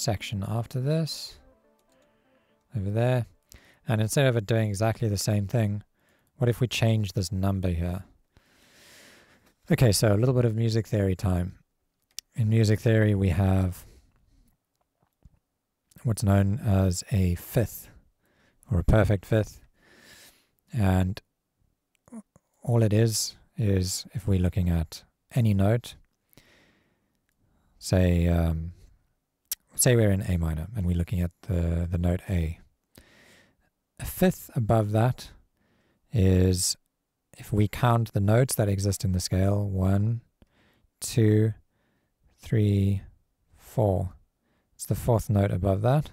section after this, over there. And instead of it doing exactly the same thing, what if we change this number here? Okay, so a little bit of music theory time. In music theory, we have what's known as a fifth, or a perfect fifth. And all it is if we're looking at any note, say we're in A minor and we're looking at the note A. A fifth above that is if we count the notes that exist in the scale, 1, 2, 3, 4. It's the fourth note above that.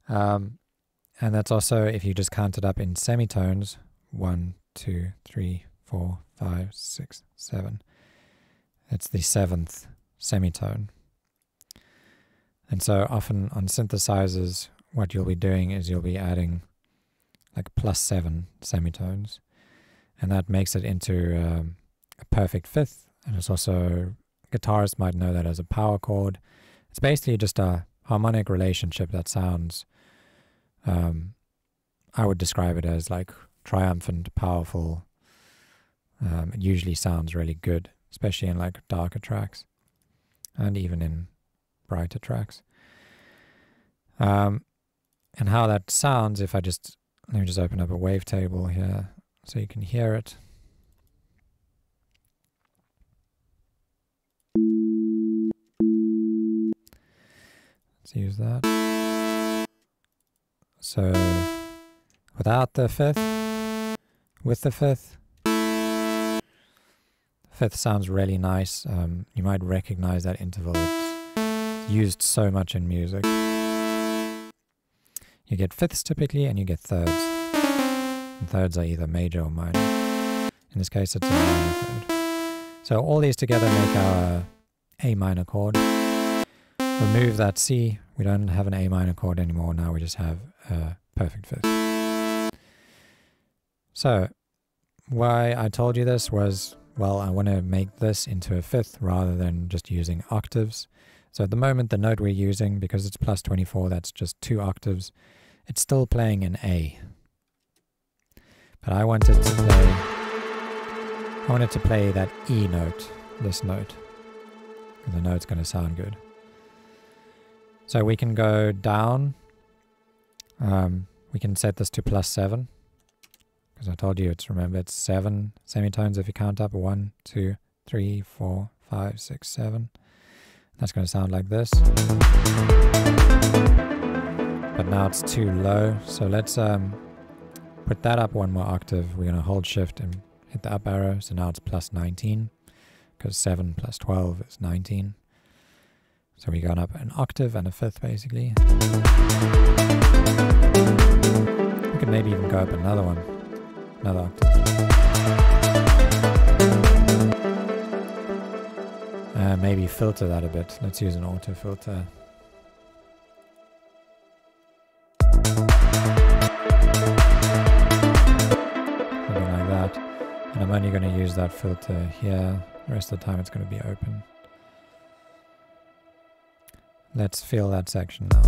And that's also if you just count it up in semitones, 1, 2, 3, 4, 5, 6, 7. It's the seventh semitone. And so often on synthesizers, what you'll be doing is you'll be adding like +7 semitones, and that makes it into a perfect fifth. And it's also, guitarists might know that as a power chord. It's basically just a harmonic relationship that sounds, I would describe it as like triumphant, powerful. It usually sounds really good, especially in like darker tracks and even in brighter tracks. And how that sounds, if I just, let me just open up a wavetable here so you can hear it. Let's use that. So without the fifth, with the fifth, fifth sounds really nice. You might recognize that interval. It's used so much in music. You get fifths typically, and you get thirds. And thirds are either major or minor. In this case, it's a minor third. So all these together make our A minor chord. Remove that C. We don't have an A minor chord anymore. Now we just have a perfect fifth. So why I told you this was, well, I want to make this into a fifth rather than just using octaves. So at the moment, the note we're using, because it's +24, that's just 2 octaves. It's still playing an A. But I wanted to play that E note, this note, because I know it's going to sound good. So we can go down. We can set this to +7, because I told you remember it's 7 semitones if you count up 1, 2, 3, 4, 5, 6, 7. That's going to sound like this. But now it's too low, so let's put that up one more octave. We're going to hold shift and hit the up arrow, so now it's +19, because 7 + 12 is 19. So we're going up an octave and a fifth basically. We could maybe even go up another one, another octave. Maybe filter that a bit. Let's use an auto filter. Something like that. And I'm only going to use that filter here. The rest of the time it's going to be open. Let's feel that section now.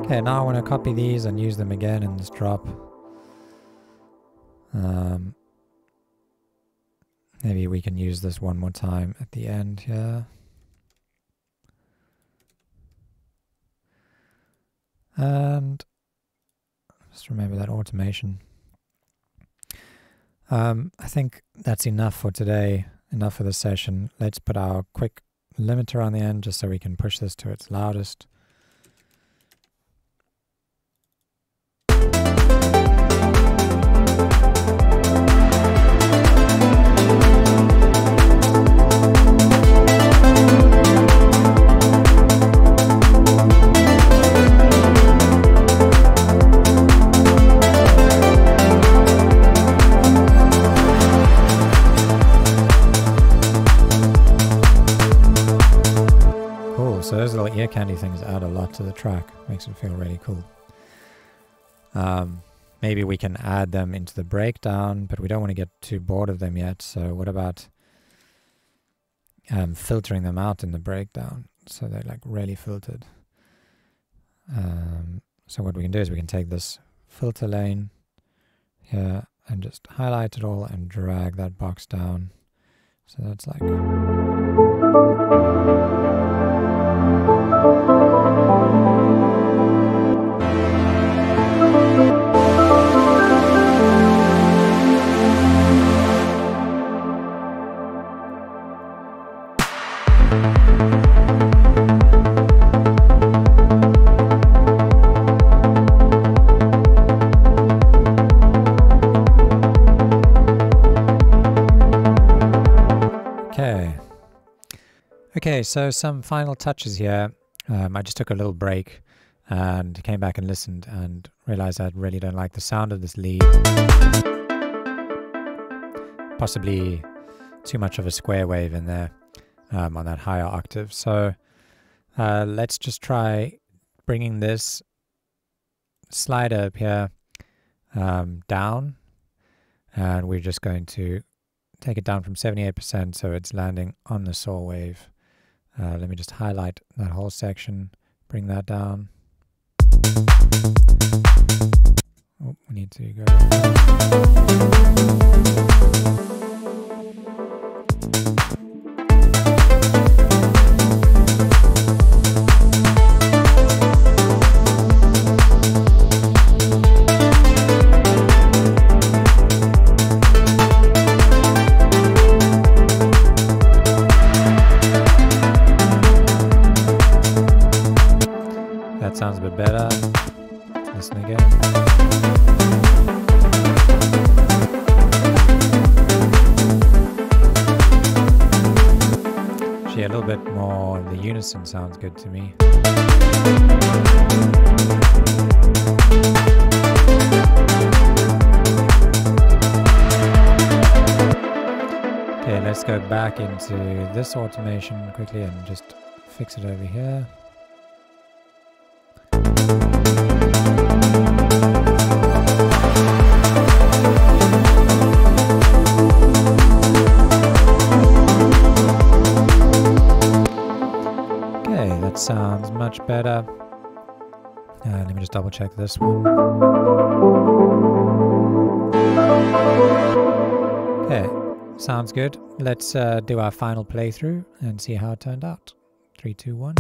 Okay, now I want to copy these and use them again in this drop. Maybe we can use this one more time at the end here. And just remember that automation. I think that's enough for today, enough for this session. Let's put our quick limiter on the end just so we can push this to its loudest. So those little ear candy things add a lot to the track, makes it feel really cool. Maybe we can add them into the breakdown, but we don't want to get too bored of them yet. So what about filtering them out in the breakdown so they're like really filtered? So what we can do is we can take this filter lane here and just highlight it all and drag that box down. So that's like... Okay, so some final touches here. I just took a little break and came back and listened and realized I really don't like the sound of this lead. Possibly too much of a square wave in there on that higher octave. So let's just try bringing this slider up here down, and we're just going to take it down from 78% so it's landing on the saw wave. Let me just highlight that whole section, bring that down. Oh, we need to go. Sounds a bit better. Let's listen again. Actually, a little bit more, the unison sounds good to me. Okay, let's go back into this automation quickly and just fix it over here. Sounds much better. Let me just double check this one. Okay, sounds good. Let's do our final playthrough and see how it turned out. 3, 2, 1.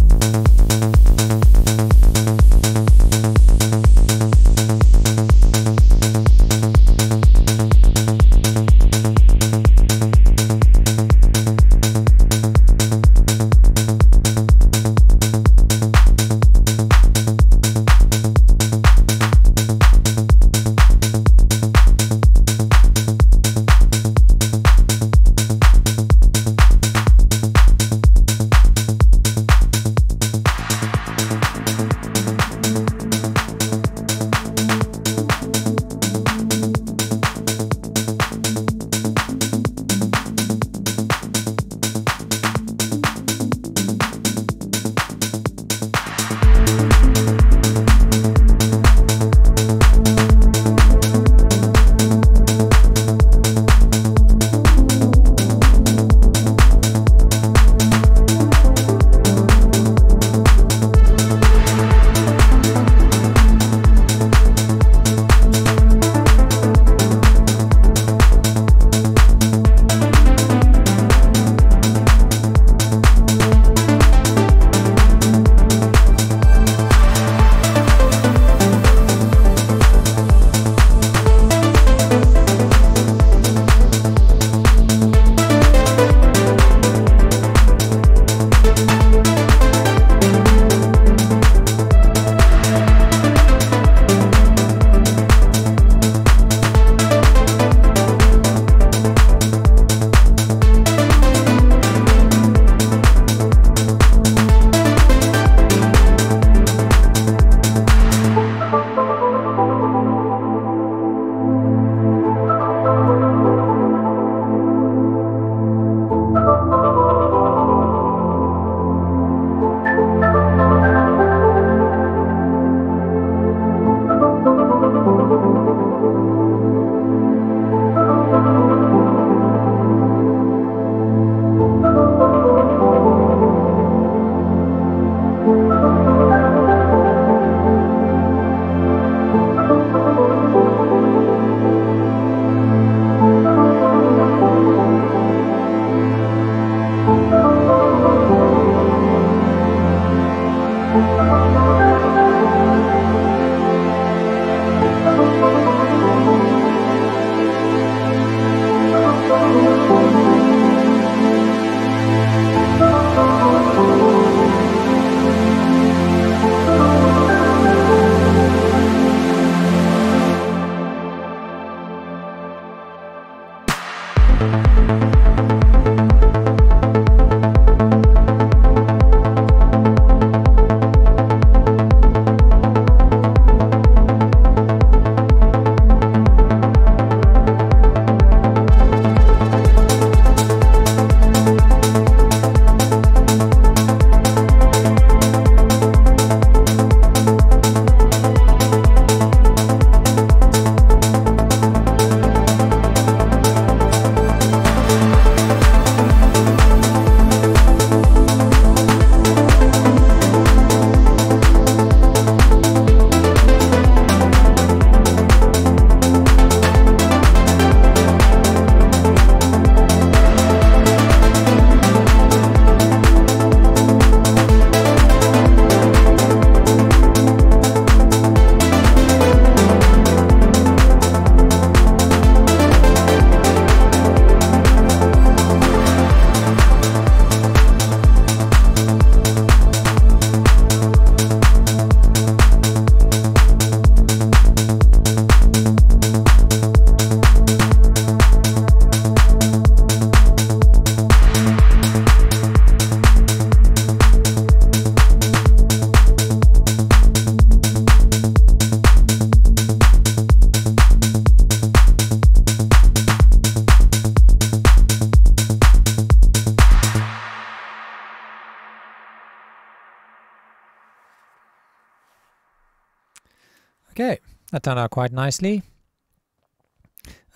Okay, that turned out quite nicely.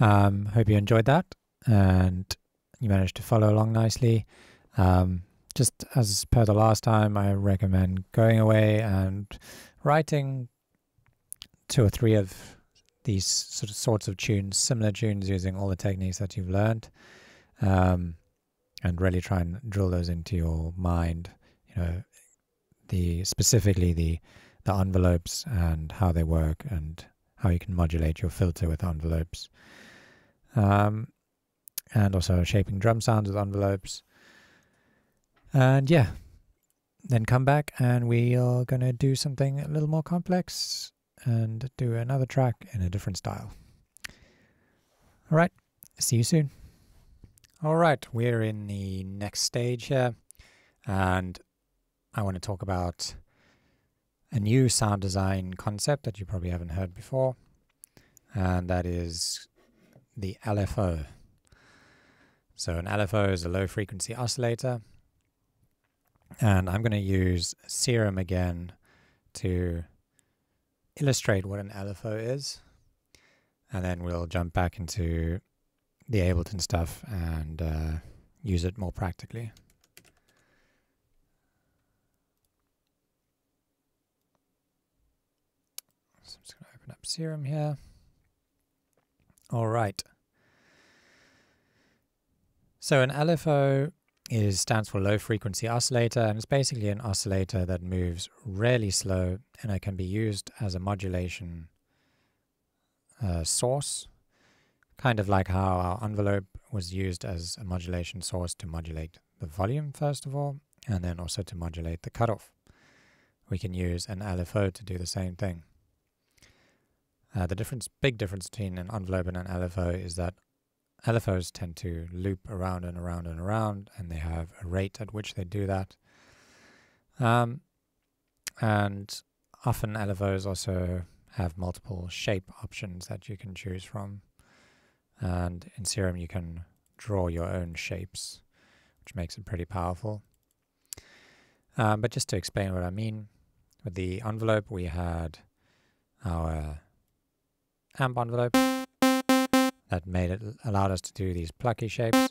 Hope you enjoyed that and you managed to follow along nicely. Just as per the last time, I recommend going away and writing 2 or 3 of these sorts of tunes, similar tunes, using all the techniques that you've learned, and really try and drill those into your mind. You know, specifically the envelopes and how they work and how you can modulate your filter with envelopes, and also shaping drum sounds with envelopes. And yeah, then come back and we are going to do something a little more complex and do another track in a different style. All right, see you soon. All right, we're in the next stage here, and I want to talk about a new sound design concept that you probably haven't heard before, and that is the LFO. So an LFO is a low frequency oscillator, and I'm going to use Serum again to illustrate what an LFO is, and then we'll jump back into the Ableton stuff and use it more practically. So I'm just going to open up Serum here. All right. So an LFO stands for low frequency oscillator, and it's basically an oscillator that moves really slow, and it can be used as a modulation source, kind of like how our envelope was used as a modulation source to modulate the volume first of all, and then also to modulate the cutoff. We can use an LFO to do the same thing. The big difference between an envelope and an LFO is that LFOs tend to loop around and around and around, and they have a rate at which they do that. And often LFOs also have multiple shape options that you can choose from. And in Serum you can draw your own shapes, which makes it pretty powerful. But just to explain what I mean, with the envelope we had our amp envelope that allowed us to do these plucky shapes,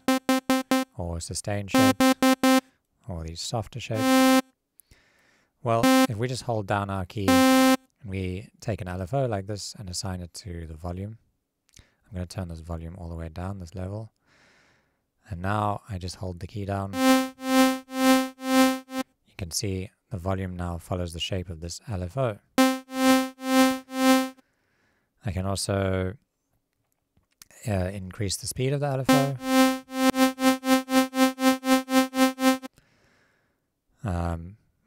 or sustained shapes, or these softer shapes. Well, if we just hold down our key and we take an LFO like this and assign it to the volume, I'm going to turn this volume all the way down, this level, and now I just hold the key down. You can see the volume now follows the shape of this LFO. I can also increase the speed of the LFO.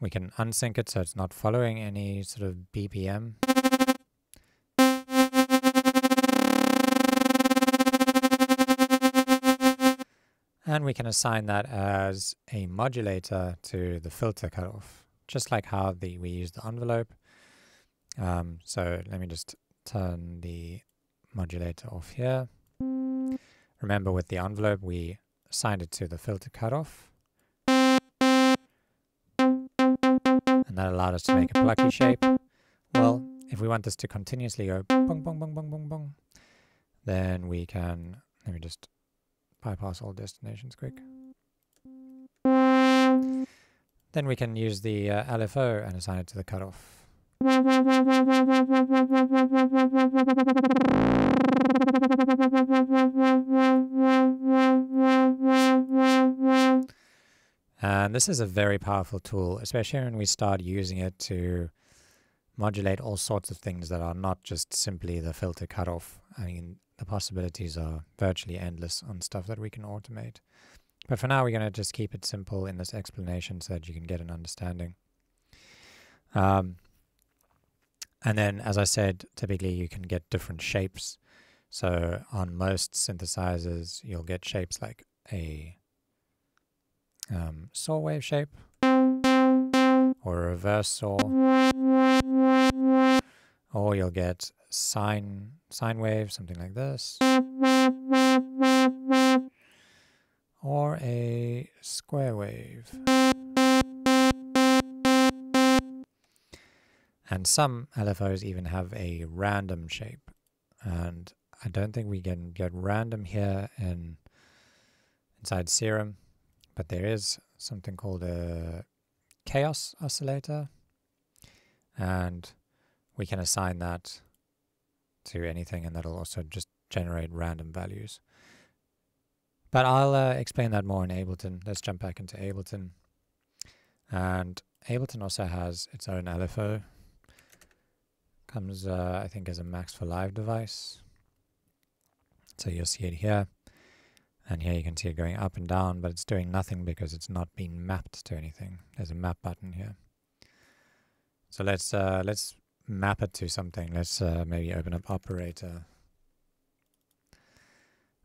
We can unsync it so it's not following any sort of BPM. And we can assign that as a modulator to the filter cutoff, just like how we use the envelope. So let me just turn the modulator off here. Remember, with the envelope we assigned it to the filter cutoff, and that allowed us to make a plucky shape. Well, if we want this to continuously go bong bong bong bong bong bong, then we can, let me just bypass all destinations quick. Then we can use the LFO and assign it to the cutoff. And this is a very powerful tool, especially when we start using it to modulate all sorts of things that are not just simply the filter cutoff. I mean, the possibilities are virtually endless on stuff that we can automate. But for now, we're going to just keep it simple in this explanation so that you can get an understanding. And then, as I said, typically you can get different shapes. So on most synthesizers, you'll get shapes like a saw wave shape, or a reverse saw, or you'll get sine wave, something like this, or a square wave. And some LFOs even have a random shape. And I don't think we can get random here inside Serum, but there is something called a chaos oscillator, and we can assign that to anything, and that'll also just generate random values. But I'll explain that more in Ableton. Let's jump back into Ableton. And Ableton also has its own LFO. Comes, I think, as a Max for Live device. So you'll see it here. And here you can see it going up and down, but it's doing nothing because it's not been mapped to anything. There's a map button here. So let's map it to something. Let's maybe open up Operator.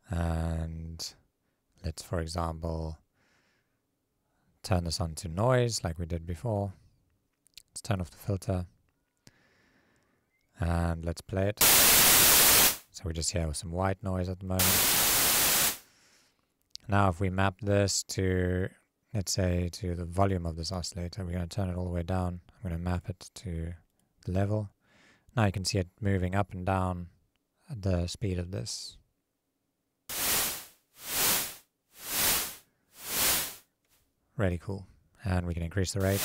And let's, for example, turn this on to noise like we did before. Let's turn off the filter. And let's play it. So we just hear some white noise at the moment. Now if we map this to, let's say, to the volume of this oscillator, we're going to turn it all the way down. I'm going to map it to the level. Now you can see it moving up and down at the speed of this. Really cool. And we can increase the rate.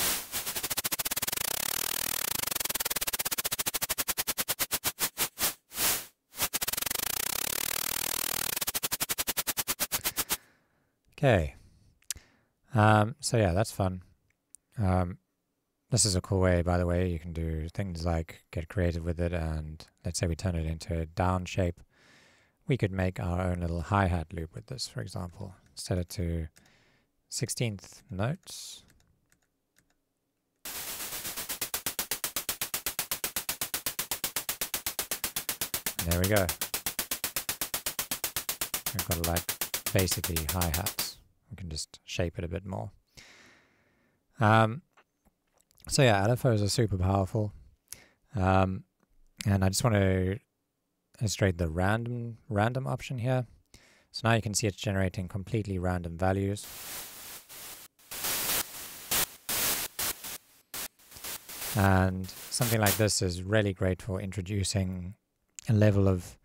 Okay, so yeah, that's fun. This is a cool way, by the way. You can do things like get creative with it, and let's say we turn it into a down shape. We could make our own little hi-hat loop with this, for example. Set it to 16th notes. And there we go. We've got like basically hi-hats. We can just shape it a bit more. So yeah, LFOs are super powerful. And I just want to illustrate the random option here. So now you can see it's generating completely random values. And something like this is really great for introducing a level of,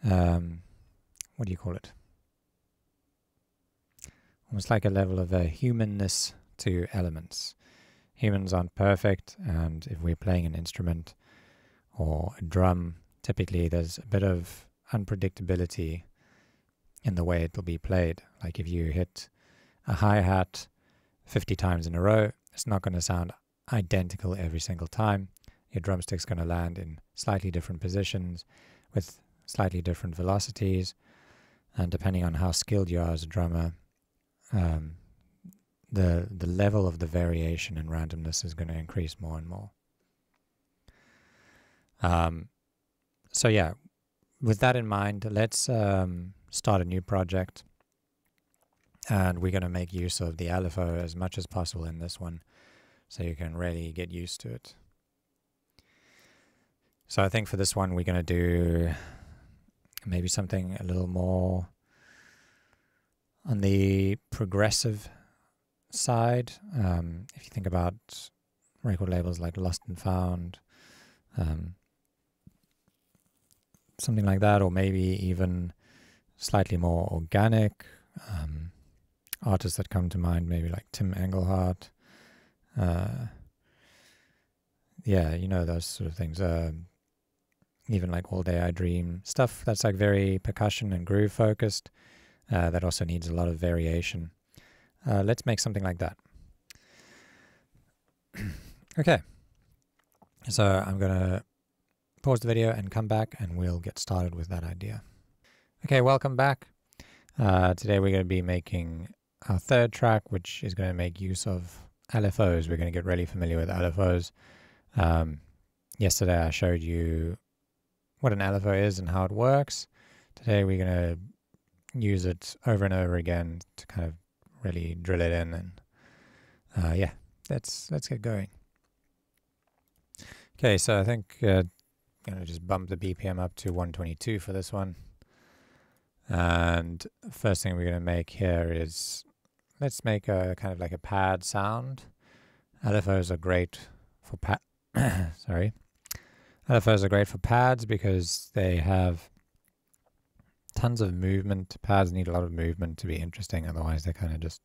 what do you call it? Almost like a level of humanness to elements. Humans aren't perfect, and if we're playing an instrument or a drum, typically there's a bit of unpredictability in the way it will be played. Like if you hit a hi-hat 50 times in a row, it's not going to sound identical every single time. Your drumstick's going to land in slightly different positions with slightly different velocities, and depending on how skilled you are as a drummer, the level of the variation and randomness is going to increase more and more. So yeah, with that in mind, let's start a new project, and we're going to make use of the LFO as much as possible in this one, so you can really get used to it. So I think for this one we're going to do maybe something a little more on the progressive side. If you think about record labels like Lost and Found, something like that, or maybe even slightly more organic. Artists that come to mind, maybe like Tim Engelhardt. Yeah, you know, those sort of things. Even like All Day I Dream, stuff that's like very percussion and groove focused, that also needs a lot of variation. Let's make something like that. Okay, so I'm gonna pause the video and come back, and we'll get started with that idea. Okay, welcome back. Today we're going to be making our third track, which is going to make use of LFOs. We're going to get really familiar with LFOs. Yesterday I showed you what an LFO is and how it works. Today we're going to use it over and over again to kind of really drill it in, and yeah, let's get going. Okay, so I think I'm going to just bump the BPM up to 122 for this one. And first thing we're going to make here is, let's make a kind of like a pad sound. LFOs are great for Sorry. LFOs are great for pads because they have tons of movement. Pads need a lot of movement to be interesting, otherwise they kind of just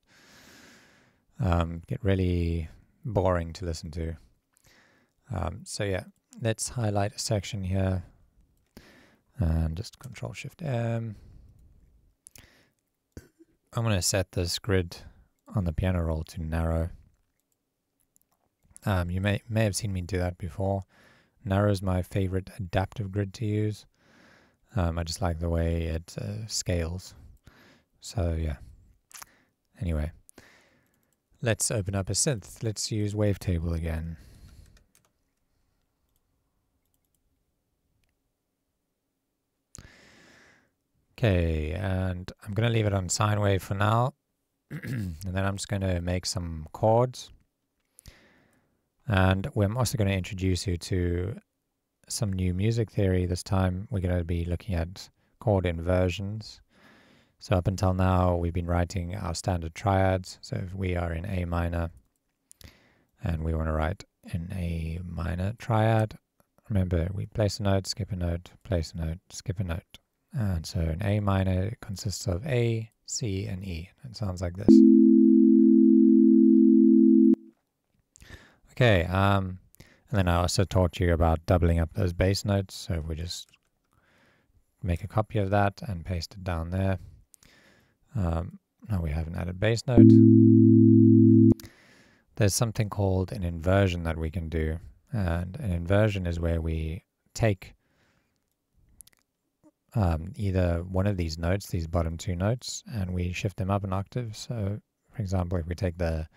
get really boring to listen to. So yeah, let's highlight a section here and just Control-Shift-M. I'm going to set this grid on the piano roll to narrow. You may have seen me do that before. Narrow is my favorite adaptive grid to use. I just like the way it scales. So yeah. Anyway, let's open up a synth. Let's use Wavetable again. Okay, and I'm going to leave it on sine wave for now. And then I'm just going to make some chords. And I'm also going to introduce you to some new music theory. This time we're going to be looking at chord inversions. So up until now we've been writing our standard triads. So if we are in A minor and we want to write in A minor triad, remember we place a note, skip a note, place a note, skip a note. And so in A minor it consists of A, C, and E. It sounds like this. Okay, and then I also taught you about doubling up those bass notes. So we just make a copy of that and paste it down there. Now we have an added bass note. There's something called an inversion that we can do. And an inversion is where we take either one of these notes, these bottom two notes, and we shift them up an octave. So, for example, if we take the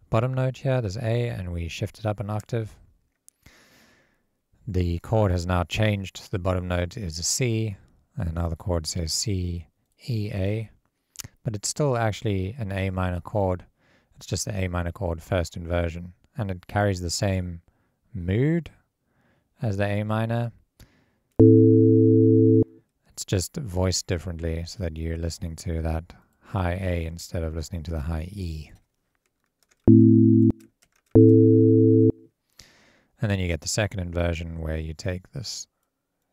bottom note here, there's A, and we shift it up an octave, the chord has now changed. The bottom note is a C, and now the chord says C, E, A, but it's still actually an A minor chord. It's just the A minor chord first inversion, and it carries the same mood as the A minor. It's just voiced differently so that you're listening to that high A instead of listening to the high E. And then you get the second inversion where you take this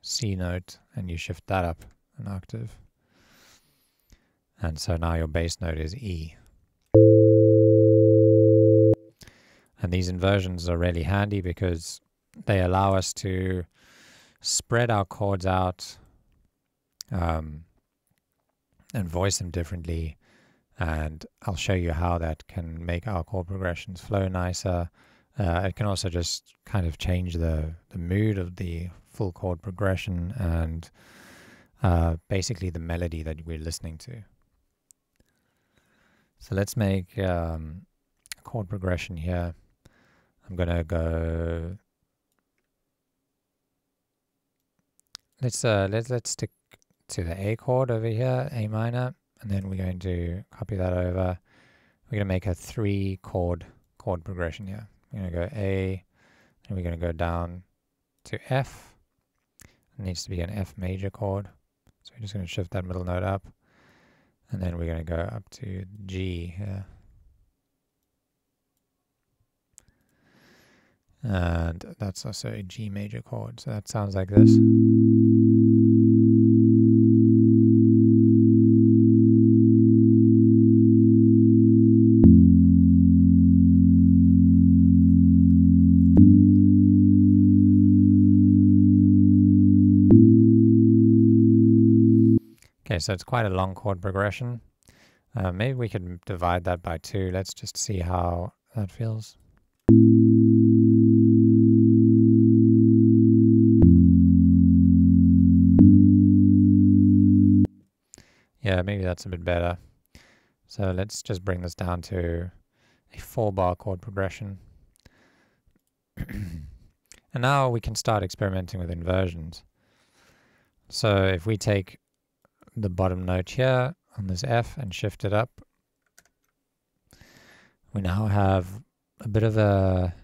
C note and you shift that up an octave. And so now your bass note is E. And these inversions are really handy because they allow us to spread our chords out and voice them differently. And I'll show you how that can make our chord progressions flow nicer. It can also just kind of change the mood of the full chord progression and basically the melody that we're listening to. So let's make a chord progression here. I'm going to go... Let's stick to the A chord over here, A minor, and then we're going to copy that over. We're going to make a 3-chord progression here. We're going to go A, and we're going to go down to F. It needs to be an F major chord. So we're just going to shift that middle note up. And then we're going to go up to G here. And that's also a G major chord. So that sounds like this. Okay, so it's quite a long chord progression. Maybe we could divide that by 2. Let's just see how that feels. Yeah, maybe that's a bit better. So let's just bring this down to a 4-bar chord progression. And now we can start experimenting with inversions. So if we take the bottom note here on this F and shift it up, we now have a bit of a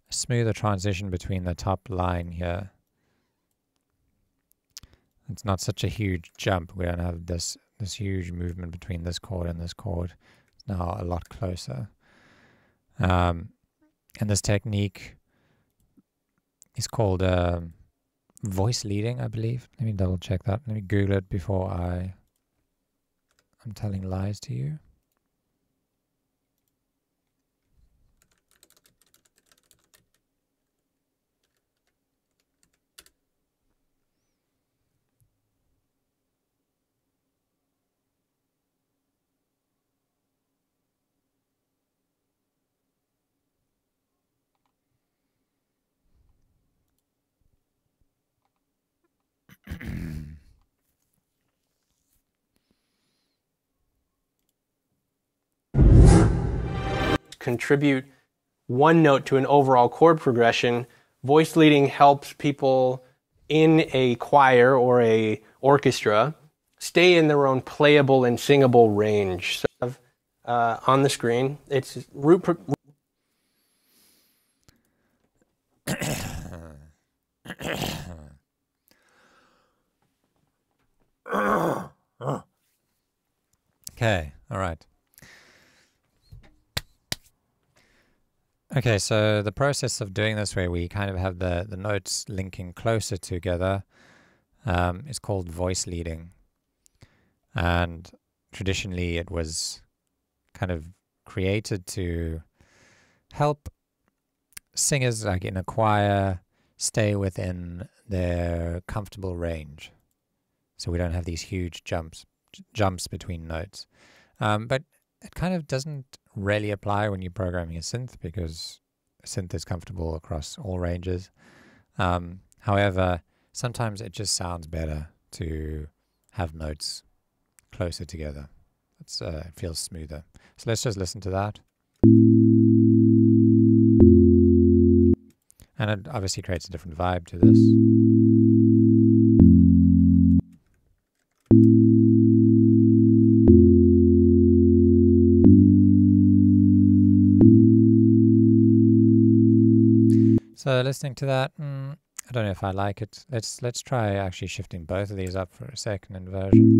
smoother transition between the top line here. It's not such a huge jump. We don't have this huge movement between this chord and this chord. It's now a lot closer. And this technique is called voice leading, I believe. Let me double check that. Let me Google it before I'm telling lies to you. Contribute one note to an overall chord progression. Voice leading helps people in a choir or a orchestra stay in their own playable and singable range. So on the screen, it's root. Okay, all right. Okay, so the process of doing this where we kind of have the notes linking closer together is called voice leading. And traditionally it was kind of created to help singers, like in a choir, stay within their comfortable range. So we don't have these huge jumps between notes. But it kind of doesn't really apply when you're programming a synth, because a synth is comfortable across all ranges. However, sometimes it just sounds better to have notes closer together. It feels smoother. So let's just listen to that. And it obviously creates a different vibe to this. So listening to that, I don't know if I like it. Let's try actually shifting both of these up for a second inversion.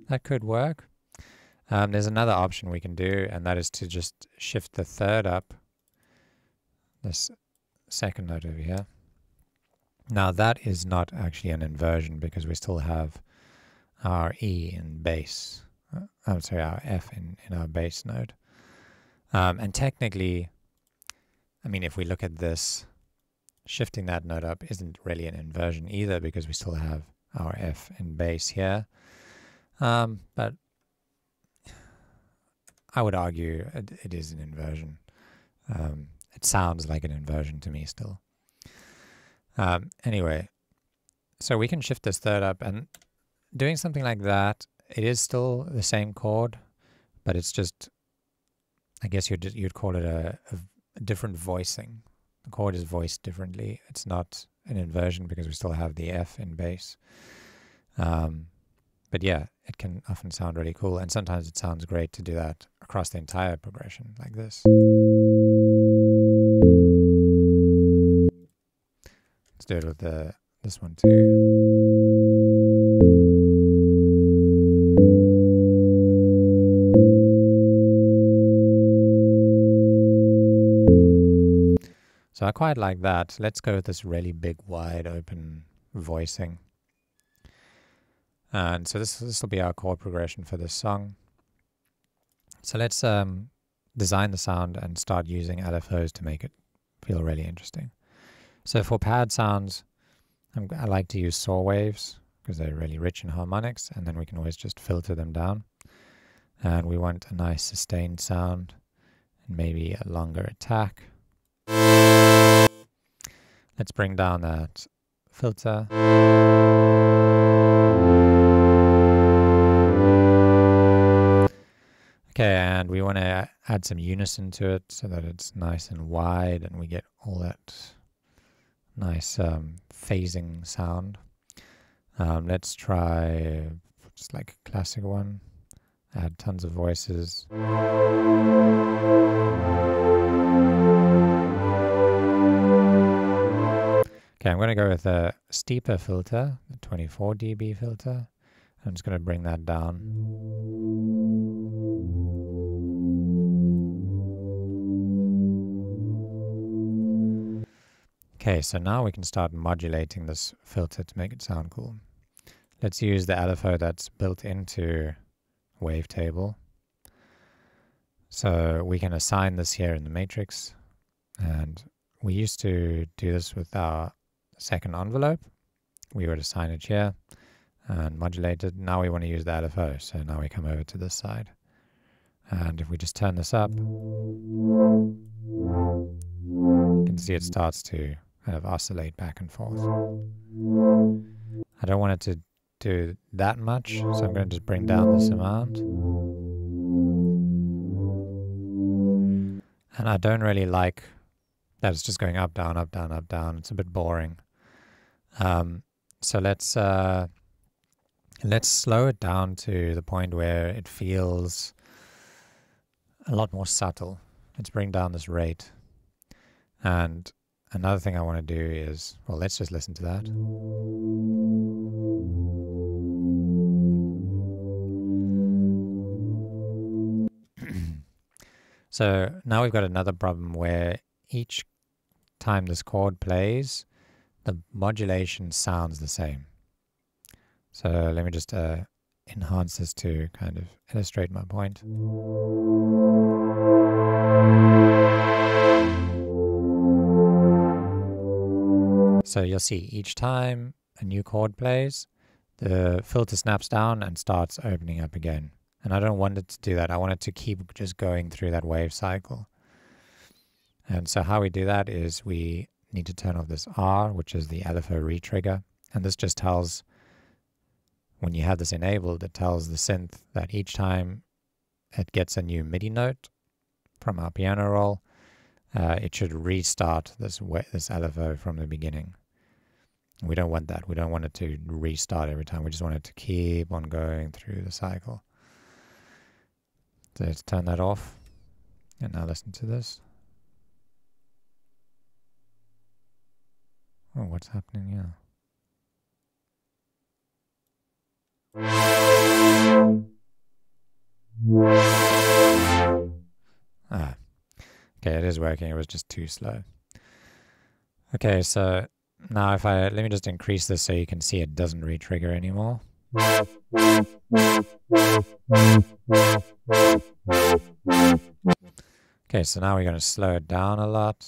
That could work. There's another option we can do, and that is to just shift the third up, this second note over here. Now that is not actually an inversion, because we still have our E in bass. I'm sorry, our F in our bass note. And technically, I mean, if we look at this, shifting that note up isn't really an inversion either, because we still have our F in bass here. But I would argue it is an inversion. It sounds like an inversion to me still. Anyway, so we can shift this third up, and doing something like that, it is still the same chord, but it's just, I guess you'd call it a different voicing. The chord is voiced differently. It's not an inversion because we still have the F in bass. But yeah, it can often sound really cool, and sometimes it sounds great to do that across the entire progression like this. Let's do it with this one too. So I quite like that. Let's go with this really big, wide open voicing. And so this will be our chord progression for this song. So let's design the sound and start using LFOs to make it feel really interesting. So for pad sounds, I like to use saw waves because they're really rich in harmonics, and then we can always just filter them down. And we want a nice sustained sound and maybe a longer attack. Let's bring down that filter. Okay, and we want to add some unison to it so that it's nice and wide and we get all that nice phasing sound. Let's try just like a classic one. Add tons of voices. Okay, I'm going to go with a steeper filter, the 24 dB filter. I'm just going to bring that down. Okay, so now we can start modulating this filter to make it sound cool. Let's use the LFO that's built into Wavetable. So we can assign this here in the matrix, and we used to do this with our second envelope. We would assign it here and modulate it. Now we want to use the LFO, so now we come over to this side. And if we just turn this up, you can see it starts to kind of oscillate back and forth. I don't want it to do that much, so I'm going to just bring down this amount. And I don't really like that it's just going up, down, up, down, up, down. It's a bit boring. So let's slow it down to the point where it feels a lot more subtle. Let's bring down this rate. And another thing I want to do is, well, let's just listen to that. So now we've got another problem where each time this chord plays, the modulation sounds the same. So let me just enhance this to kind of illustrate my point. So you'll see each time a new chord plays, the filter snaps down and starts opening up again. And I don't want it to do that. I want it to keep just going through that wave cycle. And so how we do that is we need to turn off this R, which is the LFO retrigger. And this just tells, when you have this enabled, it tells the synth that each time it gets a new MIDI note from our piano roll, it should restart this LFO from the beginning. We don't want that. We don't want it to restart every time. We just want it to keep on going through the cycle. So let's turn that off. And now listen to this. Oh, what's happening here? Ah, okay, it is working. It was just too slow. Okay, so now let me just increase this so you can see it doesn't re-trigger anymore. Okay, so now we're going to slow it down a lot.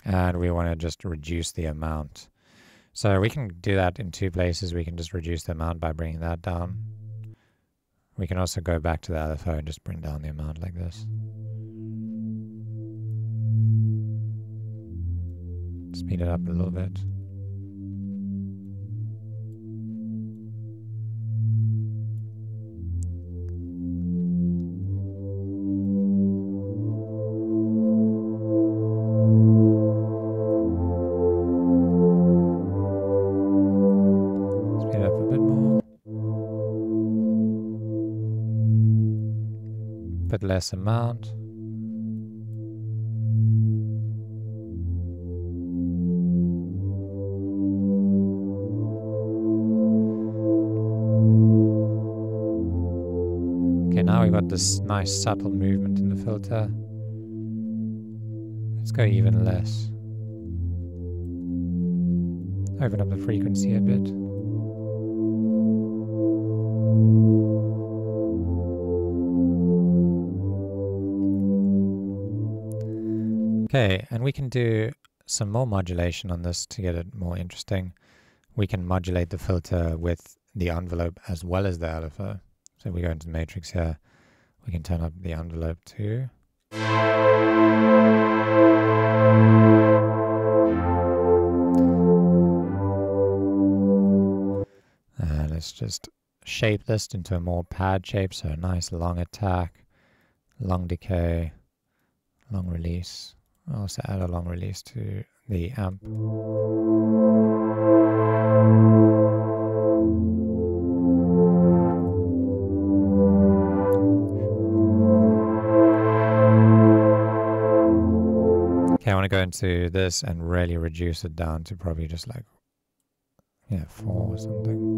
And we want to just reduce the amount. So we can do that in two places. We can just reduce the amount by bringing that down. We can also go back to the LFO and just bring down the amount like this. Speed it up a little bit. Speed it up a bit more. Bit less amount. Now we've got this nice subtle movement in the filter. Let's go even less. Open up the frequency a bit. Okay, and we can do some more modulation on this to get it more interesting. We can modulate the filter with the envelope as well as the LFO. So if we go into the matrix here, we can turn up the envelope too. And let's just shape this into a more pad shape, so a nice long attack, long decay, long release. I'll also add a long release to the amp. Okay, I want to go into this and really reduce it down to probably just like, yeah, 4 or something.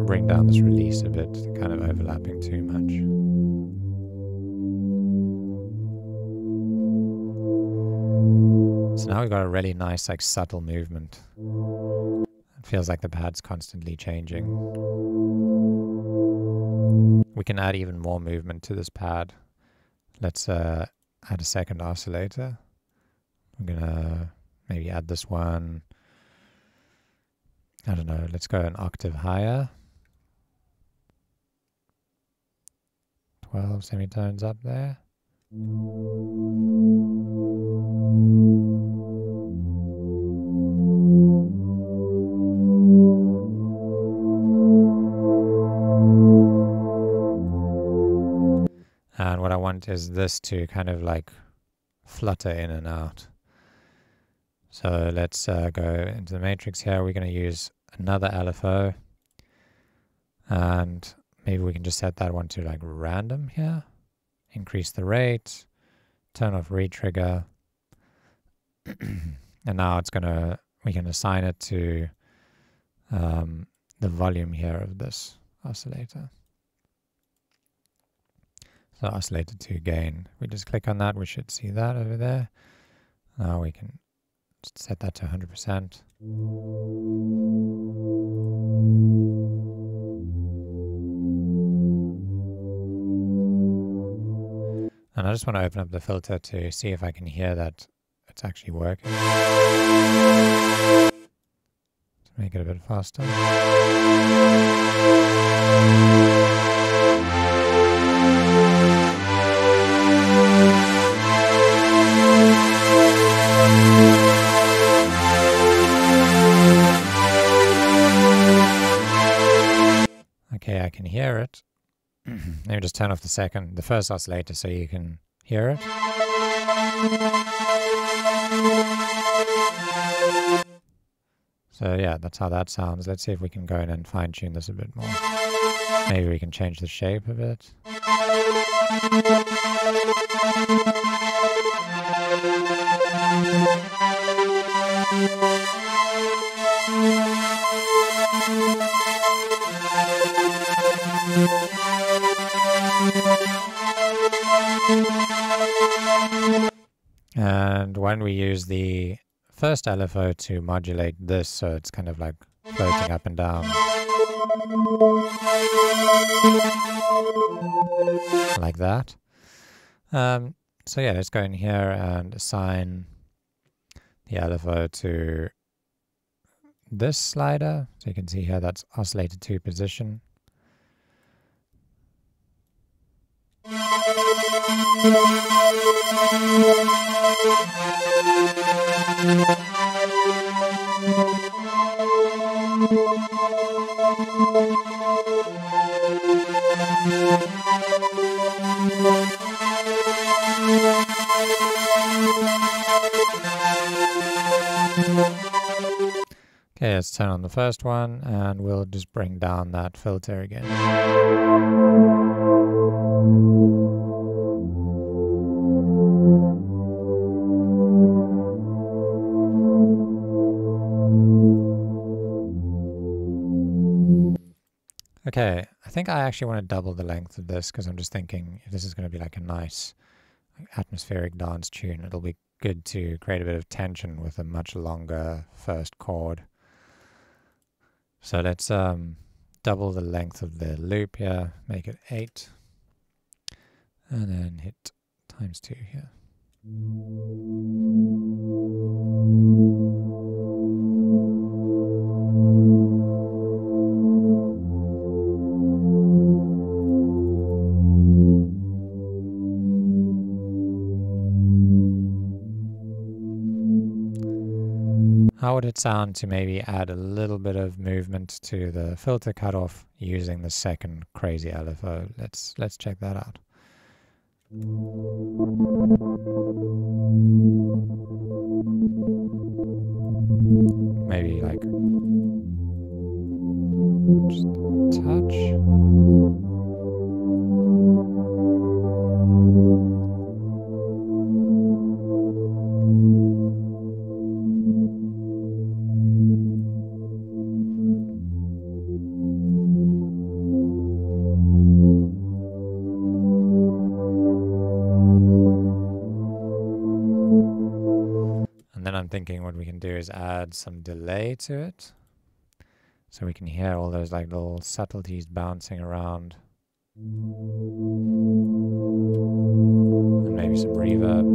Bring down this release a bit, kind of overlapping too much. So now we've got a really nice, like, subtle movement. It feels like the pad's constantly changing. We can add even more movement to this pad. Let's add a second oscillator. I'm gonna maybe add this one. I don't know, let's go an octave higher. 12 semitones up there. And what I want is this to kind of like flutter in and out. So let's go into the matrix here. We're going to use another LFO. And maybe we can just set that one to like random here. Increase the rate. Turn off retrigger. And now it's we can assign it to the volume here of this oscillator. So oscillator 2 gain. We just click on that, we should see that over there. Now we can set that to 100%. And I just want to open up the filter to see if I can hear that it's actually working. Let's make it a bit faster. Okay, I can hear it. Let me just turn off the first oscillator so you can hear it. So yeah, that's how that sounds. Let's see if we can go in and fine tune this a bit more. Maybe we can change the shape a bit. And when we use the first LFO to modulate this, so it's kind of like floating up and down, like that. So yeah, let's go in here and assign the LFO to this slider. So you can see here that's oscillator 2 position. Okay, let's turn on the first one and we'll just bring down that filter again. Okay, I think I actually want to double the length of this because I'm just thinking if this is going to be like a nice atmospheric dance tune, it'll be good to create a bit of tension with a much longer first chord. So let's double the length of the loop here, make it 8, and then hit ×2 here. How would it sound to maybe add a little bit of movement to the filter cutoff using the second crazy LFO? Let's check that out. Maybe like just a touch. And then I'm thinking what we can do is add some delay to it, so we can hear all those like little subtleties bouncing around. And maybe some reverb.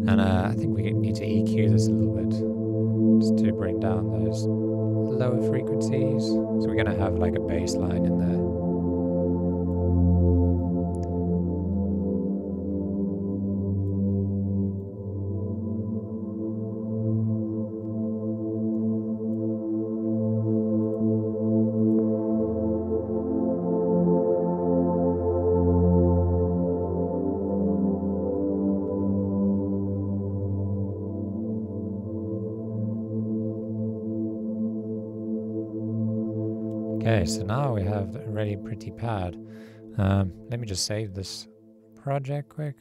And I think we need to EQ this a little bit, just to bring down those lower frequencies. So we're going to have like a bass line in there. Okay, so now we have a really pretty pad. Let me just save this project quick.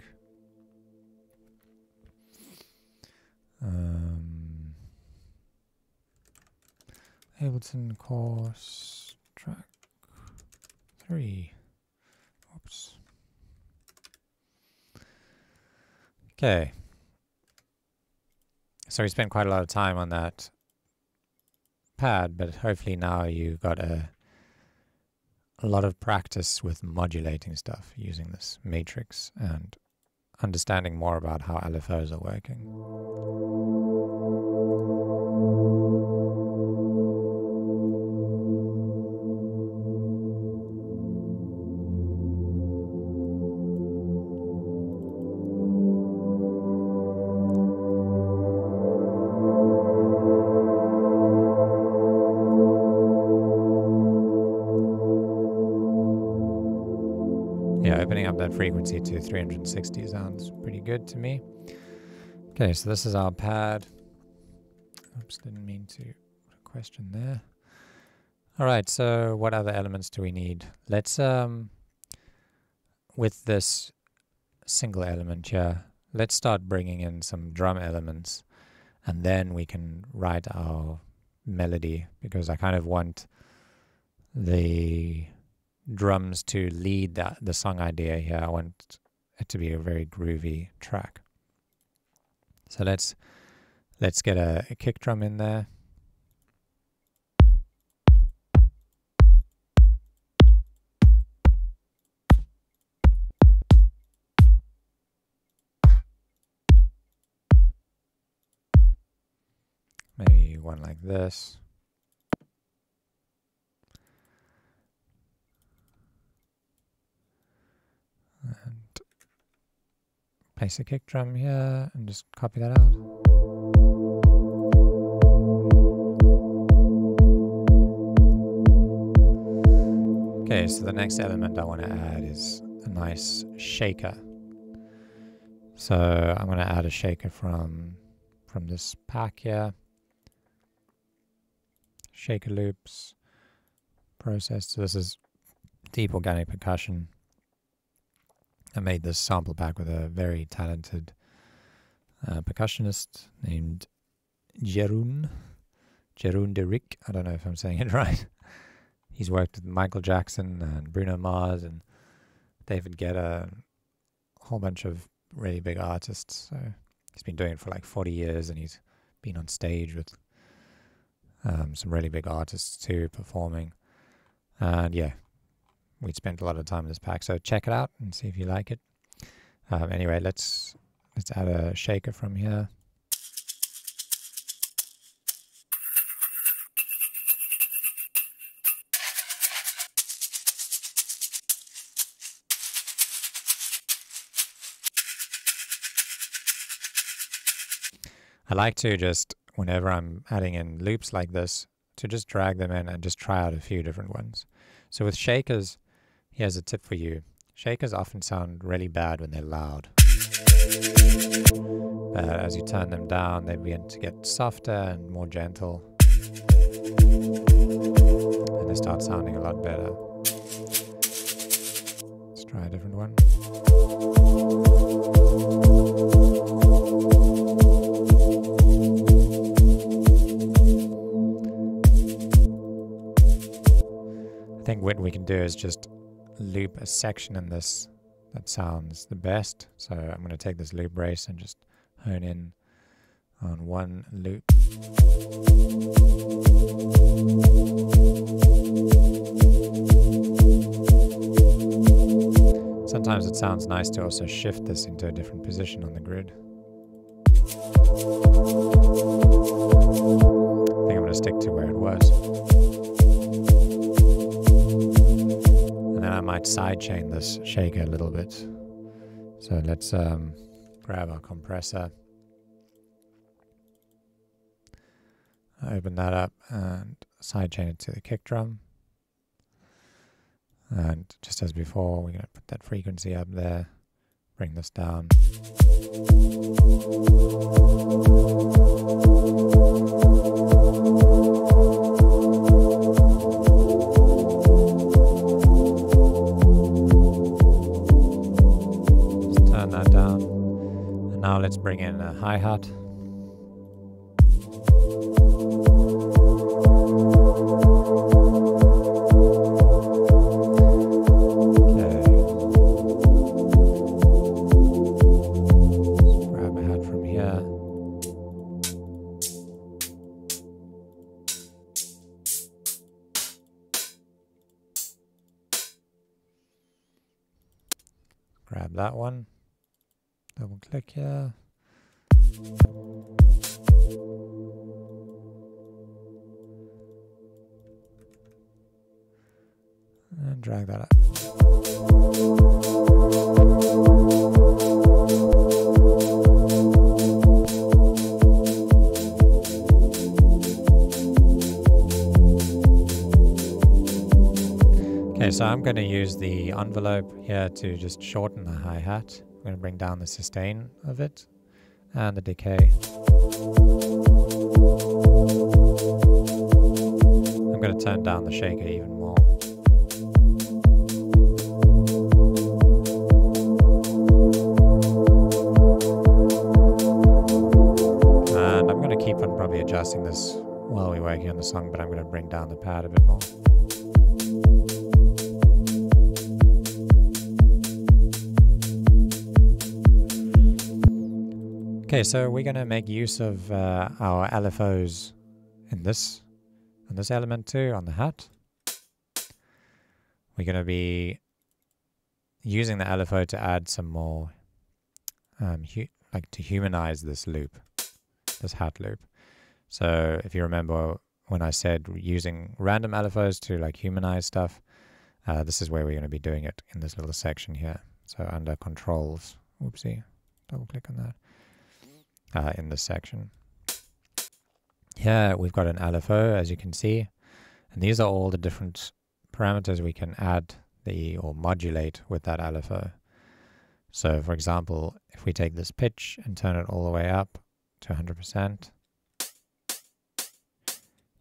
Ableton course track 3. Oops. Okay. So we spent quite a lot of time on that pad, but hopefully now you've got a lot of practice with modulating stuff using this matrix and understanding more about how LFOs are working. Yeah, opening up that frequency to 360 sounds pretty good to me. Okay, so this is our pad. Oops, didn't mean to put a question there. All right, so what other elements do we need? Let's, with this single element here, let's start bringing in some drum elements, and then we can write our melody, because I kind of want the drums to lead the song idea here. I want it to be a very groovy track. So let's get a kick drum in there. Maybe one like this. And place a kick drum here and just copy that out. Okay, so the next element I want to add is a nice shaker. So I'm going to add a shaker from this pack here. Shaker loops, processed. So this is deep organic percussion. I made this sample pack with a very talented percussionist named Jeroen de Rick. I don't know if I'm saying it right. He's worked with Michael Jackson and Bruno Mars and David Guetta, a whole bunch of really big artists. So he's been doing it for like 40 years, and he's been on stage with some really big artists too, performing. And yeah, we spent a lot of time in this pack, so check it out and see if you like it. Anyway, let's add a shaker from here. I like to just, whenever I'm adding in loops like this, to just drag them in and just try out a few different ones. So with shakers, here's a tip for you. Shakers often sound really bad when they're loud. But as you turn them down, they begin to get softer and more gentle. And they start sounding a lot better. Let's try a different one. I think what we can do is just loop a section in this that sounds the best. So I'm going to take this loop brace and just hone in on one loop. Sometimes it sounds nice to also shift this into a different position on the grid. I think I'm going to stick to where it was. And then I might sidechain this shaker a little bit. So let's grab our compressor, open that up and sidechain it to the kick drum. And just as before, we're going to put that frequency up there, bring this down. Just turn that down. And now let's bring in a hi-hat. Grab that one, double click here. And drag that up. Okay, so I'm going to use the envelope here to just shorten the hi-hat. I'm going to bring down the sustain of it and the decay. I'm going to turn down the shaker even more. And I'm going to keep on probably adjusting this while we're working on the song, but I'm going to bring down the pad a bit more. Okay, so we're going to make use of our LFOs in this element too, on the hat. We're going to be using the LFO to add some more, like to humanize this loop, this hat loop. So if you remember when I said using random LFOs to like humanize stuff, this is where we're going to be doing it in this little section here. So under controls, whoopsie, double click on that. In this section. Here we've got an LFO, as you can see, and these are all the different parameters we can add or modulate with that LFO. So for example, if we take this pitch and turn it all the way up to 100%, you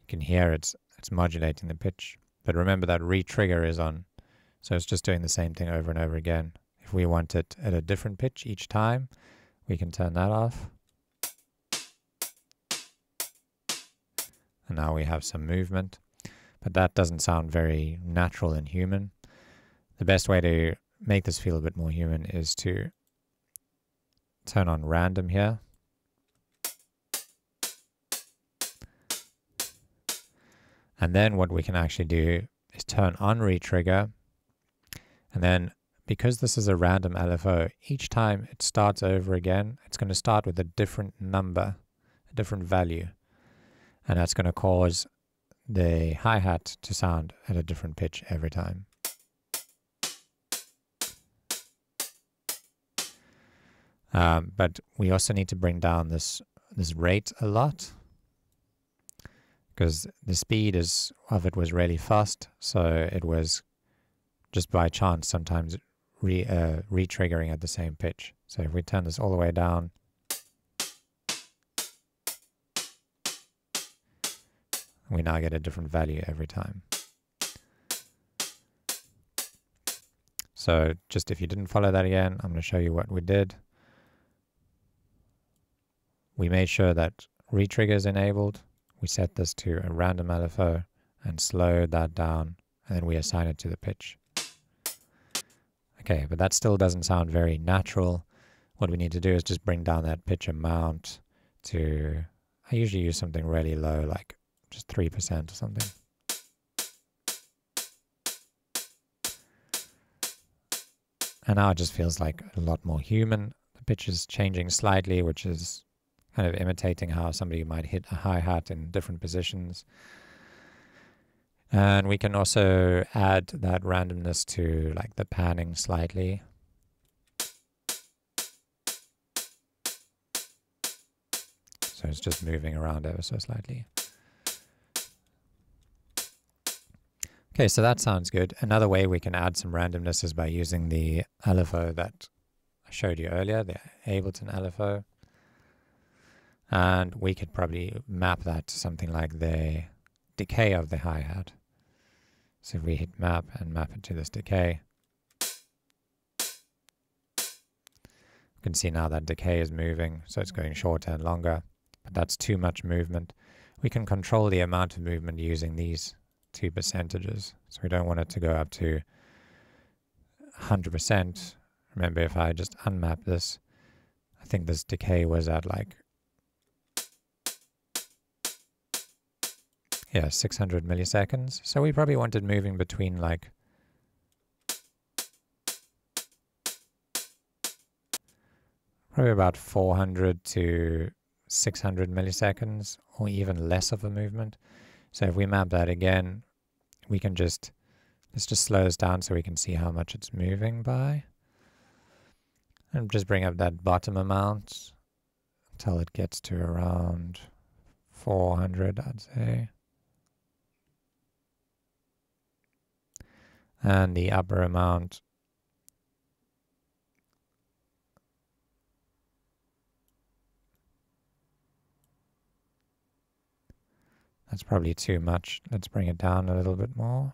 can hear it's modulating the pitch. But remember that re-trigger is on, so it's just doing the same thing over and over again. If we want it at a different pitch each time, we can turn that off. And now we have some movement, but that doesn't sound very natural and human. The best way to make this feel a bit more human is to turn on random here. And then what we can actually do is turn on re-trigger. And then because this is a random LFO, each time it starts over again, it's going to start with a different number, a different value. And that's going to cause the hi-hat to sound at a different pitch every time. But we also need to bring down this this rate a lot, because the speed of it was really fast, so it was just by chance sometimes re-triggering at the same pitch. So if we turn this all the way down, we now get a different value every time. So just if you didn't follow that again, I'm going to show you what we did. We made sure that re-trigger is enabled. We set this to a random LFO and slowed that down, and then we assign it to the pitch. Okay, but that still doesn't sound very natural. What we need to do is just bring down that pitch amount to, I usually use something really low, like just 3% or something. And now it just feels like a lot more human. The pitch is changing slightly, which is kind of imitating how somebody might hit a hi-hat in different positions. And we can also add that randomness to like the panning slightly. So it's just moving around ever so slightly. Okay, so that sounds good. Another way we can add some randomness is by using the LFO that I showed you earlier, the Ableton LFO. And we could probably map that to something like the decay of the hi-hat. So if we hit map and map it to this decay, you can see now that decay is moving, so it's going shorter and longer, but that's too much movement. We can control the amount of movement using these two percentages. So we don't want it to go up to 100%. Remember, if I just unmap this, I think this decay was at like, yeah, 600 milliseconds. So we probably wanted moving between like probably about 400 to 600 milliseconds, or even less of a movement. So if we map that again, we can just, let's just slow this down so we can see how much it's moving by. And just bring up that bottom amount until it gets to around 400, I'd say. And the upper amount, that's probably too much. Let's bring it down a little bit more.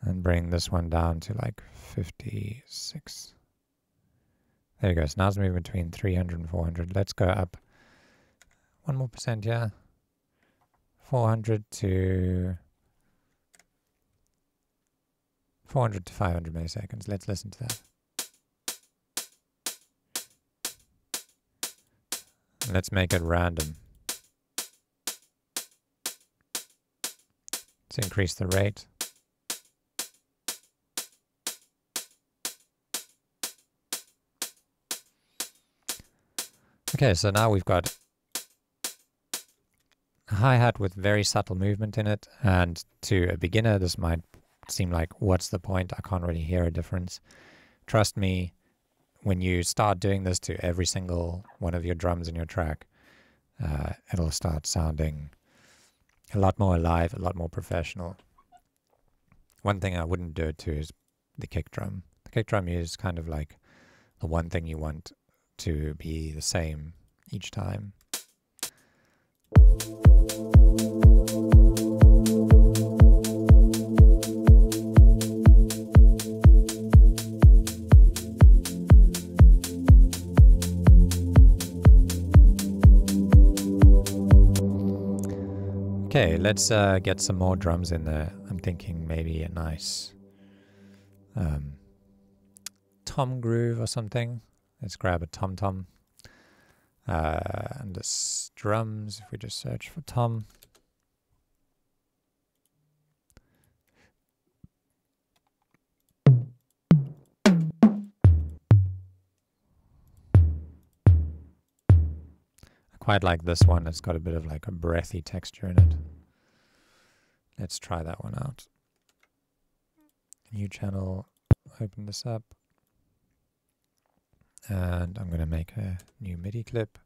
And bring this one down to like 56. There you go. So now it's moving between 300 and 400. Let's go up 1 more percent, yeah. 400 to 500 milliseconds. Let's listen to that. Let's make it random. Let's increase the rate. Okay, so now we've got a hi-hat with very subtle movement in it, and to a beginner this might seem like, what's the point? I can't really hear a difference. Trust me, when you start doing this to every single one of your drums in your track, it'll start sounding a lot more alive, a lot more professional. One thing I wouldn't do it to is the kick drum. The kick drum is kind of like the one thing you want to be the same each time. Okay, let's get some more drums in there. I'm thinking maybe a nice tom groove or something. Let's grab a tom-tom. And the drums, if we just search for tom. I quite like this one. It's got a bit of like a breathy texture in it. Let's try that one out. New channel, open this up. And I'm going to make a new MIDI clip.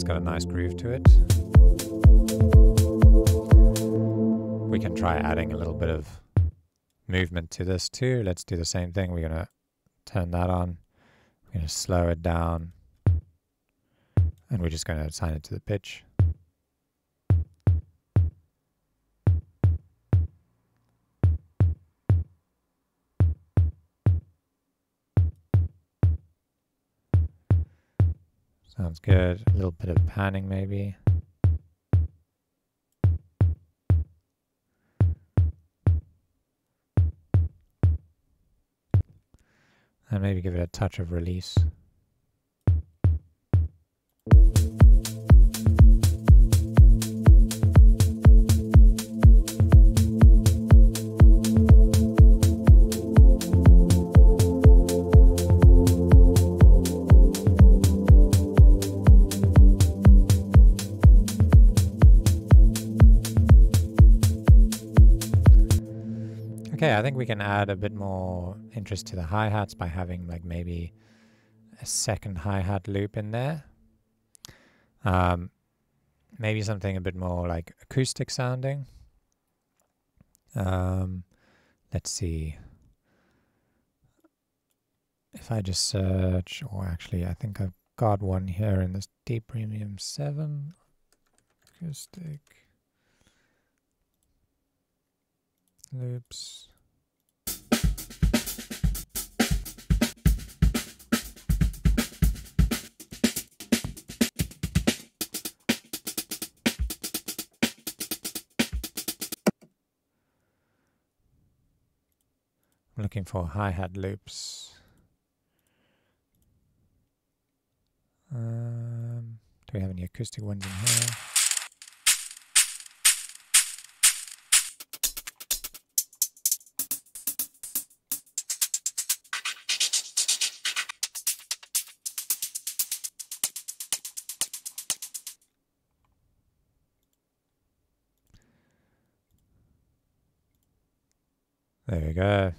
got a nice groove to it. We can try adding a little bit of movement to this too. Let's do the same thing. We're going to turn that on. We're going to slow it down. And we're just going to assign it to the pitch. Sounds good. A little bit of panning maybe. And maybe give it a touch of release. Okay, I think we can add a bit more interest to the hi-hats by having like maybe a second hi-hat loop in there. Maybe something a bit more like acoustic sounding. Let's see. If I just search, or actually I think I've got one here in this D Premium 7 acoustic. Loops. I'm looking for hi-hat loops. Do we have any acoustic ones in here? There we go.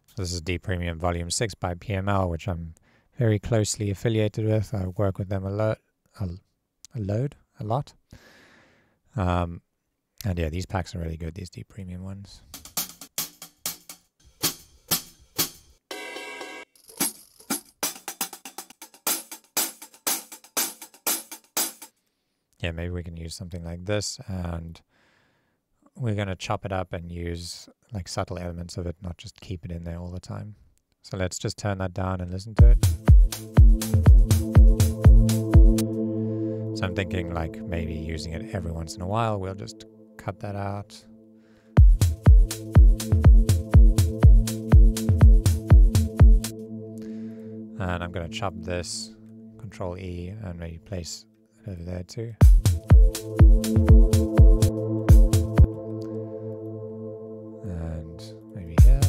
So this is D Premium Volume 6 by PML, which I'm very closely affiliated with. I work with them a lot. And yeah, these packs are really good, these D Premium ones. Yeah, maybe we can use something like this, and we're going to chop it up and use like subtle elements of it, not just keep it in there all the time. So let's just turn that down and listen to it. So I'm thinking like maybe using it every once in a while. We'll just cut that out. And I'm going to chop this, Control E, and maybe place it over there too. And maybe here.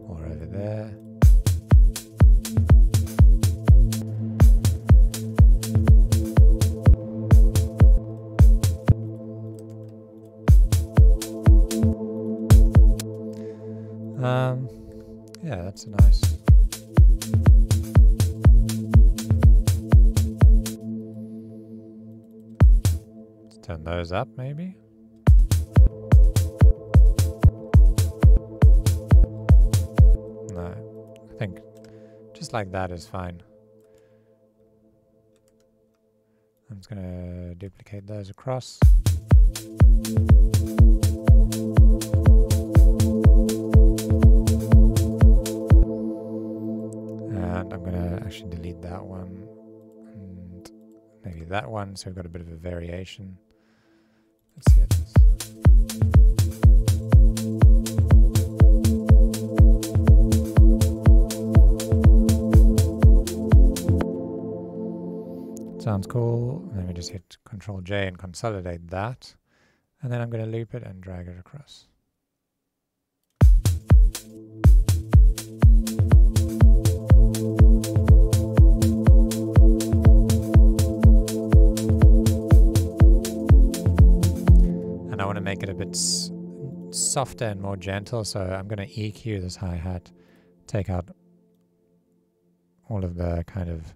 Or over there. Yeah, that's nice. Let's turn those up, maybe. No, I think just like that is fine. I'm just gonna duplicate those across. I'm going to actually delete that one and maybe that one, so we've got a bit of a variation. Let's see how this. Sounds cool. And then we just hit Control J and consolidate that. And then I'm going to loop it and drag it across. it's softer and more gentle, so I'm going to EQ this hi-hat, take out all of the kind of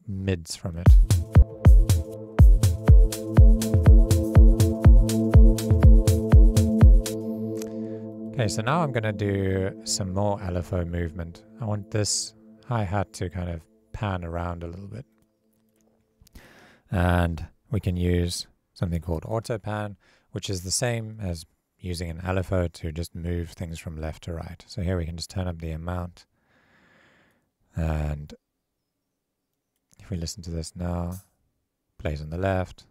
mids from it. Okay, so now I'm going to do some more LFO movement. I want this hi-hat to kind of pan around a little bit. And we can use something called auto pan, which is the same as using an LFO to just move things from left to right. So here we can just turn up the amount. And if we listen to this now, plays on the left,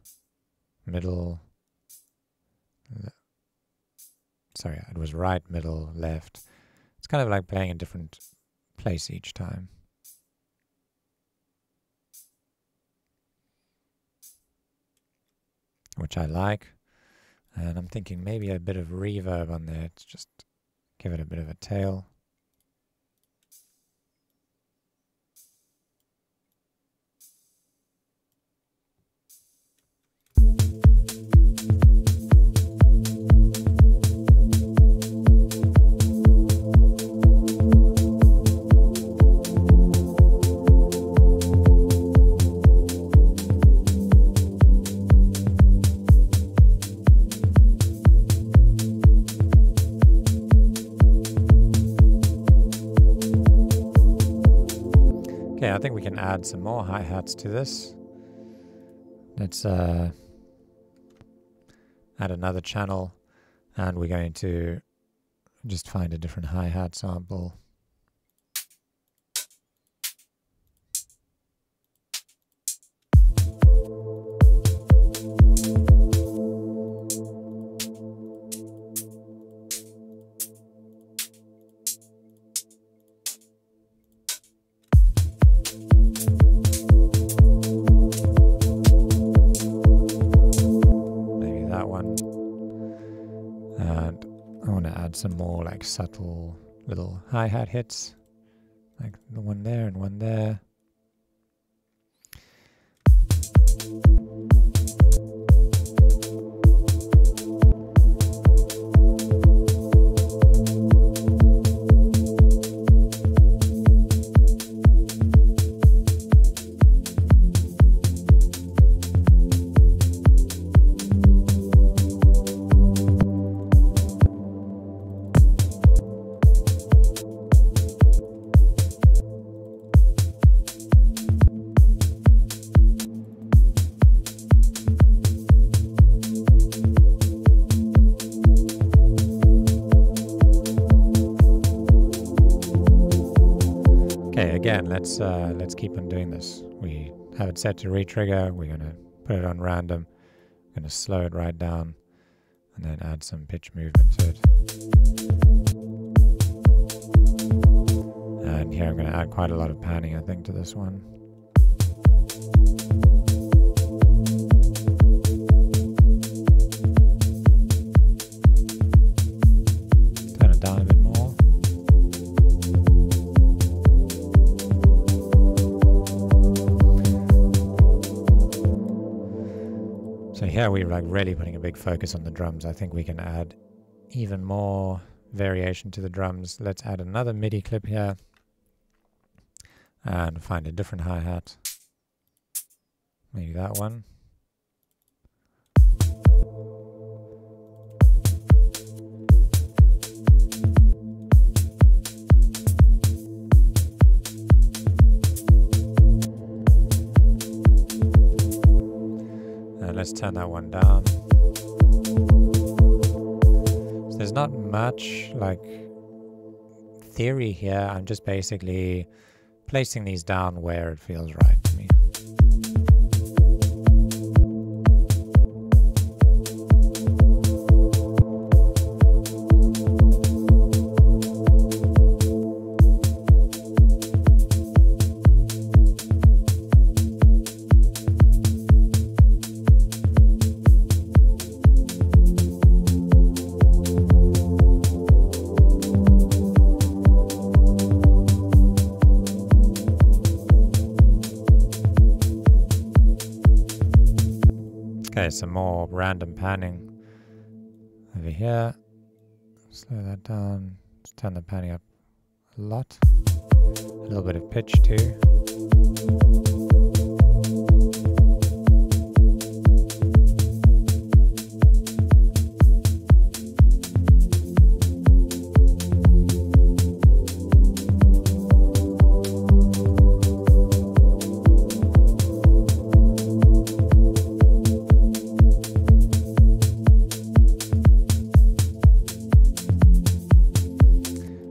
middle, sorry, it was right, middle, left. It's kind of like playing a different place each time. Which I like. And I'm thinking maybe a bit of reverb on there to just give it a bit of a tail. Okay, I think we can add some more hi-hats to this. Let's add another channel, and we're going to just find a different hi-hat sample. Some more like subtle little hi-hat hits, like the one there and one there. Again, let's keep on doing this. We have it set to retrigger. We're going to put it on random. We're going to slow it right down and then add some pitch movement to it. And here I'm going to add quite a lot of panning, I think, to this one. Turn it down a bit more. So here we're like really putting a big focus on the drums. I think we can add even more variation to the drums. Let's add another MIDI clip here and find a different hi-hat. Maybe that one. Let's turn that one down. So there's not much like theory here. I'm just basically placing these down where it feels right to me. Okay, some more random panning. Over here, slow that down, let's turn the panning up a lot, a little bit of pitch too.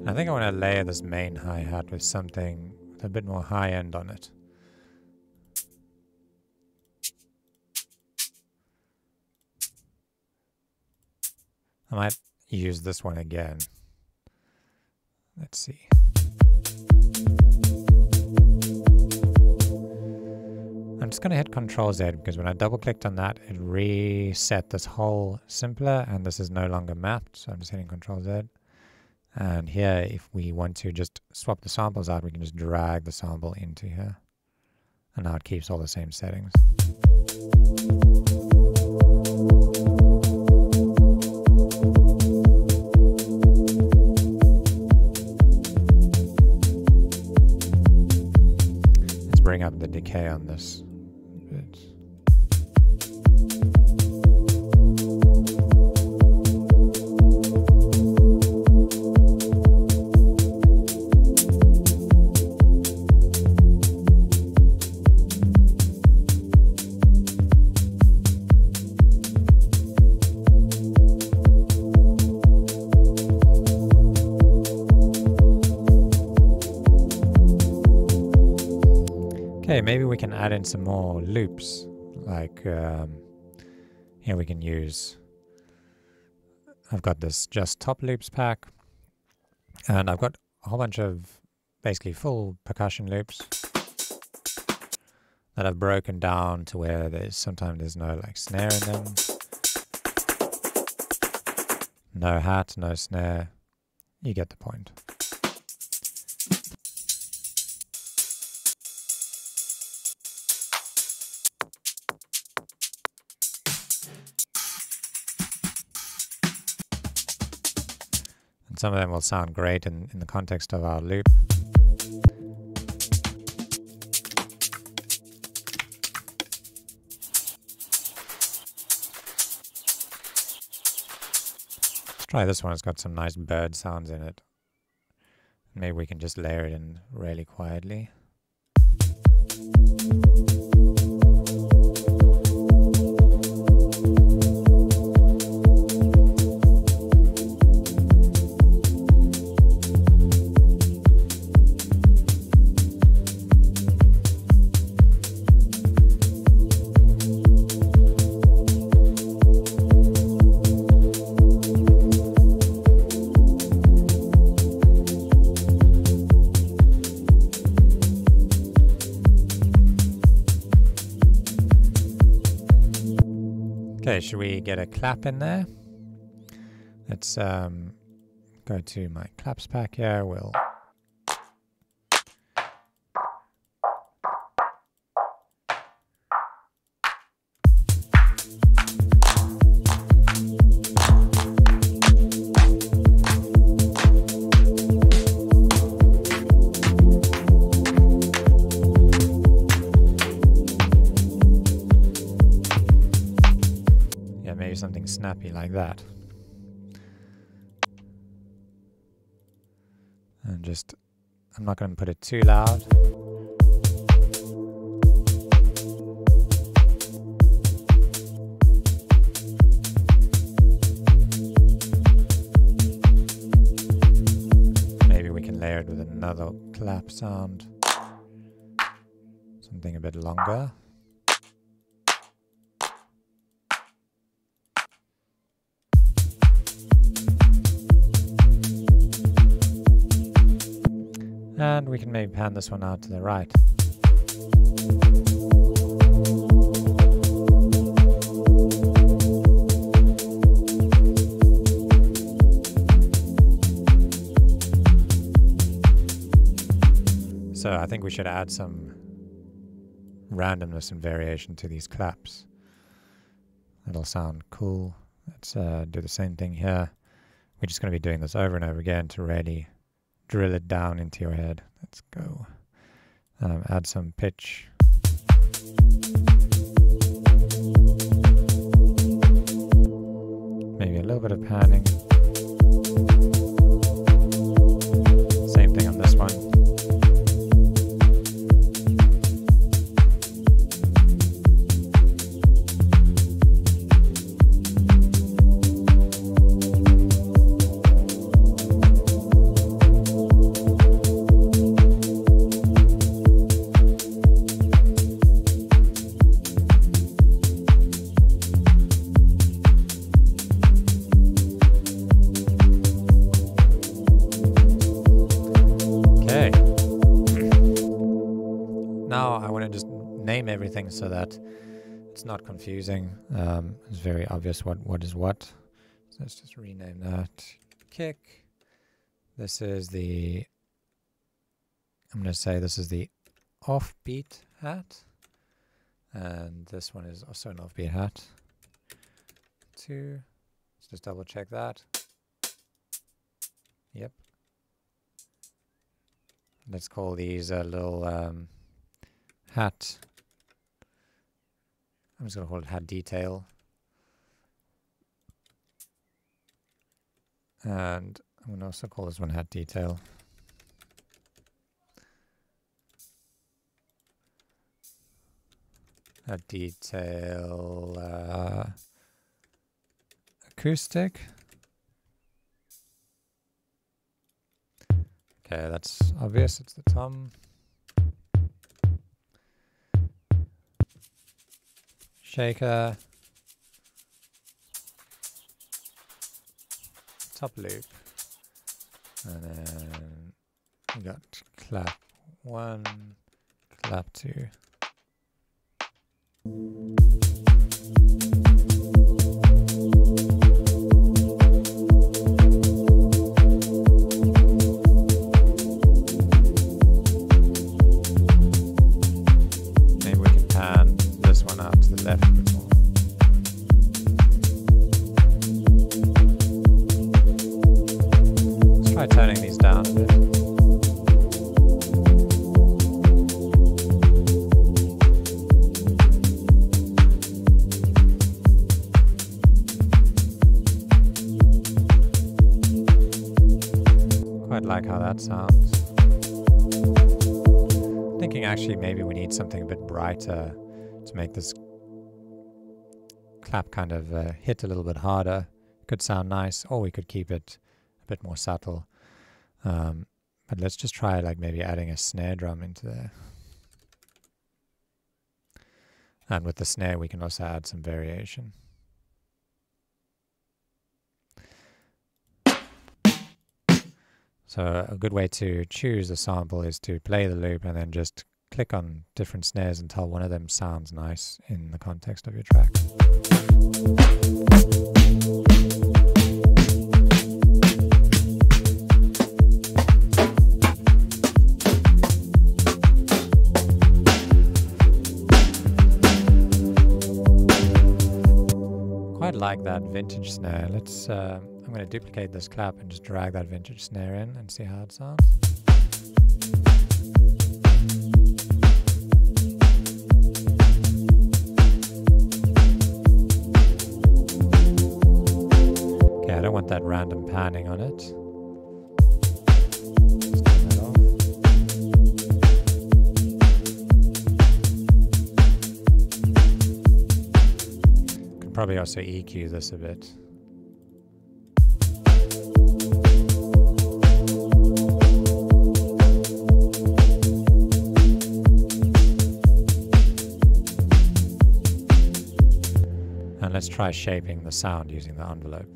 I think I want to layer this main hi-hat with something with a bit more high end on it. I might use this one again. Let's see. I'm just going to hit Control Z because when I double clicked on that, it reset this whole simpler and this is no longer mapped. So I'm just hitting Control Z. And here, if we want to just swap the samples out, we can just drag the sample into here. And now it keeps all the same settings. Let's bring up the decay on this bit. Okay, maybe we can add in some more loops, like here we can use, I've got this just top loops pack, and I've got a whole bunch of basically full percussion loops that I've broken down to where sometimes there's no like snare in them, no hat, no snare, you get the point. Some of them will sound great in the context of our loop. Let's try this one, it's got some nice bird sounds in it. Maybe we can just layer it in really quietly. Okay, should we get a clap in there? Let's go to my claps pack here. We'll something snappy like that. And just, I'm not going to put it too loud. Maybe we can layer it with another clap sound. Something a bit longer. And we can maybe pan this one out to the right. So I think we should add some randomness and variation to these claps. It'll sound cool Let's do the same thing here. We're just going to be doing this over and over again to really drill it down into your head. Let's go. Add some pitch. Maybe a little bit of panning. Same thing on this one. Everything so that it's not confusing. It's very obvious what is what. So let's just rename that. Kick. This is the, I'm going to say this is the offbeat hat. And this one is also an offbeat hat. 2. Let's just double check that. Yep. Let's call these a little hat. I'm just going to call it hat detail. And I'm going to also call this one hat detail. Hat detail acoustic. Okay, that's obvious. It's the tom. Shaker, top loop, and then we got clap 1, clap 2. Turning these down a bit. Quite like how that sounds. Thinking actually maybe we need something a bit brighter to make this clap kind of hit a little bit harder. Could sound nice, or we could keep it a bit more subtle. But let's just try like maybe adding a snare drum into there. And with the snare we can also add some variation. So a good way to choose a sample is to play the loop and then just click on different snares until one of them sounds nice in the context of your track. Like that vintage snare. Let's I'm going to duplicate this clap and just drag that vintage snare in and see how it sounds. Okay, I don't want that random panning on it. Let's turn that off. Probably also EQ this a bit. And let's try shaping the sound using the envelope.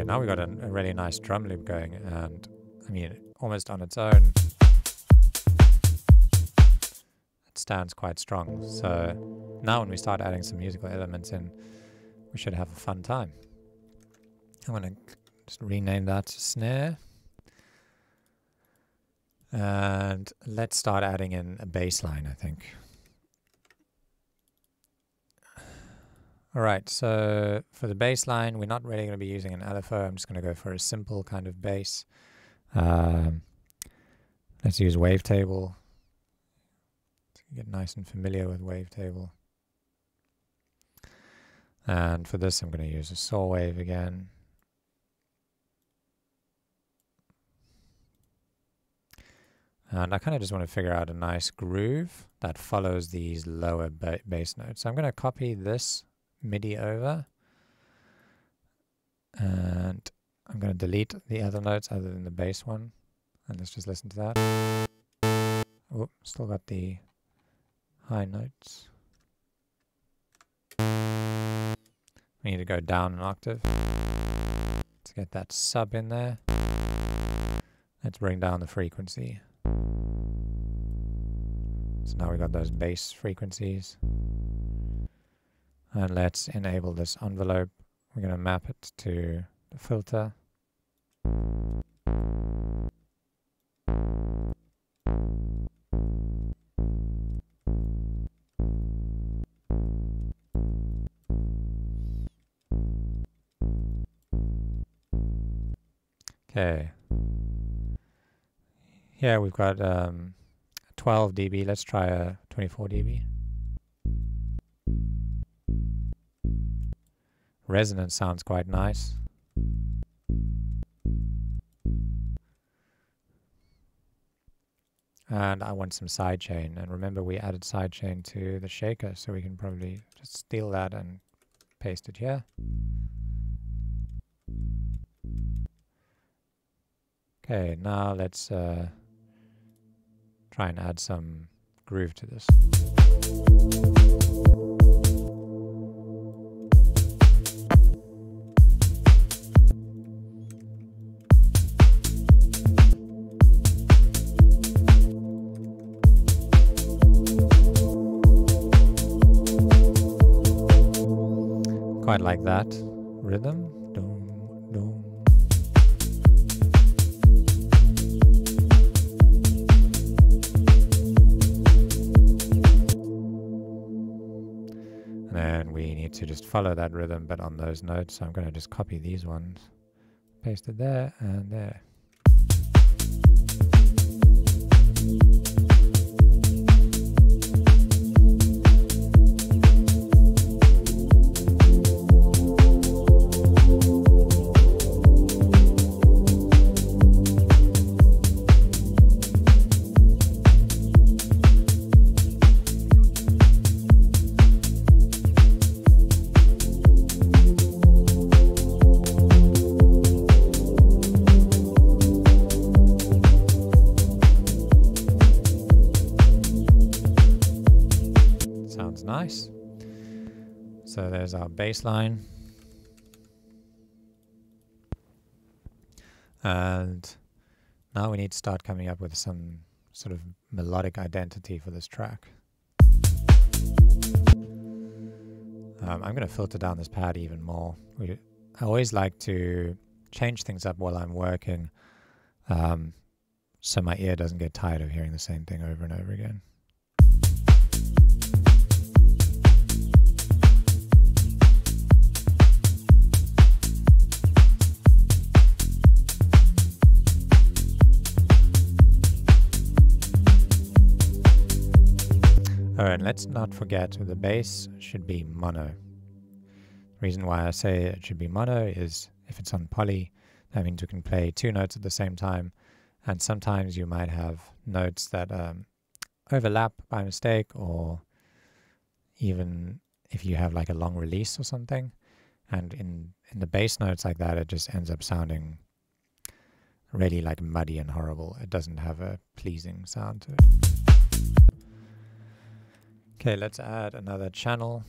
Now we got a really nice drum loop going, and I mean, almost on its own, it's stands quite strong. So now when we start adding some musical elements in, we should have a fun time. I'm going to just rename that to snare. And let's start adding in a bass line, I think. Alright, so for the bass line, we're not really going to be using an LFO. I'm just going to go for a simple kind of bass. Let's use Wavetable. To get nice and familiar with Wavetable. And for this, I'm going to use a saw wave again. And I kind of just want to figure out a nice groove that follows these lower bass notes. So I'm going to copy this MIDI over, and I'm going to delete the other notes other than the bass one, and let's just listen to that. Oh, still got the high notes. We need to go down an octave to get that sub in there. Let's bring down the frequency. So now we got those bass frequencies. And let's enable this envelope. We're going to map it to the filter. Okay. Here we've got 12 dB. Let's try a 24 dB. Resonance sounds quite nice. And I want some sidechain. And remember, we added sidechain to the shaker, so we can probably just steal that and paste it here. Okay, now let's try and add some groove to this. Quite like that rhythm. Dum, dum. And then we need to just follow that rhythm, but on those notes. So I'm going to just copy these ones, paste it there and there. Nice. So there's our bass line. And now we need to start coming up with some sort of melodic identity for this track. I'm going to filter down this pad even more. I always like to change things up while I'm working, so my ear doesn't get tired of hearing the same thing over and over again. Alright, let's not forget the bass should be mono. The reason why I say it should be mono is if it's on poly, that means you can play two notes at the same time, and sometimes you might have notes that overlap by mistake, or even if you have like a long release or something, and in the bass notes like that, it just ends up sounding really like muddy and horrible. It doesn't have a pleasing sound to it. Okay, let's add another channel,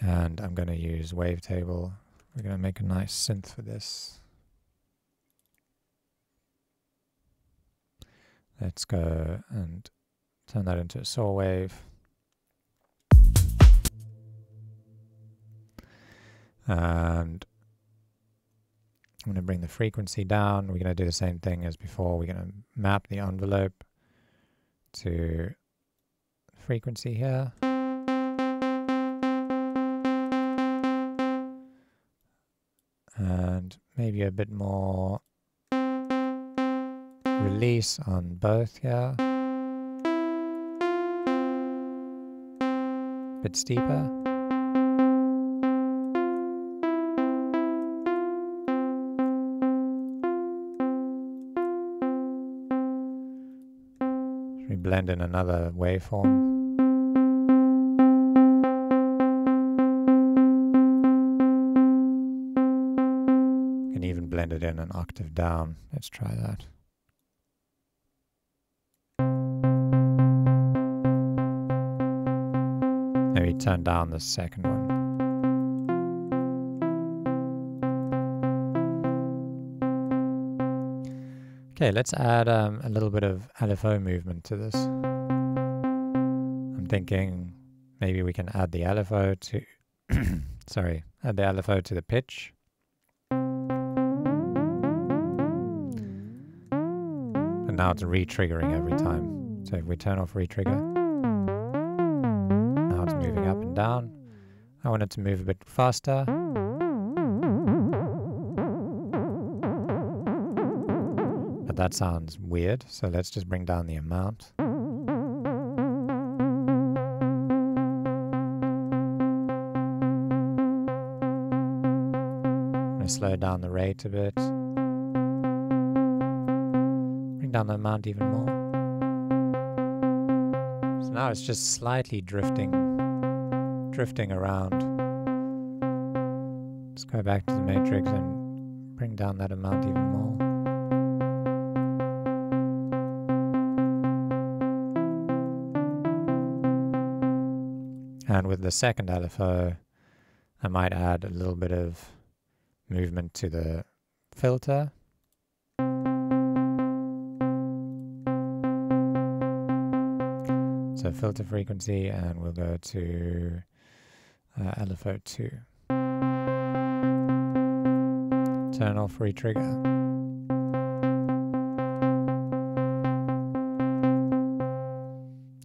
and I'm going to use Wavetable. We're going to make a nice synth for this. Let's go and Turn that into a saw wave. And I'm going to bring the frequency down. We're going to do the same thing as before. We're going to map the envelope to frequency here. And maybe a bit more release on both here. A bit steeper. Should we blend in another waveform? Even blend it in an octave down. Let's try that. Maybe turn down the second one. Okay, let's add a little bit of LFO movement to this. I'm thinking maybe we can add the LFO to add the LFO to the pitch. Now it's re-triggering every time. So if we turn off re-trigger, now it's moving up and down. I want it to move a bit faster. But that sounds weird, so let's just bring down the amount. I'm going to slow down the rate a bit. Down the amount even more. So now it's just slightly drifting around. Let's go back to the matrix and bring down that amount even more. And with the second LFO, I might add a little bit of movement to the filter. So filter frequency, and we'll go to LFO 2. Turn off re-trigger.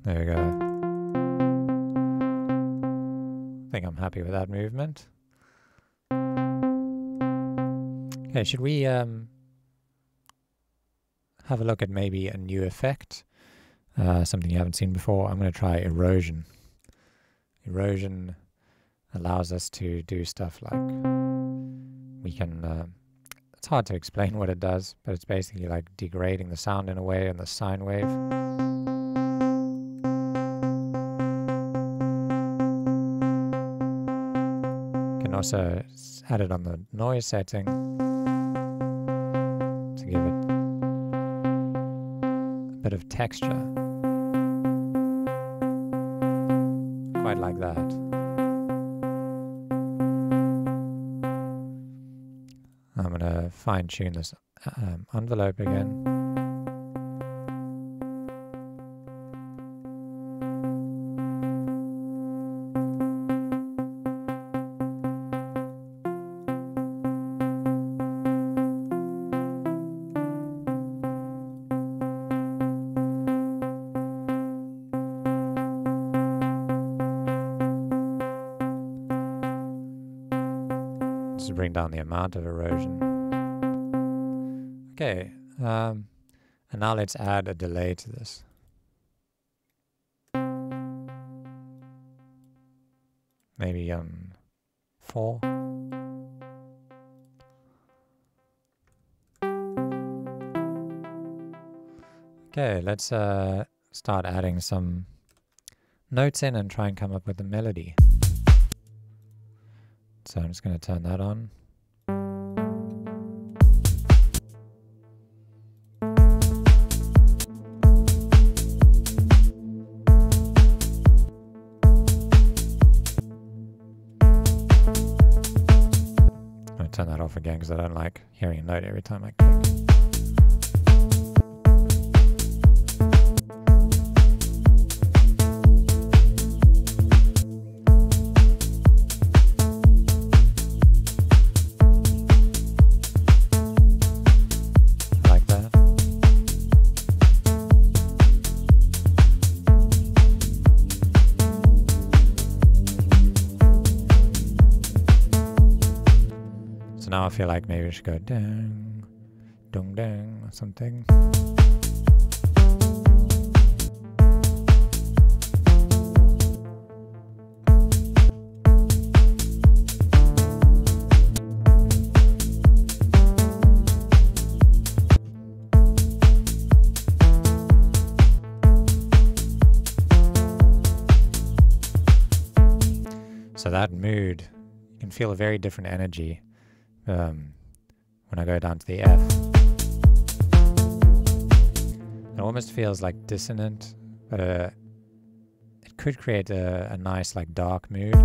There we go. I think I'm happy with that movement. Okay, should we have a look at maybe a new effect? Something you haven't seen before. I'm going to try erosion. Erosion allows us to do stuff like we can, it's hard to explain what it does, but it's basically like degrading the sound in a way in the sine wave. You can also add it on the noise setting to give it a bit of texture. Quite like that. I'm going to fine tune this envelope again. To bring down the amount of erosion. Okay, and now let's add a delay to this. Maybe 4. Okay, let's start adding some notes in and try and come up with a melody. So I'm just going to turn that on. I'm going to turn that off again because I don't like hearing a note every time I click. feel like maybe we should go dang, dong dang, or something. So that mood, you can feel a very different energy when I go down to the F. It almost feels like dissonant, but it could create a nice like dark mood.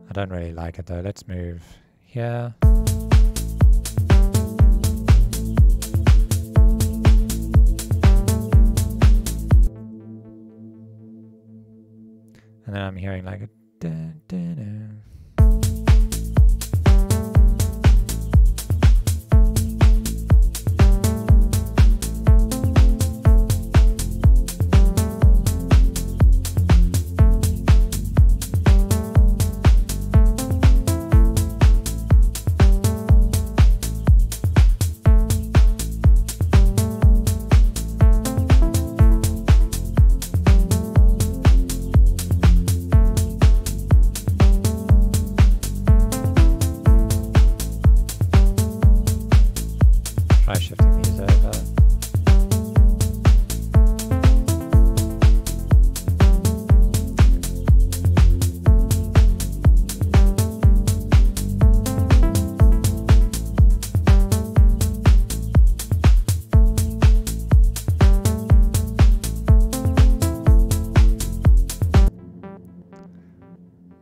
I don't really like it though. Let's move here. And then I'm hearing like a dun, dun, dun. Try shifting these over.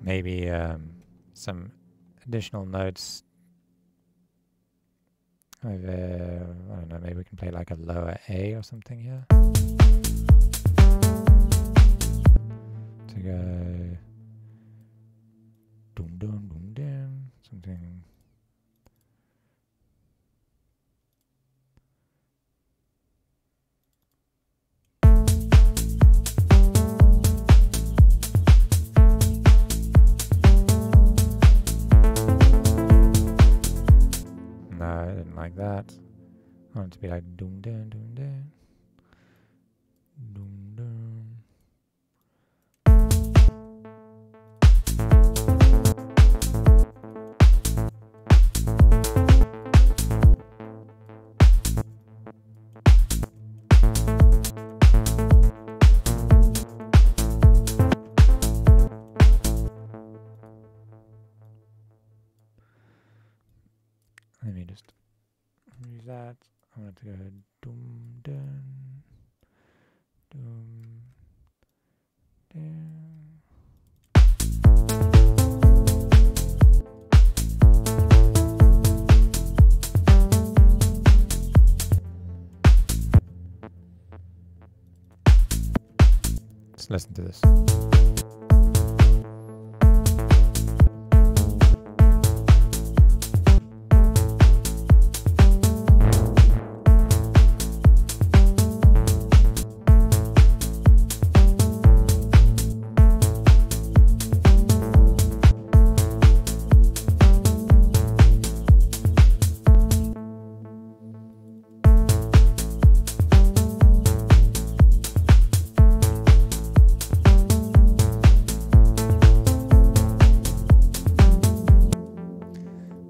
Maybe some additional notes. I don't know, maybe we can play like a lower A or something here. To go dum dum dum dum, something. No, I didn't like that. I want it to be like doom dum doom dum doom dum. Let me just use that. I want it to go doom dum doom dum. Let's listen to this.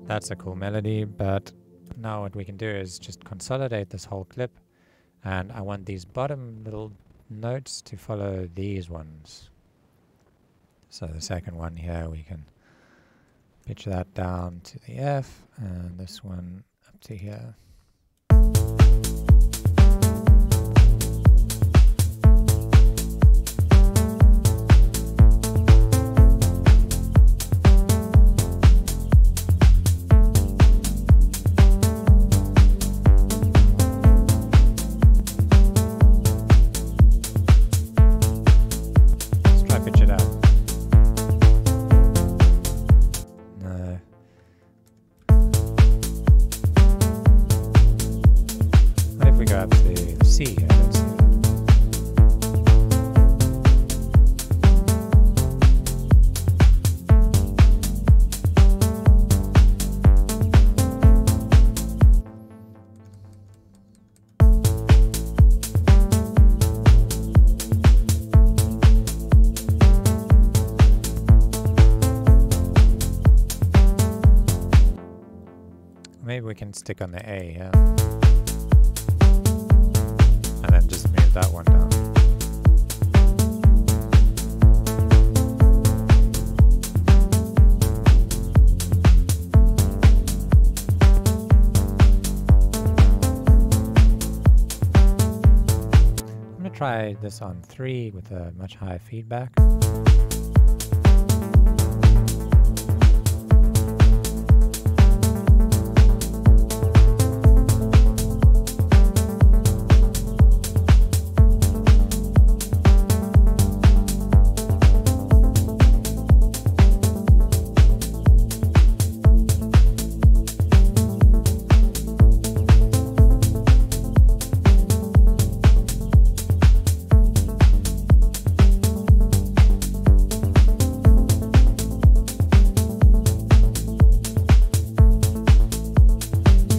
That's a cool melody, but now what we can do is just consolidate this whole clip, and I want these bottom little notes to follow these ones. So the second one here, we can pitch that down to the F, and this one up to here. grab the C here. Let's see. Maybe we can stick on the A, yeah. And then just move that one down. I'm going to try this on 3 with a much higher feedback.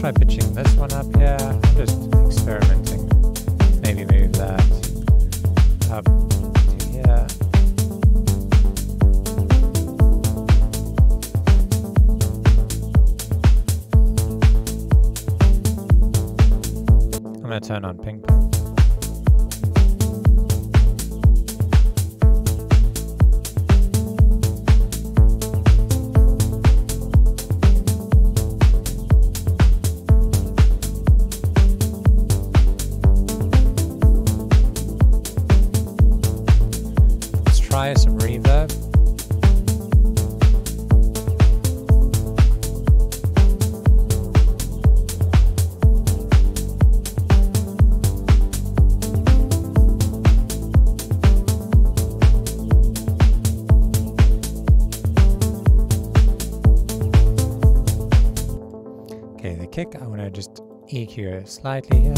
Try pitching this one up here. I'm just experimenting. Maybe move that up to here. I'm going to turn on ping pong. Try some reverb. Okay, the kick, I want to just EQ it slightly here.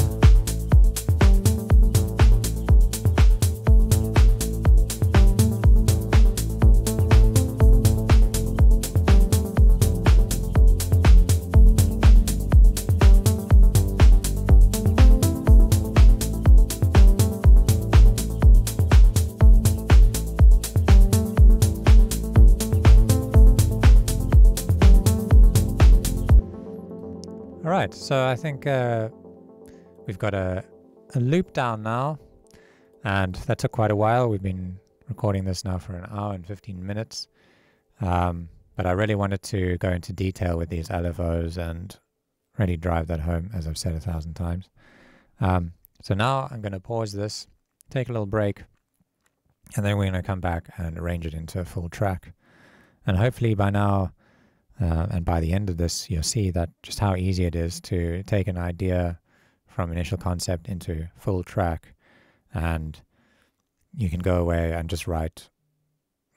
Alright, so I think we've got a loop down now, and that took quite a while. We've been recording this now for 1 hour and 15 minutes, but I really wanted to go into detail with these LFOs and really drive that home, as I've said 1,000 times. So now I'm going to pause this, take a little break, and then we're going to come back and arrange it into a full track. And hopefully by now, and by the end of this, you'll see that just how easy it is to take an idea from initial concept into full track, and you can go away and just write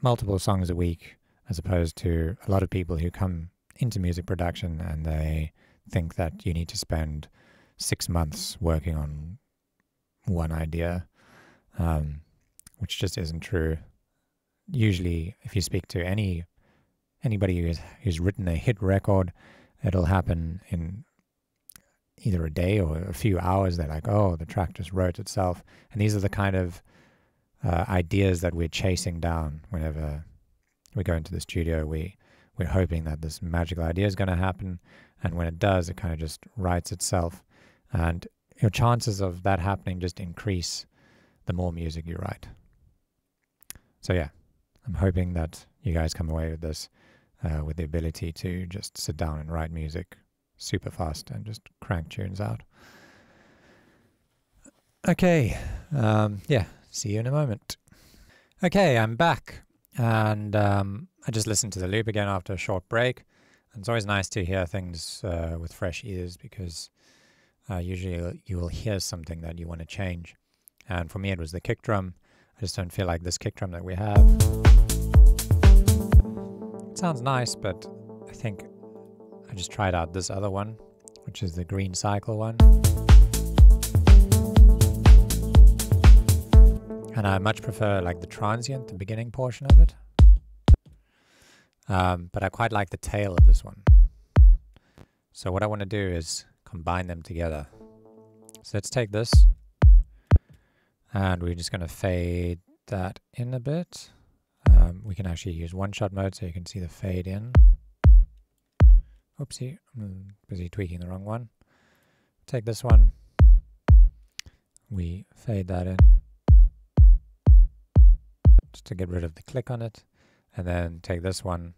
multiple songs a week, as opposed to a lot of people who come into music production and they think that you need to spend 6 months working on one idea, which just isn't true. Usually, if you speak to anybody who's written a hit record, it'll happen in either a day or a few hours. They're like, oh, the track just wrote itself. And these are the kind of ideas that we're chasing down whenever we go into the studio. We're hoping that this magical idea is going to happen, and when it does, it kind of just writes itself. And your chances of that happening just increase the more music you write. So yeah, I'm hoping that you guys come away with this with the ability to just sit down and write music super fast and just crank tunes out. Okay, yeah, see you in a moment. Okay, I'm back, and I just listened to the loop again after a short break. And it's always nice to hear things with fresh ears, because usually you will hear something that you want to change. And for me, it was the kick drum. I just don't feel like this kick drum that we have. It sounds nice, but I think I just tried out this other one, which is the green cycle one. And I much prefer like the transient, the beginning portion of it. But I quite like the tail of this one. So what I want to do is combine them together. So let's take this, and we're just going to fade that in a bit. We can actually use one-shot mode so you can see the fade in. Oopsie, I'm busy tweaking the wrong one. Take this one, we fade that in, just to get rid of the click on it, and then take this one,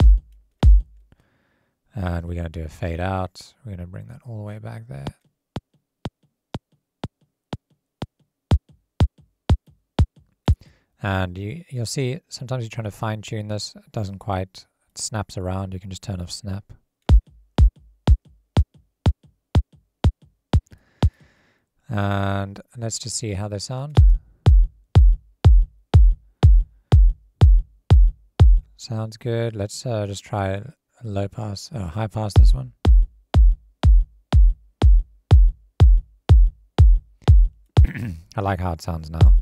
and we're going to do a fade out. We're going to bring that all the way back there. And you'll see sometimes you're trying to fine tune this, it doesn't quite, it snaps around, you can just turn off snap. And let's just see how they sound. Sounds good. Let's just try low pass, high pass this one. I like how it sounds now.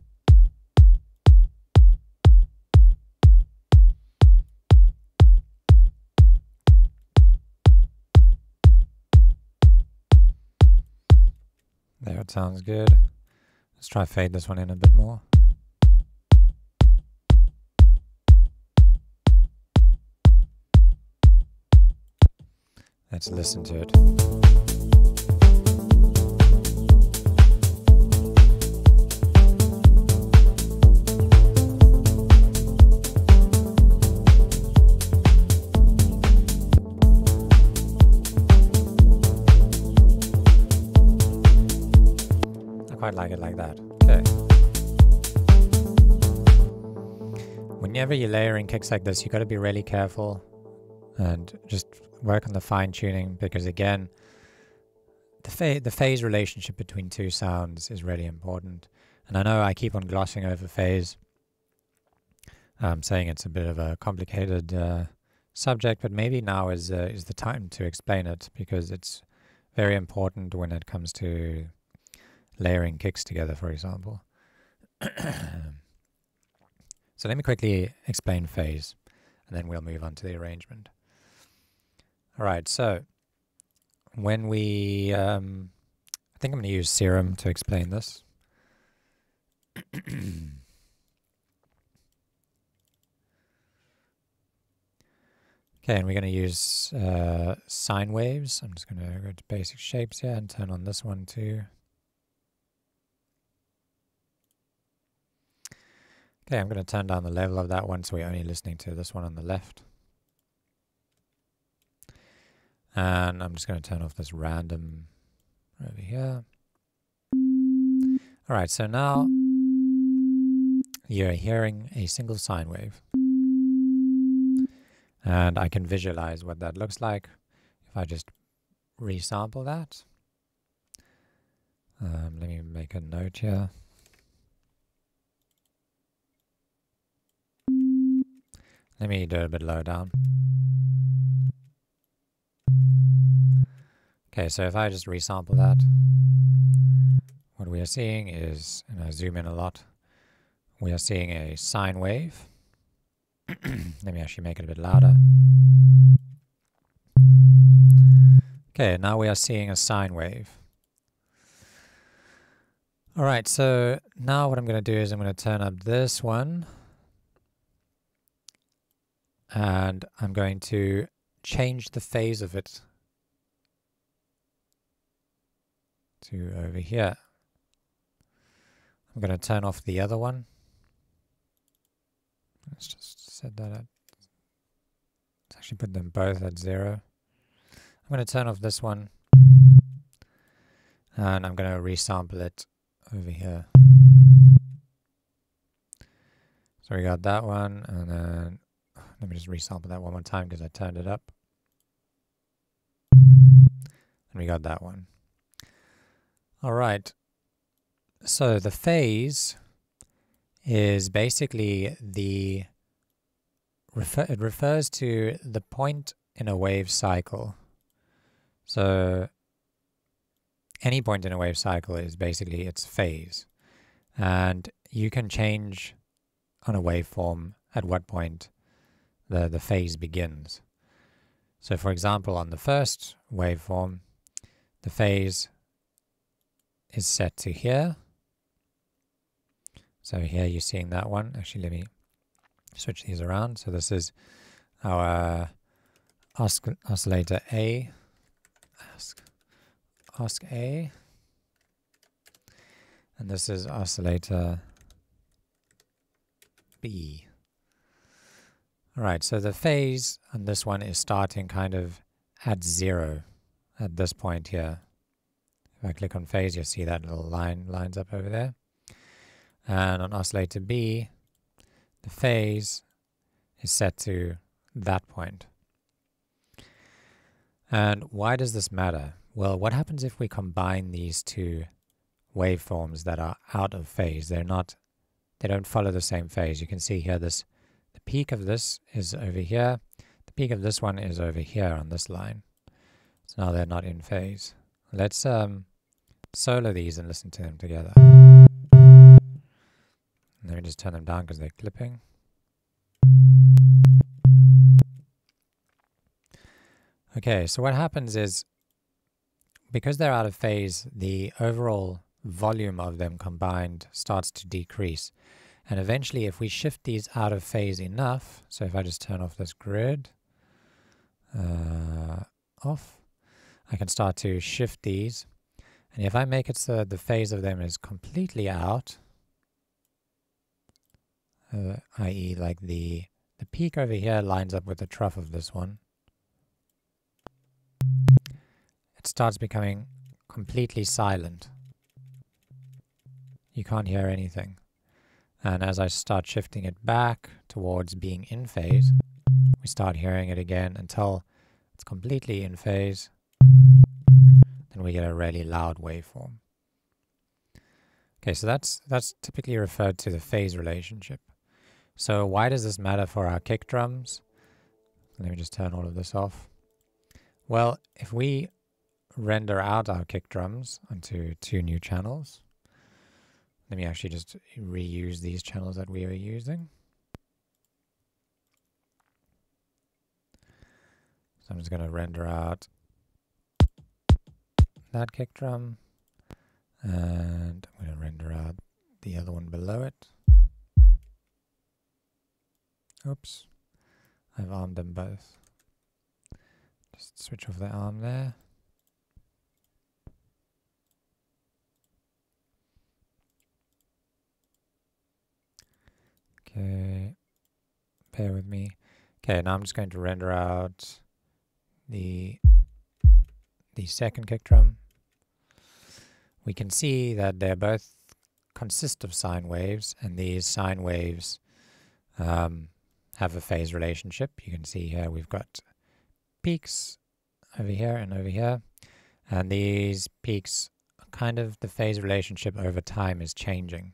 There, it sounds good. Let's try fade this one in a bit more. Let's listen to it. Quite like it like that. Okay. Whenever you're layering kicks like this, you got to be really careful and just work on the fine tuning, because again, the phase relationship between two sounds is really important. And I know I keep on glossing over phase, saying it's a bit of a complicated subject, but maybe now is the time to explain it, because it's very important when it comes to layering kicks together, for example. So let me quickly explain phase, and then we'll move on to the arrangement. All right, so when we, I think I'm going to use Serum to explain this. Okay, and we're going to use sine waves. I'm just going to go to basic shapes here and turn on this one too. Okay, I'm going to turn down the level of that one so we're only listening to this one on the left. And I'm just going to turn off this random over here. Alright, so now you're hearing a single sine wave. And I can visualize what that looks like if I just resample that. Let me make a note here. Let me do it a bit lower down. Okay, so if I just resample that, what we are seeing is, and I zoom in a lot, we are seeing a sine wave. Let me actually make it a bit louder. Okay, now we are seeing a sine wave. Alright, so now what I'm going to do is I'm going to turn up this one. And I'm going to change the phase of it to over here. I'm going to turn off the other one. Let's just set that up. Let's actually put them both at 0. I'm going to turn off this one. And I'm going to resample it over here. So we got that one, and then let me just resample that one more time because I turned it up. And we got that one. All right. So the phase is basically it refers to the point in a wave cycle. So any point in a wave cycle is basically its phase. And you can change on a waveform at what point the phase begins. So for example, on the first waveform, the phase is set to here. So here you're seeing that one. Actually, let me switch these around. So this is our oscillator A, Osc A, and this is oscillator B. Alright, so the phase on this one is starting kind of at 0 at this point here. If I click on phase, you'll see that little line lines up over there. And on oscillator B, the phase is set to that point. And why does this matter? Well, what happens if we combine these two waveforms that are out of phase? They don't follow the same phase. You can see here the peak of this is over here. The peak of this one is over here on this line. So now they're not in phase. Let's solo these and listen to them together. Let me just turn them down because they're clipping. Okay, so what happens is, because they're out of phase, the overall volume of them combined starts to decrease. And eventually, if we shift these out of phase enough, so if I just turn off this grid, off, I can start to shift these. And if I make it so the phase of them is completely out, i.e. like the peak over here lines up with the trough of this one, it starts becoming completely silent. You can't hear anything. And as I start shifting it back towards being in phase, we start hearing it again until it's completely in phase. Then we get a really loud waveform. Okay, so that's typically referred to the phase relationship. So why does this matter for our kick drums? Let me just turn all of this off. Well, if we render out our kick drums onto 2 new channels, let me actually just reuse these channels that we were using. So I'm just going to render out that kick drum, and I'm going to render out the other one below it. Oops, I've armed them both. Just switch off the arm there. Okay, bear with me. Okay, now I'm just going to render out the second kick drum. We can see that they both consist of sine waves, and these sine waves have a phase relationship. You can see here we've got peaks over here and over here, and these peaks, kind of the phase relationship over time is changing.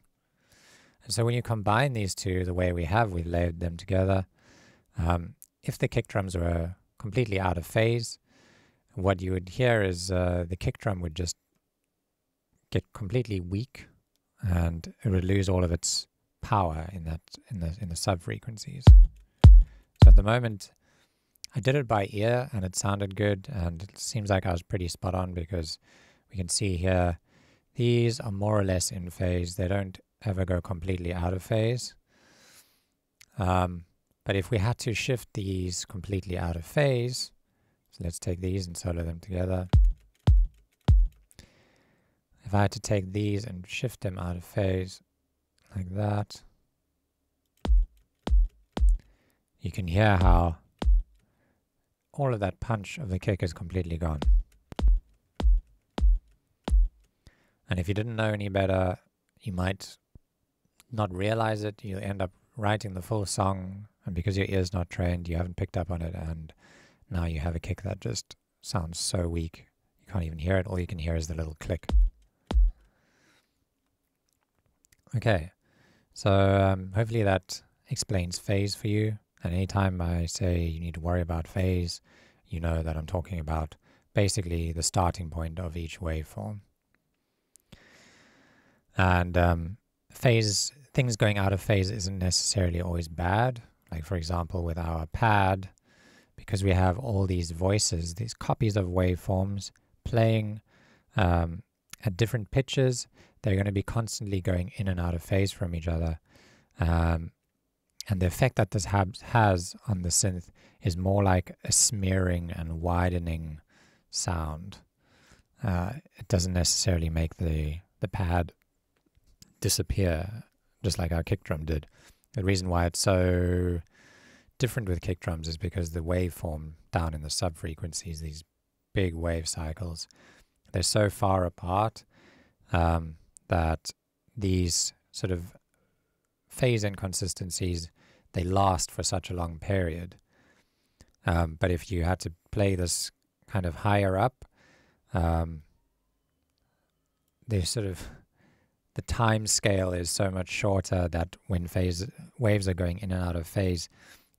And so when you combine these two the way we've layered them together, if the kick drums were completely out of phase, what you would hear is the kick drum would just get completely weak, and it would lose all of its power in the sub frequencies. So at the moment, I did it by ear and it sounded good, and it seems like I was pretty spot on, because we can see here these are more or less in phase. They don't ever go completely out of phase. But if we had to shift these completely out of phase, so let's take these and solo them together. If I had to take these and shift them out of phase like that, you can hear how all of that punch of the kick is completely gone. And if you didn't know any better, you might not realize it. You'll end up writing the full song, and because your ear's not trained, you haven't picked up on it, and now you have a kick that just sounds so weak. You can't even hear it. All you can hear is the little click. Okay, so hopefully that explains phase for you. And anytime I say you need to worry about phase, you know that I'm talking about basically the starting point of each waveform. And phase, things going out of phase isn't necessarily always bad. Like for example, with our pad, because we have all these voices, these copies of waveforms playing at different pitches, they're going to be constantly going in and out of phase from each other. And the effect that this has on the synth is more like a smearing and widening sound. It doesn't necessarily make the pad disappear, just like our kick drum did. The reason why it's so different with kick drums is because the waveform down in the sub-frequencies, these big wave cycles, they're so far apart that these sort of phase inconsistencies, they last for such a long period. But if you had to play this kind of higher up, the time scale is so much shorter that when waves are going in and out of phase,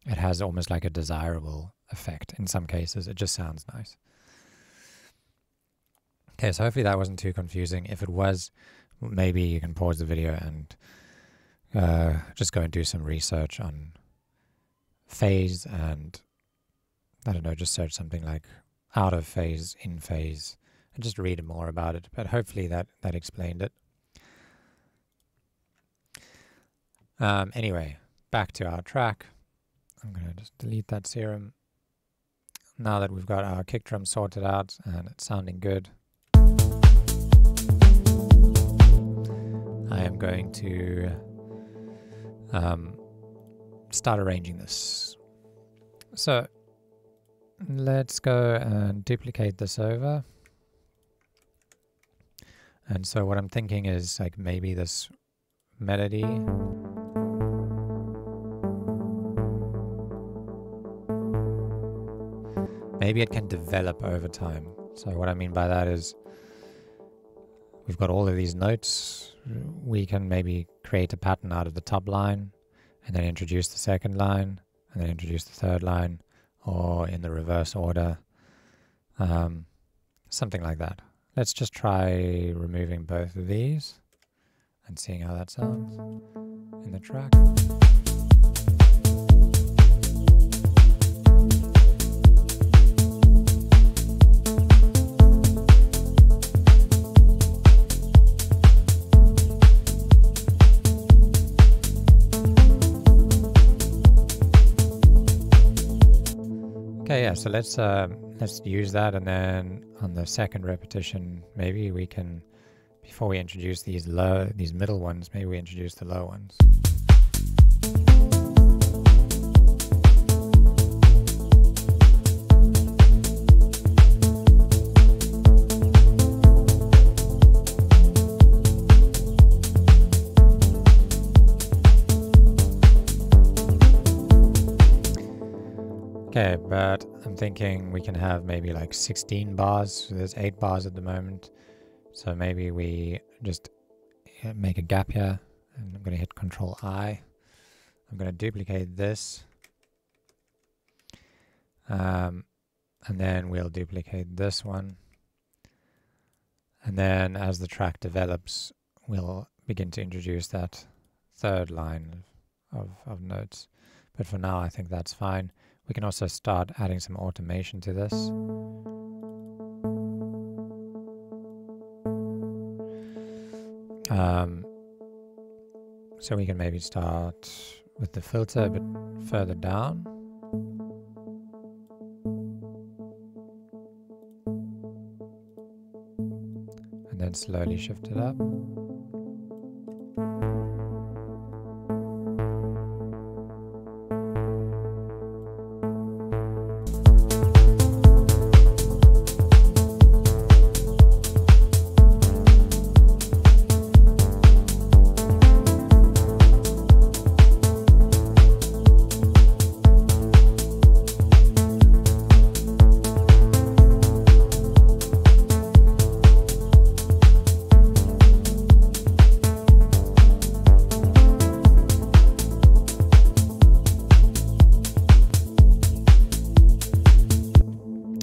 it has almost like a desirable effect. In some cases, it just sounds nice. Okay, so hopefully that wasn't too confusing. If it was, maybe you can pause the video and just go and do some research on phase, and I don't know, just search something like out of phase, in phase, and just read more about it. But hopefully that explained it. Anyway, back to our track. I'm going to just delete that serum. Now that we've got our kick drum sorted out and it's sounding good, I am going to start arranging this. So let's go and duplicate this over. And so what I'm thinking is like maybe this melody, maybe it can develop over time. So what I mean by that is we've got all of these notes. We can maybe create a pattern out of the top line and then introduce the second line and then introduce the third line, or in the reverse order, something like that. Let's just try removing both of these and seeing how that sounds in the track. Okay, yeah, so let's use that, and then on the second repetition, maybe we can, before we introduce these middle ones, maybe we introduce the low ones. Okay, but I'm thinking we can have maybe like 16 bars. So there's 8 bars at the moment. So maybe we just make a gap here, and I'm going to hit Control I. I'm going to duplicate this. And then we'll duplicate this one. And then as the track develops, we'll begin to introduce that third line of notes. But for now, I think that's fine. We can also start adding some automation to this. So we can maybe start with the filter a bit further down. And then slowly shift it up.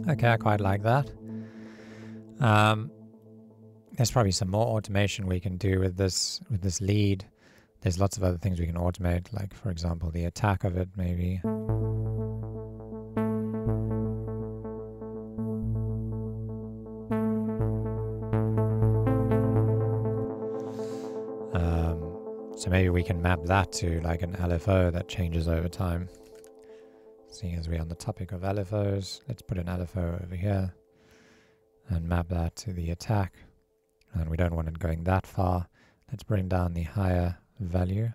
Okay, I quite like that. There's probably some more automation we can do with this lead. There's lots of other things we can automate, like for example the attack of it maybe. So maybe we can map that to like an LFO that changes over time. Seeing as we're on the topic of LFOs, let's put an LFO over here and map that to the attack. And we don't want it going that far. Let's bring down the higher value.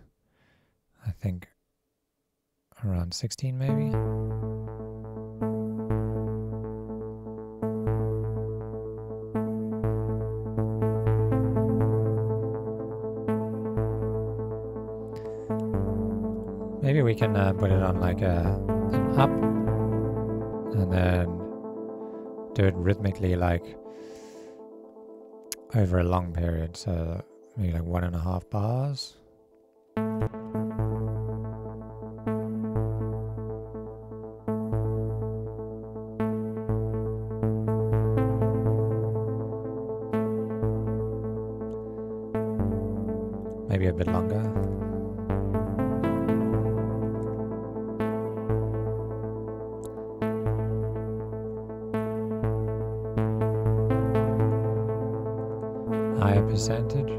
I think around 16 maybe. Maybe we can put it on like an up and then do it rhythmically, like over a long period, so maybe like 1.5 bars. Maybe a bit longer. Higher percentage.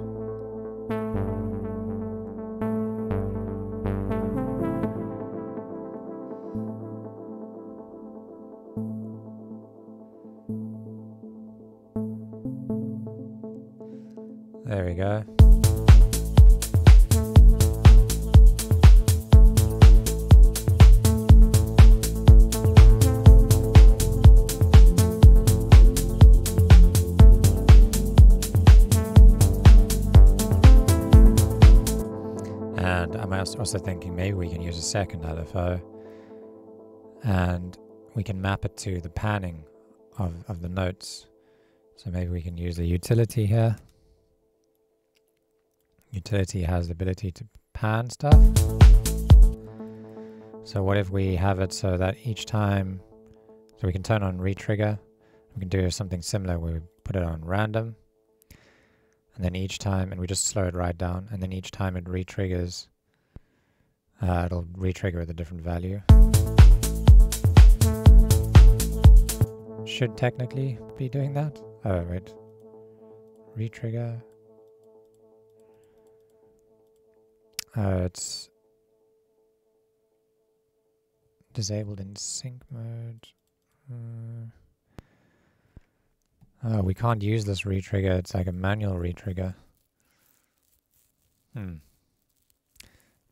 There we go. And I'm also thinking maybe we can use a second LFO and we can map it to the panning of the notes. So maybe we can use the utility here. Utility has the ability to pan stuff. So what if we have it so that each time, so we can turn on retrigger. We can do something similar where we put it on random. And then each time, and we just slow it right down, and then each time it re-triggers, it'll re-trigger with a different value. Should technically be doing that. Oh, wait. Re-trigger. It's disabled in sync mode. Oh, we can't use this retrigger. It's like a manual retrigger.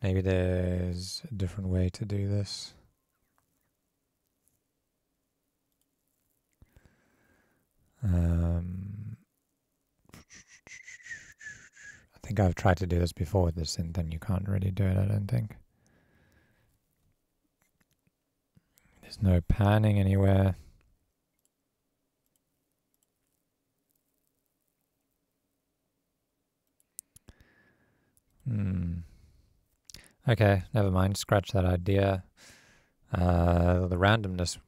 Maybe there's a different way to do this. I think I've tried to do this before with this synth, and you can't really do it, I don't think. There's no panning anywhere. Okay, never mind, scratch that idea. The randomness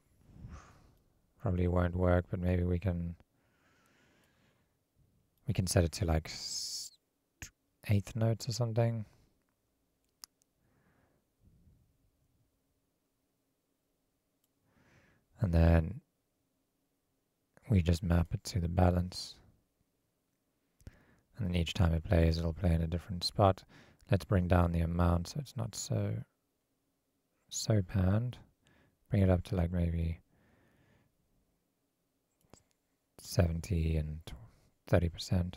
probably won't work, but maybe we can set it to like 8th notes or something. And then we just map it to the balance. And then each time it plays, it'll play in a different spot. Let's bring down the amount so it's not so panned. Bring it up to like maybe 70 and 30%.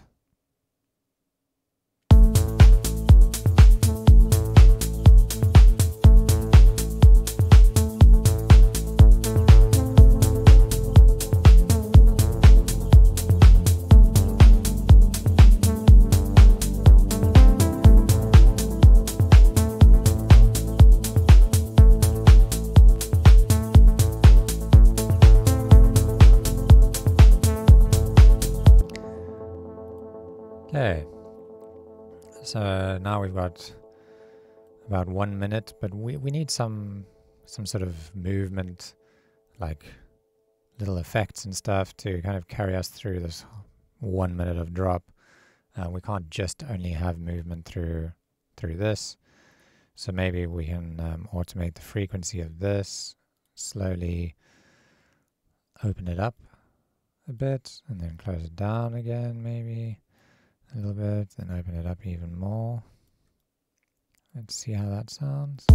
Okay, so now we've got about 1 minute, but we need some sort of movement, like little effects and stuff to kind of carry us through this 1 minute of drop. We can't just only have movement through through this. So maybe we can automate the frequency of this, slowly open it up a bit, and then close it down again, maybe a little bit, then open it up even more. Let's see how that sounds.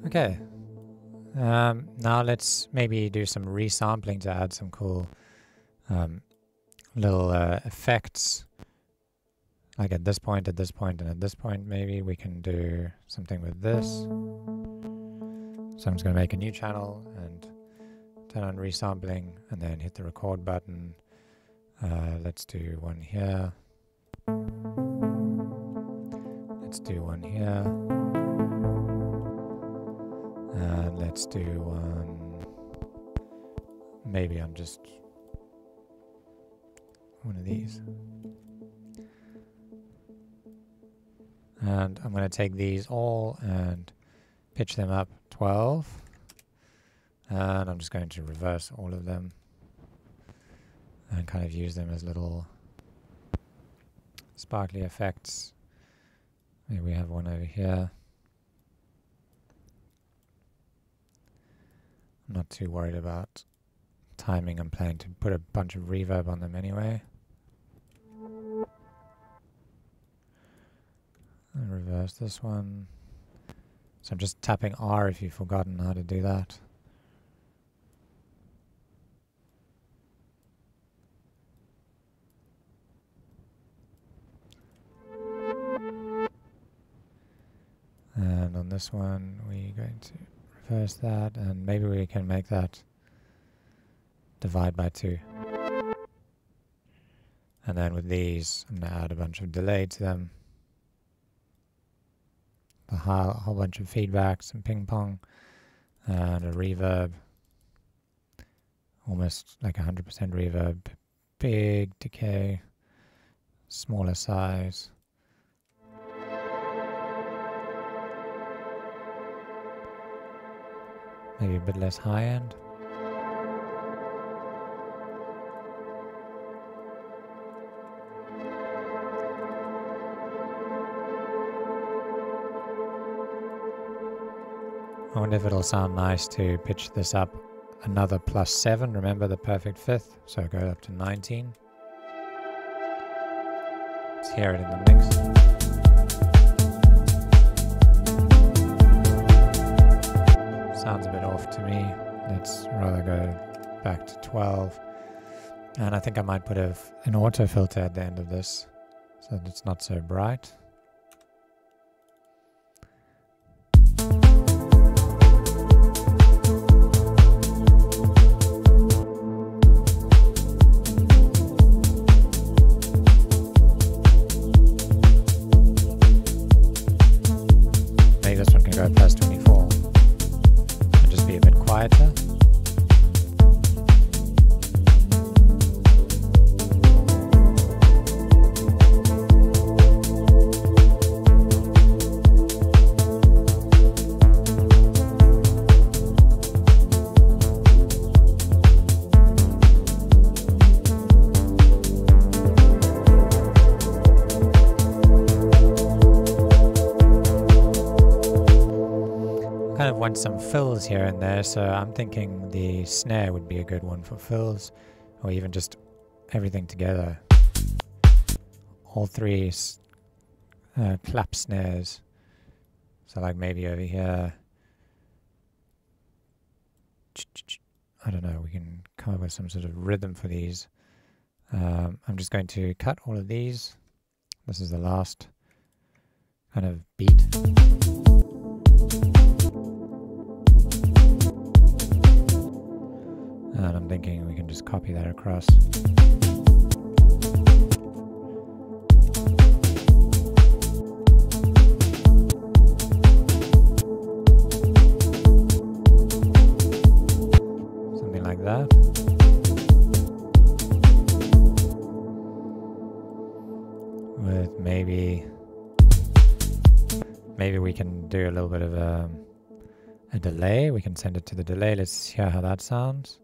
Okay, now let's maybe do some resampling to add some cool little effects. Like at this point, and at this point, maybe we can do something with this. So I'm just going to make a new channel and turn on resampling and then hit the record button. Let's do one here. Let's do one here. And let's do one, maybe on just one of these. And I'm going to take these all and pitch them up 12. And I'm just going to reverse all of them and kind of use them as little sparkly effects. Maybe we have one over here. I'm not too worried about timing. I'm planning to put a bunch of reverb on them anyway. And reverse this one. So I'm just tapping R if you've forgotten how to do that. And on this one, we're going to reverse that, and maybe we can make that divide by 2. And then with these, I'm going to add a bunch of delay to them. A whole bunch of feedback, some ping pong, and a reverb. Almost like 100% reverb. Big decay, smaller size. Maybe a bit less high end. I wonder if it'll sound nice to pitch this up another +7. Remember the perfect fifth, so go up to 19. Let's hear it in the mix. Sounds a bit off to me. Let's rather go back to 12. And I think I might put an auto filter at the end of this, so that it's not so bright. Maybe this one can go +24. And just be a bit quieter. Want some fills here and there, so I'm thinking the snare would be a good one for fills, or even just everything together. All three clap snares. So like maybe over here. I don't know, we can come up with some sort of rhythm for these. I'm just going to cut all of these. This is the last kind of beat. And I'm thinking we can just copy that across. Something like that. With maybe we can do a little bit of a delay. We can send it to the delay. Let's hear how that sounds.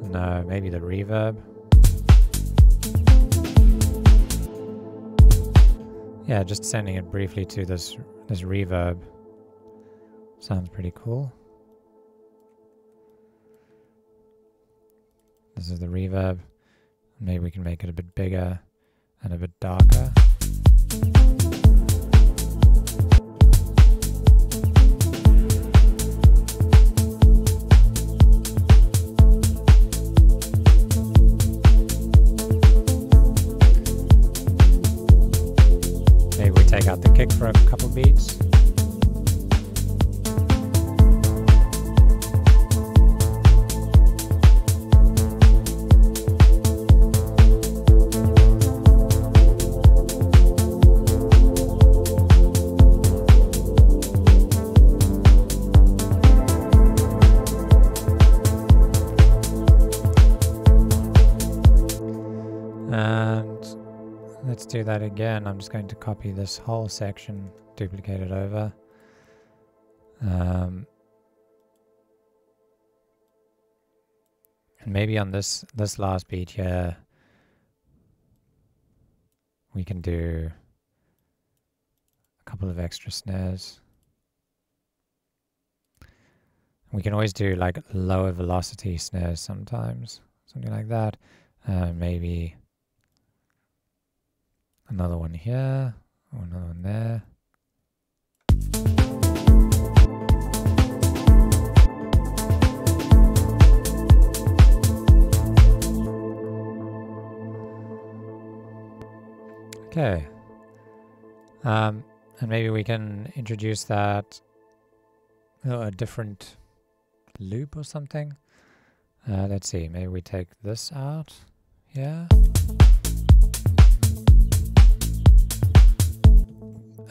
No, maybe the reverb. Yeah, just sending it briefly to this reverb. Sounds pretty cool. This is the reverb. Maybe we can make it a bit bigger and a bit darker. Maybe we take out the kick for a couple beats. Let's do that again. I'm just going to copy this whole section, duplicate it over. And maybe on this last beat here, we can do a couple of extra snares. We can always do like lower velocity snares sometimes, something like that. Maybe another one here, or another one there. Okay. And maybe we can introduce that a different loop or something. Let's see, maybe we take this out here.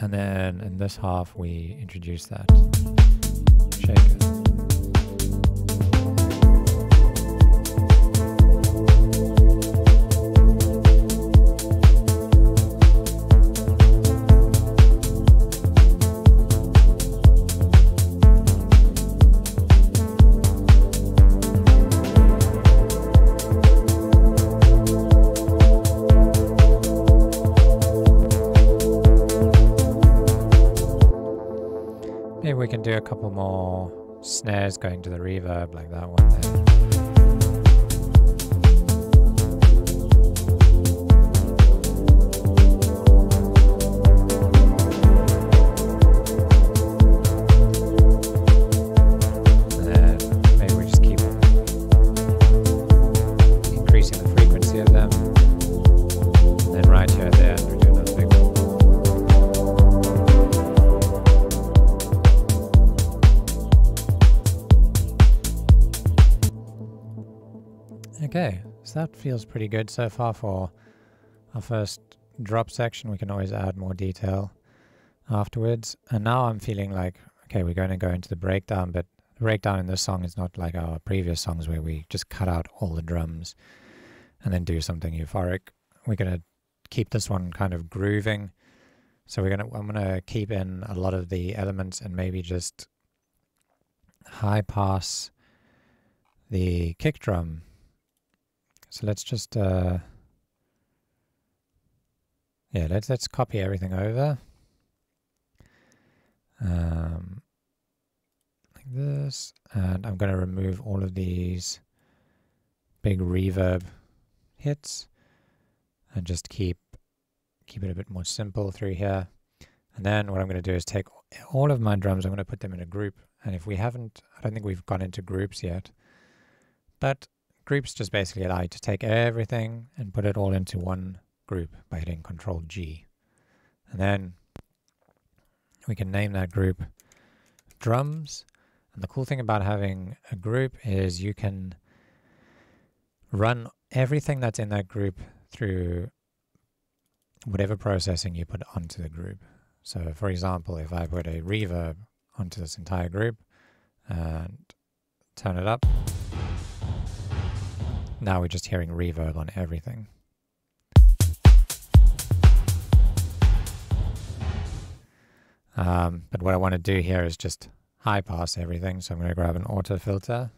And then in this half we introduce that shaker. Maybe we can do a couple more snares going to the reverb, like that one there. And then maybe we just keep increasing the frequency of them. And then right here at the end we do another big one. Okay, so that feels pretty good so far for our first drop section. We can always add more detail afterwards. And now I'm feeling like, okay, we're going to go into the breakdown, but the breakdown in this song is not like our previous songs where we just cut out all the drums and then do something euphoric. We're going to keep this one kind of grooving. So I'm going to keep in a lot of the elements and maybe just high pass the kick drum. So let's just, let's copy everything over. Like this. And I'm going to remove all of these big reverb hits and just keep it a bit more simple through here. And then what I'm going to do is take all of my drums, I'm going to put them in a group. And if we haven't, I don't think we've gone into groups yet. But groups just basically allow you to take everything and put it all into one group by hitting Control G. And then we can name that group drums. And the cool thing about having a group is you can run everything that's in that group through whatever processing you put onto the group. So for example, if I put a reverb onto this entire group and turn it up, now we're just hearing reverb on everything. But what I want to do here is just high pass everything. So I'm going to grab an auto filter.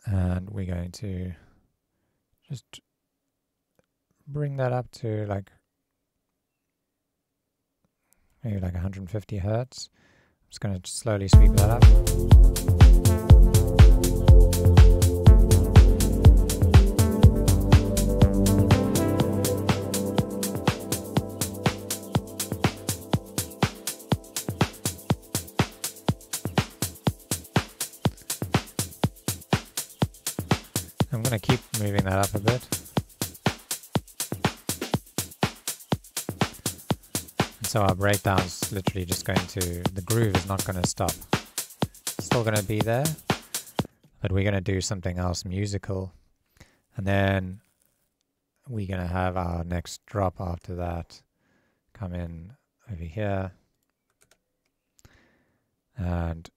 And we're going to just bring that up to like maybe like 150 hertz. I'm just going to slowly sweep that up. I'm going to keep moving that up a bit. And so our breakdown's literally just going to, the groove is not going to stop. It's still going to be there, but we're going to do something else musical. And then we're going to have our next drop after that come in over here. And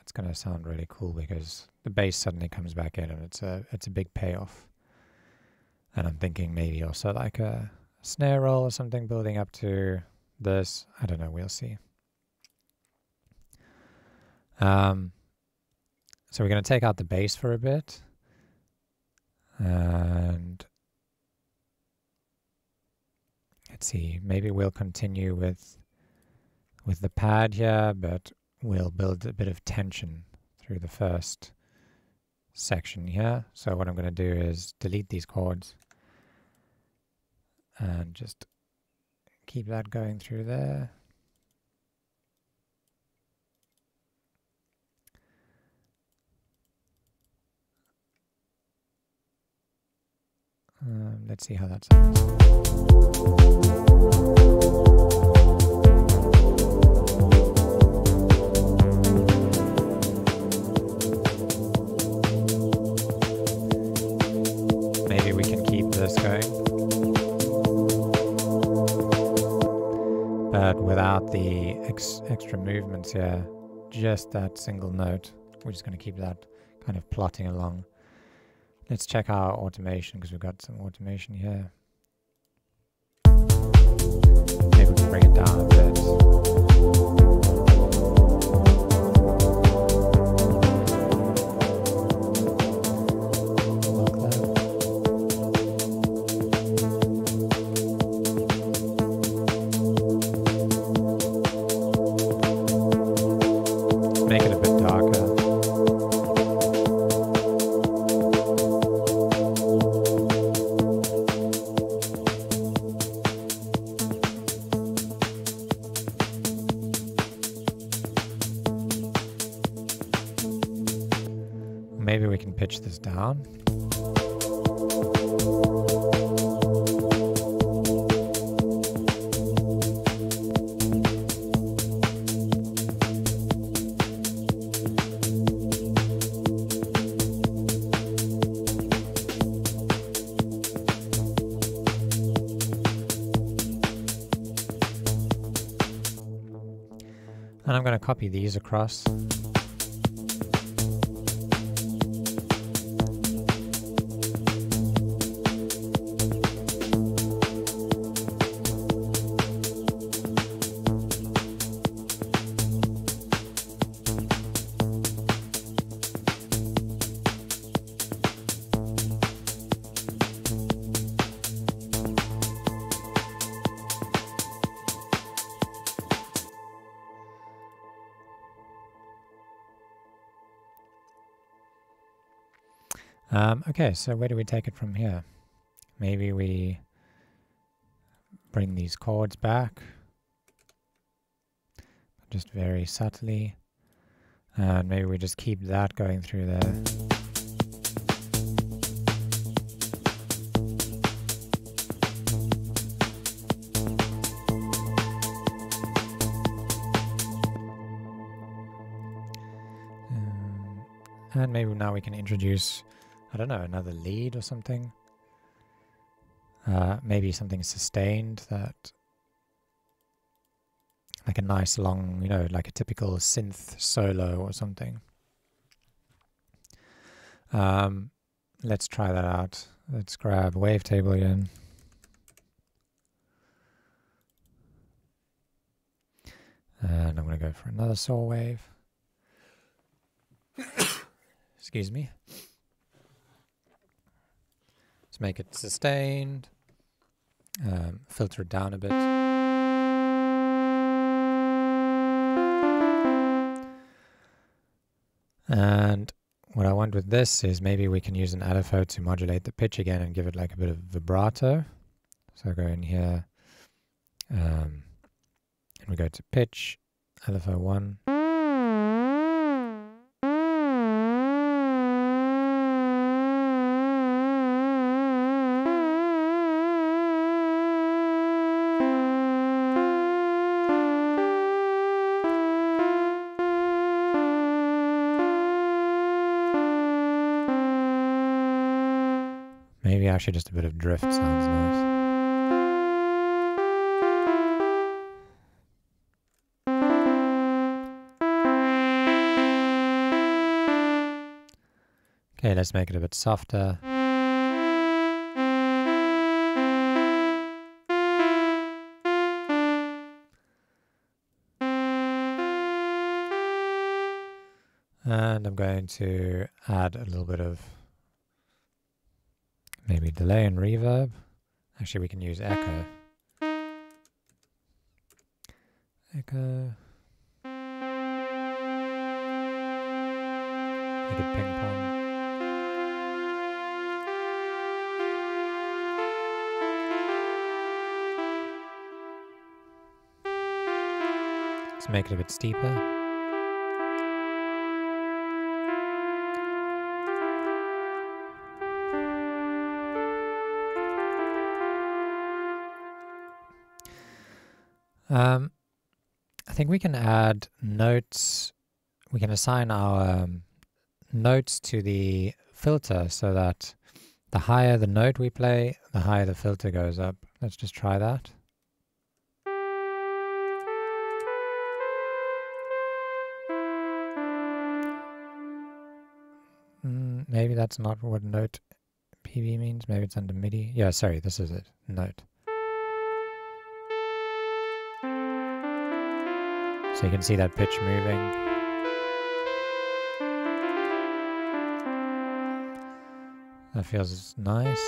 it's going to sound really cool because the bass suddenly comes back in and it's a big payoff. And I'm thinking maybe also like a snare roll or something building up to this. I don't know, we'll see. So we're going to take out the bass for a bit. And let's see, maybe we'll continue with the pad here, but we'll build a bit of tension through the first section here. So what I'm going to do is delete these chords and just keep that going through there. Let's see how that sounds. Maybe we can keep this going, but without the extra movements here, just that single note. We're just going to keep that kind of plotting along. Let's check our automation because we've got some automation here. Maybe we can bring it down a bit. Make it a bit darker. Maybe we can pitch this down. And I'm going to copy these across. Okay, so where do we take it from here? Maybe we bring these chords back, just very subtly, and maybe we just keep that going through there. And maybe now we can introduce, I don't know, another lead or something. Maybe something sustained, that like a nice long, you know, like a typical synth solo or something. Let's try that out. Let's grab Wavetable again. And I'm going to go for another saw wave. Excuse me. Let's make it sustained. Filter it down a bit. And what I want with this is maybe we can use an LFO to modulate the pitch again and give it like a bit of vibrato. So go in here, and we go to pitch, LFO 1. Maybe actually just a bit of drift sounds nice. Okay, let's make it a bit softer. And I'm going to add a little bit of maybe delay and reverb. Actually, we can use echo. Echo. Make it ping pong. Let's make it a bit steeper. I think we can add notes. We can assign our notes to the filter so that the higher the note we play, the higher the filter goes up. Let's just try that. Maybe that's not what note PV means. Maybe it's under MIDI. Yeah, sorry, this is it. Note. So you can see that pitch moving. That feels nice.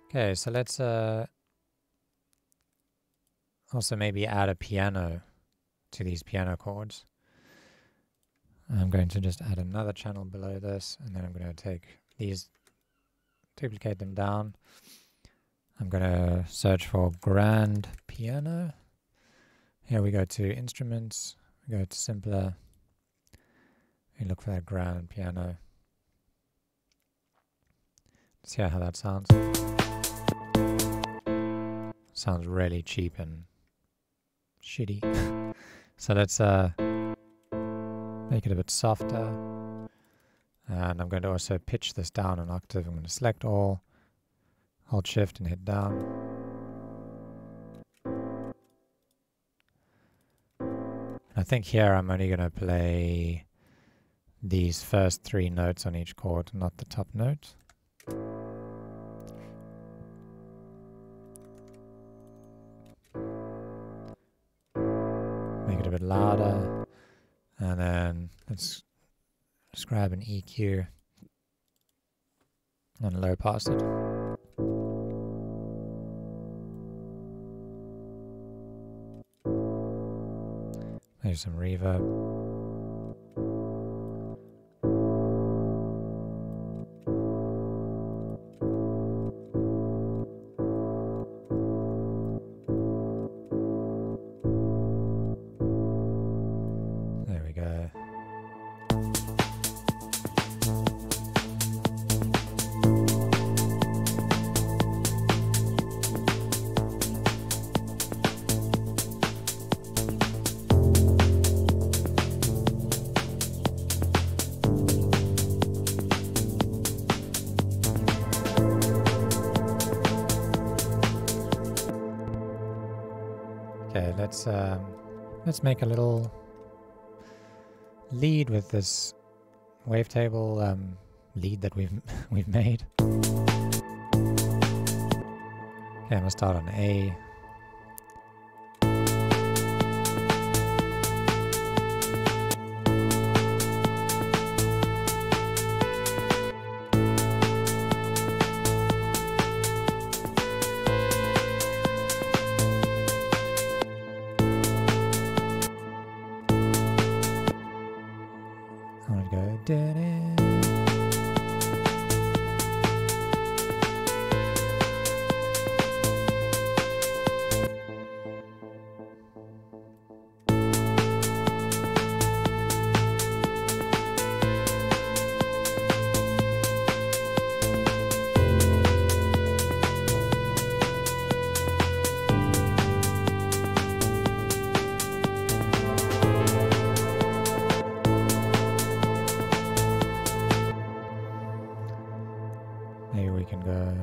Okay, so let's also maybe add a piano to these piano chords. I'm going to just add another channel below this, and then I'm going to take these, duplicate them down. I'm going to search for grand piano. Here we go to instruments, we go to simpler, we look for that grand piano. Let's hear how that sounds. Sounds really cheap and shitty. So let's make it a bit softer. And I'm going to also pitch this down an octave. I'm going to select all, hold shift and hit down. I think here I'm only going to play these first 3 notes on each chord, not the top note. Make it a bit louder, and then let's just grab an EQ and low pass it. Maybe some reverb. Okay, let's make a little lead with this wavetable lead that we've made. Okay, I'm gonna start on A. I'm gonna go da-da. Maybe we can go.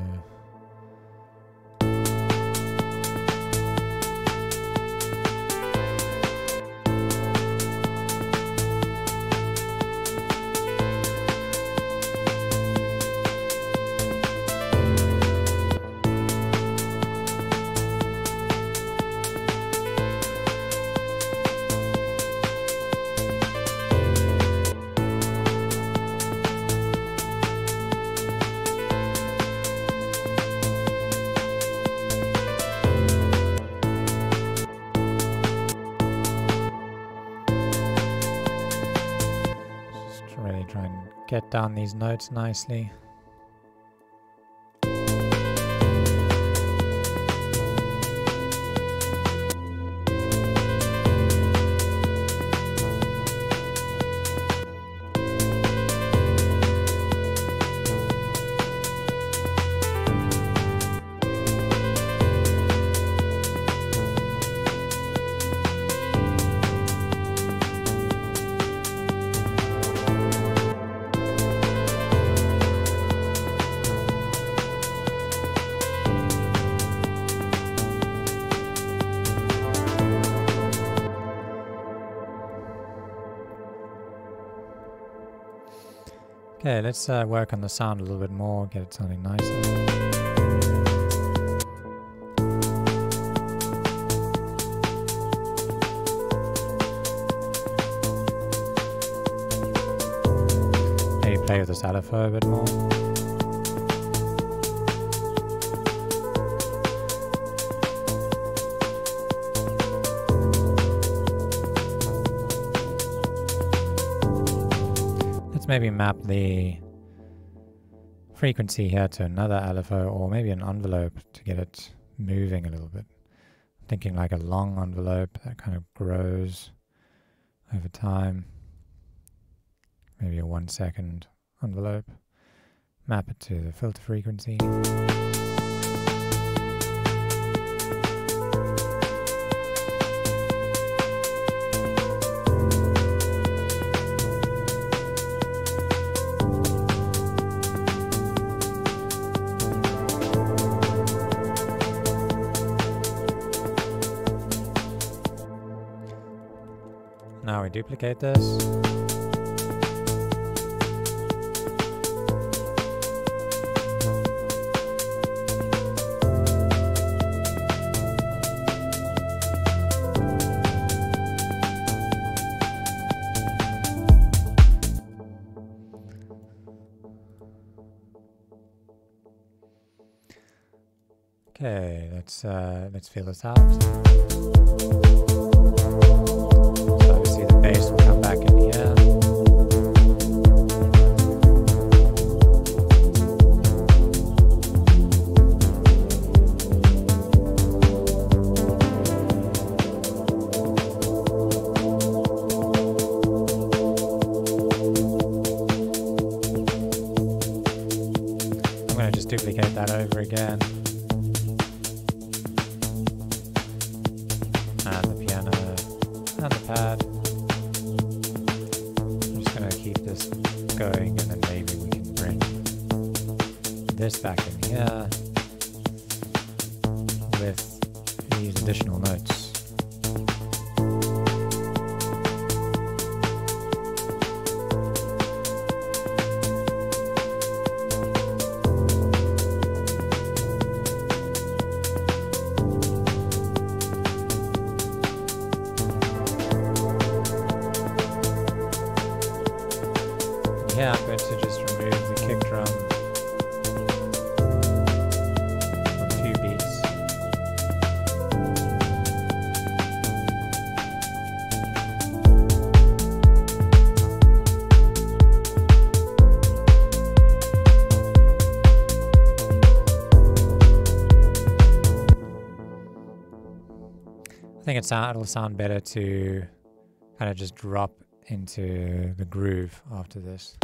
Really try and get down these notes nicely. Okay, let's work on the sound a little bit more, get it sounding nicer. Maybe play with this LFO a bit more. Maybe map the frequency here to another LFO or maybe an envelope to get it moving a little bit. I'm thinking like a long envelope that kind of grows over time. Maybe a 1 second envelope. Map it to the filter frequency. Now we duplicate this. Okay, let's feel this out. The bass will come back in here. I'm going to just duplicate that over again. And the piano and the pad. Keep this going, and then maybe we can bring this back in here with these additional notes. think it'll sound better to kind of just drop into the groove after this.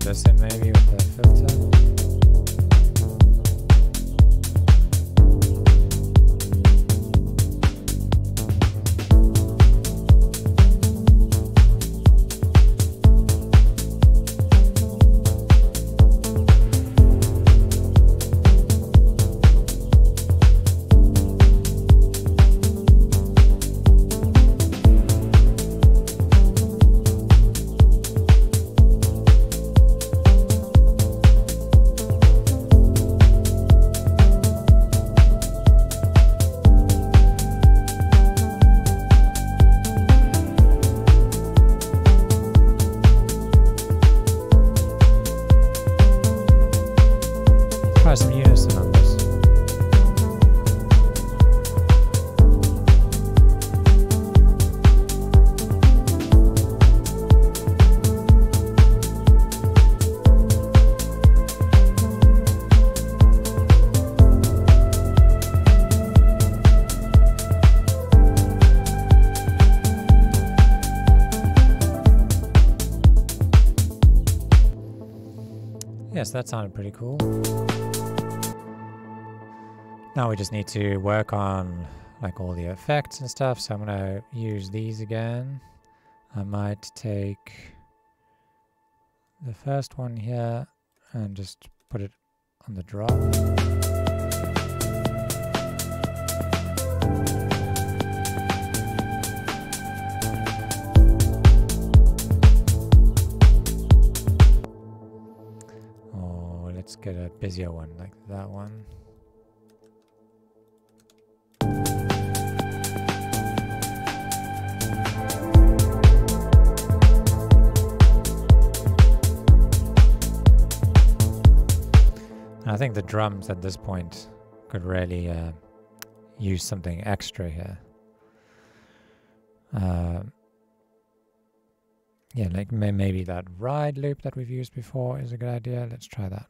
This in maybe with the filter. Some unison on this. Yes, that sounded pretty cool. Now we just need to work on like all the effects and stuff, so I'm gonna use these again. I might take the first one here and just put it on the drop. Oh, let's get a busier one like that one. I think the drums at this point could really use something extra here. Yeah, like maybe that ride loop that we've used before is a good idea. Let's try that.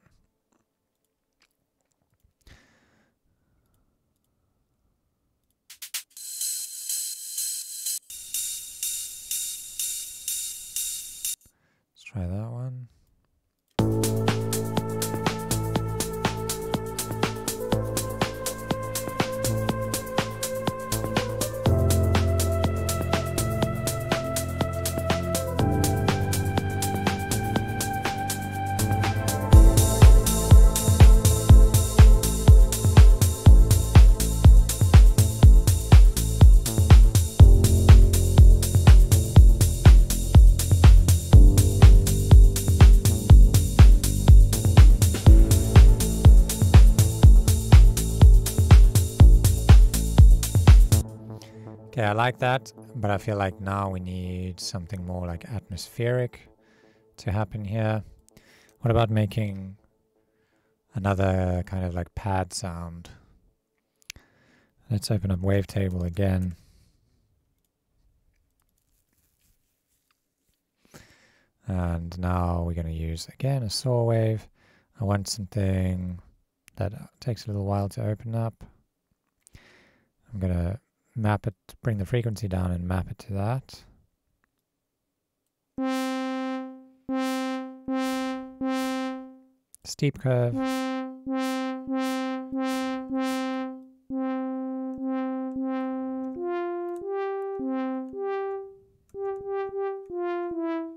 Let's try that one. Okay, I like that, but I feel like now we need something more like atmospheric to happen here. What about making another kind of like pad sound? Let's open up Wavetable again. And now we're going to use again a saw wave. I want something that takes a little while to open up. I'm going to map it, bring the frequency down and map it to that. Steep curve.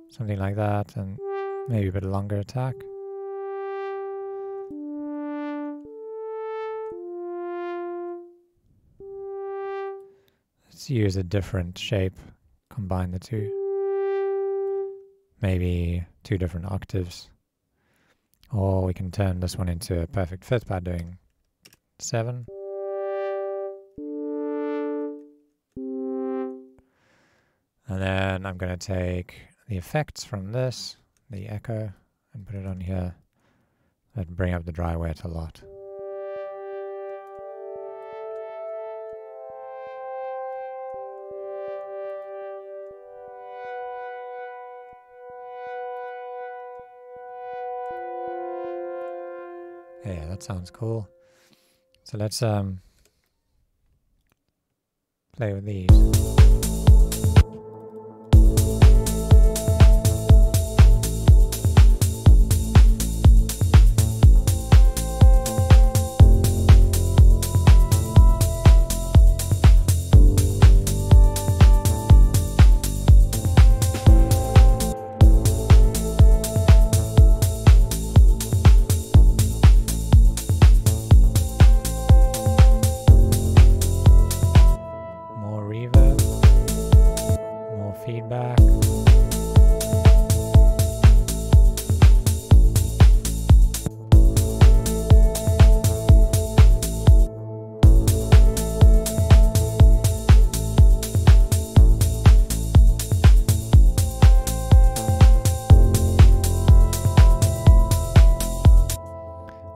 Something like that, and maybe a bit longer attack. Let's use a different shape, combine the two. Maybe two different octaves. Or we can turn this one into a perfect fit by doing 7. And then I'm going to take the effects from this, the echo, and put it on here. And bring up the dry wet a lot. Yeah, that sounds cool. So let's play with these. Feedback.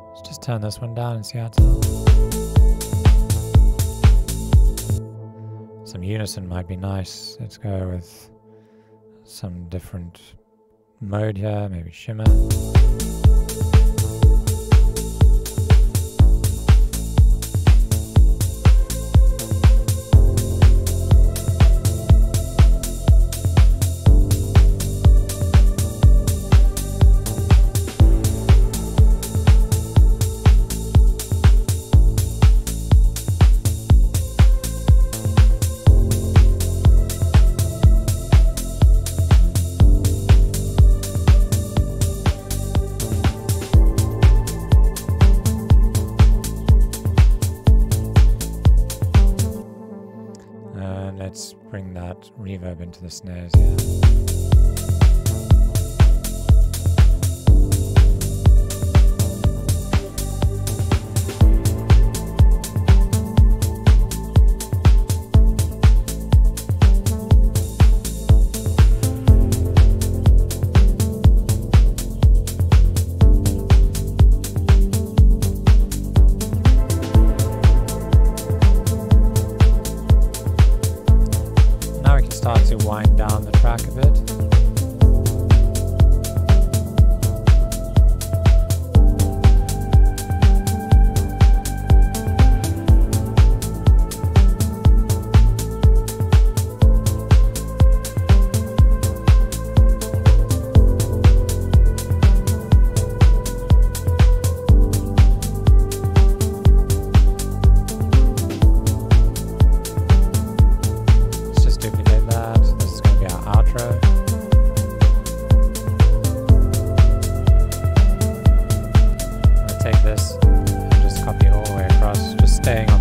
Let's just turn this one down and see how it sounds. Some unison might be nice. Let's go with some different mode here, maybe shimmer. Let's bring that reverb into the snares here. Start to wind down the track a bit.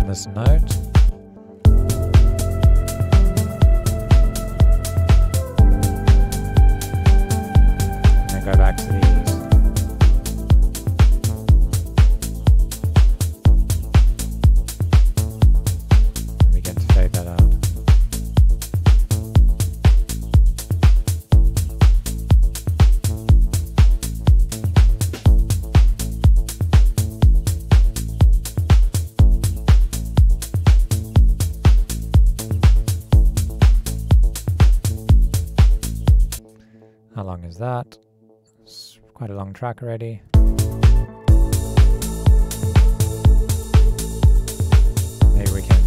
This note. And then go back to these. And we get to fade that out. How long is that? It's quite a long track already. Maybe we can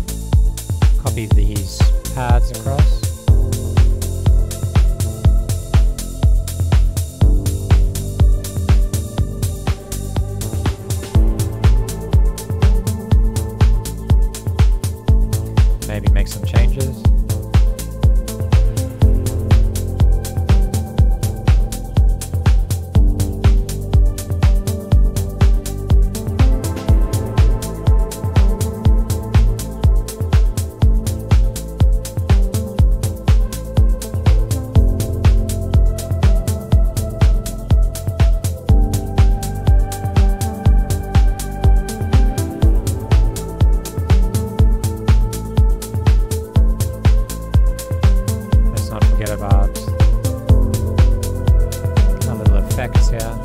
copy these pads across. Maybe make some changes. here.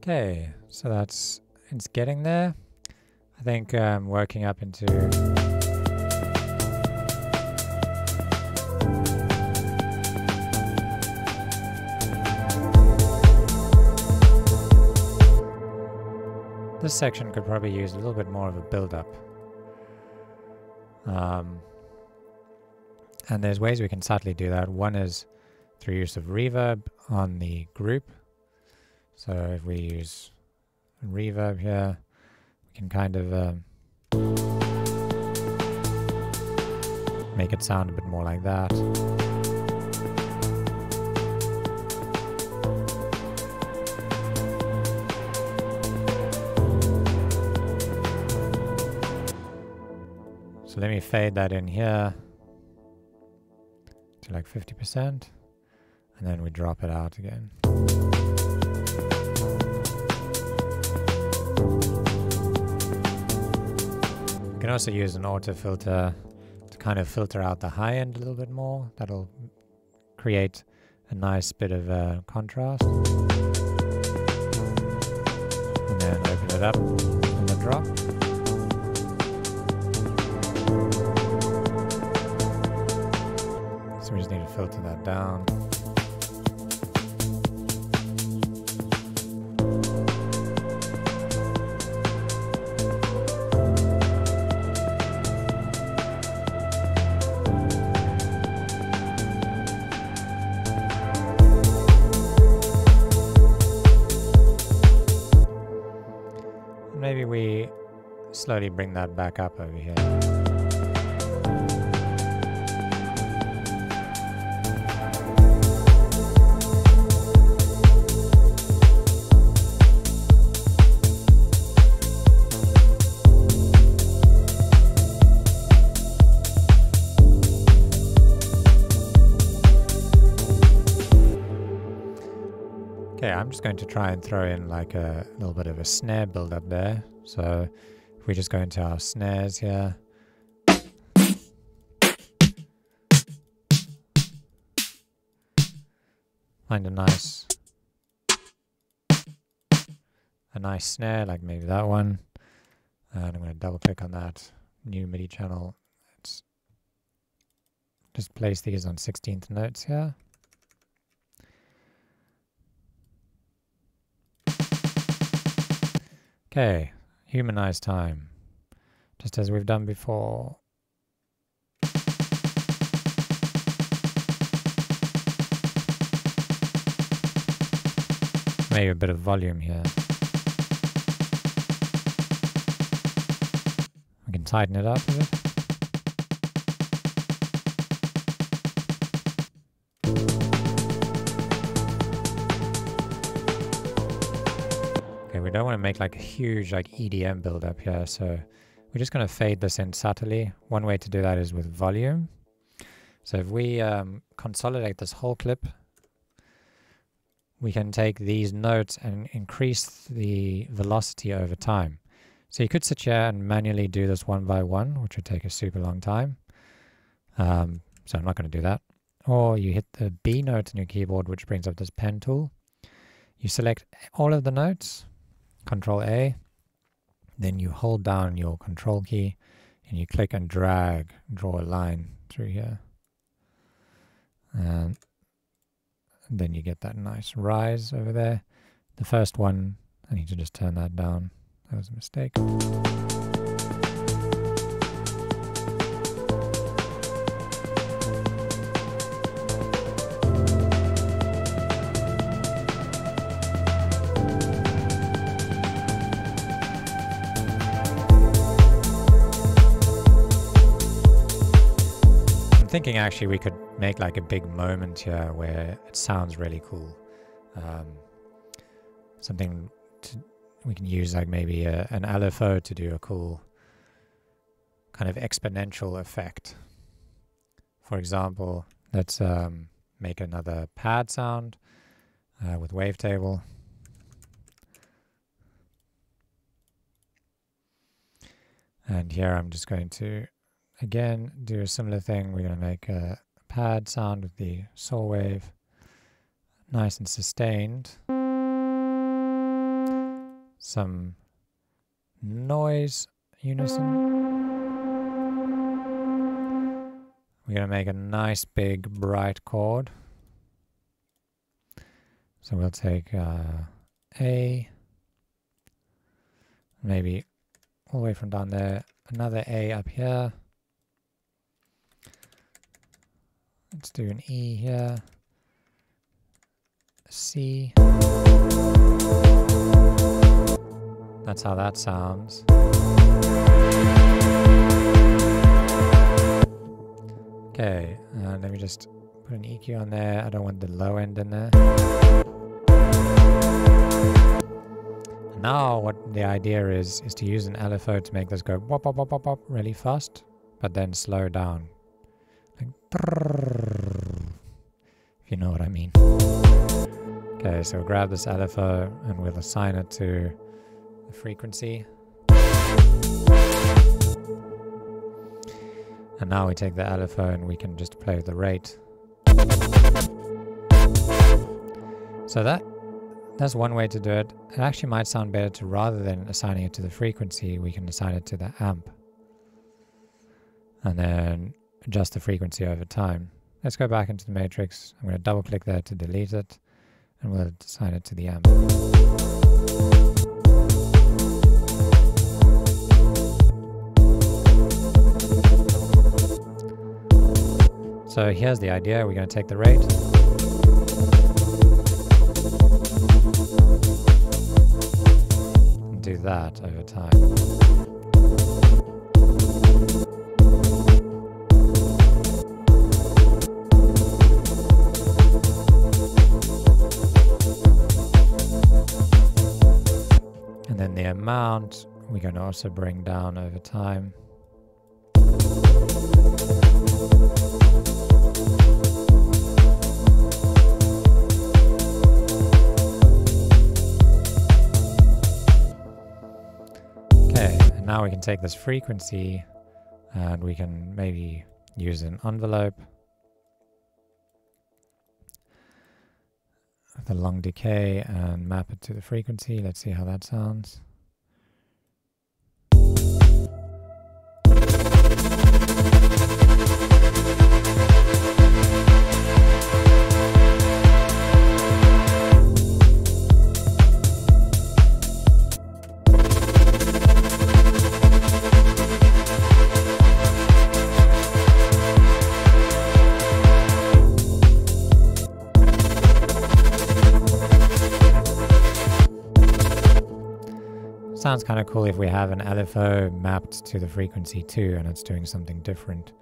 Okay, so it's getting there. I think working up into this section could probably use a little bit more of a build-up. And there's ways we can subtly do that. One is through use of reverb on the group. So if we use reverb here, we can kind of make it sound a bit more like that. So let me fade that in here to like 50%, and then we drop it out again. You can also use an auto filter to kind of filter out the high end a little bit more. That'll create a nice bit of contrast. And then open it up on the drop. So we just need to filter that down. Maybe we slowly bring that back up over here. Okay, I'm just going to try and throw in like a little bit of a snare build up there. So if we just go into our snares here. Find a nice snare, like maybe that one. And I'm going to double click on that new MIDI channel. Let's just place these on 16th notes here. Okay, humanize time, just as we've done before. Maybe a bit of volume here. We can tighten it up a bit. We don't want to make like a huge like EDM build up here, so we're just going to fade this in subtly. One way to do that is with volume. So if we consolidate this whole clip, we can take these notes and increase the velocity over time. So you could sit here and manually do this one by one, which would take a super long time. So I'm not going to do that. Or you hit the B note on your keyboard, which brings up this pen tool. You select all of the notes, Control A, then you hold down your Control key and you click and drag, draw a line through here. And then you get that nice rise over there. The first one, I need to just turn that down. That was a mistake. Thinking actually we could make like a big moment here where it sounds really cool. something we can use, like maybe an LFO to do a cool kind of exponential effect. For example, let's make another pad sound with Wavetable. And here I'm just going to, again, do a similar thing. We're going to make a pad sound with the saw wave, nice and sustained. Some noise unison. We're going to make a nice big bright chord. So we'll take A, maybe all the way from down there, another A up here. Let's do an E here, a C. That's how that sounds. Okay, let me just put an EQ on there. I don't want the low end in there. Now what the idea is to use an LFO to make this go wop wop wop wop wop really fast, but then slow down. Like, if you know what I mean. Okay, so we'll grab this LFO and we'll assign it to the frequency. And now we take the LFO and we can just play with the rate. So that's one way to do it. It actually might sound better to, rather than assigning it to the frequency, we can assign it to the amp. And then adjust the frequency over time. Let's go back into the matrix. I'm going to double click there to delete it. And we'll assign it to the amp. So here's the idea. We're going to take the rate. Do that over time. And then the amount we're going to also bring down over time. Now we can take this frequency and we can maybe use an envelope with a long decay and map it to the frequency. Let's see how that sounds. Sounds kind of cool if we have an LFO mapped to the frequency too and it's doing something different.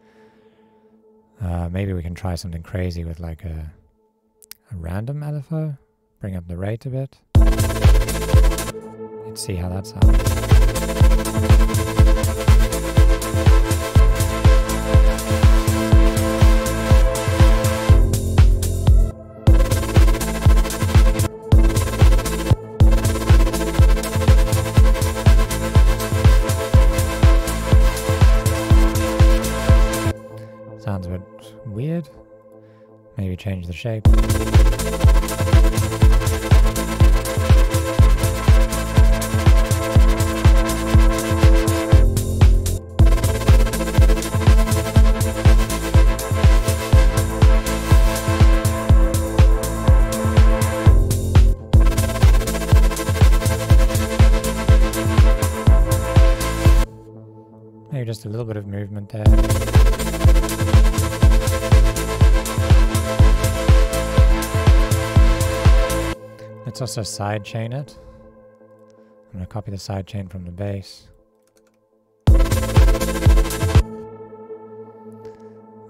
Maybe we can try something crazy with like a random LFO, bring up the rate a bit. Let's see how that sounds. Sounds a bit weird. Maybe change the shape. Maybe just a little bit of movement there. Let's also sidechain it. I'm going to copy the sidechain from the bass.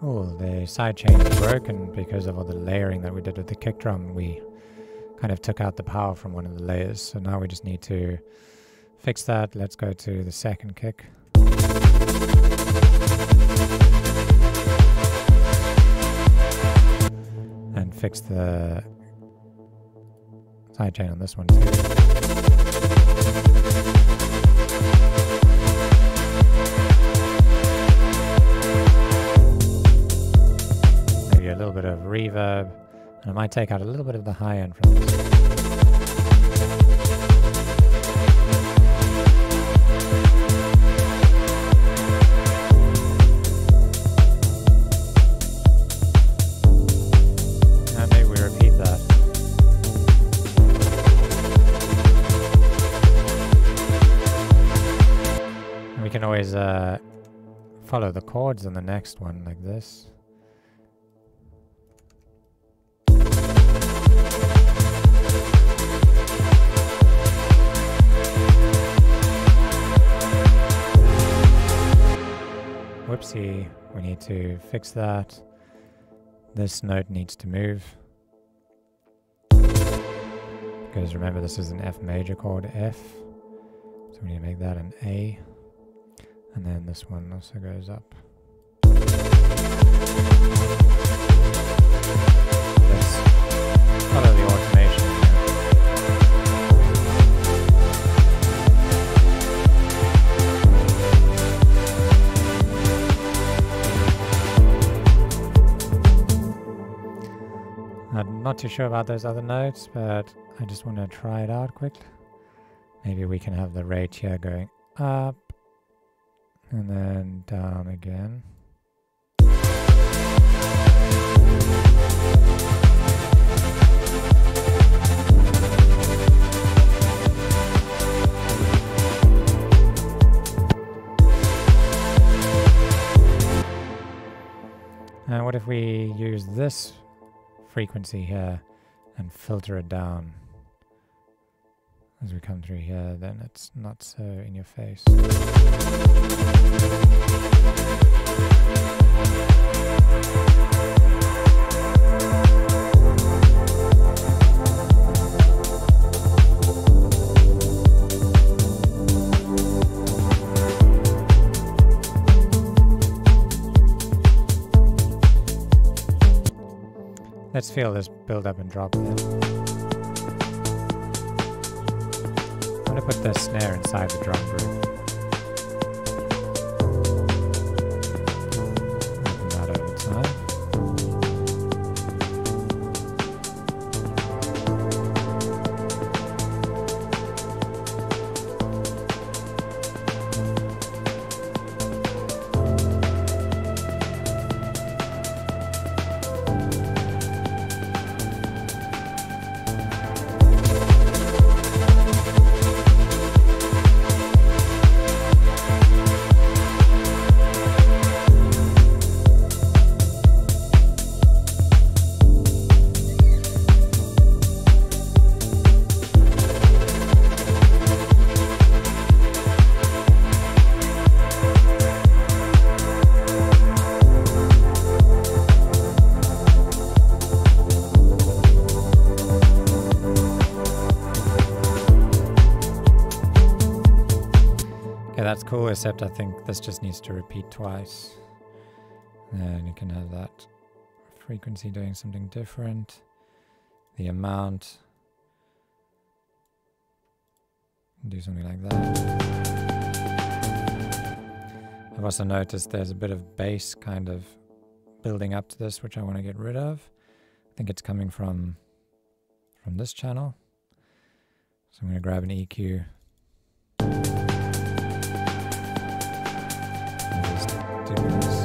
Oh, the sidechain is broken because of all the layering that we did with the kick drum. We kind of took out the power from one of the layers. So now we just need to fix that. Let's go to the second kick. And fix the sidechain on this one too. Maybe a little bit of reverb, and I might take out a little bit of the high end from this. We can always follow the chords on the next one like this. Whoopsie, we need to fix that. This note needs to move. Because remember, this is an F major chord, F. So we need to make that an A. And then this one also goes up. Let's follow the automation I'm not too sure about those other notes, but I just want to try it out quickly. Maybe we can have the rate here going up. And then down again. And what if we use this frequency here and filter it down? As we come through here, then it's not so in your face. Let's feel this build up and drop there. I'm going to put the snare inside the drum groove. Open that over time. That's cool, except I think this just needs to repeat twice. And you can have that frequency doing something different. The amount. Do something like that. I've also noticed there's a bit of bass kind of building up to this, which I want to get rid of. I think it's coming from this channel. So I'm going to grab an EQ. Do this.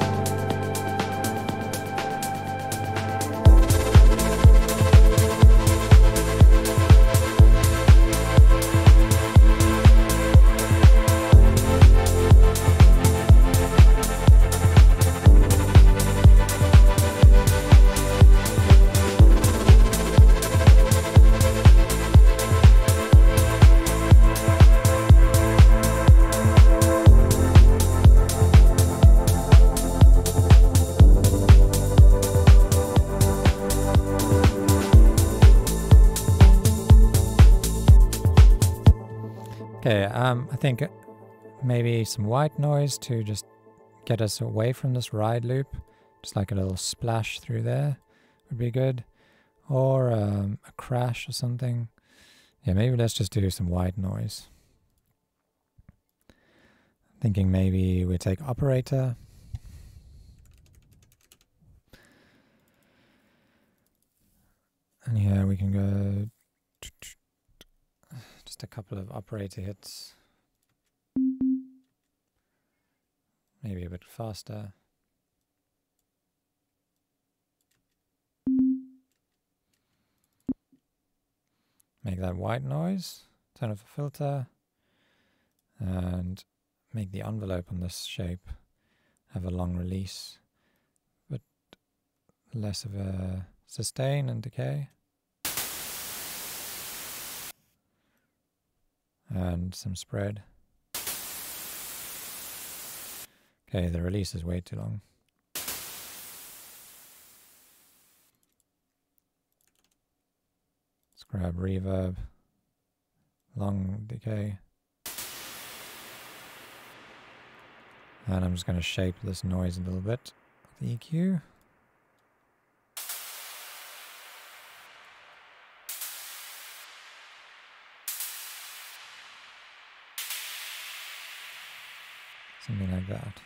Okay, I think maybe some white noise to just get us away from this ride loop. Just like a little splash through there would be good. Or a crash or something. Yeah, maybe let's just do some white noise. Thinking maybe we take operator. And here we can go just a couple of operator hits. Maybe a bit faster. Make that white noise, turn off the filter, and make the envelope on this shape have a long release, but less of a sustain and decay. And some spread. Okay, the release is way too long. Let's grab reverb, long decay. And I'm just going to shape this noise a little bit with the EQ. Something like that.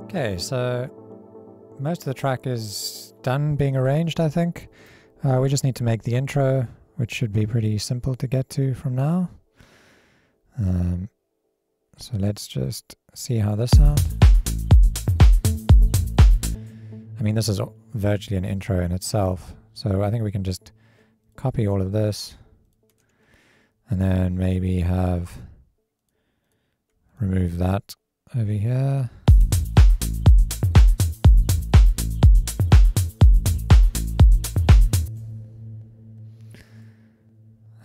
Okay, so most of the track is done being arranged, I think. We just need to make the intro, which should be pretty simple to get to from now. So let's just see how this sounds. I mean, this is virtually an intro in itself, so I think we can just copy all of this and then maybe remove that over here.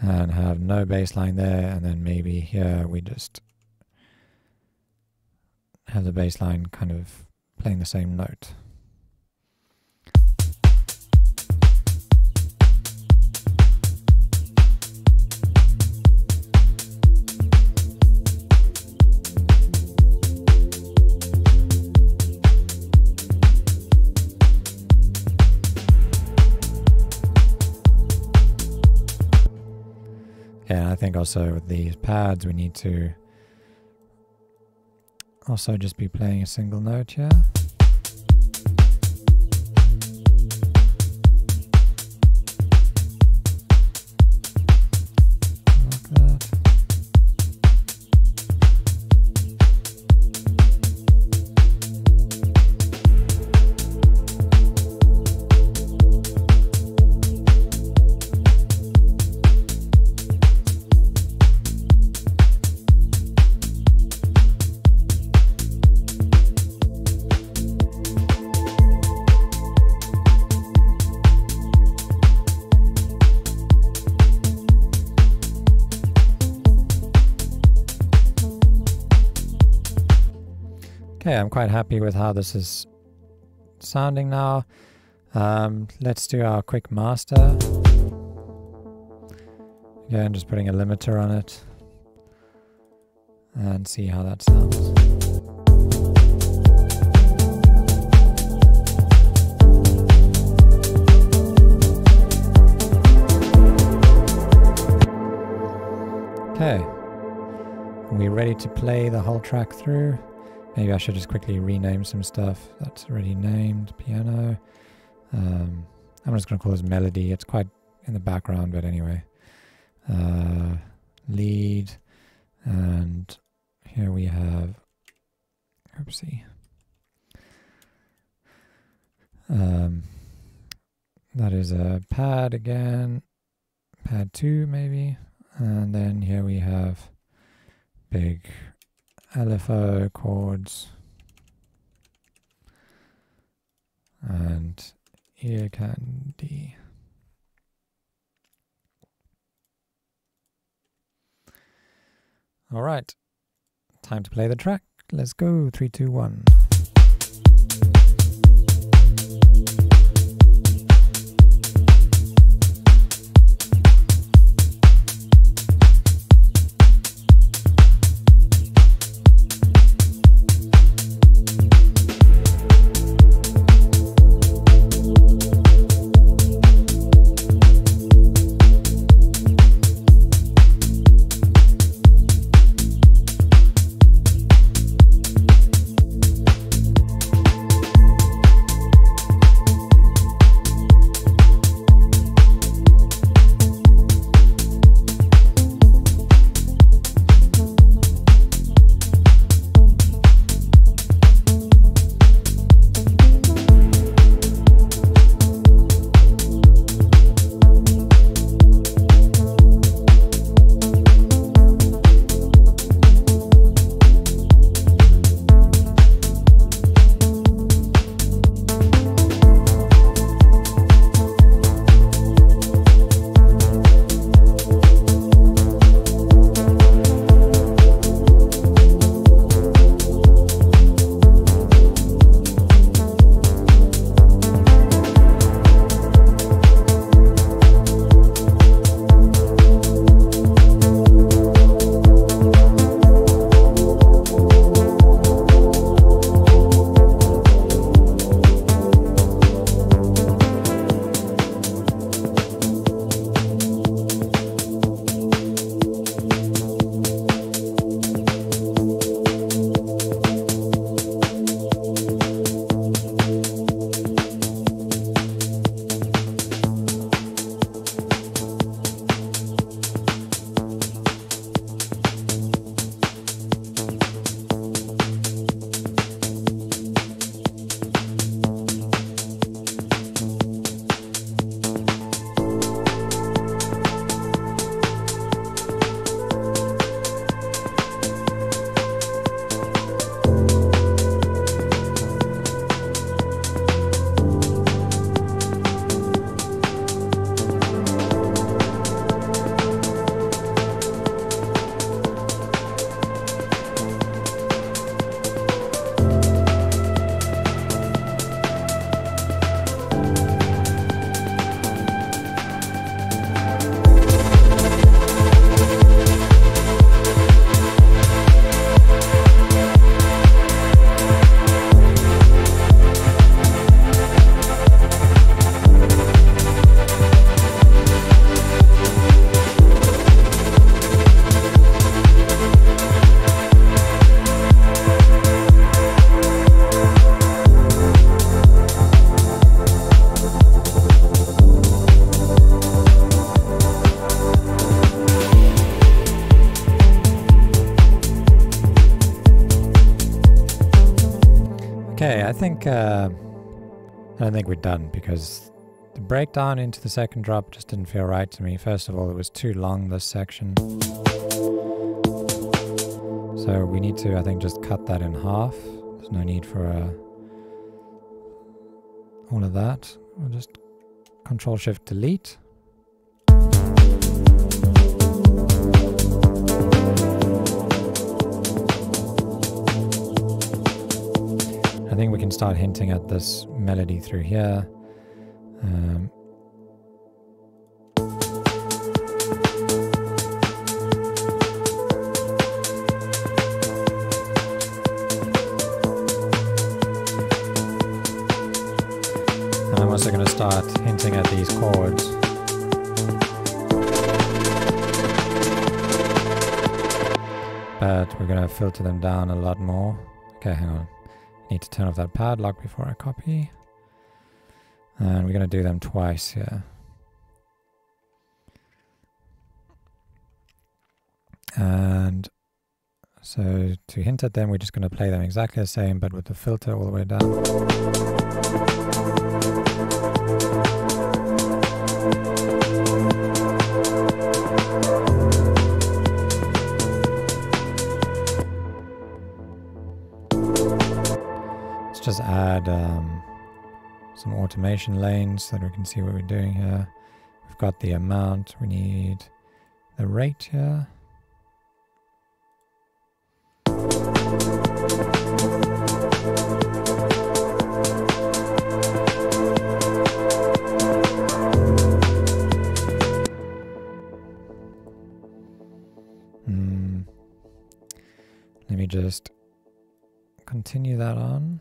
And have no bass line there, and then maybe here we just have the bass line kind of playing the same note. Yeah, I think also with these pads we need to also just be playing a single note here. Like that. Okay, I'm quite happy with how this is sounding now. Let's do our quick master. Again, just putting a limiter on it and see how that sounds. Okay, We're ready to play the whole track through. Maybe I should just quickly rename some stuff that's already named. Piano. I'm just going to call this melody. It's quite in the background, but anyway. Lead. And here we have, oopsie. That is a pad again. Pad 2 maybe. And then here we have big LFO chords and earcandy. All right, time to play the track. Let's go. 3, 2, 1. Okay, I don't think we're done because the breakdown into the second drop just didn't feel right to me. First of all, it was too long, this section. So we need to, I think, just cut that in half. There's no need for all of that. We'll just Control-Shift-Delete. I think we can start hinting at this melody through here. And I'm also going to start hinting at these chords. but we're going to filter them down a lot more. Okay, hang on. I need to turn off that padlock before I copy. And we're going to do them twice here. And so to hint at them, we're just going to play them exactly the same, but with the filter all the way down. Let's just add some automation lanes so that we can see what we're doing here. We've got the amount, we need the rate here. Let me just continue that on.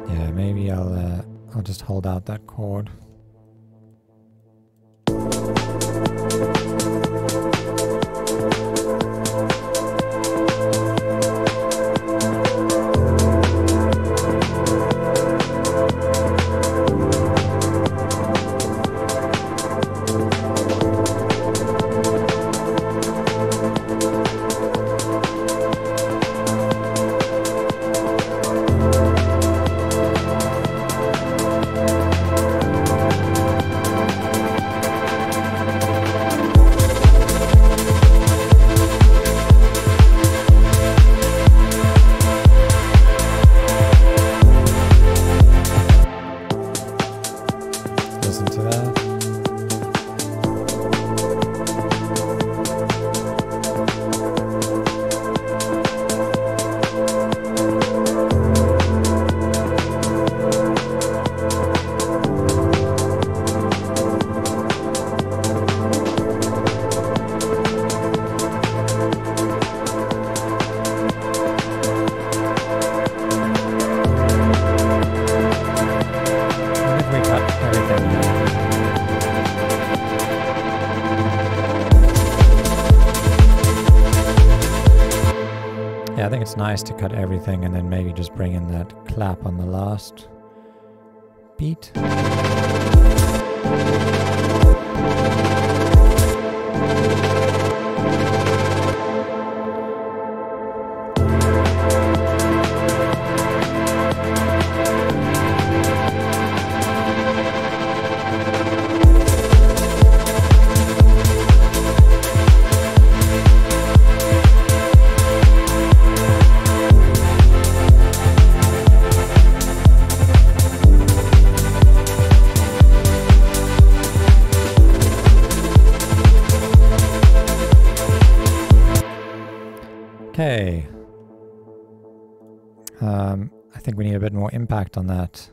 Yeah, maybe I'll just hold out that chord. I think it's nice to cut everything and then maybe just bring in that clap on the last beat. Okay, I think we need a bit more impact on that.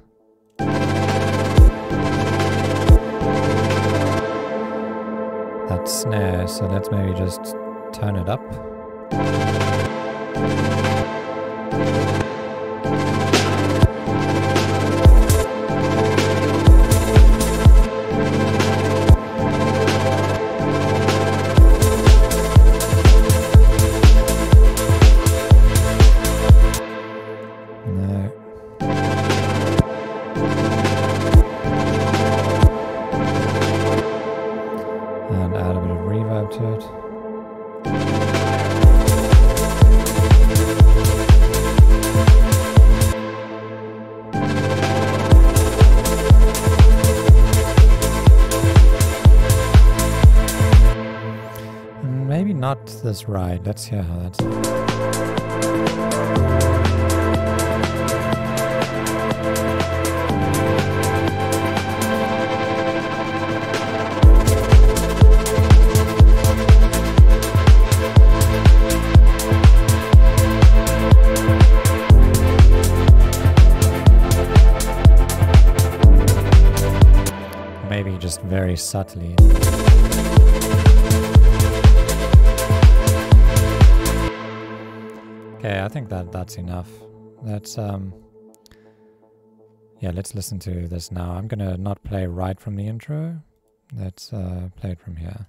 That snare, so let's maybe just turn it up. And add a bit of reverb to it. And maybe not this ride. Let's hear how that's. Maybe just very subtly. Okay, I think that's enough. Let's yeah, let's listen to this now. I'm gonna not play right from the intro. Let's play it from here.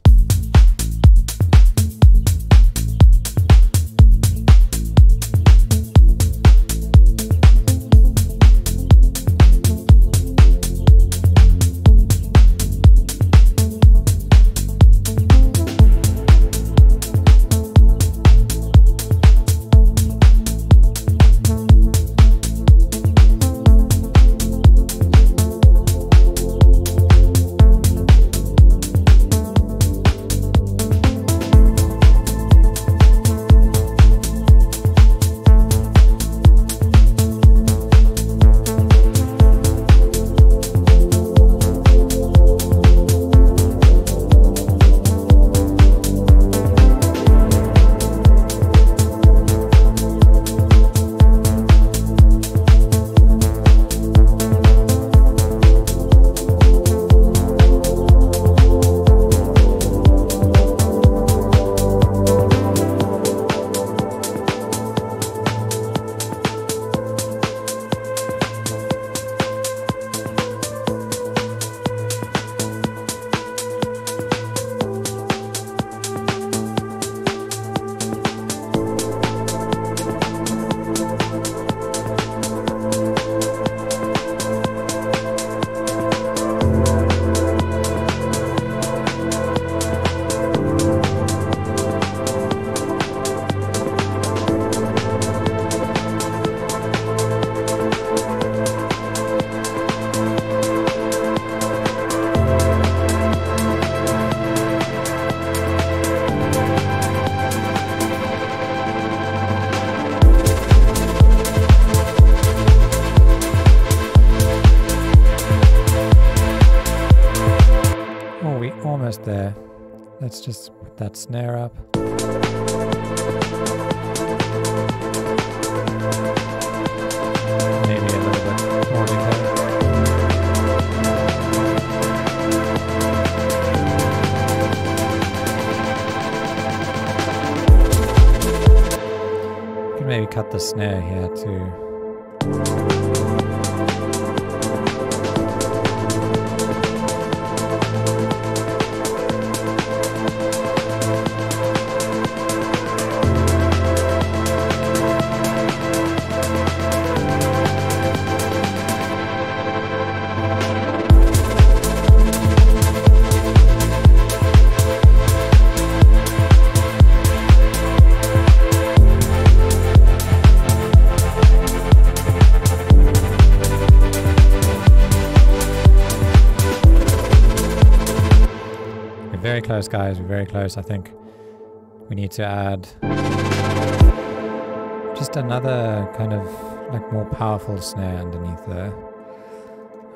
Almost there. Let's just put that snare up. Maybe a little bit more decay. You can maybe cut the snare here too. Very close, guys. We're very close. I think we need to add just another kind of like more powerful snare underneath there.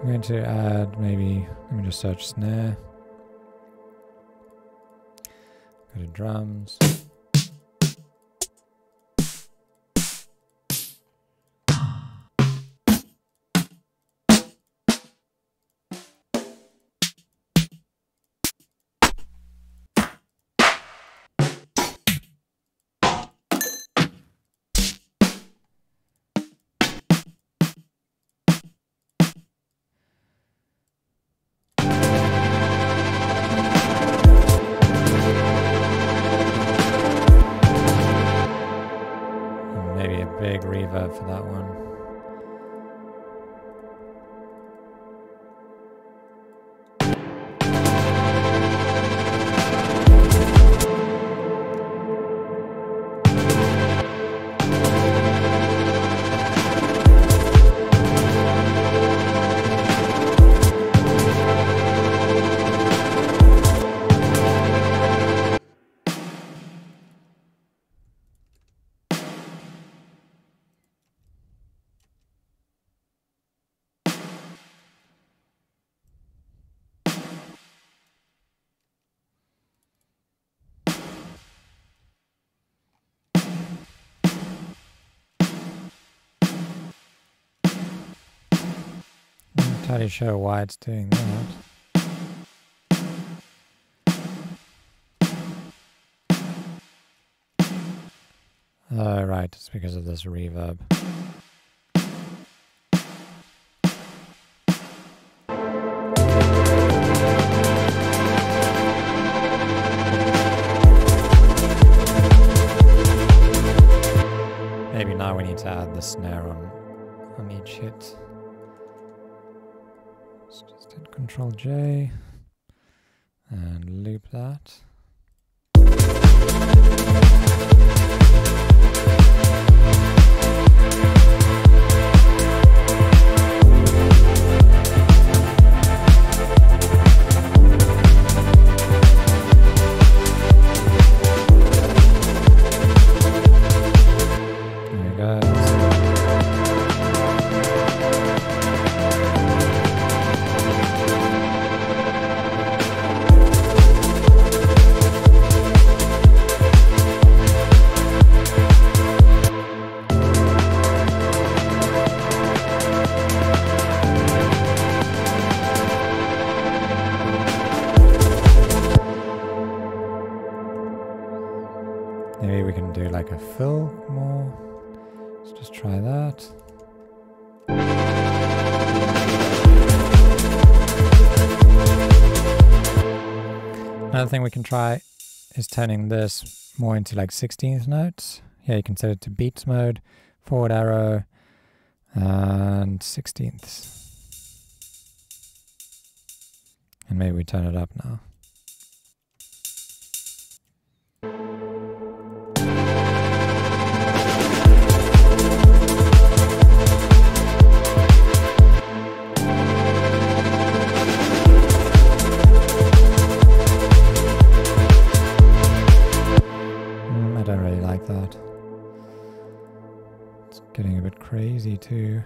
I'm going to add maybe, let me just search snare. Go to drums. Big reverb for that one. Not entirely sure why it's doing that. Oh, right, it's because of this reverb. Maybe now we need to add the snare on each hit. Let's just hit Control J and loop that. Maybe we can do like a fill more. Let's just try that. Another thing we can try is turning this more into like 16th notes. Here you can set it to beats mode, forward arrow, and 16ths. And maybe we turn it up now. That. It's getting a bit crazy too.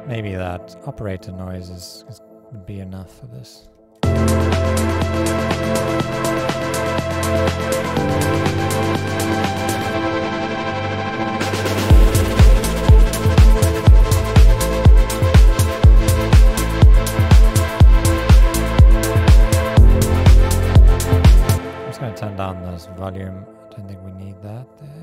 Maybe that operator noise would be enough for this. I'm just going to turn down this volume. I don't think we need that there.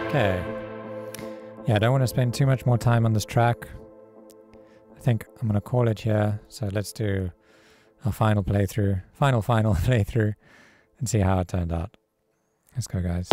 Okay. Yeah, I don't want to spend too much more time on this track. I think I'm going to call it here. So let's do our final playthrough, final playthrough, and see how it turned out. Let's go, guys.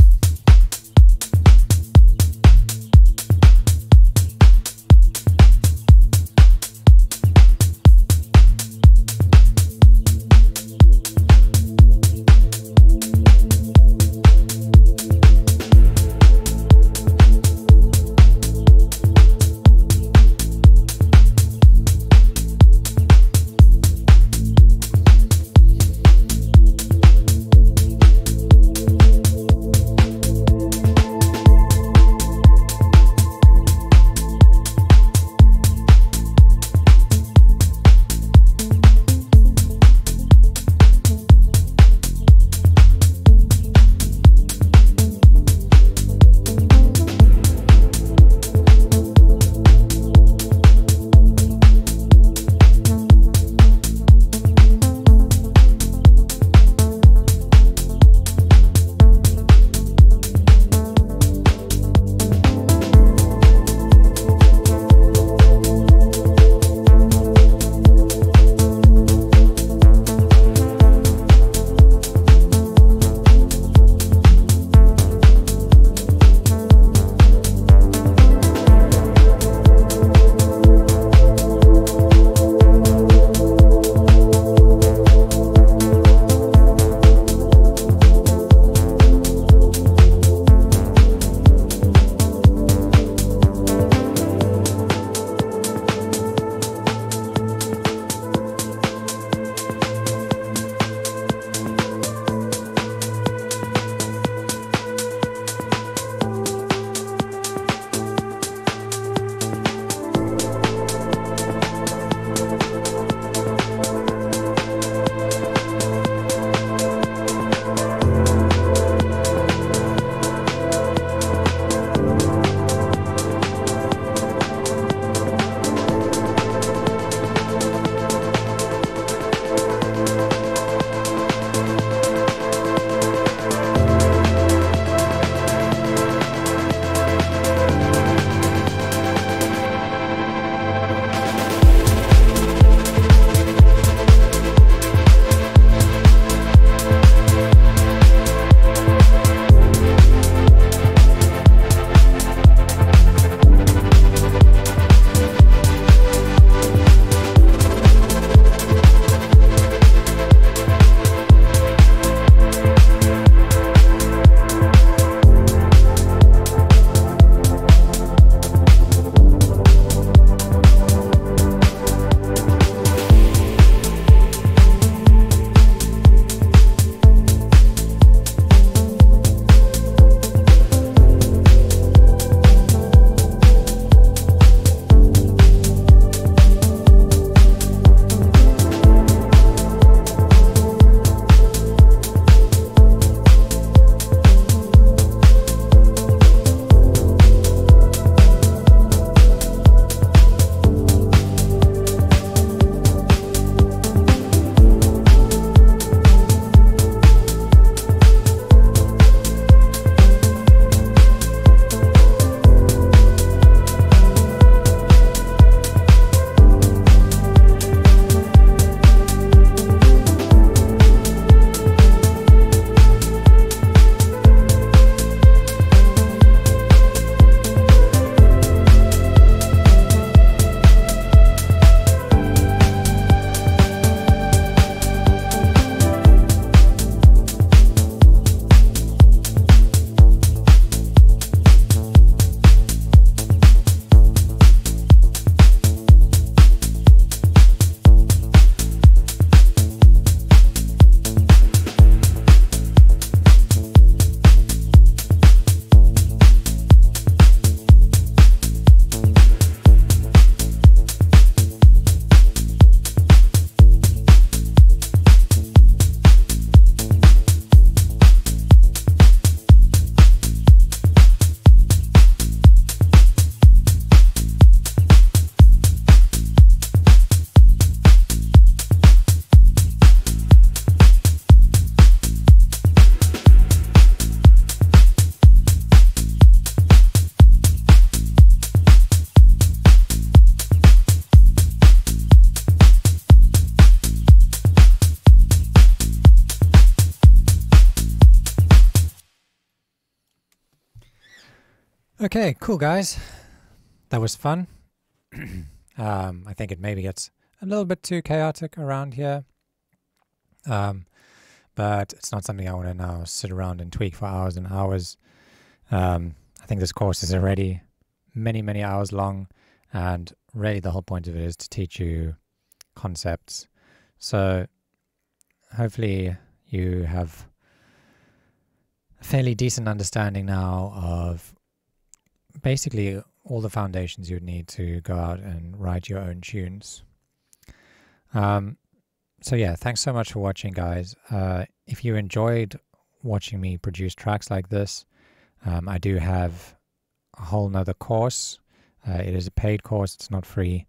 Okay, cool guys. That was fun. I think it maybe gets a little bit too chaotic around here. But it's not something I want to now sit around and tweak for hours and hours. I think this course is already many, many hours long, and really the whole point of it is to teach you concepts. So hopefully you have a fairly decent understanding now of basically all the foundations you'd need to go out and write your own tunes. So yeah, thanks so much for watching, guys. If you enjoyed watching me produce tracks like this, I do have a whole nother course. It is a paid course, it's not free.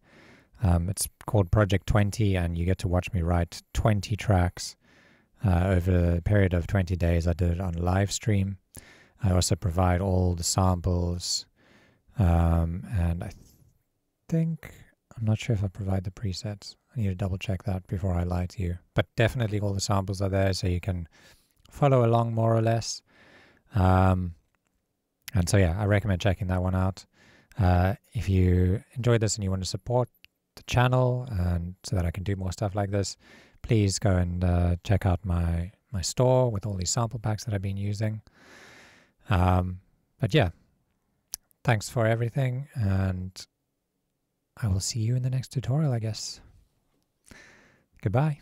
It's called Project 20, and you get to watch me write 20 tracks over a period of 20 days. I did it on live stream. I also provide all the samples, and I think, I'm not sure if I provide the presets. I need to double check that before I lie to you. But definitely all the samples are there, so you can follow along more or less. And so yeah, I recommend checking that one out. If you enjoyed this and you want to support the channel and so that I can do more stuff like this, please go and check out my store with all these sample packs that I've been using. But yeah, thanks for everything, and I will see you in the next tutorial, I guess. Goodbye.